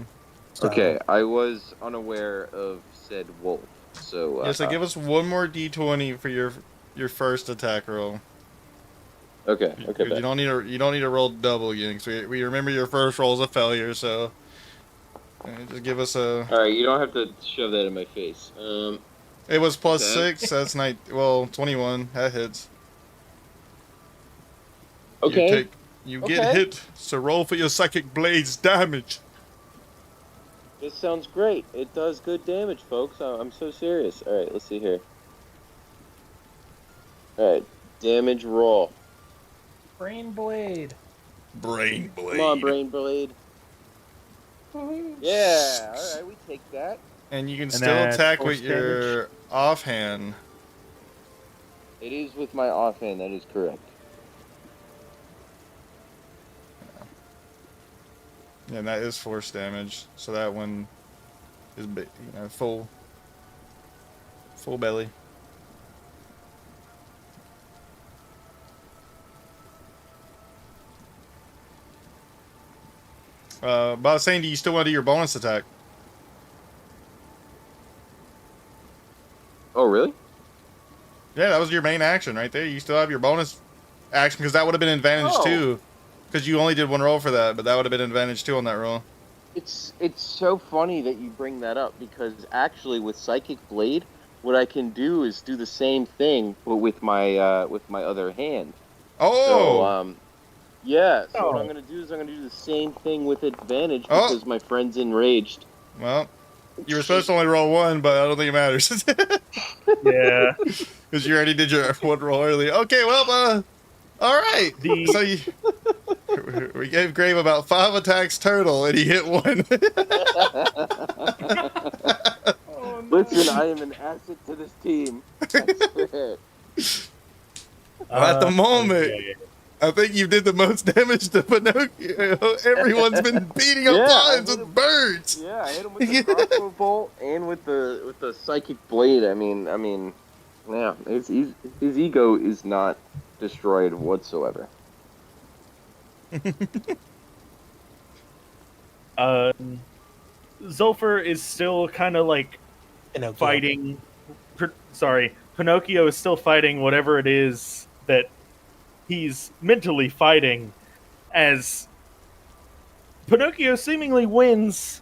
so- Okay, I was unaware of said wolf. So Yeah, so give us one more d20 for your first attack roll. Okay. Okay. Because Bet. you don't need to roll double again. Because we remember your first roll's a failure. So just give us a. All right. You don't have to shove that in my face. It was plus Okay. 6. That's 21. That hits. Okay. You get Okay. hit. So roll for your psychic blade's damage. This sounds great. It does good damage, folks. I'm so serious. All right. Let's see here. All right. Damage roll. Brain blade. Brain blade. Come on, Brain Blade. Yeah. All right. We take that. And you can And still that's attack force with your offhand. It is with my offhand. That is correct. Yeah, and that is force damage. So that one is full belly. But I was saying, do you still want to do your bonus attack? Oh, really? Yeah, that was your main action right there. You still have your bonus action because that would have been advantage Oh. too. Because you only did one roll for that, but that would have been advantage too on that roll. It's so funny that you bring that up because actually with Psychic Blade, what I can do is do the same thing but with my other hand. Oh. So yeah. So what Oh. I'm gonna do is I'm gonna do the same thing with advantage Oh. because my friend's enraged. Well, you were supposed to only roll one, but I don't think it matters. Yeah. Because you already did your one roll early. Okay, well, all right. So we gave Grave about 5 attacks total, and he hit one. Oh, no. Listen, I am an asset to this team. I swear. At the moment, okay. I think you did the most damage to Pinocchio. Everyone's been beating up Yeah, I lines hit with him- birds. Yeah, I hit him with the crossbow bolt and with the Psychic Blade. I mean, yeah, his ego is not destroyed whatsoever. Zulfur is still kind of like Pinocchio. fighting. Sorry, Pinocchio is still fighting whatever it is that he's mentally fighting, as Pinocchio seemingly wins,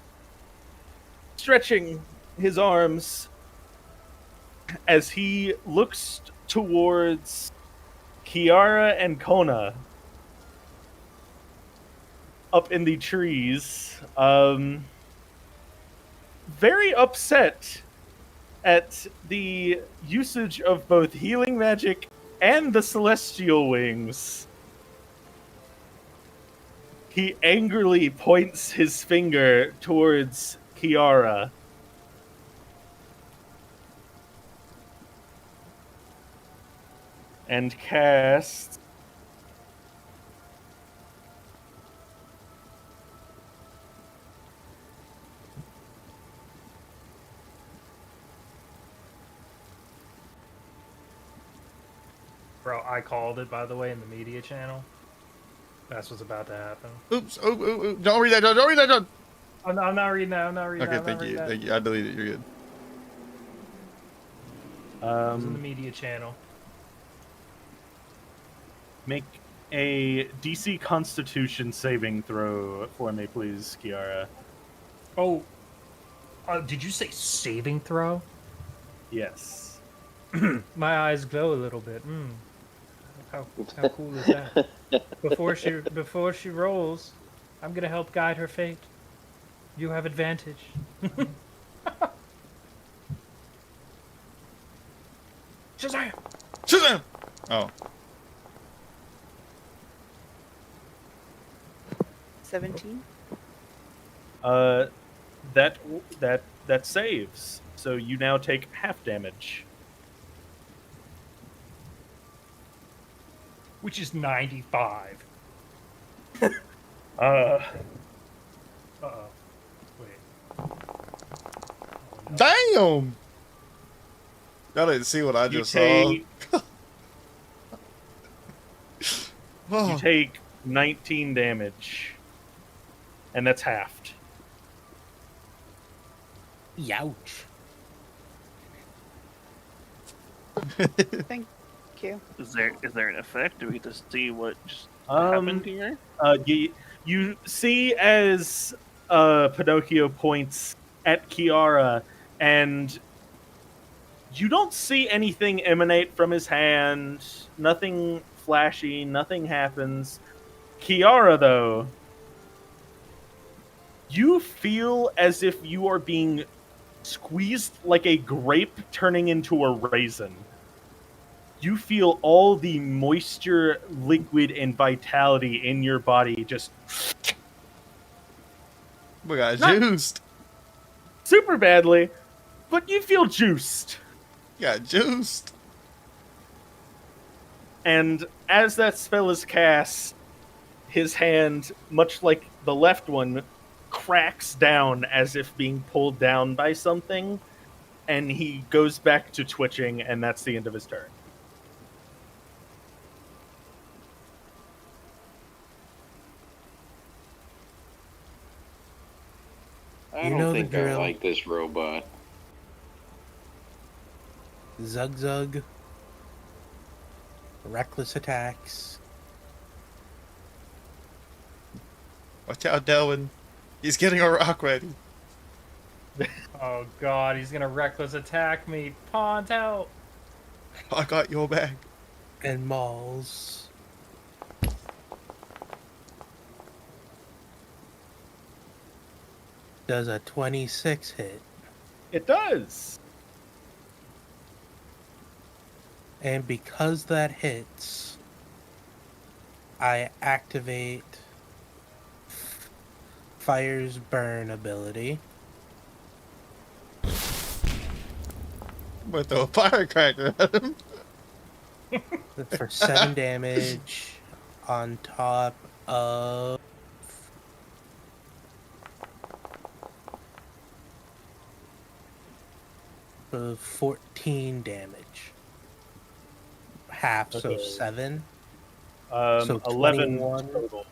stretching his arms as he looks towards Kiara and Kona up in the trees, very upset at the usage of both healing magic and the celestial wings. He angrily points his finger towards Kiara. And casts Bro, I called it, by the way, in the media channel. That's what's about to happen. Oops. Oh, don't read that, John. Don't read that, John. I'm not reading that. I'm not reading Okay, that. thank you. Thank you. I deleted it. You're good. It was in the media channel. make a DC Constitution saving throw for me, please, Kiara. Oh, did you say saving throw? Yes. My eyes glow a little bit. How cool is that? Before she rolls, I'm gonna help guide her fate. You have advantage. Shazam! Shazam! Oh. 17. That saves. So you now take half damage. Which is 95. Uh, Uh-oh. Wait. Damn! Y'all didn't see what I you just saw. take Oh. you take 19 damage, and that's halved. Youch. Thank Thank you. Is there an effect? Do we get to see what just Um, happened here? you see as Pinocchio points at Kiara, and you don't see anything emanate from his hand. Nothing flashy. Nothing happens. Kiara, though, you feel as if you are being squeezed like a grape turning into a raisin. You feel all the moisture, liquid, and vitality in your body just We got Not- juiced. super badly, but you feel juiced. Got juiced. And as that spell is cast, his hand, much like the left one, cracks down as if being pulled down by something, and he goes back to twitching, and that's the end of his turn. I You don't know the think I drill. like this robot. Zug Zug. Reckless attacks. Watch out, Delwyn. He's getting a rock ready. Oh god, he's gonna reckless attack me. Pawns out. I got your back. And Mauls. Does a 26 hit? It does. And because that hits, I activate Fire's Burn ability. I'm gonna throw a firecracker at him. For 7 damage on top of of 14 damage. Half, so Okay. 7. 11 21. total.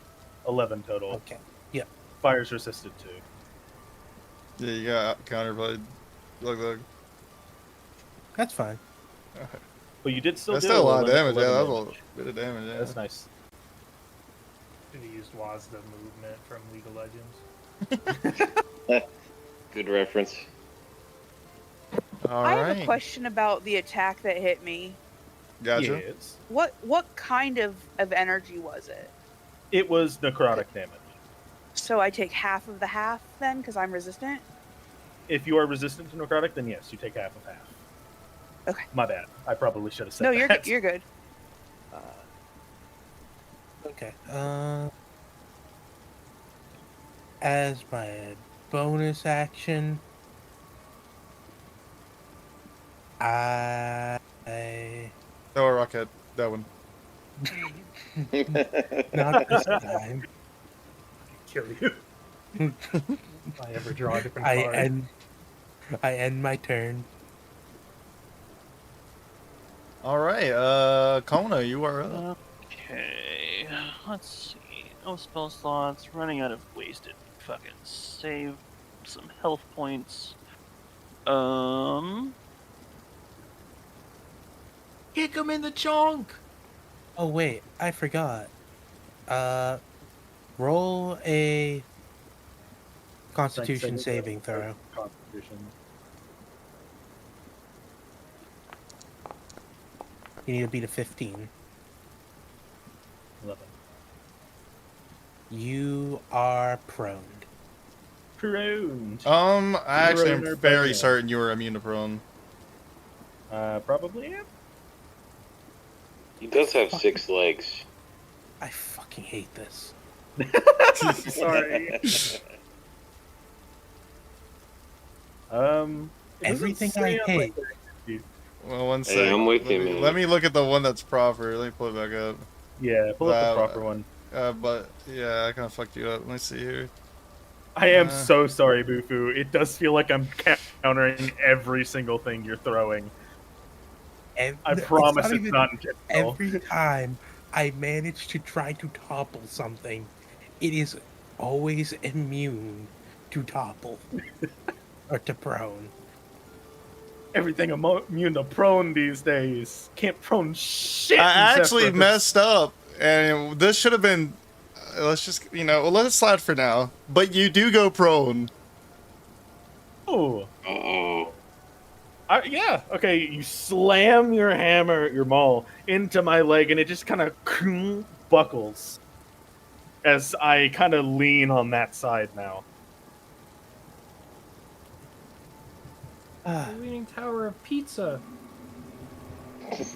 11 total. Okay. Yep. Fire's resisted too. Yeah, you got counterblade. Look. That's fine. But you did still That's do still a lot of 11 damage. Yeah, that's a 11 little bit of damage. Yeah. That's nice. Should have used Wazda movement from League of Legends. Good reference. All I have a right. question about the attack that hit me. Gotcha. Yes. What kind of energy was it? It was necrotic damage. So I take half of the half then, because I'm resistant. If you are resistant to necrotic, then yes, you take half of half. Okay. My bad. I probably should have said No, that. you're good. You're good. Okay. As my bonus action, I Throw a rock at that one. not this time. Kill you. If I ever draw a different I card. end my turn. All right. Kona, you are up. Okay, let's see. No spell slots. Running out of wasted fucking save some health points. Kick him in the chunk. Oh wait, I forgot. Roll a Constitution saving throw. Constitution. You need to beat a 15. 11. You are prone. Pruned. I actually am Prone or very bone? certain you are immune to prone. Probably am. He does have 6 legs. I fucking hate this. Sorry. It Everything doesn't say I on my hate. character. Well, one Hey, second. I'm with you, man. Let me look at the one that's proper. Let me pull it back up. Yeah, pull up the Wow. proper one. But yeah, I kind of fucked you up. Let me see here. I am Uh. so sorry, Bufu. It does feel like I'm countering every single thing you're throwing. I promise it's not intentional. Every time I manage to try to topple something, it is always immune to topple or to prone. everything immune to prone these days. Can't prone shit. I in actually Zephyr 'cause- messed up, and this should have been. Let's just, well, let it slide for now. But you do go prone. Oh. Oh. Yeah. Okay. You slam your hammer, your maul, into my leg, and it just kind of buckles as I kind of lean on that side now. The Leaning Tower of Pizza.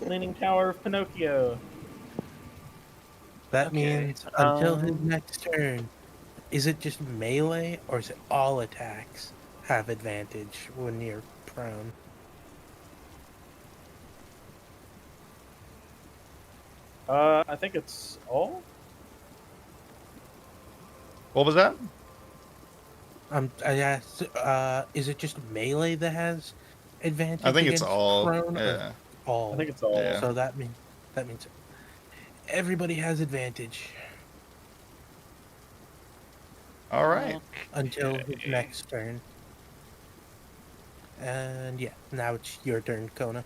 Leaning Tower of Pinocchio. That Okay, means until his um, next turn, is it just melee or is it all attacks have advantage when you're prone? I think it's all. What was that? I asked, is it just melee that has advantage? I think it's against all. prone or Yeah. all? I think it's all. Yeah. So that means everybody has advantage All right. until his Okay. next turn. And yeah, now it's your turn, Kona.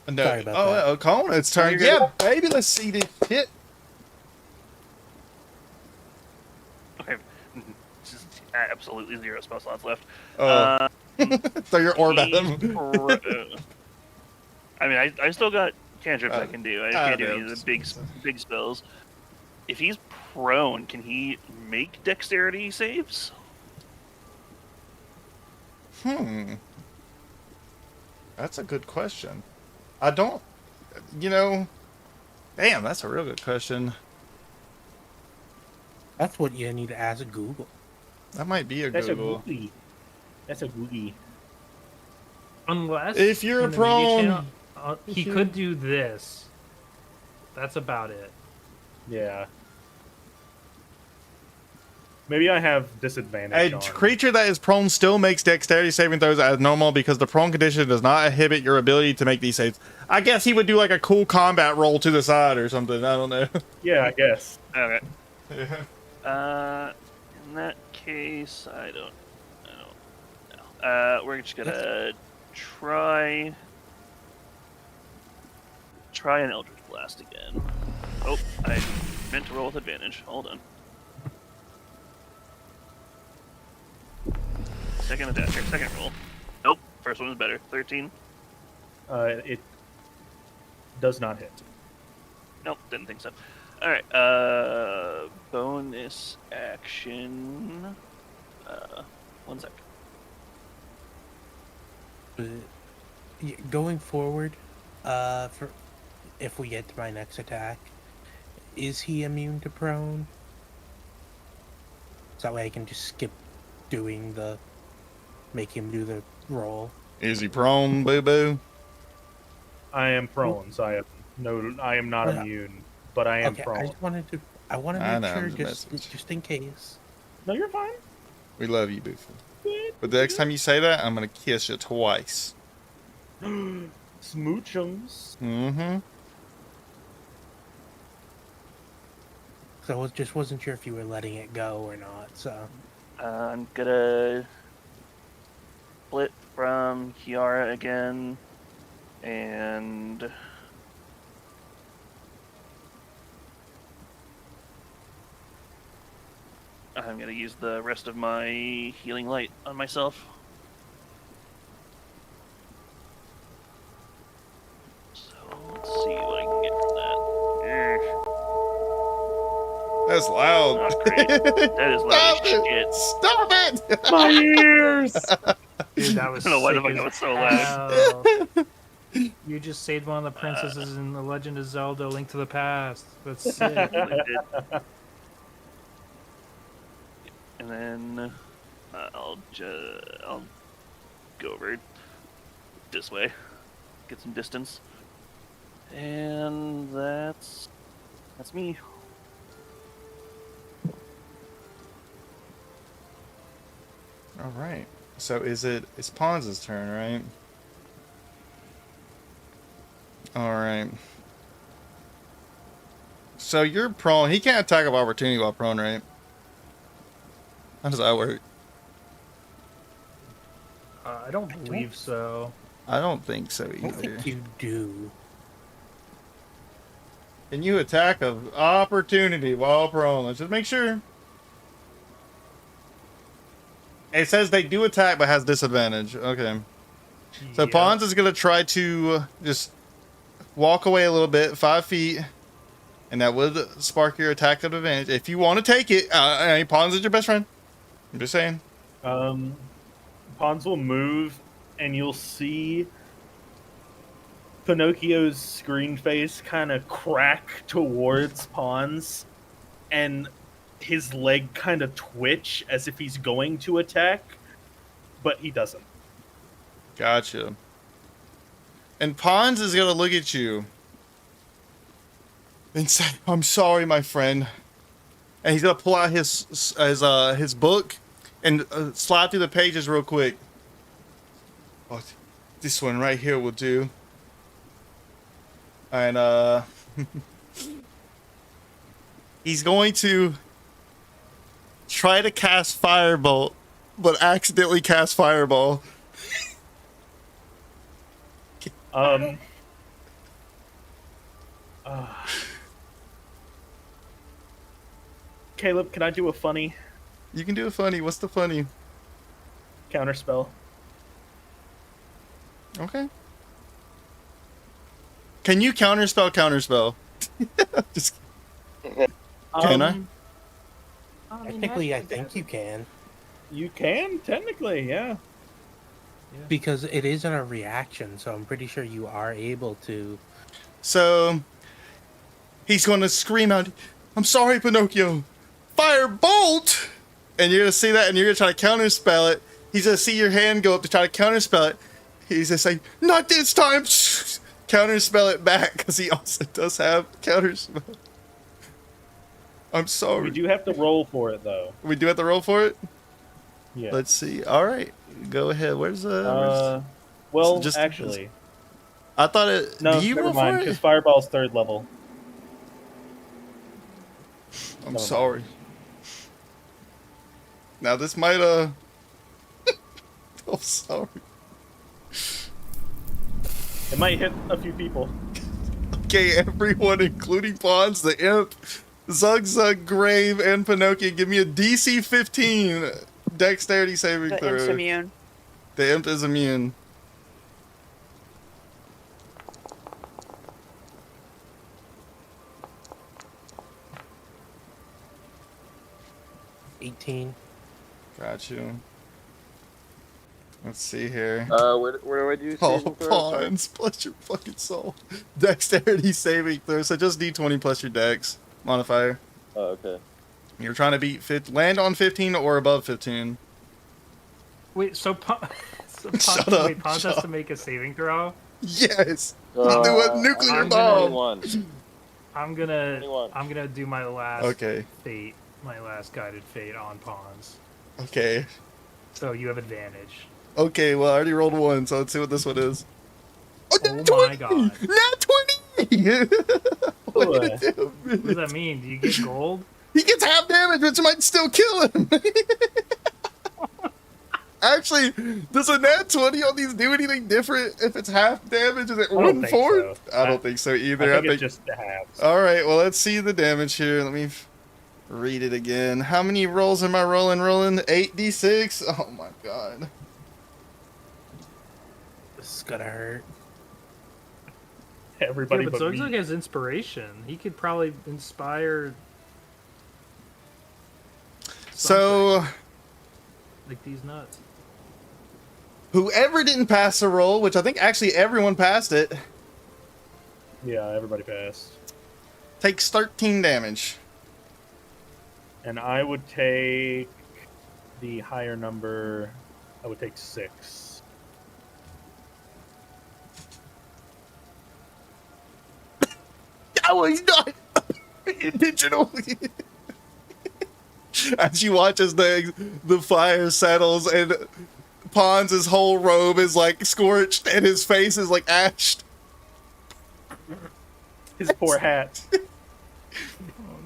No. Sorry about that. Oh, Kona, it's turn. you're Yeah, baby, let's see this hit. Okay. Just absolutely 0 spell slots left. Oh, throw your orb at He's him. I mean, I still got cantrips I can do. I I can't do know. any of the big spells. If he's prone, can he make dexterity saves? That's a good question. I don't. Damn, that's a real good question. That's what you need to ask Google. That might be a That's Google. a googie. That's a googie. Unless If you're in the media prone- channel, he could do this. That's about it. Yeah. Maybe I have disadvantage A on. creature that is prone still makes dexterity saving throws as normal because the prone condition does not inhibit your ability to make these saves. I guess he would do like a cool combat roll to the side or something. I don't know. Yeah, I guess. Okay. In that case, I don't know. We're just gonna try an Eldritch Blast again. Oh, I meant to roll with advantage. Hold on. Second attack, or second roll. Nope, first one was better. 13. It does not hit. Nope, didn't think so. Alright, bonus action. 1 sec. But going forward, for if we get to my next attack, is he immune to prone? So that way I can just skip doing make him do the roll. Is he prone, boo boo? I am prone, so I am not Yeah. immune, but I am Okay, prone. I want to I make know, sure I'm just just in case. No, you're fine. We love you, Boofy. But the next time you say that, I'm gonna kiss you twice. Smoochums. Mm-hmm. So I just wasn't sure if you were letting it go or not. So I'm gonna split from Kiara again, and I'm gonna use the rest of my healing light on myself. So let's see what I can get from that. That's loud. Not great. That is loud Stop as it! shit. Stop it! My ears. Dude, that was I don't know why the sick fuck that as was so loud. hell. You just saved one of the princesses in The Legend of Zelda: Link to the Past. That's sick. I did. And then I'll go over this way, get some distance, and that's me. All right. So it's Pons' turn, right? All right. So you're prone. He can't attack of opportunity while prone, right? How does that work? I don't believe so. I don't think so I don't either. think you do. Can you attack of opportunity while prone? Let's just make sure. It says they do attack but has disadvantage. Okay. So Yep. Pawns is gonna try to just walk away a little bit, 5 feet, and that would spark your attack of advantage. If you want to take it, Pawns is your best friend. I'm just saying. Pons will move, and you'll see Pinocchio's screen face kind of crack towards Pons, and his leg kind of twitch as if he's going to attack, but he doesn't. Gotcha. And Pons is gonna look at you and say, "I'm sorry, my friend." And he's gonna pull out his book and slide through the pages real quick. Oh, this one right here will do. And he's going to try to cast Firebolt, but accidentally cast Fireball. Caleb, can I do a funny You can do a funny. What's the funny? counterspell? Okay. Can you counterspell? Just Can I? Technically, I think you can. You can, technically, yeah. Because it isn't a reaction, so I'm pretty sure you are able to. So he's going to scream out, "I'm sorry, Pinocchio! Firebolt!" And you're going to see that, and you're going to try to counterspell it. He's going to see your hand go up to try to counterspell it. He's going to say, "Not this time!" Counterspell it back, because he also does have counterspell. I'm sorry. We do have to roll for it, though. We do have to roll for it? Yeah. Let's see. All right. Go ahead. Where's the... Well, just- actually, I thought it... no, do you never roll mind, for because it? Fireball's 3rd level. I'm Never sorry. Now this might, I'm sorry. It might hit a few people. Okay, everyone, including Pawns, the Imp, Zug, Grave, and Pinocchio, give me a DC 15 Dexterity saving The throw. imp's immune. The Imp is immune. $18. Got you. Let's see here. Where do I do Oh, saving throw? Sorry. Pawns, plus your fucking soul. Dexterity saving throw, so just D20 plus your Dex modifier. Oh, okay. You're trying to beat land on 15 or above 15. Wait, so Pons Shut up, has shut to make a saving throw? Yes. Do a nuclear I'm bomb. 21. I'm gonna 21. do my last Okay. fate, my last guided fate on Pons. Okay. So you have advantage. Okay, well, I already rolled one, so let's see what this one is. Oh nat my 20! god. Nat 20! Look at him. What does that mean? Do you get gold? He gets half damage, which might still kill him. Actually, does a nat 20 on these do anything different if it's half damage? Is it I don't think 1/4? so. I don't think so either. I think it's just the halves. Alright, well, let's see the damage here. Let me read it again. How many rolls am I rolling? 8d6? Oh my god. This is gonna hurt. Everybody Yeah, but but me. Zugzug has inspiration. He could probably inspire So, like these nuts. whoever didn't pass the roll, which I think actually everyone passed it, Yeah, everybody passed. takes 13 damage. And I would take the higher number. I would take 6. I was not intentionally. As you watch as the fire settles and Pons' whole robe is like scorched and his face is like ashed. His poor hat.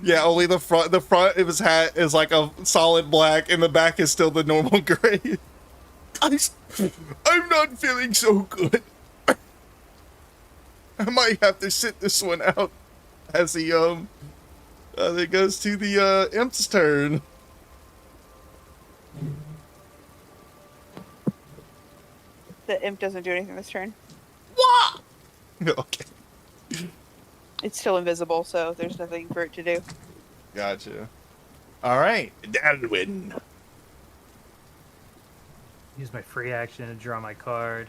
Yeah, only the front of his hat is like a solid black and the back is still the normal gray. I'm not feeling so good. I might have to sit this one out as he it goes to the imp's turn. The imp doesn't do anything this turn. What? Okay, It's still invisible, so there's nothing for it to do. gotcha. All right, Dalwin. Use my free action to draw my card.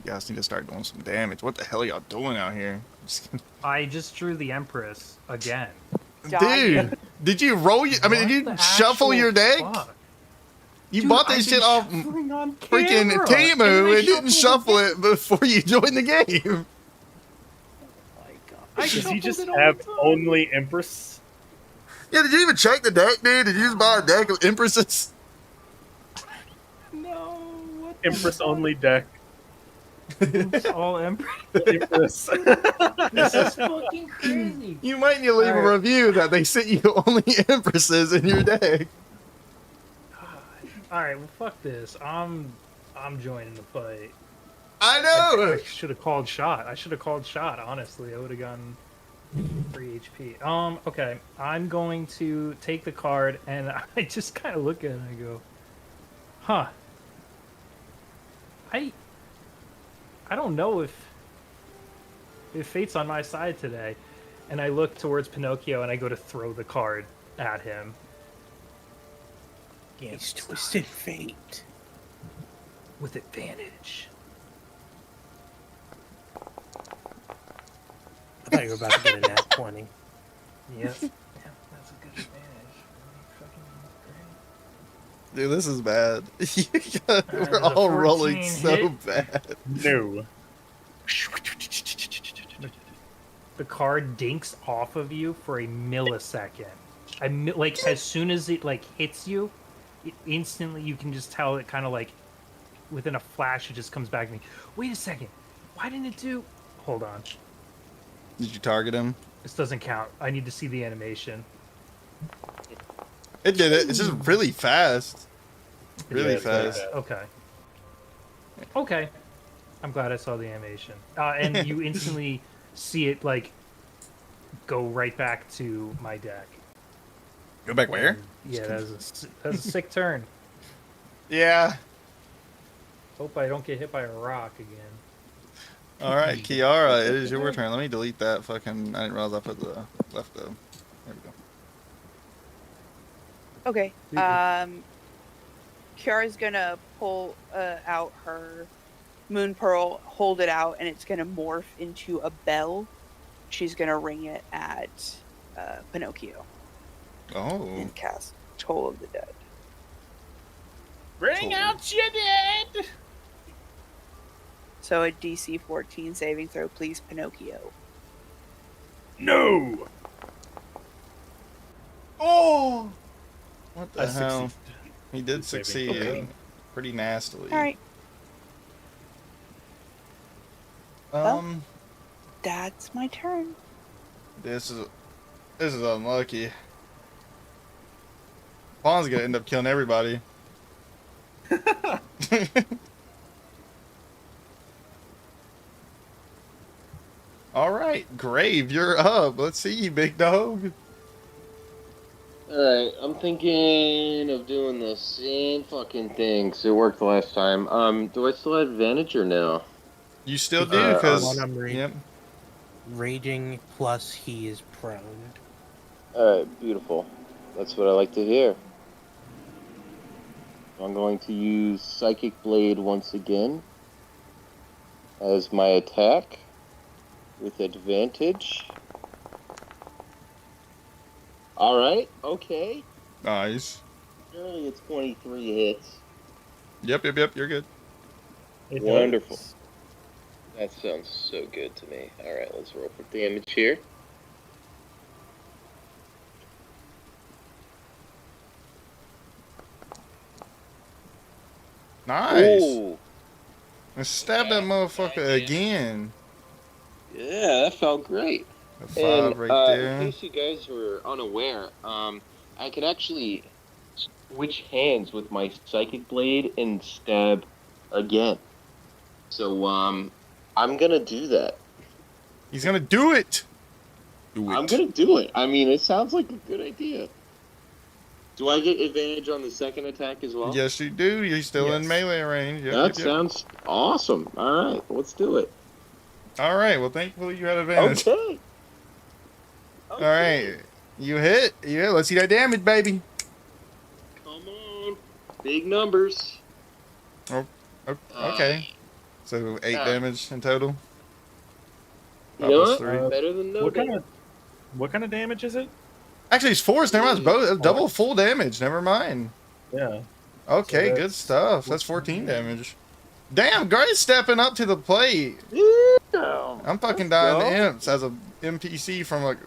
You guys need to start doing some damage. What the hell are y'all doing out here? I just drew the Empress again. Dude, did you roll your? I mean, What did the you shuffle actual your deck? fuck? You Dude, bought I've this been shit off shuffling on freaking camera, and then Timu I and didn't shuffle again. it before you joined the game. Oh my god! I Does he shuffled just it all have the time. only Empress? Yeah, did you even check the deck, dude? Did you just buy a deck of Empresses? No, what the Empress fuck? only deck. It's all Empress. Empress. This is fucking crazy. You might need to leave a Alright. review that they sent you only Empresses in your deck. All right, well, fuck this. I'm joining the fight. I know. I should have called shot. Honestly, I would have gotten 3 HP. Okay. I'm going to take the card, and I just kind of look at it and I go, huh. I don't know if fate's on my side today. And I look towards Pinocchio and I go to throw the card at him. It's twisted fate. With advantage. I thought you were about to get a nat 20. Yep. Yeah, that's a good advantage. Fucking great. Dude, this is bad. We're there's a all 14 rolling so hit. bad. No. The card dinks off of you for a millisecond. Like as soon as it like hits you, it instantly you can just tell it kind of like within a flash it just comes back to me. Wait a second. Why didn't it do? Hold on. Did you target him? This doesn't count. I need to see the animation. It did it. It's just really fast. Really Yeah, it's very fast. fast. Okay. Okay. I'm glad I saw the animation. And you instantly see it like go right back to my deck. Go back where? Yeah, that's a sick turn. Yeah. Hope I don't get hit by a rock again. All right, Kiara, it is your turn. Let me delete that fucking. I didn't realize I put the left though. There we go. Okay. Kiara's gonna pull out her moon pearl, hold it out, and it's gonna morph into a bell. She's gonna ring it at Pinocchio Oh. and cast Toll of the Dead. Bring out your dead! So a DC 14 saving throw, please, Pinocchio. No! Oh. What the I hell? succeeded. He did Good saving. succeed. Okay. Pretty nastily. All right, that's my turn. This is unlucky. Fawn's gonna end up killing everybody. All right, Grave, you're up. Let's see you, big dog. Alright, I'm thinking of doing the same fucking thing, 'cause it worked last time. Do I still have advantage or no? You still do, Uh, because on I'm yep. Raging plus he is prone. Alright, beautiful. That's what I like to hear. I'm going to use Psychic Blade once again as my attack with advantage. Alright, okay. Nice. Surely it's 23 hits. Yep. You're good. It Wonderful. does. That sounds so good to me. Alright, let's roll for damage here. Nice. Ooh, Let's stab that motherfucker again. yeah, that felt great. A 5 And right in there. case you guys were unaware, I can actually switch hands with my Psychic Blade and stab again. So, I'm gonna do that. He's gonna do it. Do it. I'm gonna do it. I mean, it sounds like a good idea. Do I get advantage on the second attack as well? Yes, you do. You're still in Yes. melee range. Yep, That yep, yep. sounds awesome. All right, let's do it. All right. Well, thankfully you had advantage. Okay. All right. You hit. Yeah. Let's see that damage, baby. Come on. Big numbers. Okay. So 8 damage in total. You know Plus what? 3. Better than no. What kind of damage is it? Actually, it's 4. Never mind. It's both double full damage. Never mind. Yeah. Okay, So good stuff. That's 14 damage. Damn, Gray's stepping up to the plate. Yeah. I'm fucking dying to imps as a NPC from like,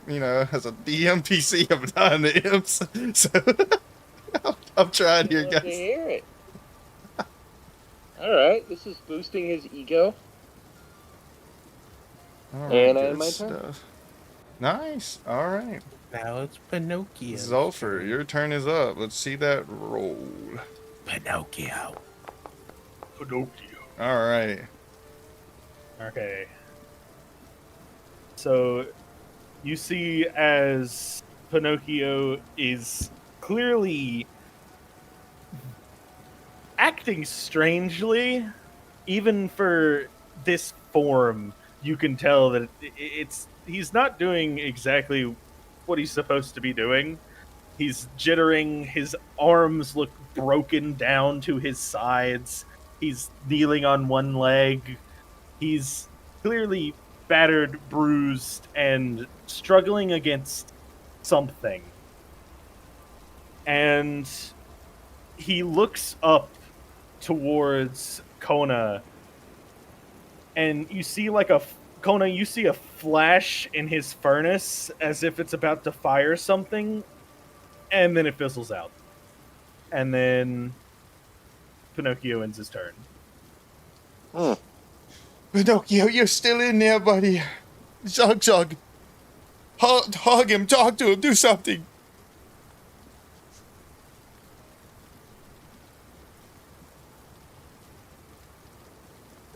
as a DMPC, I'm dying to imps. So I'm trying here, Love to guys. hear it. All right, this is boosting his ego. All right, And I good had my turn. stuff. Nice. All right. Now it's Pinocchio. Zolfer, your turn is up. Let's see that roll. Pinocchio. All right. Okay. So you see as Pinocchio is clearly acting strangely, even for this form, you can tell that he's not doing exactly what he's supposed to be doing. He's jittering, his arms look broken down to his sides. He's kneeling on one leg. He's clearly battered, bruised, and struggling against something. And he looks up towards Kona, and you see Kona, you see a flash in his furnace as if it's about to fire something, and then it fizzles out. And then Pinocchio ends his turn. Pinocchio, you're still in there, buddy. Zug. Hug him, talk to him, do something.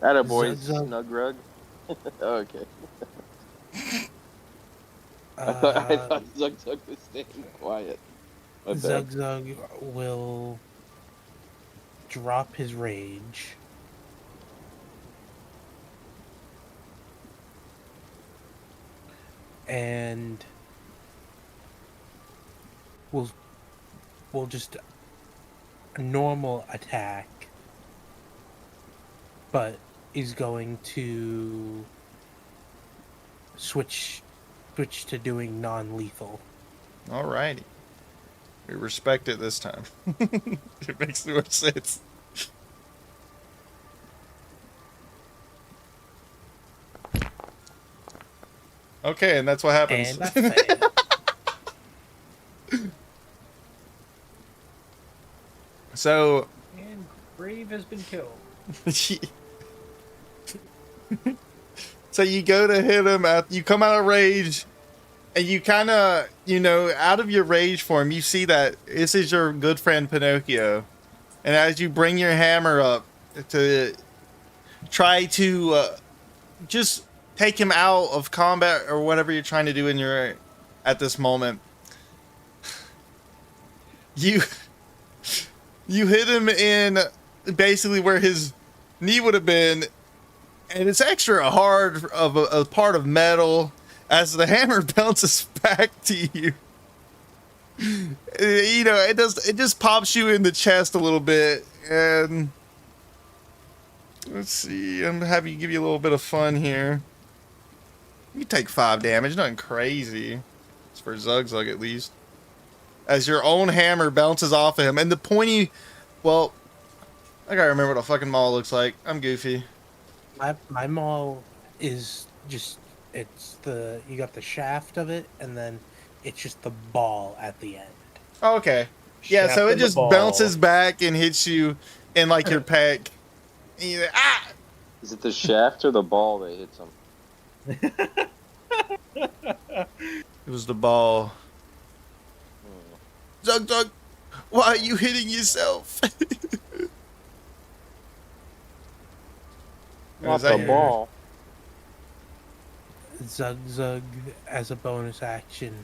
Attaboy, Zug. snug rug. Okay. I Uh, thought Zug was staying quiet. My bad. Zug will drop his rage. And will just a normal attack, but is going to switch to doing non-lethal. Alrighty. We respect it this time. It makes more sense. Okay, and that's what happens. And I fail. So, And Brave has been killed. so you go to hit him, you come out of rage, and you kind of, out of your rage form, you see that this is your good friend Pinocchio. And as you bring your hammer up to try to just take him out of combat or whatever you're trying to do at this moment, you hit him in basically where his knee would have been, and it's extra hard of a part of metal as the hammer bounces back to you. It just pops you in the chest a little bit, and let's see, I'm happy to give you a little bit of fun here. You take 5 damage, nothing crazy. It's for Zug at least. As your own hammer bounces off of him, and the pointy, well, I gotta remember what a fucking maul looks like. I'm goofy. My maul is just, you got the shaft of it, and then it's just the ball at the end. Oh, okay. Yeah, Shaft so it in the just ball. bounces back and hits you in like your pec. And you're like, ah! Is it the shaft or the ball that hits him? It was the ball. Zug, why are you hitting yourself? Not Is that the ball. Zug Zug, as a bonus action,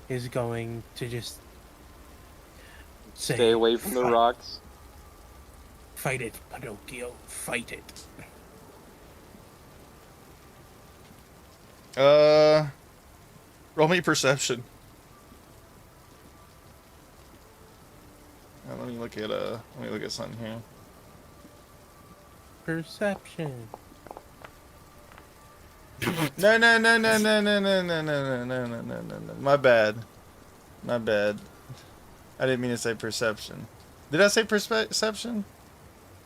is going to just Stay say, away from the rocks. Fight it, Pinocchio, fight it. Roll me perception. Let me look at something here. Perception. No. My bad. I didn't mean to say perception. Did I say perception?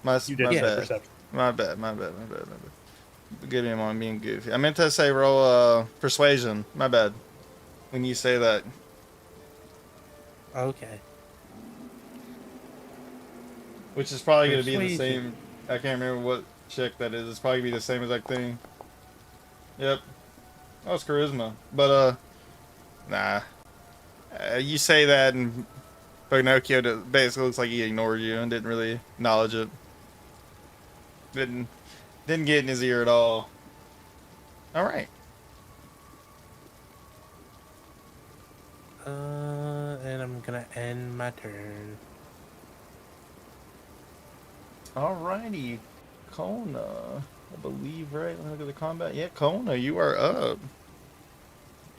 You did my say bad. perception. My bad. Give me on being goofy. I meant to say roll persuasion. My bad. When you say that. Okay. Which is probably going to be the Persuasion. same. I can't remember what check that is. It's probably going to be the same exact thing. Yep. Oh, it's charisma. But, nah. You say that and Pinocchio basically looks like he ignored you and didn't really acknowledge it. Didn't get in his ear at all. Alright. And I'm gonna end my turn. Alrighty. Kona. I believe, right? Let me look at the combat. Yeah, Kona, you are up.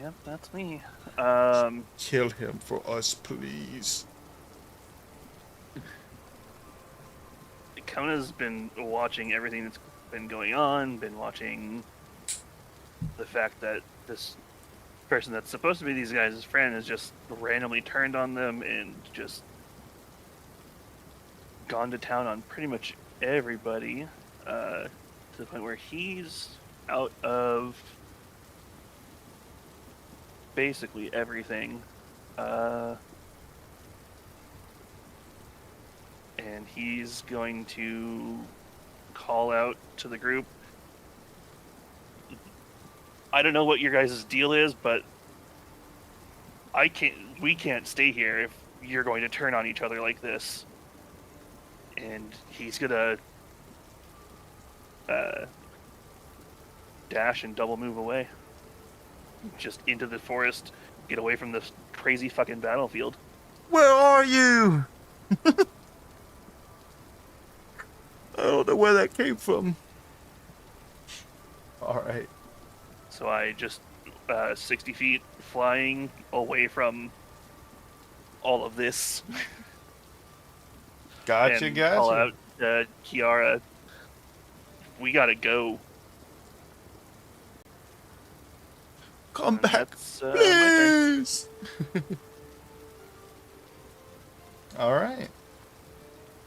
Yep, that's me. Kill him for us, please. Kona's been watching everything that's been going on, been watching the fact that this person that's supposed to be these guys' friend has just randomly turned on them and just gone to town on pretty much everybody, to the point where he's out of basically everything. And he's going to call out to the group. I don't know what your guys' deal is, but we can't stay here if you're going to turn on each other like this. And he's gonna dash and double move away. Just into the forest, get away from this crazy fucking battlefield. Where are you? I don't know where that came from. Alright. So I just 60 feet flying away from all of this. Gotcha, and call gotcha. out, Kiara, we gotta go. Come And back, that's my turn. please. Alright.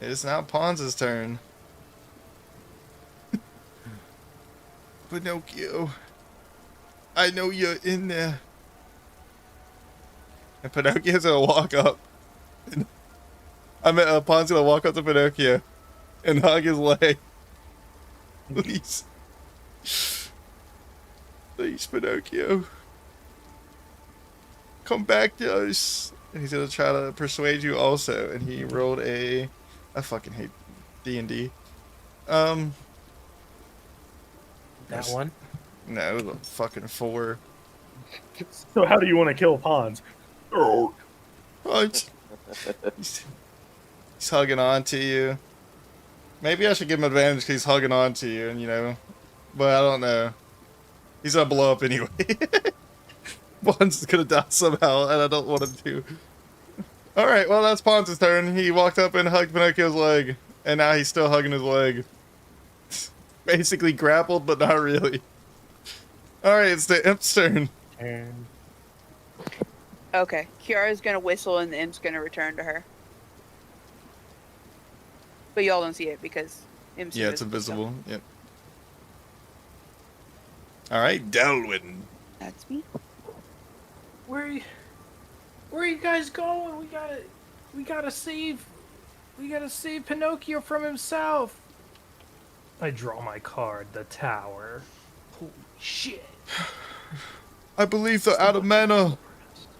It's now Pons' turn. Pinocchio, I know you're in there. And Pinocchio's gonna walk up. Pon's gonna walk up to Pinocchio and hug his leg. Please. Please, Pinocchio. Come back to us. And he's gonna try to persuade you also. And he rolled I fucking hate D&D. That one? No, it was a fucking 4. So how do you want to kill Pons? Oh. He's hugging on to you. Maybe I should give him advantage because he's hugging on to you, and but I don't know. He's gonna blow up anyway. Pons is gonna die somehow, and I don't want him to. Alright, well, that's Pons' turn. He walked up and hugged Pinocchio's leg, and now he's still hugging his leg. Basically grappled, but not really. Alright, it's the imp's turn. Turn. Okay, Kiara's gonna whistle and the imp's gonna return to her. But y'all don't see it because imp's Yeah, it's invisible. Yep. Alright, Delwyn. That's me. Where are you guys going? We gotta save Pinocchio from himself. I draw my card, the tower. Holy shit. I believe they're out of mana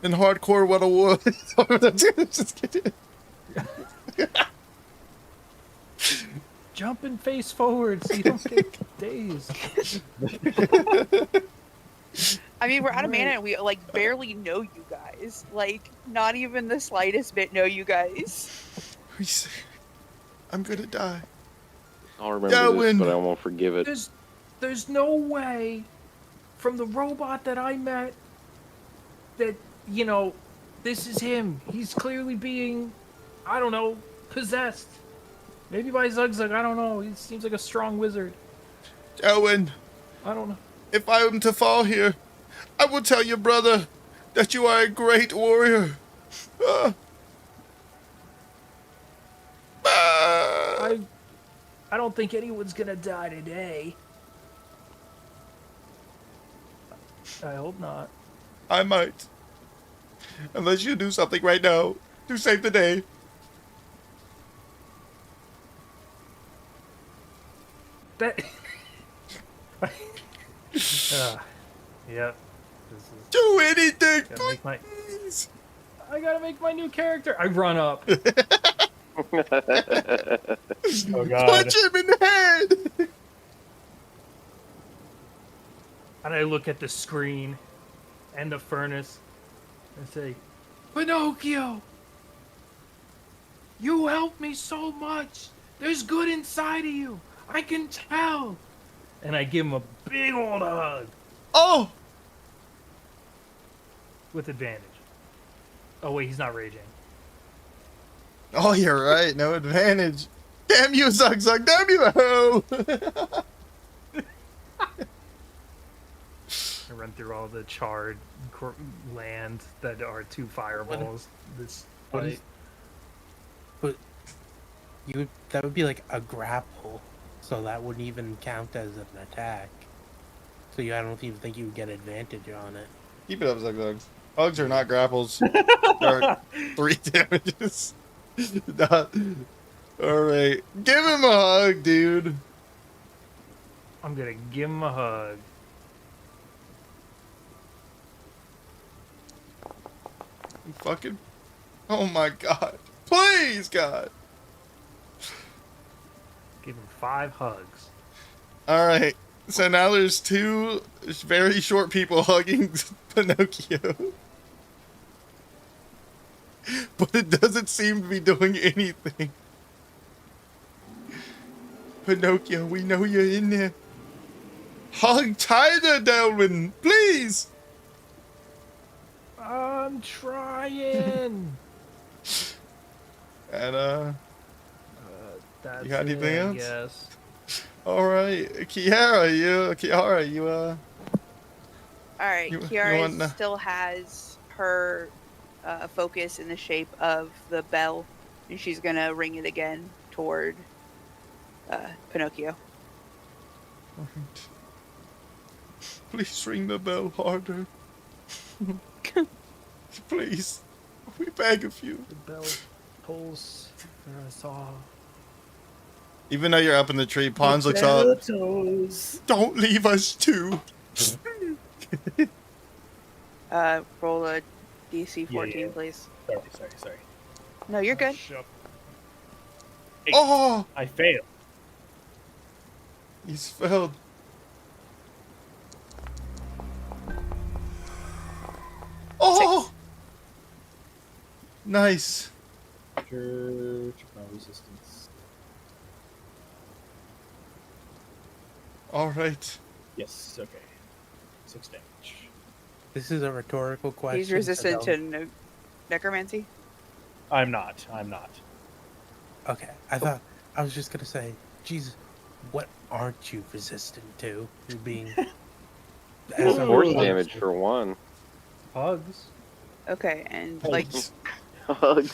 in hardcore 101. Just kidding. Jump and face forward so you don't get dazed. I mean, we're out of mana Right. and we like barely know you guys. Like, not even the slightest bit know you guys. I'm gonna die. I'll remember this, Darwin. but I won't forgive it. There's no way from the robot that I met that, you know, this is him. He's clearly being, I don't know, possessed. Maybe by Zugzug, I don't know. He seems like a strong wizard. Darwin, I don't know. if I am to fall here, I will tell your brother that you are a great warrior. Ah. Ah. I don't think anyone's gonna die today. I hope not. I might. Unless you do something right now to save the day. That. Yep. This is. Do anything, Gotta make my. please. I gotta make my new character. I run up. Oh god. Punch him in the head. And I look at the screen and the furnace and say, Pinocchio! You helped me so much! There's good inside of you! I can tell! And I give him a big old hug Oh, with advantage. Oh wait, he's not raging. oh, you're right. No advantage. Damn you, Zugzug. Damn you, ho. I run through all the charred land that are two fireballs. What is? But that would be like a grapple, so that wouldn't even count as an attack. So I don't even think you would get advantage on it. Keep it up, Zugzug. Hugs are not grapples. They're 3 damages. Alright. Give him a hug, dude. I'm gonna give him a hug. You fucking. Oh my god. Please, God. Give him 5 hugs. Alright. So now there's 2 very short people hugging Pinocchio. But it doesn't seem to be doing anything. Pinocchio, we know you're in there. Hug tighter, Delvin, please. I'm trying. And That's You got it, anything I else? guess. all right, Kiara, you Alright, You Kiara want to- still has her focus in the shape of the bell, and she's gonna ring it again toward Pinocchio. Alright. Please ring the bell harder. Please. We beg of you. The bell tolls for us all. Even though you're up in the tree, Pons looks up. Don't leave us too. Roll a DC 14, Yeah. please. Sorry. No, you're good. Shut- Oh, I failed. he's failed. Oh, nice. Check my resistance. All right. Yes, okay. 6 damage. This is a rhetorical question. He's so resistant don't- to necromancy. I'm not. Okay, I was just gonna say, Jesus, what aren't you resistant to? You're being. as a- Force damage for 1. Hugs. Okay, and like, Hugs.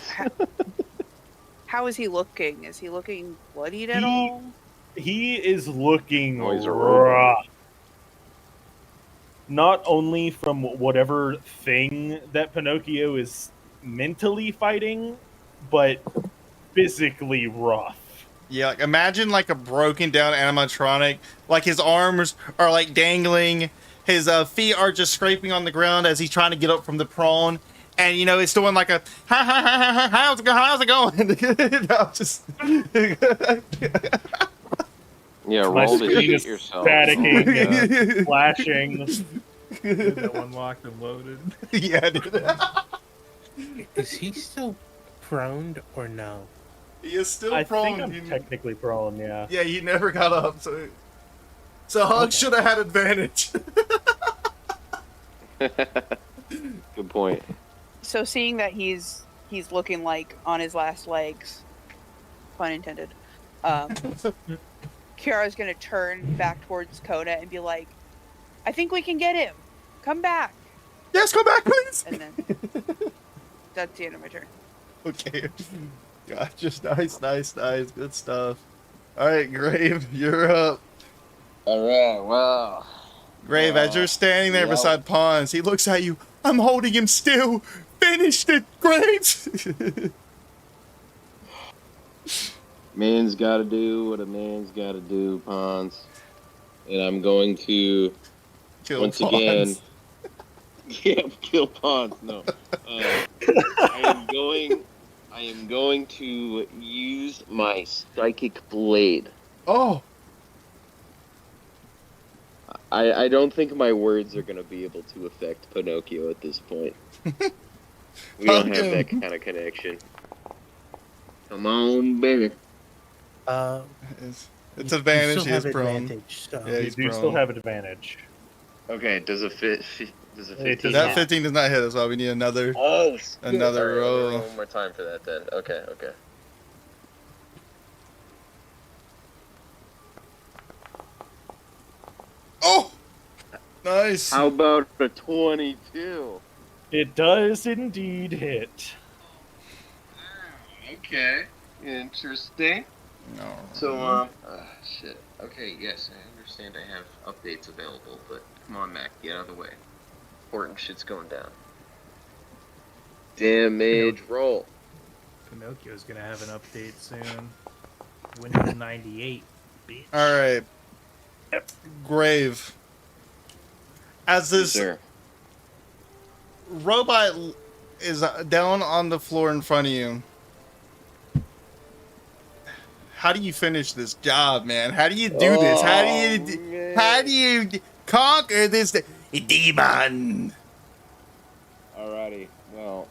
how is he looking? Is he looking bloodied at He- all? He is looking Oh, he's a rough. Not only from whatever thing that Pinocchio is mentally fighting, but physically rough. Yeah, like imagine like a broken down animatronic. Like his arms are like dangling, his feet are just scraping on the ground as he's trying to get up from the prone, and you know it's doing like a how's it going? No, just Yeah, My roll to screen shoot is yourself. staticking. Oh my God. Flashing. That one locked and loaded. Yeah, dude. Is he still prone or no? He is still I prone. think I'm technically prone, yeah. Yeah, he never got up, so Hug Okay. should have had advantage. Good point. So seeing that he's looking like on his last legs, pun intended, Kiara's gonna turn back towards Kona and be like, "I think we can get him. Come back." Yes, come back, please. And then that's the end of my turn. Okay. Gotcha. Nice. Good stuff. All right, Grave, you're up. All right. Well. Grave, as you're standing there yeah. beside Pawns, he looks at you. I'm holding him still. Finished it, Graves. Man's got to do what a man's got to do, Pons. And I'm going to Kill once Pawns. again. Yeah, kill Pons. No. I am going to use my psychic blade. Oh, I don't think my words are going to be able to affect Pinocchio at this point. We don't have that kind of connection. Come on, baby. it's advantage. You He still is have prone. advantage. So. Yeah, You he's do prone. still have advantage. Okay, does a fit? Does a It 15? does That not. 15 does not hit us. Well, we need another. Oh, shit. Another All right, let me roll. one more time for that then. Okay. Oh, nice. How about a 22? It does indeed hit. Okay. Interesting. No. So, shit. Okay, yes, I understand I have updates available, but come on, Mac, get out of the way. Important shit's going down. Damage roll. Pinocchio's gonna have an update soon. Windows 98, bitch. All right. Grave. As this Sir. robot is down on the floor in front of you, how do you finish this job, man? How do you do this? How do you conquer this demon? Alrighty, well,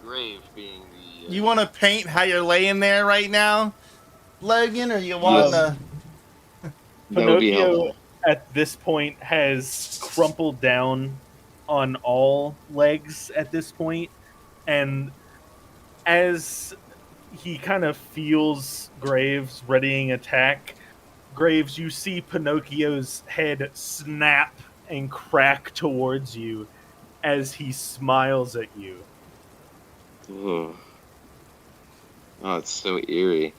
Grave being the... You want to paint how you're laying there right now, Logan, or you want to? that would be Pinocchio helpful. at this point has crumpled down on all legs at this point, and as he kind of feels Graves readying attack, Graves, you see Pinocchio's head snap and crack towards you as he smiles at you. Oh, it's so eerie.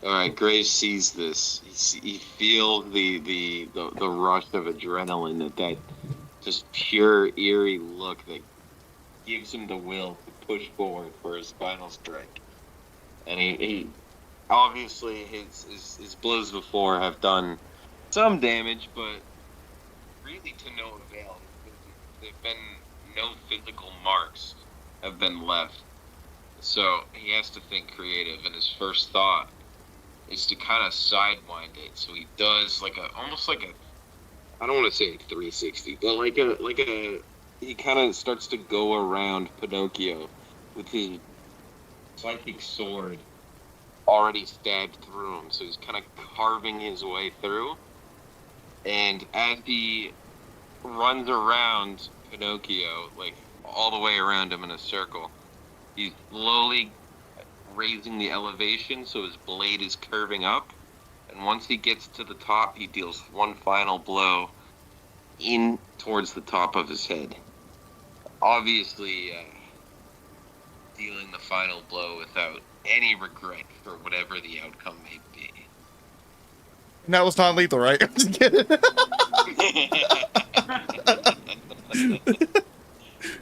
Alright, Graves sees this. He feels the rush of adrenaline, that just pure eerie look that gives him the will to push forward for his final strike. And he obviously his blows before have done some damage, but really to no avail. There've been no physical marks have been left. So he has to think creative, and his first thought is to kind of sidewind it. So he does almost like a, I don't want to say 360, but he kind of starts to go around Pinocchio with his psychic sword already stabbed through him. So he's kind of carving his way through. And as he runs around Pinocchio, like all the way around him in a circle, he's slowly raising the elevation so his blade is curving up. And once he gets to the top, he deals one final blow in towards the top of his head. Obviously, dealing the final blow without any regret for whatever the outcome may be. That was not lethal, right? I'm just kidding.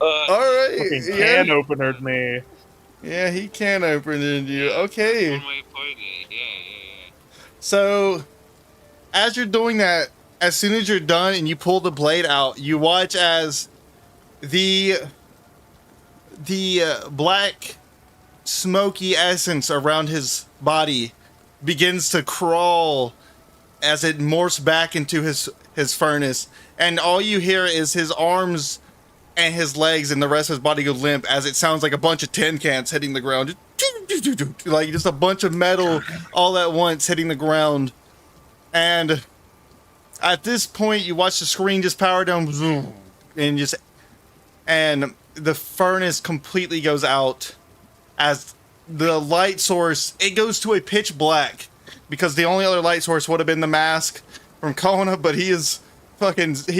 All right. Fucking Yeah. can openered me. Yeah, he can open it you. Okay. One way of putting it. Yeah. So, as you're doing that, as soon as you're done and you pull the blade out, you watch as the black smoky essence around his body begins to crawl as it morphs back into his furnace, and all you hear is his arms and his legs and the rest of his body go limp as it sounds like a bunch of tin cans hitting the ground. Like just a bunch of metal all at once hitting the ground. And at this point, you watch the screen just power down, and the furnace completely goes out as the light source, it goes to a pitch black because the only other light source would have been the mask from Kona, but he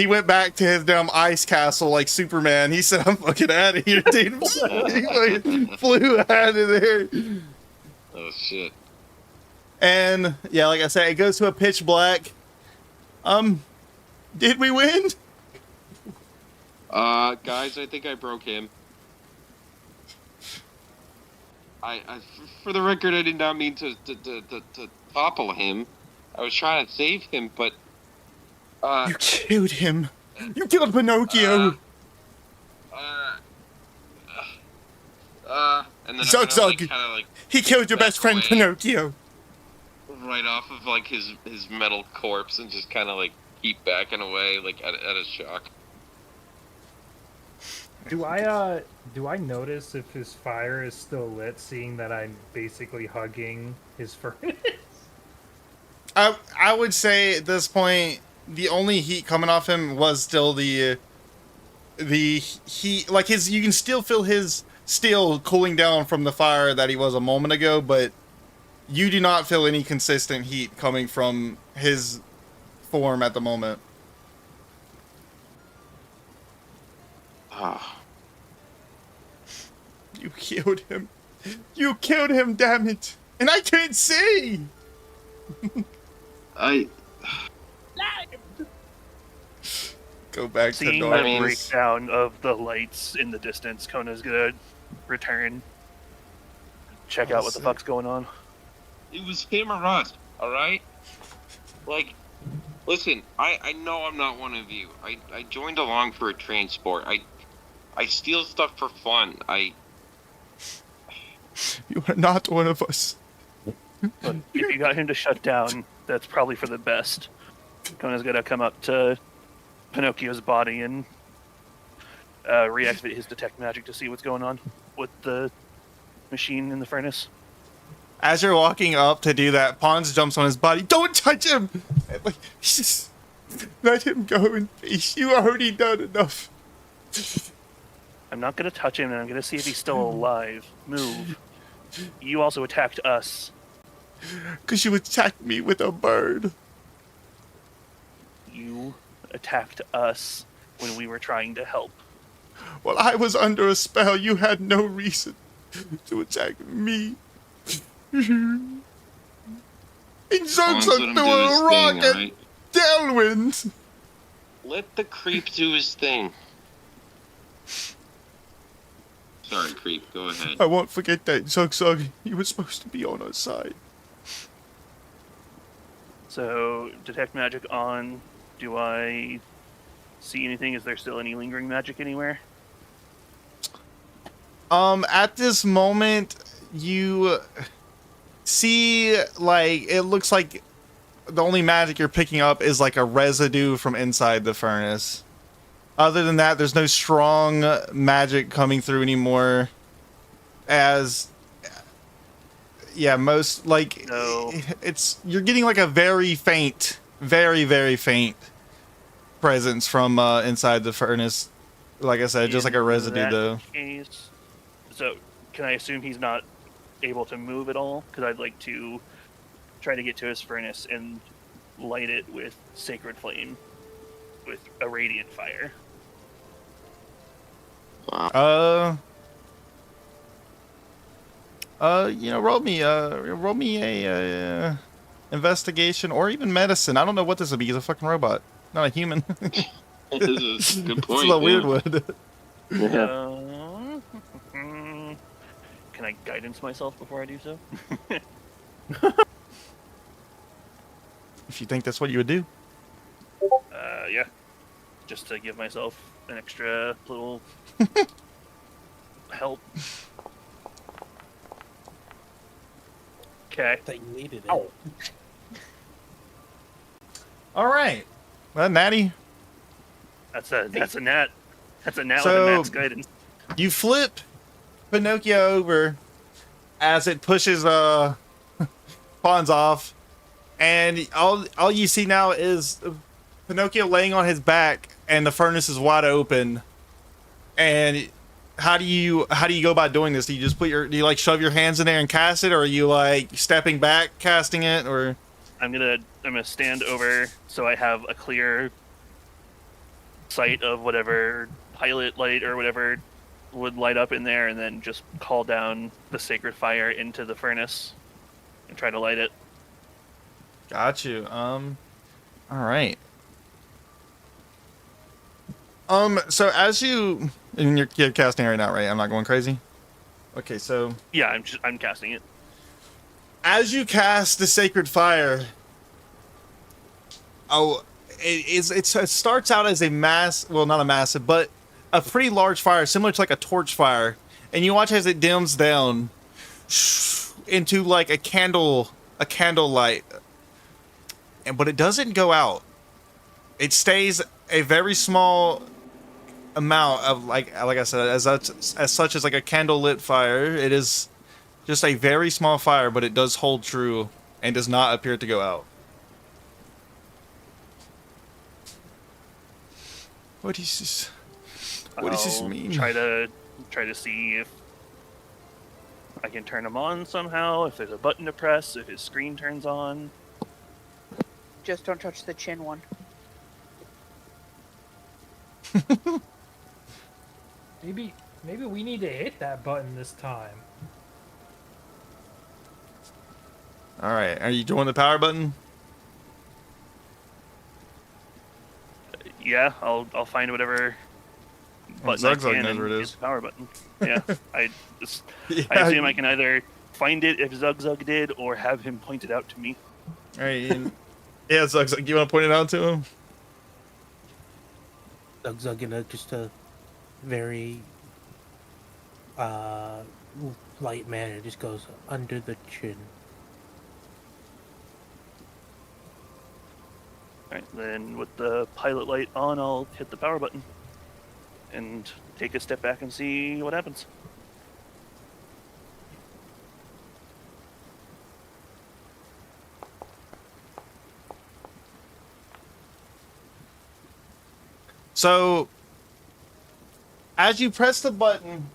went back to his damn ice castle like Superman. He said, I'm fucking out of here, dude. He fucking flew out of there. Oh shit. And yeah, like I said, it goes to a pitch black. Did we win? Guys, I think I broke him. I for the record, I did not mean to topple him. I was trying to save him, but you killed him. You killed Pinocchio. And then Zug I'm gonna, Zug. like, kind of like He killed your best friend away. Pinocchio. right off of like his metal corpse and just kind of like keep backing away like at a shock. Do I notice if his fire is still lit, seeing that I'm basically hugging his furnace? I would say at this point the only heat coming off him was still the heat, like you can still feel his steel cooling down from the fire that he was a moment ago, but you do not feel any consistent heat coming from his form at the moment. You killed him. You killed him, damn it. And I can't see. Go back Seeing to the darkness. breakdown of the lights in the distance, Kona's gonna return, check out what the fuck's going on. It was him or us, alright? Like, listen, I know I'm not one of you. I joined along for a transport. I steal stuff for fun. You are not one of us. But if you got him to shut down, that's probably for the best. Kona's gonna come up to Pinocchio's body and reactivate his detect magic to see what's going on with the machine in the furnace. As you're walking up to do that, Pons jumps on his body. Don't touch him! Like, just let him go in peace. You already done enough. I'm not gonna touch him, and I'm gonna see if he's still alive. Move. You also attacked us. Because you attacked me with a bird. You attacked us when we were trying to help. While I was under a spell, you had no reason to attack me. And Zug Zug threw a rock at Delwind. Let the creep do his thing. Sorry, creep. Go ahead. I won't forget that, Zug Zug. You were supposed to be on our side. So, detect magic on. Do I see anything? Is there still any lingering magic anywhere? At this moment, you see, like, it looks like the only magic you're picking up is like a residue from inside the furnace. Other than that, there's no strong magic coming through anymore. As, yeah, most, like, No. you're getting like a very faint, very, very faint presence from inside the furnace. Like I said, just like a residue though. Case, so, can I assume he's not able to move at all? Because I'd like to try to get to his furnace and light it with sacred flame, with a radiant fire. Roll me a investigation or even medicine. I don't know what this would be. He's a fucking robot, not a human. This is a good point. It's a weird one. Can I guidance myself before I do so? If you think that's what you would do. Yeah. Just to give myself an extra little help. Okay. That you needed it. Ow. All right. Well, Natty, That's a nat. That's a nat So- with a max guidance. you flip Pinocchio over as it pushes pawns off, and all you see now is Pinocchio laying on his back, and the furnace is wide open. And how do you go about doing this? Do you just do you like shove your hands in there and cast it, or are you like stepping back casting it, or? I'm gonna stand over so I have a clear sight of whatever pilot light or whatever would light up in there, and then just call down the sacred fire into the furnace and try to light it. Got you. All right. So as and you're casting right now, right? I'm not going crazy. Okay, so Yeah, I'm casting it. as you cast the sacred fire, it starts out as not a massive, but a pretty large fire, similar to like a torch fire, and you watch as it dims down into like a candle light, but it doesn't go out. It stays a very small amount of like I said, as such as like a candle lit fire. It is just a very small fire, but it does hold true and does not appear to go out. What is this? What does this I'll mean? Try to see if I can turn him on somehow. If there's a button to press, if his screen turns on. Just don't touch the chin one. Maybe we need to hit that button this time. All right, are you doing the power button? Yeah, I'll find whatever Well, button I Zugzug can knows and where it hit is. the power button. Yeah, I Yeah. assume I can either find it if Zugzug did, or have him point it out to me. All right, yeah, Zugzug, you want to point it out to him? Zugzug in just a very light manner just goes under the chin. Alright, then with the pilot light on, I'll hit the power button and take a step back and see what happens. So, as you press the button,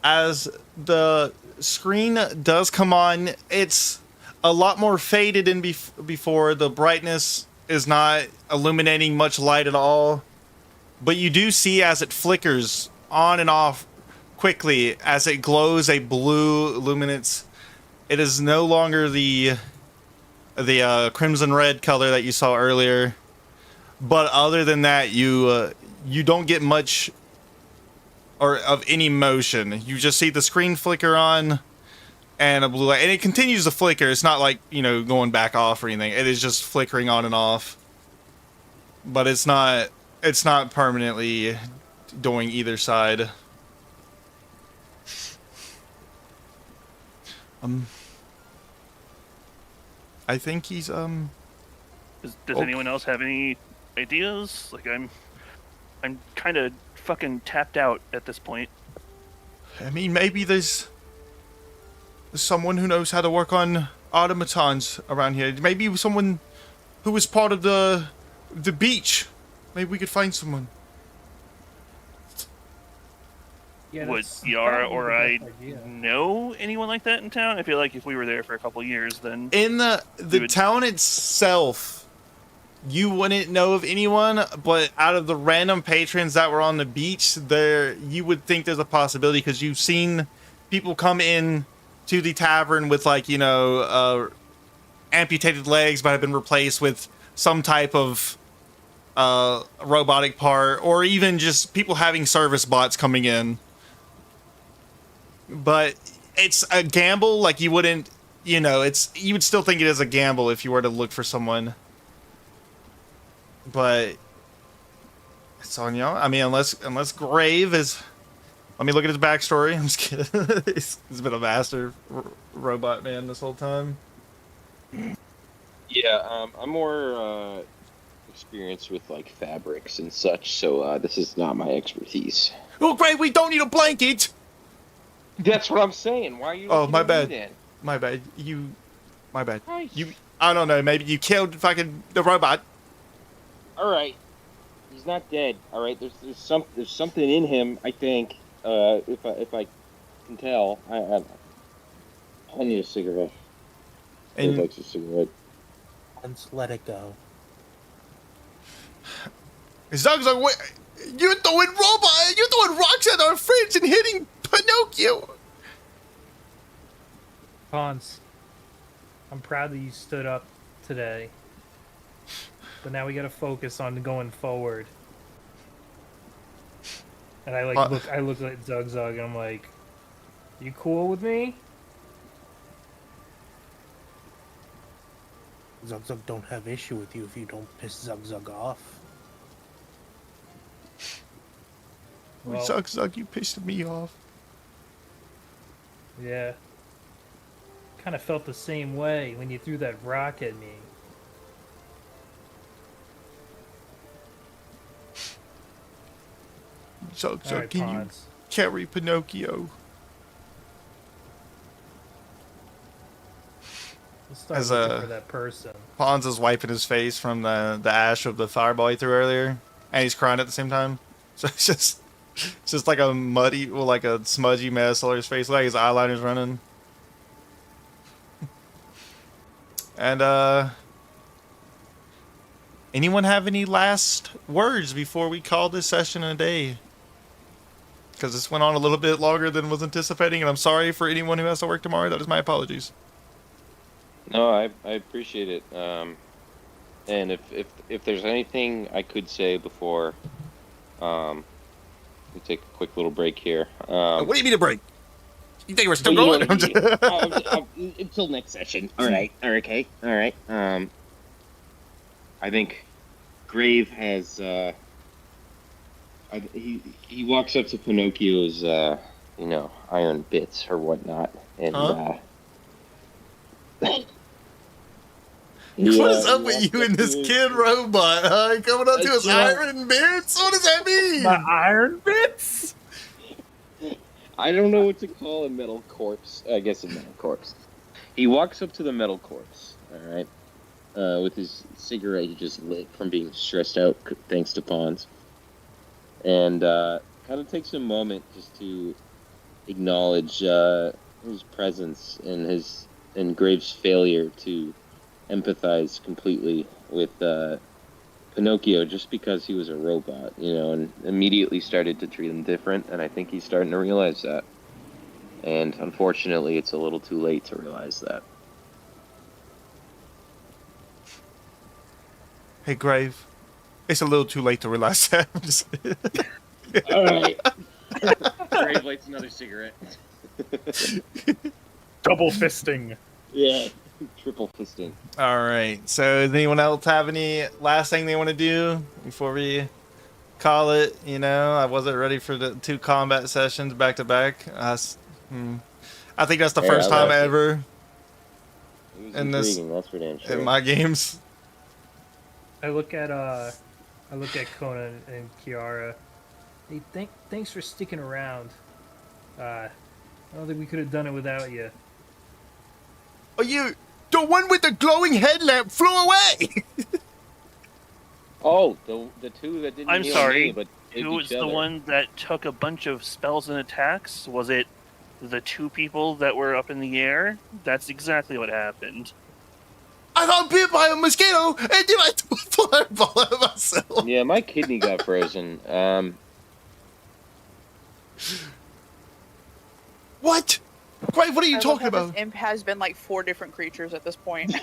as the screen does come on, it's a lot more faded than before. The brightness is not illuminating much light at all. But you do see as it flickers on and off quickly, as it glows a blue luminance. It is no longer the crimson red color that you saw earlier. But other than that, you don't get much or of any motion. You just see the screen flicker on and a blue light, and it continues to flicker. It's not like, going back off or anything. It is just flickering on and off. But it's not permanently doing either side. I think he's Does Okay. anyone else have any ideas? Like, I'm kind of fucking tapped out at this point. I mean, maybe there's someone who knows how to work on automatons around here. Maybe someone who was part of the beach. Maybe we could find someone. Yeah, Would that's Yara probably or the I best idea. know anyone like that in town? I feel like if we were there for a couple years, then In the Dude. town itself, you wouldn't know of anyone, but out of the random patrons that were on the beach, you would think there's a possibility, because you've seen people come in to the tavern with amputated legs but have been replaced with some type of robotic part, or even just people having service bots coming in. But it's a gamble. Like, you wouldn't, you would still think it is a gamble if you were to look for someone. But it's on y'all. I mean, unless Grave is. Let me look at his backstory. I'm just kidding. He's been a master robot man this whole time. Yeah, I'm more experienced with like fabrics and such, so this is not my expertise. Oh, great, we don't need a blanket! That's what I'm saying. Why are you Oh, looking my at bad. me then? My bad. My bad. Christ. You, I don't know, maybe you killed fucking the robot. All right, he's not dead. All right, there's something in him. I think. If I can tell, I need a cigarette. Dave And likes a cigarette. Let's let it go. Zug's like, wait, you're throwing rocks at our friends and hitting Pinocchio. Pons, I'm proud that you stood up today. But now we gotta focus on going forward. And I look at Zug and I'm like, you cool with me? Zug Zug don't have issue with you if you don't piss Zug Zug off. Well, Zug, you pissed me off. yeah. Kind of felt the same way when you threw that rock at me. Zug, Alright, can you Pons. carry Pinocchio? Let's start As looking for that person. Pons is wiping his face from the ash of the fireball he threw earlier, and he's crying at the same time. So it's just like a muddy, well, like a smudgy mess all over his face, like his eyeliner's running. And anyone have any last words before we call this session a day? Because this went on a little bit longer than was anticipating, and I'm sorry for anyone who has to work tomorrow. That is my apologies. No, I appreciate it. And if there's anything I could say before, we take a quick little break here. What do you mean a break? You think we're still well, going? until next session. All right. Okay. All right. I think Grave has. He walks up to Pinocchio's, iron bits or whatnot, and What is up with you and this kid robot, huh? Coming up to his iron bits? What does that mean? My iron bits? I don't know what to call a metal corpse. I guess a metal corpse. He walks up to the metal corpse, alright? With his cigarette he just lit from being stressed out thanks to Pons. And kind of takes a moment just to acknowledge his presence and Graves' failure to empathize completely with Pinocchio just because he was a robot, and immediately started to treat him different, and I think he's starting to realize that. And unfortunately, it's a little too late to realize that. Hey, Grave. It's a little too late to realize that. I'm just All right. Grave lights another cigarette. Double fisting. Yeah. Triple fisting. All right. So, does anyone else have any last thing they want to do before we call it? I wasn't ready for the 2 combat sessions back to back. I think that's the first time ever It was in intriguing, that's for damn sure. in my games. I look at Conan and Kiara. Hey, thanks for sticking around. I don't think we could have done it without you. Oh, the one with the glowing headlamp flew away. Oh, the two that didn't I'm heal sorry. me, but Who was the one that took a bunch of spells and attacks? Was it the 2 people that were up in the air? That's exactly what happened. I got bit by a mosquito, and then I threw a fireball at myself. Yeah, my kidney got frozen. What? Grave, what are you I love talking how about? This imp has been like 4 different creatures at this point.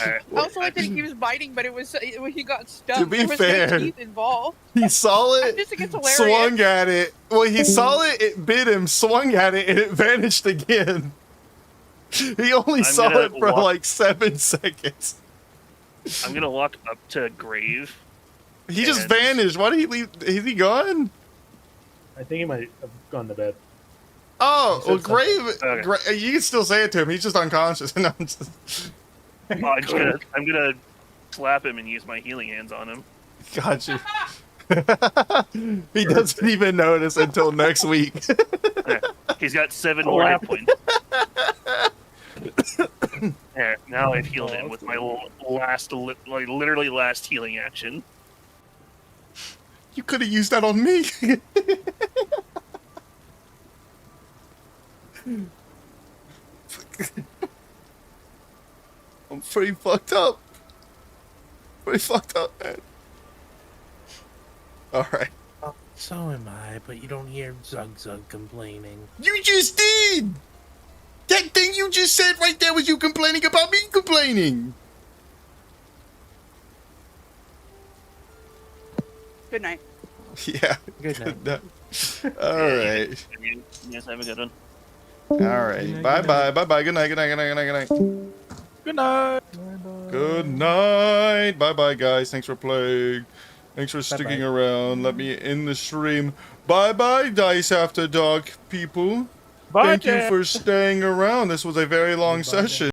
Alright. Also, I think he was biting, but he got stuck. To be there was fair, no teeth involved. He saw I it, just think it's hilarious. swung at it. Well, he saw it, it bit him, swung at it, and it vanished again. He only saw it for like 7 seconds. I'm gonna walk up to Grave. He just vanished. Why did he leave? Is he gone? I think he might have gone to bed. Oh, You well, said Grave. Okay. You can still say it to him. He's just unconscious. No, I'm just... Well, I'm gonna slap him and use my healing hands on him. Got you. He doesn't even notice until next week. He's got 7 more hit points. There, now I've healed him with my literally last healing action. You could have used that on me. I'm pretty fucked up. Pretty fucked up, man. Alright. Oh, so am I, but you don't hear Zug Zug complaining. You just did! That thing you just said right there was you complaining about me complaining. Good night. Yeah. Good night. Alright. You guys have a good one. Alright. Bye-bye. Bye-bye. Good night. Good night. Good night. Good night. Good night. Good night. Good night. Bye-bye, guys. Thanks for playing. Thanks for sticking around. Let me end the stream. Bye-bye, Dice After Dark people. Bye, Thank you Dad. for staying around. This was a very long Bye, Dad. session.